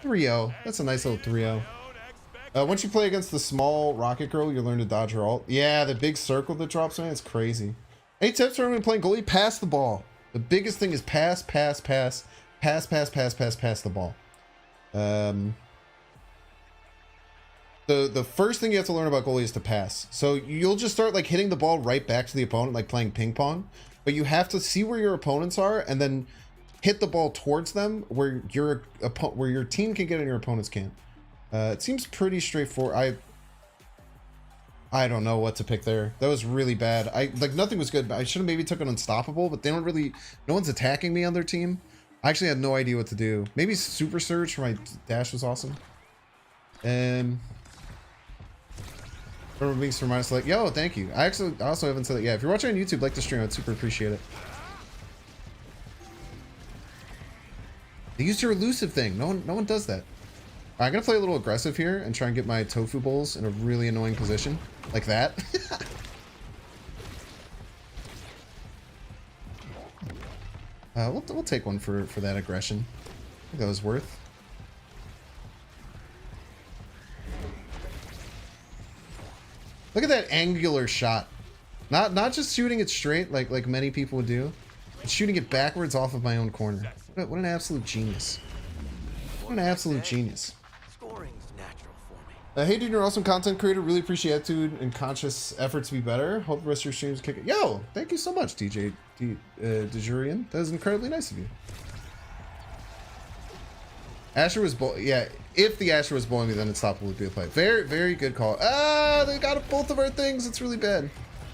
3-0. That's a nice little 3-0. Once you play against the small rocket girl, you learn to dodge her ult. Yeah, the big circle that drops on it, it's crazy. Any tips for when playing goalie? Pass the ball. The biggest thing is pass the ball. The first thing you have to learn about goalie is to pass. So you'll just start like hitting the ball right back to the opponent, like playing ping pong. But you have to see where your opponents are and then hit the ball towards them where your team can get and your opponents can't. It seems pretty straightforward. I don't know what to pick there. That was really bad. Nothing was good. I should have maybe took an unstoppable, but they don't really. No one's attacking me on their team. I actually had no idea what to do. Maybe super surge for my dash was awesome. Remember being for minus like, yo, thank you. I also haven't said that. Yeah, if you're watching on YouTube, like the stream, I'd super appreciate it. They used your elusive thing. No one does that. I'm gonna play a little aggressive here and try and get my tofu bowls in a really annoying position. Like that. We'll take one for that aggression. I think that was worth. Look at that angular shot. Not just shooting it straight like many people would do. But shooting it backwards off of my own corner. What an absolute genius. What an absolute genius. Scoring's natural for me. Hey dude, you're an awesome content creator. Really appreciate attitude and conscious effort to be better. Hope the rest of your streams kick it. Yo, thank you so much, DJ Dejurian. That was incredibly nice of you. Asher was yeah, if the Asher was bowling me, then Unstoppable would be a play. Very, very good call. Ah, they got both of our things. It's really bad.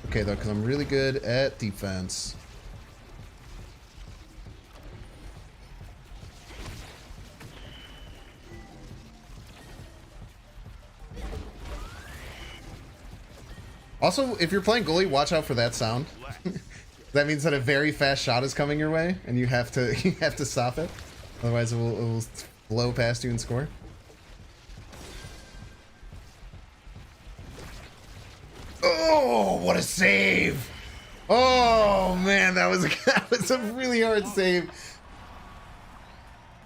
Okay, though, because I'm really good at defense. Also, if you're playing goalie, watch out for that sound. That means that a very fast shot is coming your way, and you have to stop it. Otherwise, it will blow past you and score. Oh, what a save! Oh man, that was a really hard save.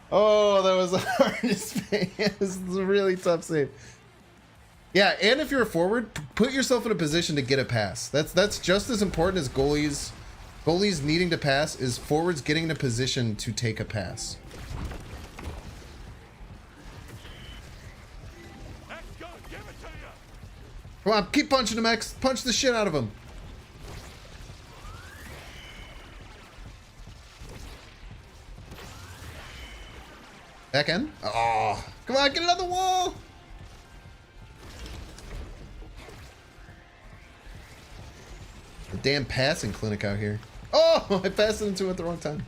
Oh, that was the hardest save. It was a really tough save. Yeah, and if you're a forward, put yourself in a position to get a pass. That's just as important as goalies. Goalies needing to pass is forwards getting in a position to take a pass. Come on, keep punching him, X. Punch the shit out of him. Back in? Oh, come on, get it on the wall. The damn passing clinic out here. Oh, I passed into it at the wrong time.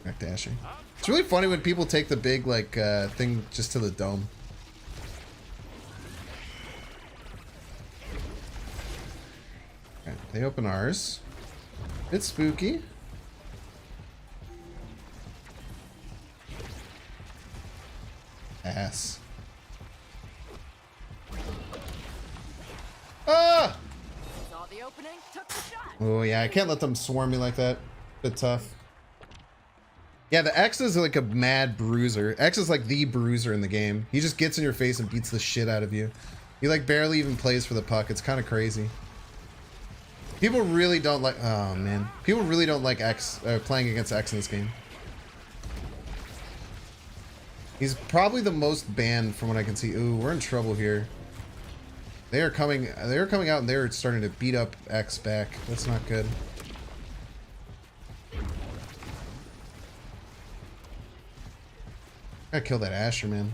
Back dashing. It's really funny when people take the big like thing just to the dome. Okay, they open ours. It's spooky. Ass. Ah! Saw the opening, took the shot. Oh yeah, I can't let them swarm me like that. Bit tough. Yeah, the X is like a mad bruiser. X is like the bruiser in the game. He just gets in your face and beats the shit out of you. He like barely even plays for the puck. It's kind of crazy. People really don't like. Oh man, people really don't like X playing against X in this game. He's probably the most banned from what I can see. Ooh, we're in trouble here. They are coming. They are coming out and they're starting to beat up X back. That's not good. Gotta kill that Asher, man.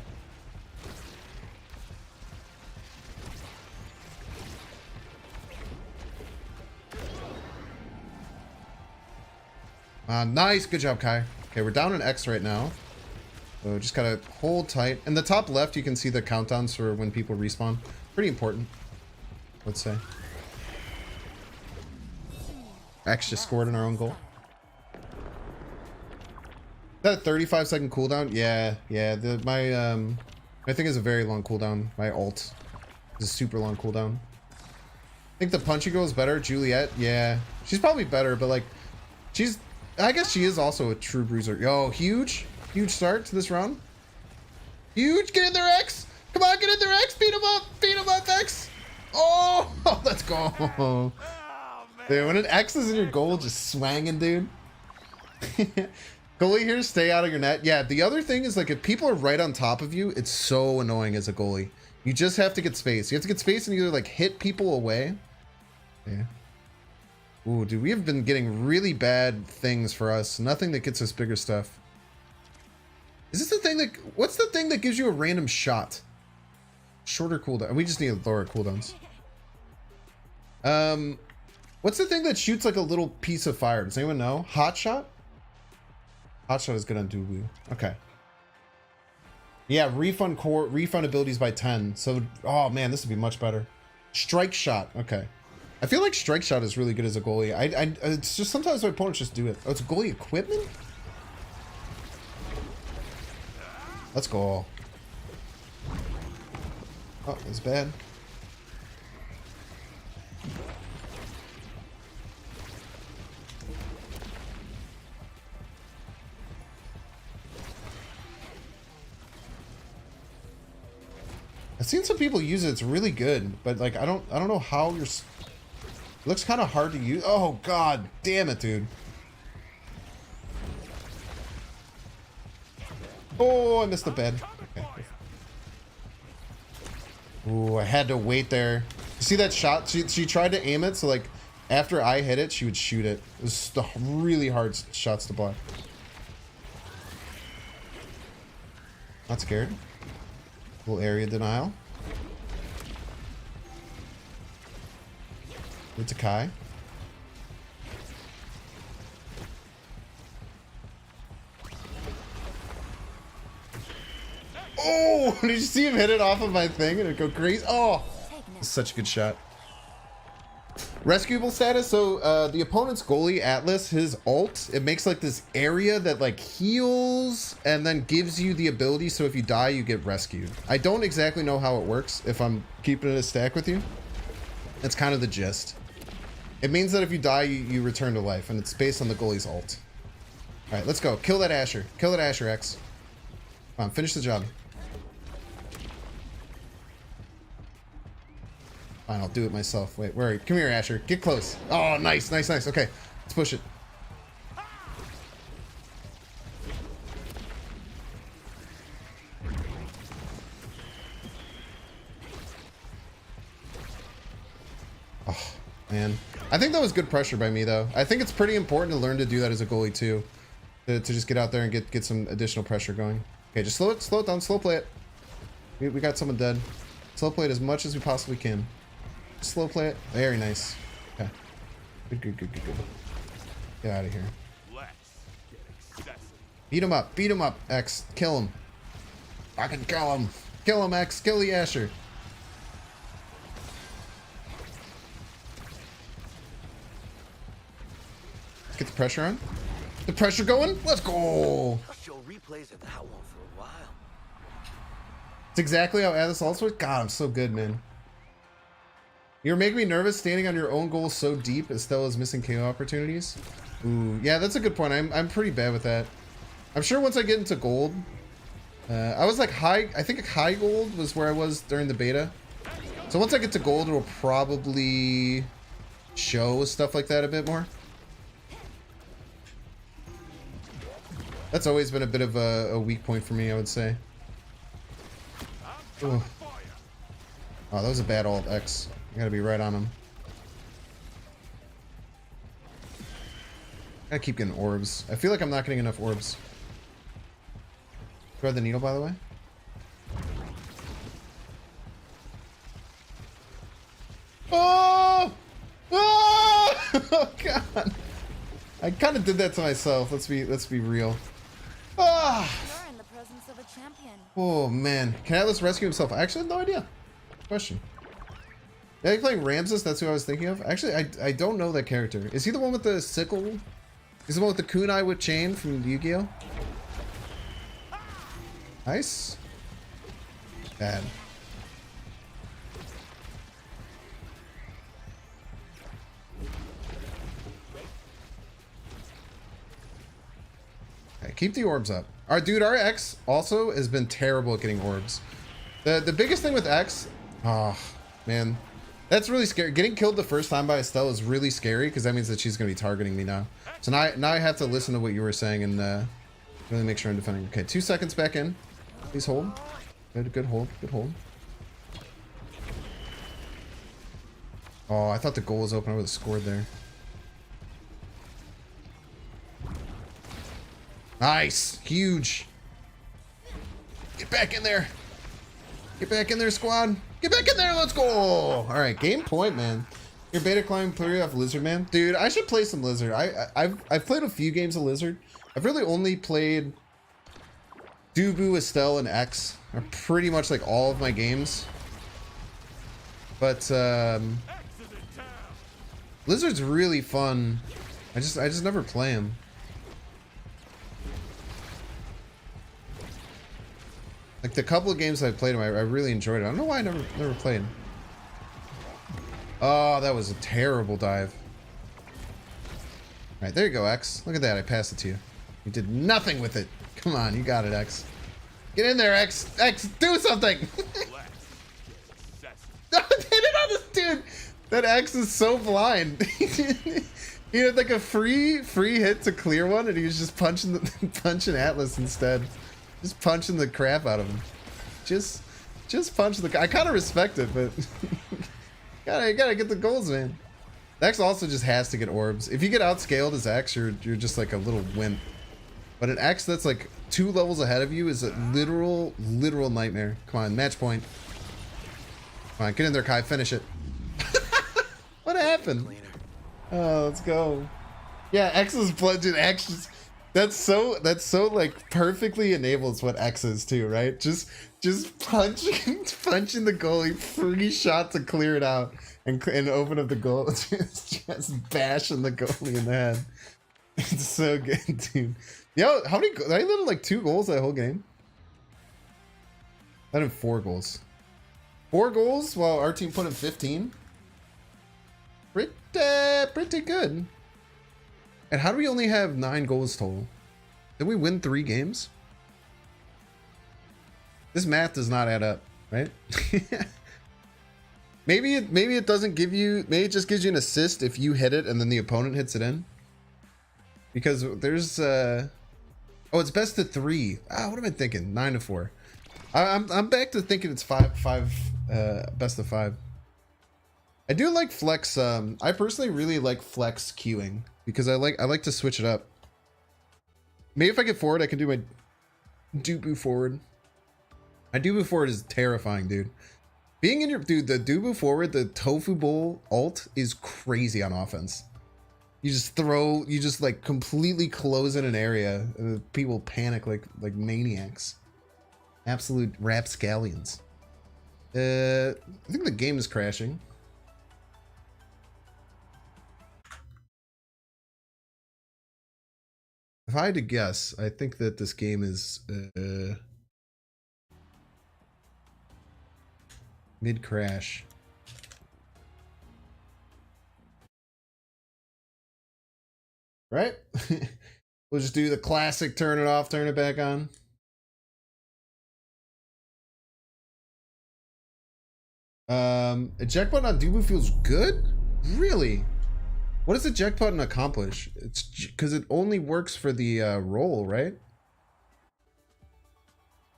Nice. Good job, Kai. Okay, we're down an X right now. So just gotta hold tight. In the top left, you can see the countdowns for when people respawn. Pretty important, let's say. X just scored in our own goal. That 35-second cooldown? Yeah. My thing is a very long cooldown. My ult is a super long cooldown. I think the punchy girl is better. Juliet, yeah. She's probably better, but like, I guess she is also a true bruiser. Yo, huge start to this round. Huge, get in there, X. Come on, get in there, X. Beat him up, X. Oh, let's go. Dude, when an X is in your goal, just swanging, dude. Goalie here, stay out of your net. Yeah, the other thing is like if people are right on top of you, it's so annoying as a goalie. You just have to get space. You have to get space and either like hit people away. Yeah. Ooh, dude, we have been getting really bad things for us. Nothing that gets us bigger stuff. Is this the thing that... What's the thing that gives you a random shot? Shorter cooldown. We just need lower cooldowns. What's the thing that shoots like a little piece of fire? Does anyone know? Hot shot? Hot shot is good on Dubu. Okay. Yeah, refund abilities by 10. So, oh man, this would be much better. Strike shot. Okay. I feel like strike shot is really good as a goalie. It's just sometimes my opponents just do it. Oh, it's goalie equipment? Let's go. Oh, that's bad. I've seen some people use it. It's really good, but like I don't know how you're. It looks kind of hard to use. Oh god, damn it, dude. Oh, I missed the bed. Okay. Ooh, I had to wait there. You see that shot? She tried to aim it, so like after I hit it, she would shoot it. It was the really hard shots to block. Not scared. Little area denial. It's a Kai. Oh, did you see him hit it off of my thing and it go crazy? Oh, it's such a good shot. Rescuable status. So the opponent's goalie Atlas, his ult, it makes like this area that like heals and then gives you the ability. So if you die, you get rescued. I don't exactly know how it works. If I'm keeping it a stack with you, that's kind of the gist. It means that if you die, you return to life, and it's based on the goalie's ult. All right, let's go. Kill that Asher. Kill that Asher, X. Come on, finish the job. Fine, I'll do it myself. Wait, where are you? Come here, Asher. Get close. Oh, nice, nice, nice. Okay, let's push it. Oh, man. I think that was good pressure by me, though. I think it's pretty important to learn to do that as a goalie, too. To just get out there and get some additional pressure going. Okay, just slow it down, slow play it. We got someone dead. Slow play it as much as we possibly can. Slow play it. Very nice. Okay. Good. Get out of here. Let's get excessive. Beat him up, X. Kill him. I can kill him. Kill him, X. Kill the Asher. Let's get the pressure on. The pressure going. Let's go. I'll show replays of that one for a while. It's exactly how Atlas also. God, I'm so good, man. You're making me nervous standing on your own goal so deep. Estella's missing KO opportunities. Ooh, yeah, that's a good point. I'm pretty bad with that. I'm sure once I get into gold, I was like high. I think high gold was where I was during the beta. So once I get to gold, it'll probably show stuff like that a bit more. That's always been a bit of a weak point for me, I would say. Ooh. Oh, that was a bad ult, X. I gotta be right on him. Gotta keep getting orbs. I feel like I'm not getting enough orbs. Thread the needle, by the way. Oh! Oh! Oh God! I kind of did that to myself. Let's be real. Ah! You're in the presence of a champion. Oh man, can Atlas rescue himself? I actually have no idea. Question. Yeah, you playing Ramses? That's who I was thinking of. Actually, I don't know that character. Is he the one with the sickle? Is the one with the kunai with chain from Yu-Gi-Oh? Nice. Bad. Okay, keep the orbs up. Our dude, our X also has been terrible at getting orbs. The biggest thing with X, oh man, that's really scary. Getting killed the first time by Estelle is really scary because that means that she's gonna be targeting me now. So now I have to listen to what you were saying and really make sure I'm defending. Okay, 2 seconds back in. Please hold. Good hold. Good hold. Oh, I thought the goal was open. I would have scored there. Nice. Huge. Get back in there. Get back in there, squad. Get back in there. Let's go. All right. Game point, man. Your beta climbing player off Lizard, man. Dude, I should play some Lizard. I've played a few games of Lizard. I've really only played Dubu, Estelle, and X. Are pretty much like all of my games. But Lizard's really fun. I just never play him. Like the couple of games I played him, I really enjoyed it. I don't know why I never played him. Oh, that was a terrible dive. All right, there you go, X. Look at that. I passed it to you. You did nothing with it. Come on, you got it, X. Get in there, X. X, do something. I did it on this dude. That X is so blind. He had like a free hit to clear one, and he was just punching Atlas instead. Just punching the crap out of him. Just punch the. I kind of respect it, but gotta get the goals, man. X also just has to get orbs. If you get outscaled as X, you're just like a little wimp. But an X that's like 2 levels ahead of you is a literal nightmare. Come on, match point. Come on, get in there, Kai. Finish it. What happened? Oh, let's go. Yeah, X is plunging. X just. That's so like perfectly enables what X is too, right? Just punching the goalie, free shot to clear it out and open up the goal. just bashing the goalie in the head. It's so good, dude. Yo, how many? I let like 2 goals that whole game. I had 4 goals. 4 goals while our team put in 15. Pretty good. And how do we only have 9 goals total? Did we win 3 games? This math does not add up, right? maybe it doesn't give you. Maybe it just gives you an assist if you hit it and then the opponent hits it in. Because there's oh, it's best of 3. What am I thinking? 9 to 4. I'm back to thinking it's 5 best of 5. I do like flex. I personally really like flex queuing because I like to switch it up. Maybe if I get forward, I can do my Dubu forward. My Dubu forward is terrifying, dude. Being in your dude, the Dubu forward, the Tofu Bowl ult is crazy on offense. You just throw, you just like completely close in an area. People panic like maniacs. Absolute rapscallions. I think the game is crashing. If I had to guess, I think that this game is mid-crash. Right? We'll just do the classic turn it off, turn it back on. Eject button on Dubu feels good? Really? What does eject button accomplish? It's because it only works for the roll, right?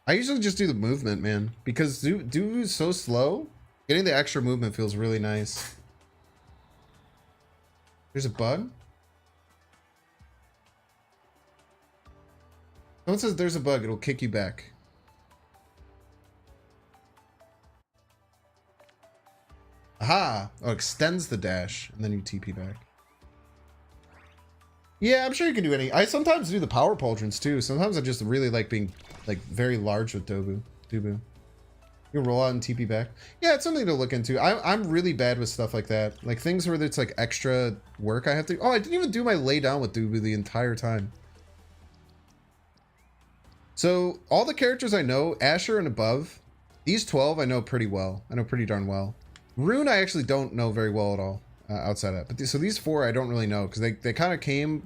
I usually just do the movement, man, because Dubu is so slow. Getting the extra movement feels really nice. There's a bug. Someone says there's a bug, it'll kick you back. Aha! Oh, extends the dash, and then you TP back. Yeah, I'm sure you can do any. I sometimes do the power pauldrons too. Sometimes I just really like being like very large with Dubu. You can roll out and TP back. Yeah, it's something to look into. I'm really bad with stuff like that. Like things where it's like extra work I have to. Oh, I didn't even do my lay down with Dubu the entire time. So all the characters I know, Asher and above, these 12 I know pretty well. I know pretty darn well. Rune I actually don't know very well at all outside of that. But so these 4 I don't really know because they kind of came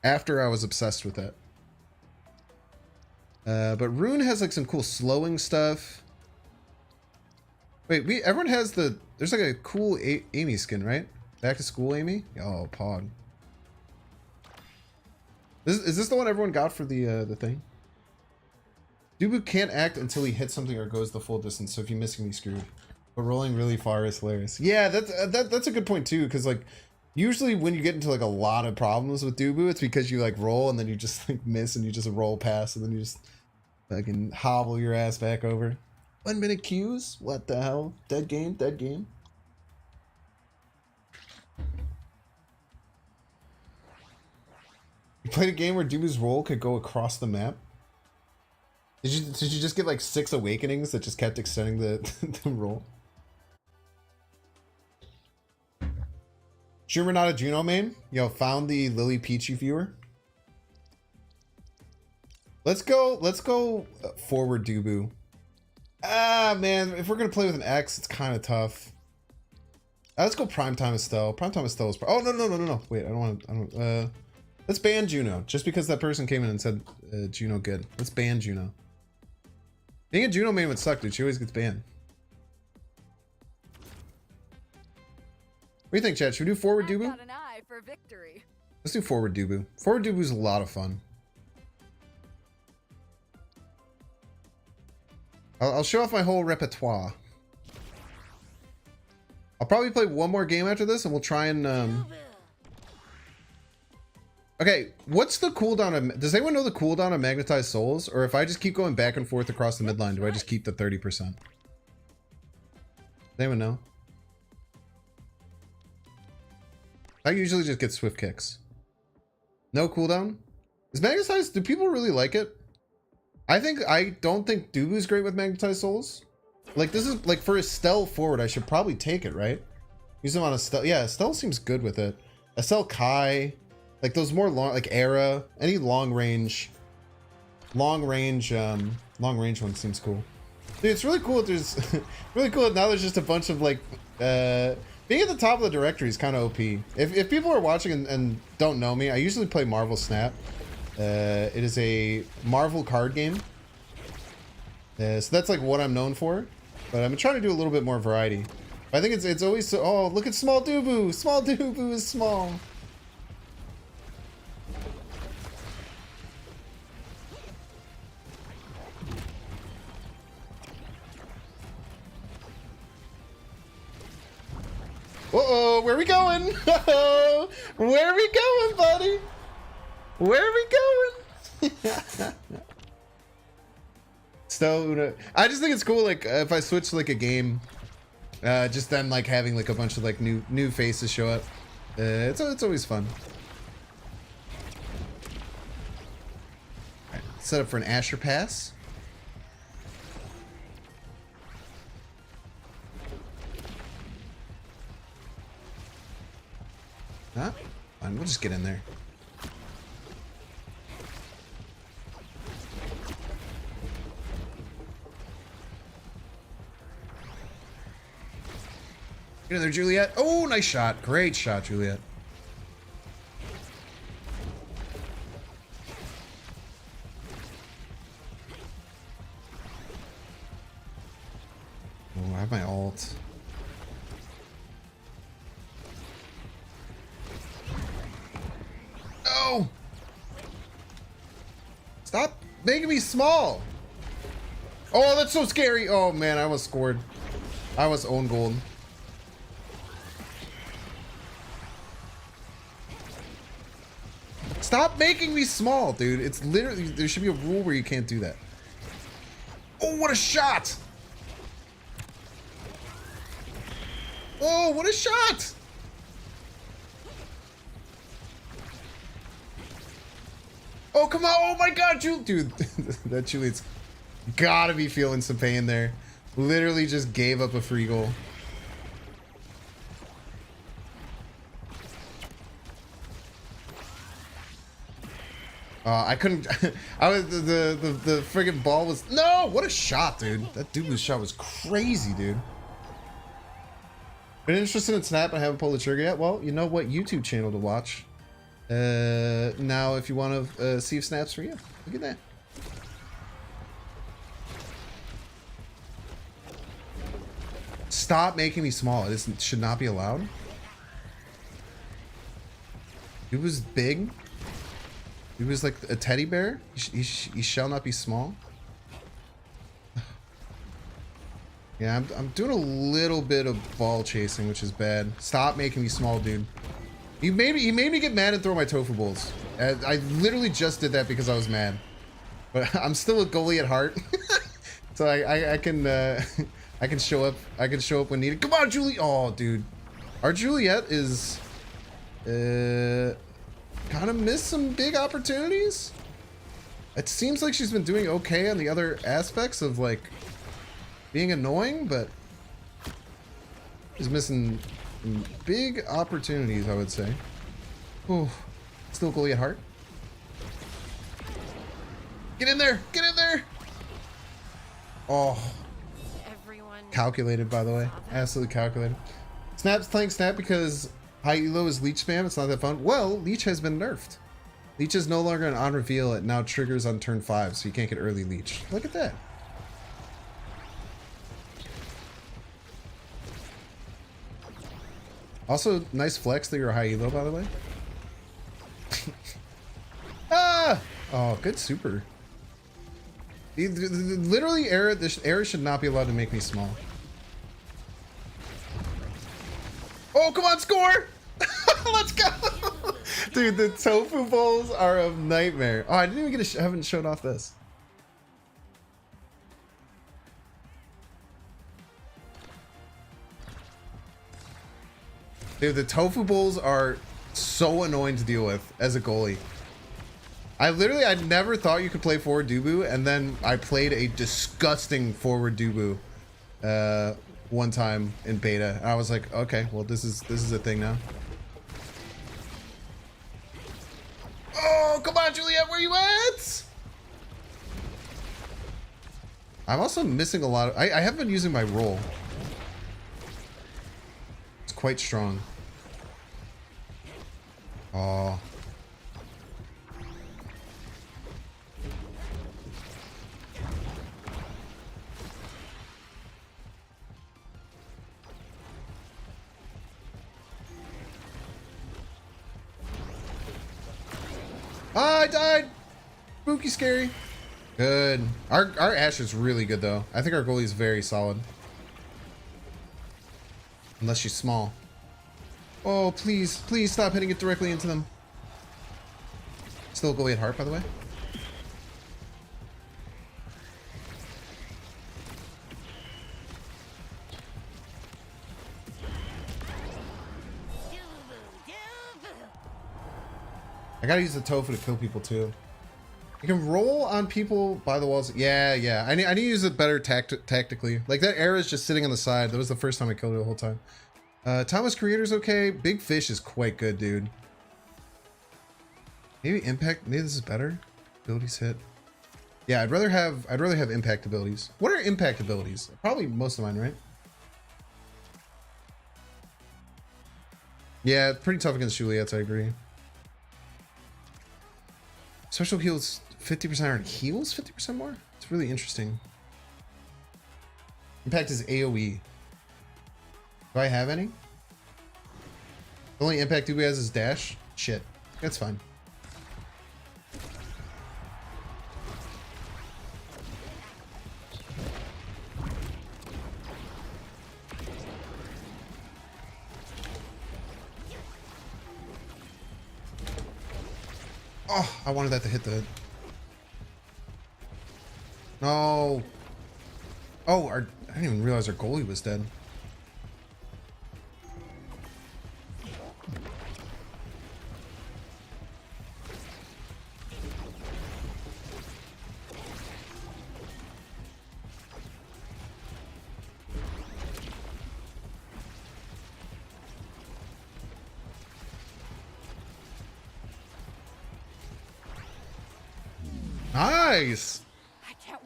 after I was obsessed with it. But Rune has like some cool slowing stuff. Wait, everyone has there's like a cool Amy skin, right? Back to school Amy? Oh, Pog. Is this the one everyone got for the thing? Dubu can't act until he hits something or goes the full distance, so if you miss, you can be screwed. But rolling really far is hilarious. Yeah, that's a good point too, because like usually when you get into like a lot of problems with Dubu, it's because you like roll and then you just like miss and you just roll past and then you just fucking hobble your ass back over. 1 minute queues? What the hell? Dead game? Dead game? You played a game where Dubu's roll could go across the map? Did you just get like 6 awakenings that just kept extending the roll? Sure we're not a Juno main? Yo, found the Lily Peachy viewer. Let's go forward Dubu. Ah man, if we're gonna play with an X, it's kind of tough. Let's go Primetime Estelle. Primetime Estelle is. Oh no. Wait, I don't. Let's ban Juno just because that person came in and said Juno good. Let's ban Juno. Being a Juno main would suck, dude. She always gets banned. What do you think, chat? Should we do forward Dubu? Got an eye for victory. Let's do forward Dubu. Forward Dubu is a lot of fun. I'll show off my whole repertoire. I'll probably play one more game after this, and we'll try and Okay, what's the cooldown of... Does anyone know the cooldown of Magnetized Souls? Or if I just keep going back and forth across the midline, do I just keep the 30%? Does anyone know? I usually just get swift kicks. No cooldown? Is Magnetized... Do people really like it? I don't think Dubu's great with Magnetized Souls. Like, this is... Like, for Estelle forward, I should probably take it, right? Use them on Estelle. Yeah, Estelle seems good with it. Estelle Kai... Like those more long, like Era, any long range one seems cool. Dude, it's really cool. There's really cool. Now there's just a bunch of like, being at the top of the directory is kind of OP. If people are watching and don't know me, I usually play Marvel Snap. It is a Marvel card game. So that's like what I'm known for. But I'm trying to do a little bit more variety. I think it's always so. Oh, look at small Dubu. Small Dubu is small. Uh-oh, where we going? Uh-oh, where we going, buddy? Where we going? So, I just think it's cool, like, if I switch to, like, a game, just then, like, having, like, a bunch of, like, new faces show up. It's always fun. All right, set up for an Asher pass. Huh? Fine, we'll just get in there. Get in there, Juliet. Oh, nice shot. Great shot, Juliet. Oh, I have my ult. No! Stop making me small! Oh, that's so scary! Oh man, I was scored. I was own gold. Stop making me small, dude. It's literally, there should be a rule where you can't do that. Oh, what a shot! Oh, what a shot! Oh, come on. Oh my god, Julie. Dude, that Juliet's gotta be feeling some pain there. Literally just gave up a free goal. I couldn't. I was the friggin' ball was no. What a shot, dude! That dude's shot was crazy, dude. Been interested in Snap and haven't pulled the trigger yet? Well, you know what YouTube channel to watch. Now, if you want to see if Snap's for you, look at that. Stop making me small. It should not be allowed. He was big. He was like a teddy bear. He shall not be small. Yeah, I'm doing a little bit of ball chasing, which is bad. Stop making me small, dude. He made me get mad and throw my tofu bowls. I literally just did that because I was mad. But I'm still a goalie at heart, so I can I can show up. I can show up when needed. Come on, Julie. Oh, dude, our Juliet is kind of missed some big opportunities. It seems like she's been doing okay on the other aspects of like being annoying, but she's missing some big opportunities, I would say. Oh, still goalie at heart. Get in there! Get in there! Oh, Everyone. calculated, by the way. Absolutely calculated. Snap's playing Snap because high elo is leech spam. It's not that fun. Well, leech has been nerfed. Leech is no longer an on reveal. It now triggers on turn 5, so you can't get early leech. Look at that. Also, nice flex that you're a high elo, by the way. Ah! Oh, good super. Literally, this error should not be allowed to make me small. Oh, come on, score! Let's go! Dude, the tofu bowls are a nightmare. Oh, I didn't even get haven't shown off this. Dude, the tofu bowls are so annoying to deal with as a goalie. I never thought you could play forward Dubu, and then I played a disgusting forward Dubu one time in beta. I was like, okay, well this is a thing now. Oh, come on, Juliet, where you at? I'm also missing a lot of, I have been using my roll. It's quite strong. Oh. I died! Spooky scary. Good. Our Ashe is really good though. I think our goalie is very solid. Unless she's small. Oh, please, please stop hitting it directly into them. Still go at heart, by the way. I gotta use the tofu to kill people too. You can roll on people by the walls. Yeah, yeah. I need to use it better tactically. Like that arrow is just sitting on the side. That was the first time I killed it the whole time. Thomas Creator's okay. Big Fish is quite good, dude. Maybe impact. Maybe this is better. Abilities hit. Yeah, I'd rather have impact abilities. What are impact abilities? Probably most of mine, right? Yeah, pretty tough against Juliet's. I agree. Special heals 50% on heals 50% more? It's really interesting. Impact is AoE. Do I have any? The only impact Doobie has is dash? Shit. That's fine. Oh, I wanted that to hit the... No. Oh, I didn't even realize our goalie was dead. Nice.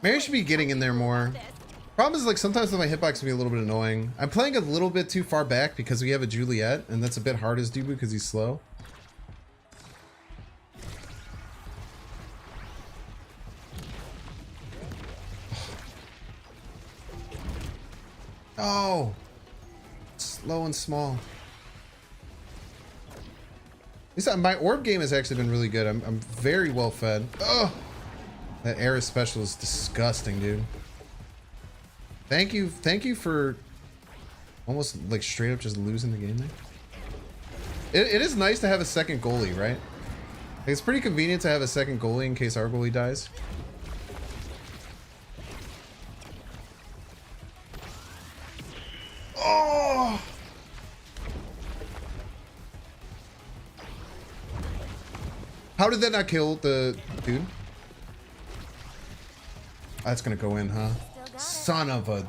Maybe I should be getting in there more. Problem is, like, sometimes my hitbox can be a little bit annoying. I'm playing a little bit too far back because we have a Juliet, and that's a bit hard as Dubu because he's slow. Oh, slow and small. At least my orb game has actually been really good. I'm very well fed. Oh, that Era special is disgusting, dude. Thank you for almost like straight up just losing the game there. It is nice to have a second goalie, right? Like, it's pretty convenient to have a second goalie in case our goalie dies. Oh! How did that not kill the dude? That's gonna go in, huh? Son of a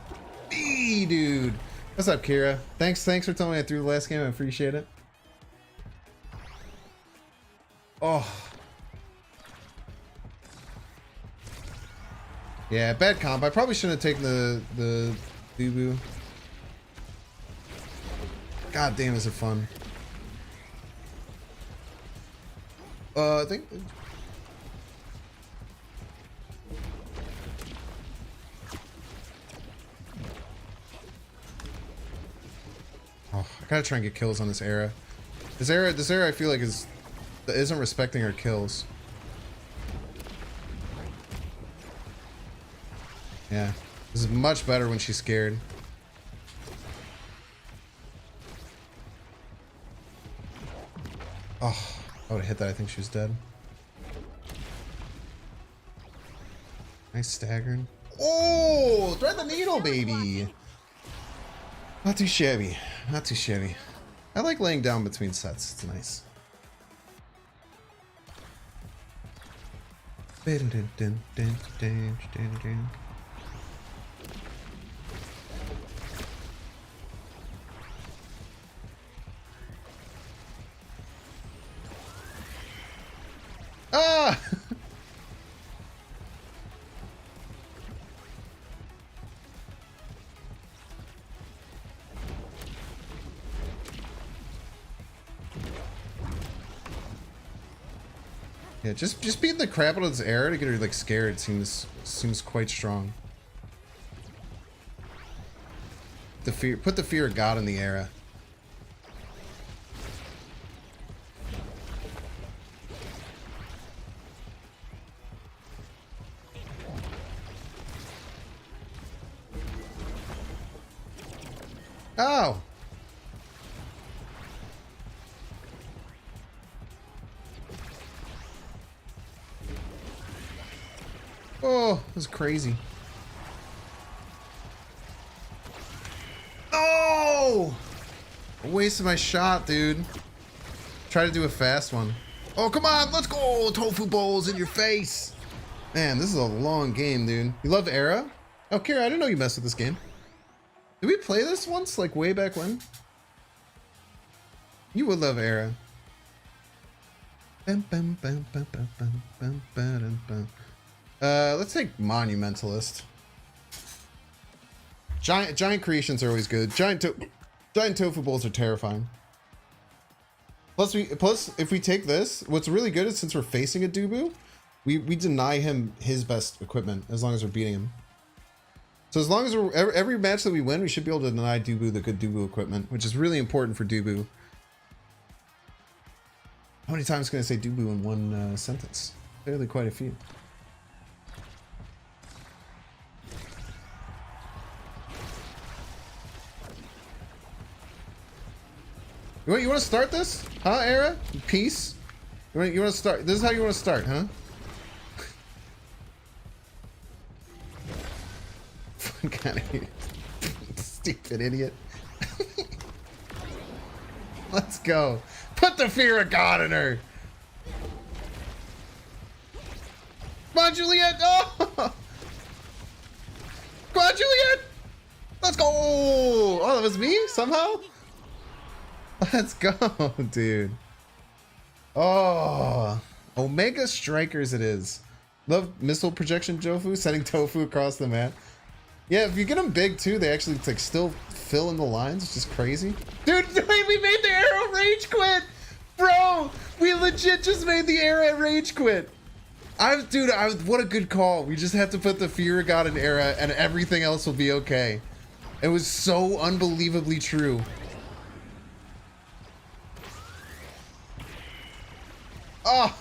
B, dude. What's up, Kira? Thanks for telling me I threw the last game. I appreciate it. Oh. Yeah, bad comp. I probably shouldn't have taken the boo-boo. God damn, is it fun. I think... Oh, I gotta try and get kills on this era. This era I feel like isn't respecting her kills. Yeah. This is much better when she's scared. Oh, I would've hit that. I think she was dead. Nice staggering. Oh, thread the needle, baby. Not too shabby. Not too shabby. I like laying down between sets. It's nice. Ah! Yeah, just beating the crap out of this arrow to get her like scared seems quite strong. Put the fear of God in the era. Oh. Oh, that was crazy. Oh! I wasted my shot, dude. Try to do a fast one. Oh, come on, let's go! Tofu bowls in your face! Man, this is a long game, dude. You love Era? Oh, Kira, I didn't know you messed with this game. Did we play this once, like way back when? You would love Era. Let's take Monumentalist. Giant creations are always good. Giant tofu bowls are terrifying. Plus if we take this, what's really good is since we're facing a Dubu, we deny him his best equipment as long as we're beating him. So as long as we're every match that we win, we should be able to deny Dubu the good Dubu equipment, which is really important for Dubu. How many times can I say Dubu in one sentence? Clearly quite a few. You want to start this? Huh, Era? Peace? You want to start? This is how you want to start, huh? Kind of stupid idiot. Let's go. Put the fear of God in her. Come on, Juliet. Oh! Come on, Juliet. Let's go. Oh, that was me somehow. Let's go, dude. Oh, Omega Strikers it is. Love missile projection Jofu, sending tofu across the map. Yeah, if you get them big too, they actually like still fill in the lines, which is crazy. Dude, we made the arrow rage quit, bro. We legit just made the arrow rage quit. What a good call. We just have to put the fear of God in Era, and everything else will be okay. It was so unbelievably true. Oh,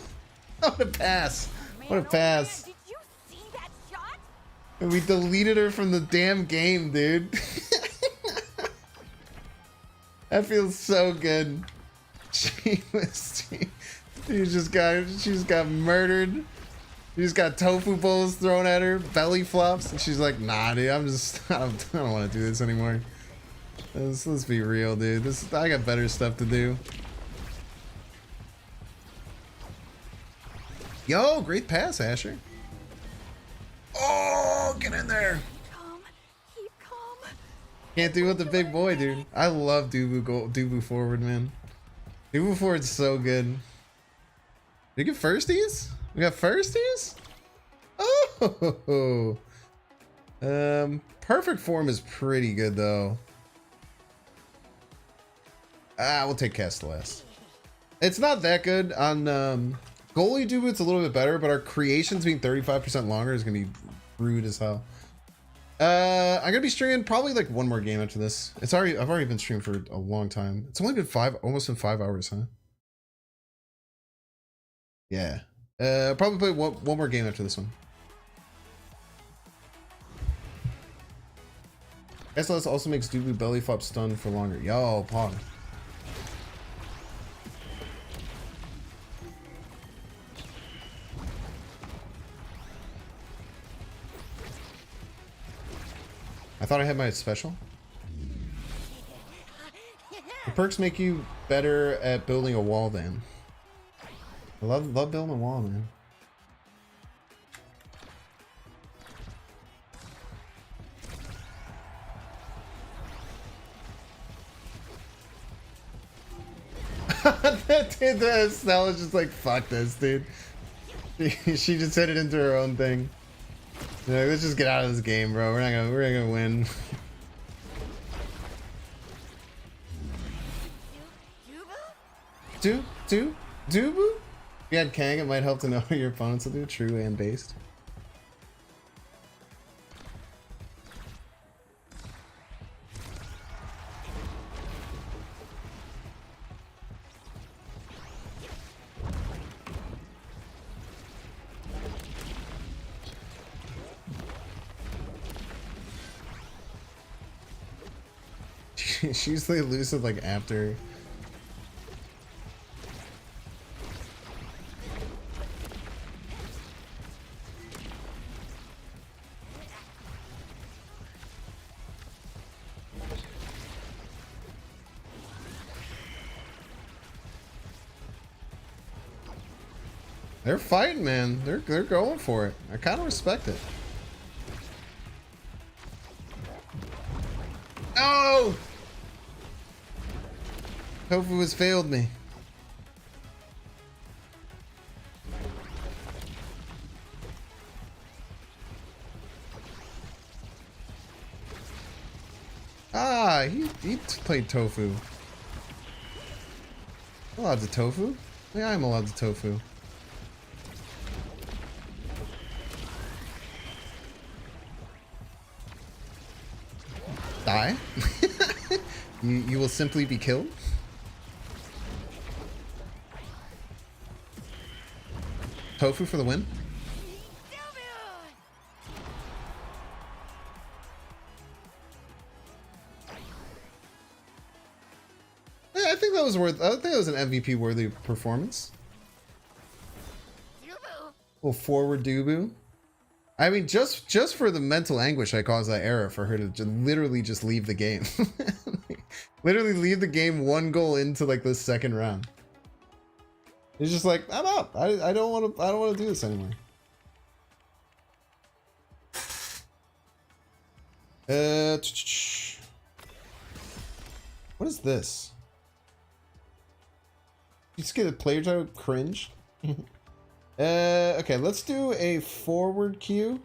what a pass. What a pass. Did you see that shot? And we deleted her from the damn game, dude. That feels so good. She just got murdered. She just got tofu bowls thrown at her, belly flops, and she's like, nah, dude, I don't want to do this anymore. Let's be real, dude. I got better stuff to do. Yo, great pass, Asher. Oh, get in there. Calm. Keep calm. Can't do with the big boy, dude. I love Dubu forward, man. Dubu forward's so good. Did we get firsties? We got firsties? Oh. Perfect form is pretty good though. We'll take Castellas. It's not that good on goalie Dubu. It's a little bit better, but our creations being 35% longer is gonna be rude as hell. I'm gonna be streaming probably like one more game after this. I've already been streaming for a long time. It's only been almost 5 hours, huh? Yeah. Probably play one more game after this one. SLS also makes Dubu belly flop stun for longer. Yo, pog. I thought I had my special. The perks make you better at building a wall then. I love building a wall, man. Dude, the Stella's just like, fuck this, dude. She just hit it into her own thing. Like, let's just get out of this game, bro. We're not gonna win. Dubu? If you had Kang, it might help to know what your opponents will do, true and based. She's usually elusive like after. They're fighting, man. They're going for it. I kind of respect it. No! Tofu has failed me. Ah, he played tofu. I'm allowed to tofu? Yeah, I'm allowed to tofu. Die? you will simply be killed? Tofu for the win? Yeah, I think that was worth. I think that was an MVP worthy performance. Little forward Dubu. I mean, just for the mental anguish I caused that era for her to literally just leave the game. Literally leave the game 1 goal into like the second round. It's just like, I'm out. I don't want to do this anymore. What is this? You just get a player type cringe. Okay, let's do a forward queue,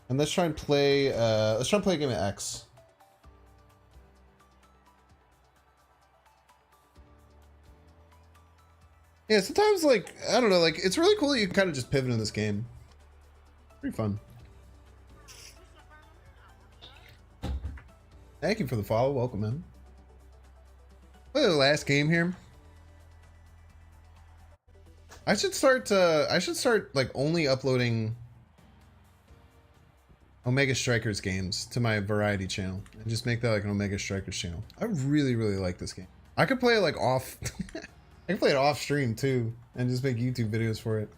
and let's try and play. Let's try and play a game of X. Yeah, sometimes like I don't know, like it's really cool that you can kind of just pivot in this game. Pretty fun. Thank you for the follow. Welcome, man. Play the last game here. I should start like only uploading Omega Strikers games to my variety channel and just make that like an Omega Strikers channel. I really like this game. I could play it like off I can play it off stream too and just make YouTube videos for it.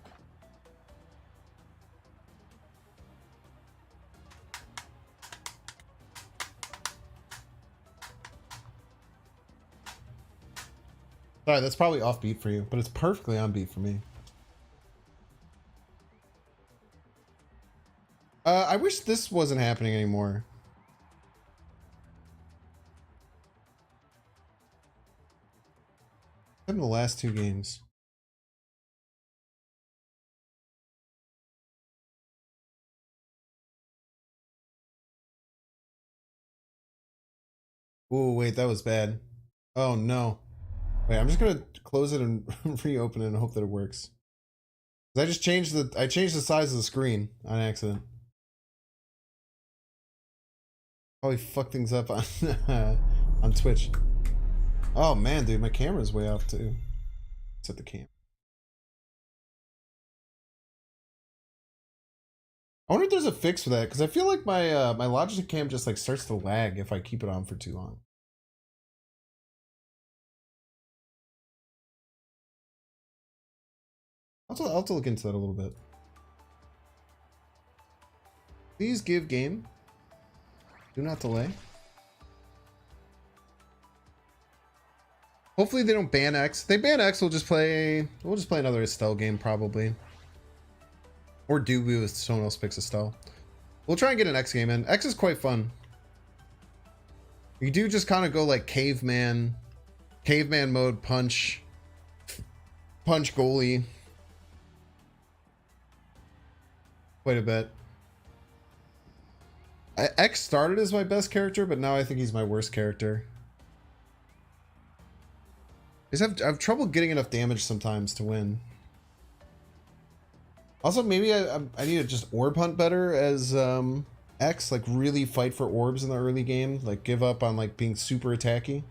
Sorry, that's probably offbeat for you, but it's perfectly on beat for me. I wish this wasn't happening anymore. In the last 2 games. Oh wait, that was bad. Oh no. Wait, I'm just gonna close it and reopen it and hope that it works. I changed the size of the screen on accident. Probably fuck things up on on Twitch. Oh man, dude, my camera's way off too. Set the cam. I wonder if there's a fix for that because I feel like my my Logitech cam just like starts to lag if I keep it on for too long. I'll have to look into that a little bit. Please give game. Do not delay. Hopefully they don't ban X. If they ban X, we'll just play another Estelle game probably. Or Dubu if someone else picks Estelle. We'll try and get an X game in. X is quite fun. You do just kind of go like caveman mode, punch goalie. Quite a bit. X started as my best character, but now I think he's my worst character. I have trouble getting enough damage sometimes to win. Also, maybe I need to just orb hunt better as X, like really fight for orbs in the early game, like give up on like being super attacky.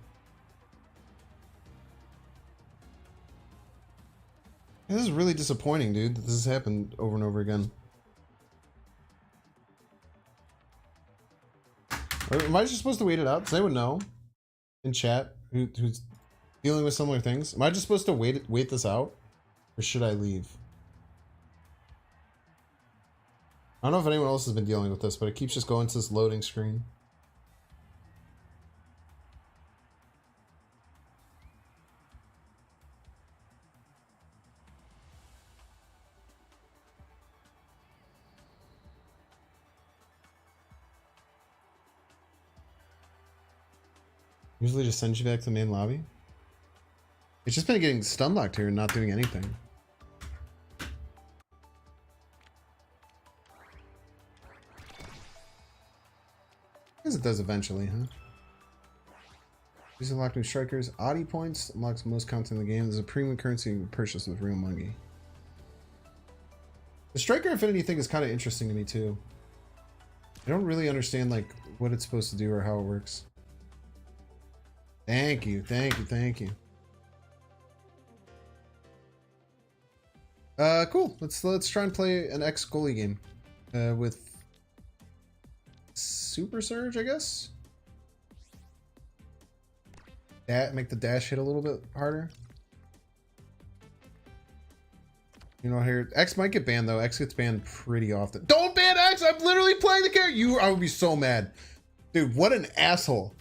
This is really disappointing, dude, that this has happened over and over again. Am I just supposed to wait it out? Does anyone know in chat who's dealing with similar things? Am I just supposed to wait this out? Or should I leave? I don't know if anyone else has been dealing with this, but it keeps just going to this loading screen. Usually just sends you back to the main lobby. It's just been getting stun locked here and not doing anything. I guess it does eventually, huh? These unlock new strikers. Audi points unlocks most content in the game. There's a premium currency purchased with real money. The striker affinity thing is kind of interesting to me too. I don't really understand like what it's supposed to do or how it works. Thank you, thank you, thank you. Cool. Let's try and play an X goalie game with Super Surge, I guess. Make the dash hit a little bit harder. You know, here X might get banned though. X gets banned pretty often. Don't ban X! I'm literally playing the character. I would be so mad, dude. What an asshole!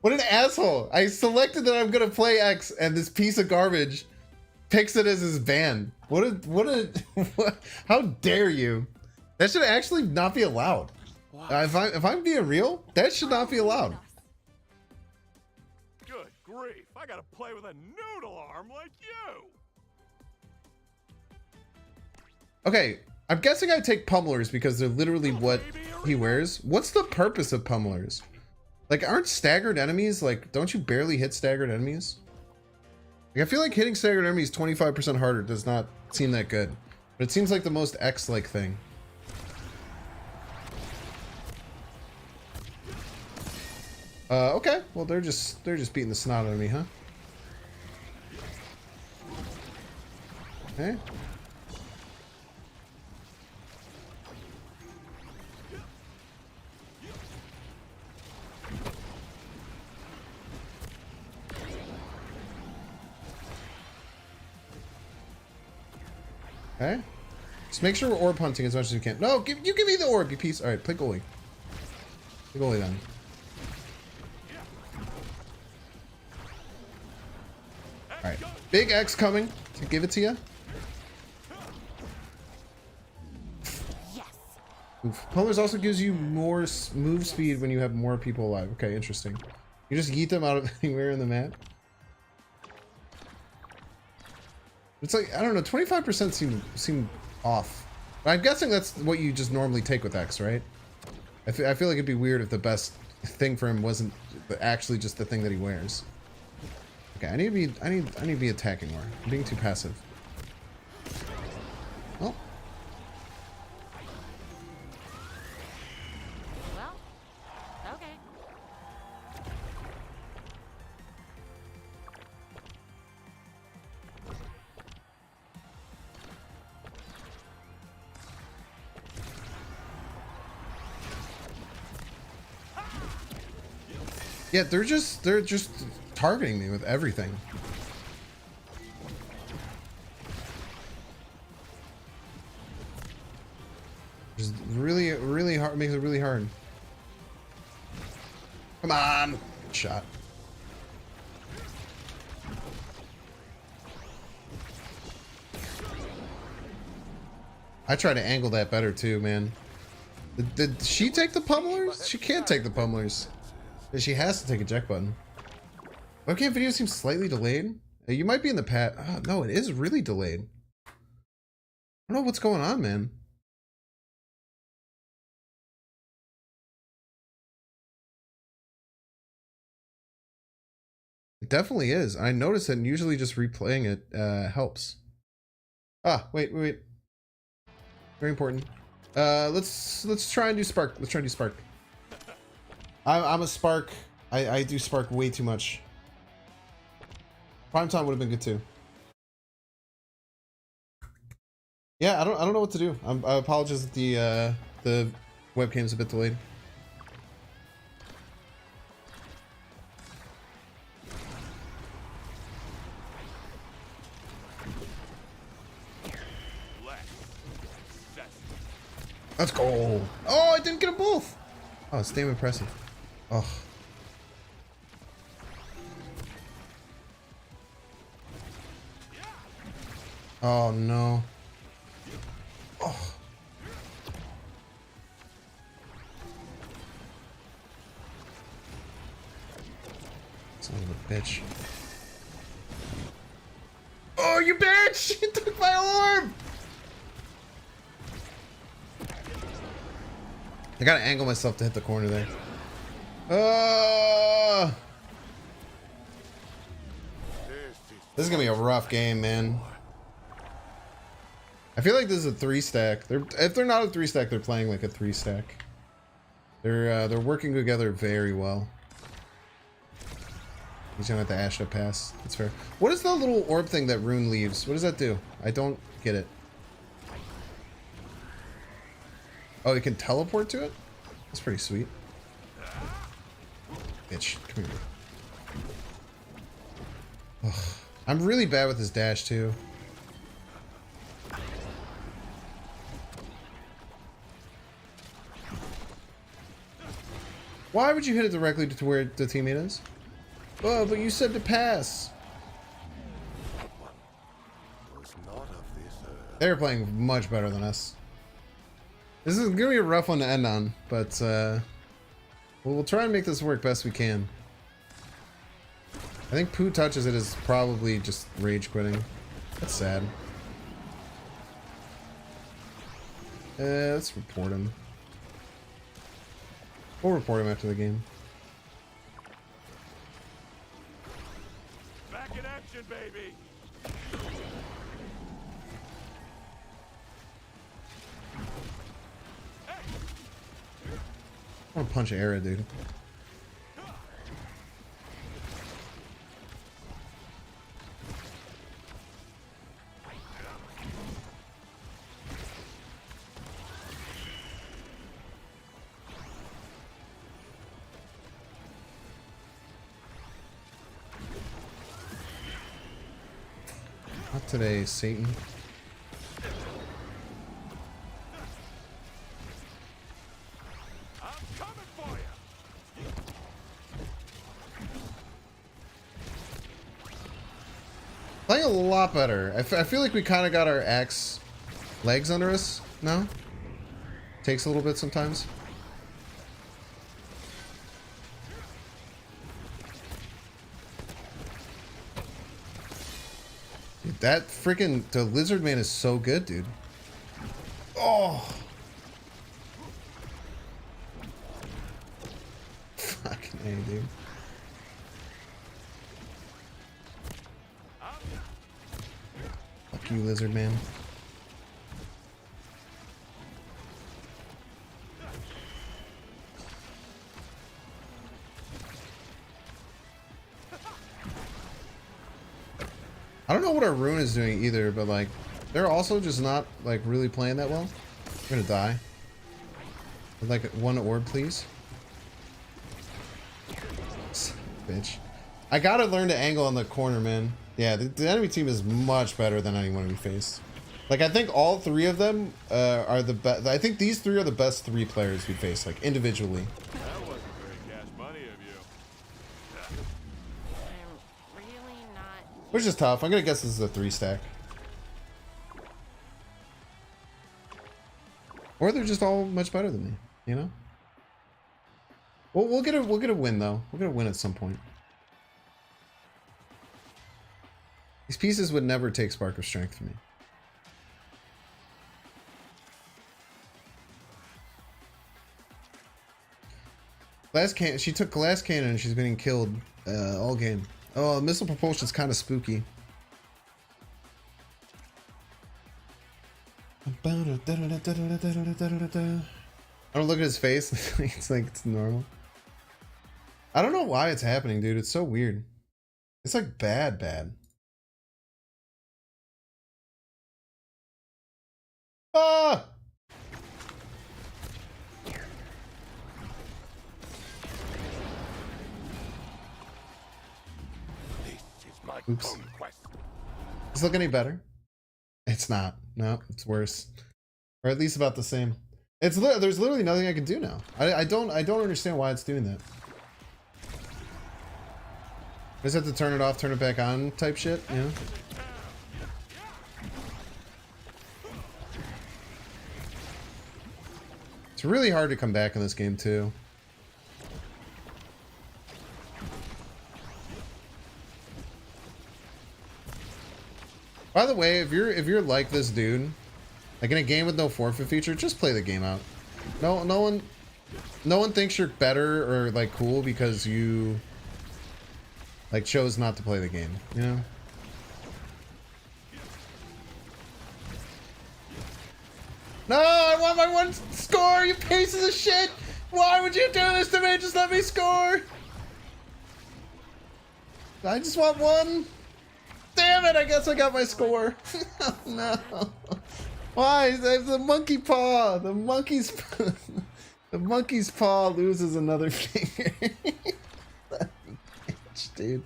What an asshole! I selected that I'm gonna play X, and this piece of garbage picks it as his ban. What? How dare you? That should actually not be allowed. If I'm being real, that should not be allowed. Good grief, I gotta play with a noodle arm like you! Okay, I'm guessing I take pummelers because they're literally what he wears. What's the purpose of pummelers? Like, aren't staggered enemies, like, don't you barely hit staggered enemies? Like, I feel like hitting staggered enemies 25% harder does not seem that good. But it seems like the most X-like thing. Okay. Well, they're just beating the snot out of me, huh? Okay. Okay. Just make sure we're orb hunting as much as we can. No, give me the orb, you piece. All right, play goalie. Play goalie then. All right, big X coming to give it to you. Yes. Oof. Pummelers also gives you more move speed when you have more people alive. Okay, interesting. You just yeet them out of anywhere in the map. It's like, I don't know, 25% seem off. But I'm guessing that's what you just normally take with X, right? I feel like it'd be weird if the best thing for him wasn't actually just the thing that he wears. Okay, I need to be attacking more. I'm being too passive. Oh. Well, okay. Yeah, they're just targeting me with everything. Just really hard, makes it really hard. Come on, good shot. I try to angle that better too, man. Did she take the pummelers? She can't take the pummelers. She has to take a eject button. Webcam video seems slightly delayed. You might be in the pat. Oh, no, it is really delayed. I don't know what's going on, man. It definitely is. I noticed that, and usually just replaying it helps. Ah, wait. Very important. Let's try and do Spark. Let's try and do Spark. I'm a Spark. I do Spark way too much. Prime time would have been good too. Yeah, I don't know what to do. I apologize that the webcam's a bit delayed. Let's go. Oh, I didn't get them both. Oh, it's damn impressive. Oh. Oh no. Oh. bitch. Oh, you bitch! You took my orb! I gotta angle myself to hit the corner there. This is gonna be a rough game, man. I feel like this is a 3-stack. If they're not a 3-stack, they're playing like a 3-stack. They're working together very well. He's gonna have to Asha pass. That's fair. What is the little orb thing that Rune leaves? What does that do? I don't get it. Oh, you can teleport to it? That's pretty sweet. Bitch, come here. Ugh. I'm really bad with his dash too. Why would you hit it directly to where the teammate is? Oh, but you said to pass. They were playing much better than us. This is gonna be a rough one to end on, but we'll try and make this work best we can. I think Pooh touches it is probably just rage quitting. That's sad. Let's report him. We'll report him after the game. Back in action, baby. I want to punch Era, dude. Not today, Satan. I'm coming for you. Playing a lot better. I feel like we kind of got our axe legs under us now. Takes a little bit sometimes. Dude, that freaking the lizard man is so good, dude. Oh. Fucking A, dude. Fuck you, lizard man. I don't know what our rune is doing either, but like, they're also just not like really playing that well. We're gonna die. I'd like one orb, please. Bitch. I gotta learn to angle on the corner, man. Yeah, the enemy team is much better than anyone we face. Like, I think all three of them are the best. I think these three are the best 3 players we face, like individually. That wasn't very cash money of you. I'm really not. Which is tough. I'm gonna guess this is a 3-stack. Or they're just all much better than me, you know? Well, we'll get a win though. We'll get a win at some point. These pieces would never take Spark of Strength from me. Glass Cannon. She took Glass Cannon and she's been killed all game. Oh, Missile Propulsion's kind of spooky. I don't look at his face. It's like it's normal. I don't know why it's happening, dude. It's so weird. It's like bad. Ah! Oops. Does it look any better? It's not. No, it's worse. Or at least about the same. It's there's literally nothing I can do now. I don't understand why it's doing that. I just have to turn it off, turn it back on type shit, you know? It's really hard to come back in this game too. By the way, if you're like this dude, like in a game with no forfeit feature, just play the game out. No one thinks you're better or like cool because you like chose not to play the game, you know? No, I want my one score, you pieces of shit! Why would you do this to me? Just let me score! I just want one. Damn it, I guess I got my score. Oh, no. Why? The monkey paw. The monkey's the monkey's paw loses another finger. Bitch, dude.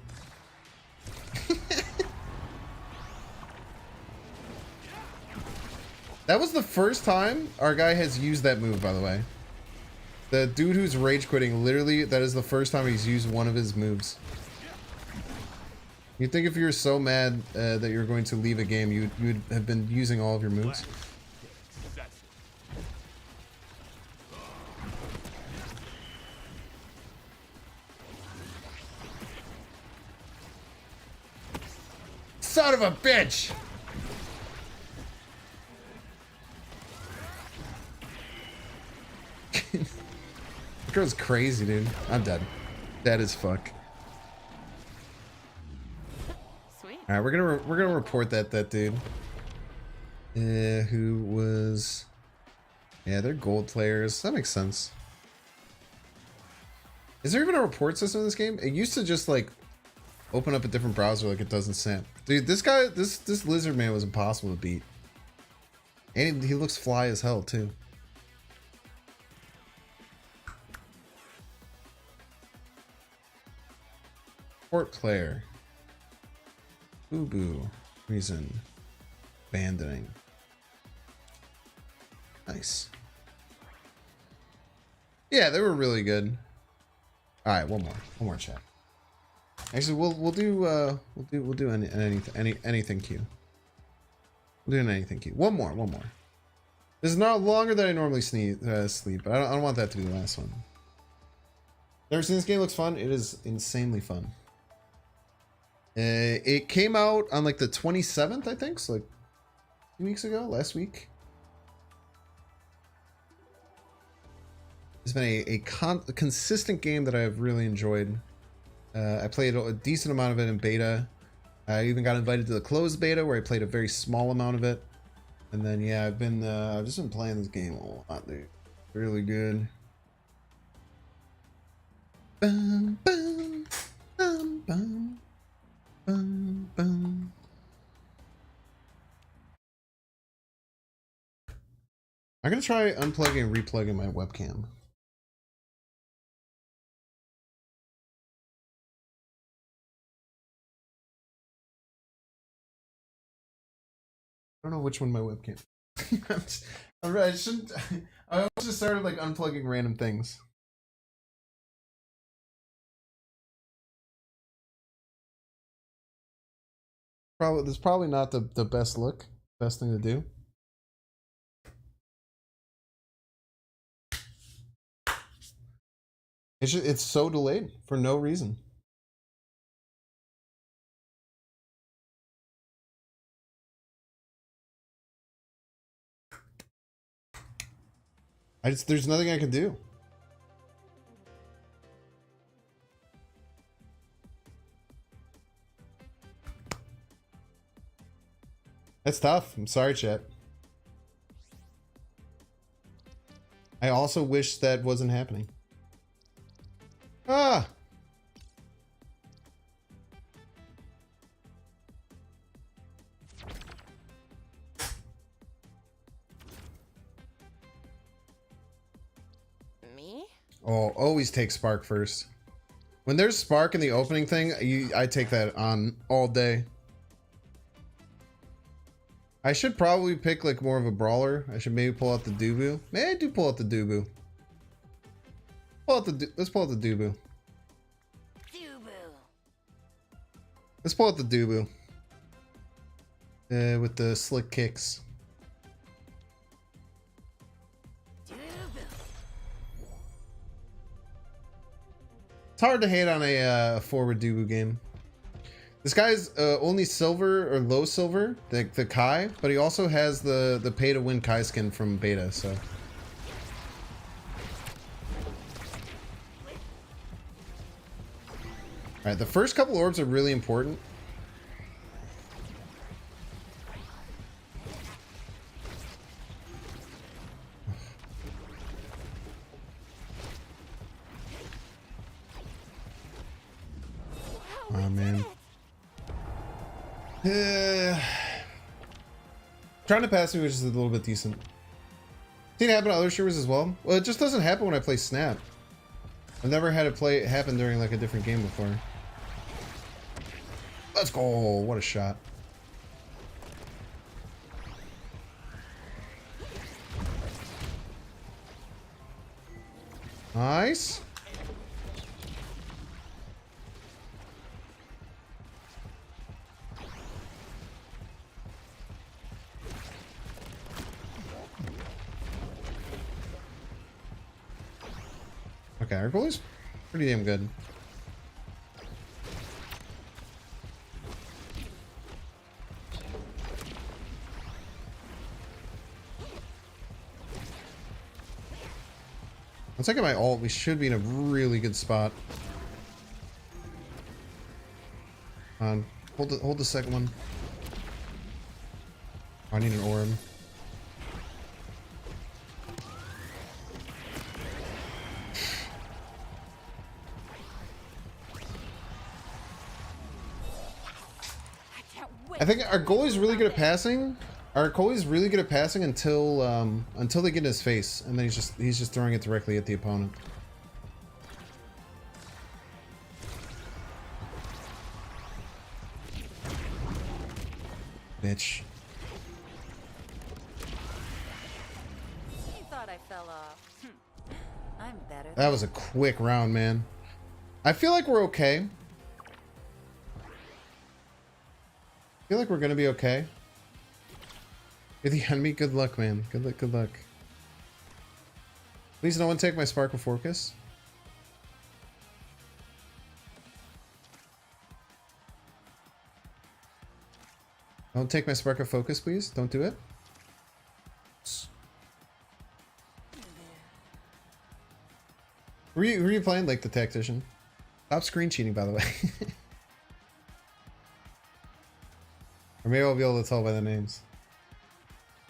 That was the first time our guy has used that move, by the way. The dude who's rage quitting, literally, that is the first time he's used one of his moves. You'd think if you were so mad that you're going to leave a game, you would have been using all of your moves. Son of a bitch! That girl's crazy, dude. I'm dead. Dead as fuck. Sweet. All right, we're gonna report that dude. Who was? Yeah, they're gold players. That makes sense. Is there even a report system in this game? It used to just like open up a different browser like it does in Sam. Dude, this guy, this lizard man was impossible to beat. And he looks fly as hell too. Report player. Boo boo. Reason. Abandoning. Nice. Yeah, they were really good. All right, one more chat. Actually, we'll do anything queue. We'll do an anything queue. One more. This is not longer than I normally sleep, but I don't want that to be the last one. Never seen this game. Looks fun. It is insanely fun. It came out on like the 27th, I think, so like 2 weeks ago, last week. It's been a consistent game that I've really enjoyed. I played a decent amount of it in beta. I even got invited to the closed beta where I played a very small amount of it. And then yeah, I've just been playing this game a lot, dude. Really good. Bum, bum, bum, bum, bum, bum. I'm gonna try unplugging and replugging my webcam. I don't know which one my webcam. I shouldn't. I almost just started like unplugging random things. This is probably not the best look, best thing to do. It's so delayed for no reason. There's nothing I can do. That's tough. I'm sorry, chat. I also wish that wasn't happening. Ah! Me? Oh, always take Spark first. When there's Spark in the opening thing, I take that on all day. I should probably pick like more of a brawler. I should maybe pull out the Dubu. Maybe I do pull out the Dubu. Let's pull out the Dubu. Let's pull out the Dubu. With the slick kicks. It's hard to hate on a forward Dubu game. This guy's only silver or low silver, the Kai, but he also has the pay to win Kai skin from beta. So. All right, the first couple orbs are really important. Oh man. Trying to pass me, which is a little bit decent. Seen it happen to other streamers as well. Well, it just doesn't happen when I play Snap. I've never had it happen during like a different game before. Let's go! What a shot! Nice. Okay, our goalie's pretty damn good. Once I get my ult, we should be in a really good spot. Hold the second one. I need an orb. I think our goalie's really good at passing. Our goalie's really good at passing until they get in his face, and then he's just throwing it directly at the opponent. Bitch. You thought I fell off. I'm better. That was a quick round, man. I feel like we're okay. I feel like we're gonna be okay. You're the enemy. Good luck, man. Good luck. Good luck. Please, no one take my Spark of Focus. Don't take my Spark of Focus, please. Don't do it. Who are you playing? Like the tactician? Stop screen cheating, by the way. Or maybe I'll be able to tell by the names.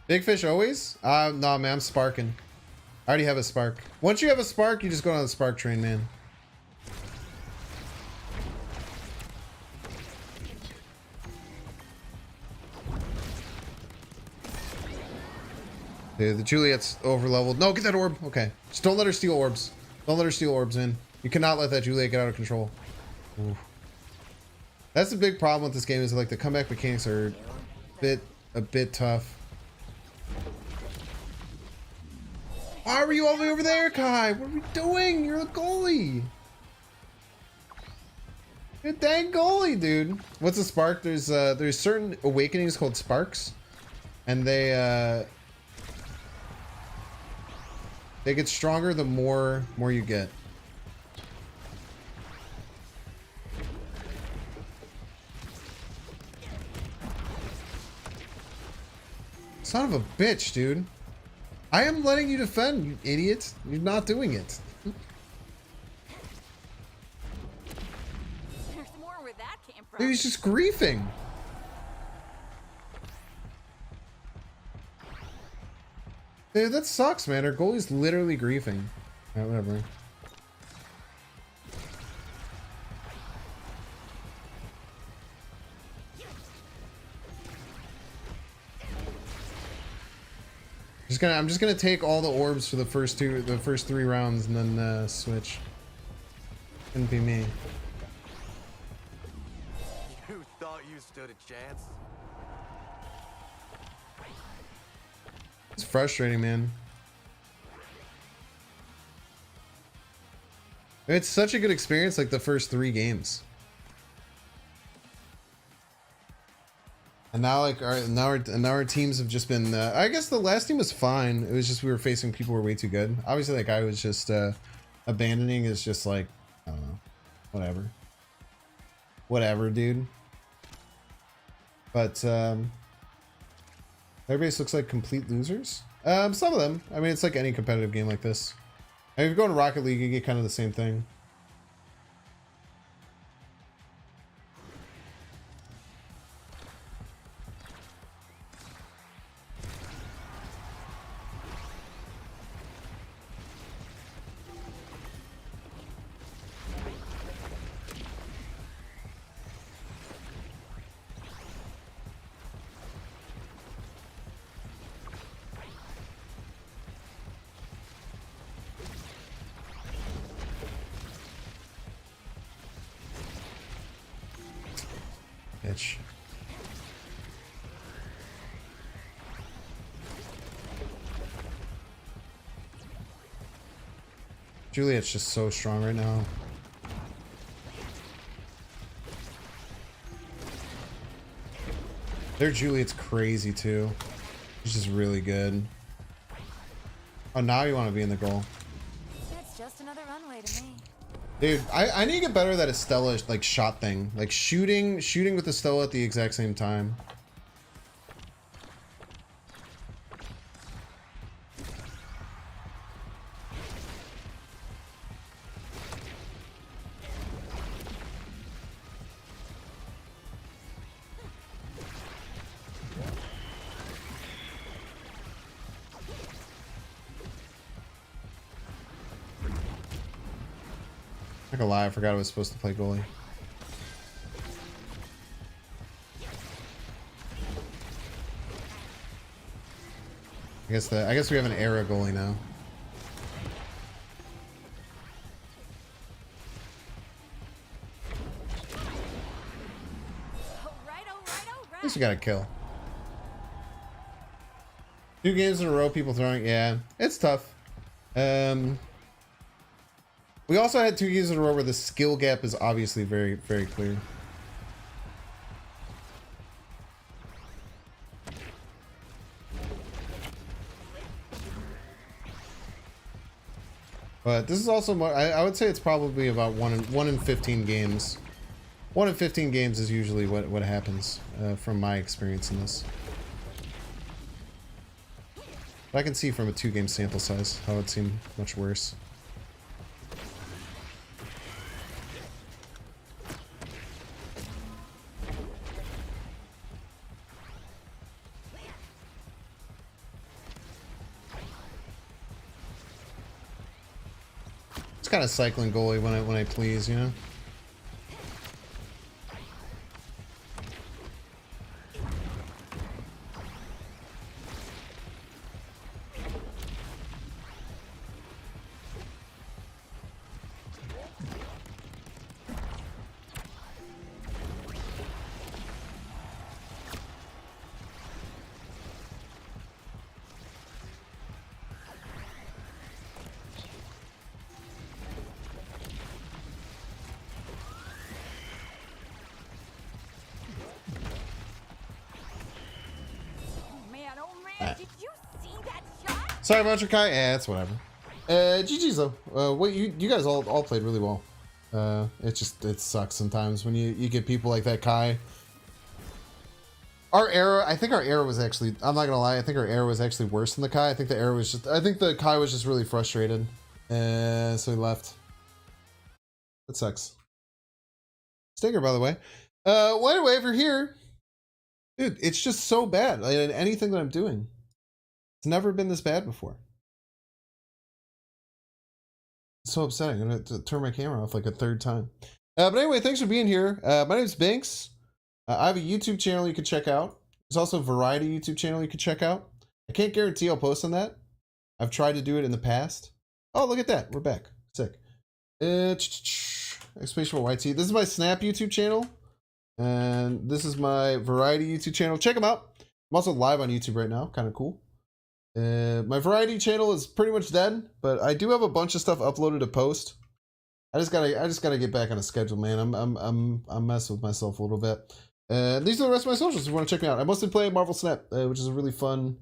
Big fish always? No, man, I'm sparking. I already have a spark. Once you have a spark, you just go on the spark train, man. Dude, the Juliet's over leveled. No, get that orb. Okay. Just don't let her steal orbs. Don't let her steal orbs, man. You cannot let that Juliet get out of control. Ooh. That's the big problem with this game is like the comeback mechanics are a bit tough. Why were you all the way over there, Kai? What are we doing? You're a goalie. You're a dang goalie, dude. What's a spark? There's certain awakenings called sparks, and they get stronger the more you get. Son of a bitch, dude. I am letting you defend, you idiot. You're not doing it. There's more where that came from. Dude, he's just griefing. Dude, that sucks, man. Our goalie's literally griefing. Alright, whatever. I'm just gonna take all the orbs for the first 3 rounds and then switch. Couldn't be me. You thought you stood a chance? It's frustrating, man. It's such a good experience, like the first 3 games. And now, like, our teams have just been. I guess the last team was fine. It was just we were facing people who were way too good. Obviously, that guy was just abandoning. Is just like, I don't know, whatever, dude. But everybody looks like complete losers. Some of them. I mean, it's like any competitive game like this. I mean, if you go to Rocket League, you get kind of the same thing. Bitch. Juliet's just so strong right now. Their Juliet's crazy too. She's just really good. Oh, now you want to be in the goal. That's just another runway to me. Dude, I need to get better at that Estella like shot thing. Like shooting with Estella at the exact same time. Not gonna lie, I forgot I was supposed to play goalie. I guess we have an era goalie now. At least we got a kill. 2 games in a row, people throwing. Yeah, it's tough. We also had 2 games in a row where the skill gap is obviously very, very clear. But this is also more, I would say it's probably about 1 in 15 games. 1 in 15 games is usually what happens from my experience in this. But I can see from a 2-game sample size how it seemed much worse. It's kind of cycling goalie when I please, you know. Did you see that shot? Sorry about your Kai. Yeah, it's whatever. GG's though. What you guys all played really well. It sucks sometimes when you get people like that Kai. I think our era was actually, I'm not gonna lie, I think our era was actually worse than the Kai. I think the Kai was just really frustrated. So he left. That sucks. Stinger, by the way. Well, anyway, if you're here, dude, it's just so bad. Like, in anything that I'm doing, it's never been this bad before. It's so upsetting. I'm gonna turn my camera off like a 3rd time. But anyway, thanks for being here. My name's Banks. I have a YouTube channel you can check out. There's also a variety YouTube channel you can check out. I can't guarantee I'll post on that. I've tried to do it in the past. Oh, look at that. We're back. Sick. Exclamation YT. This is my Snap YouTube channel. And this is my variety YouTube channel. Check them out. I'm also live on YouTube right now. Kind of cool. My variety channel is pretty much dead, but I do have a bunch of stuff uploaded to post. I just gotta get back on a schedule, man. I'm messing with myself a little bit. These are the rest of my socials if you want to check me out. I mostly play Marvel Snap, which is a really fun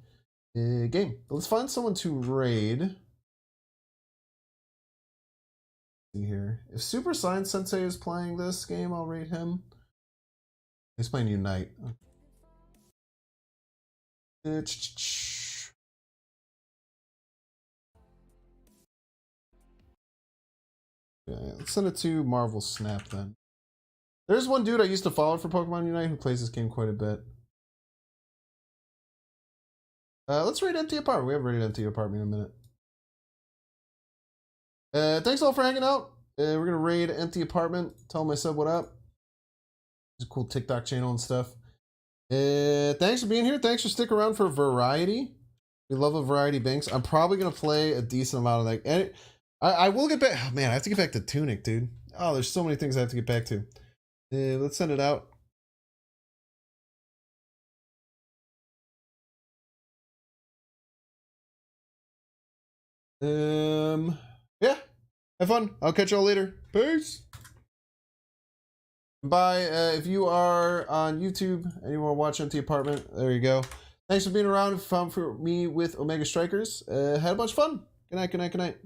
game. But let's find someone to raid. See here. If Super Saiyan Sensei is playing this game, I'll raid him. He's playing Unite. Yeah, let's send it to Marvel Snap then. There's one dude I used to follow for Pokemon Unite who plays this game quite a bit. Let's raid Empty Apartment. We haven't raided Empty Apartment in a minute. Thanks all for hanging out. We're gonna raid Empty Apartment. Tell them I said what up. It's a cool TikTok channel and stuff. Thanks for being here. Thanks for sticking around for variety. We love a variety, Banks. I'm probably gonna play a decent amount of that. And I will get back. Oh, man, I have to get back to Tunic, dude. Oh, there's so many things I have to get back to. Let's send it out. Yeah. Have fun. I'll catch y'all later. Peace. Bye. If you are on YouTube and you want to watch Empty Apartment, there you go. Thanks for being around. Found for me with Omega Strikers. Had a bunch of fun. Good night, good night, good night.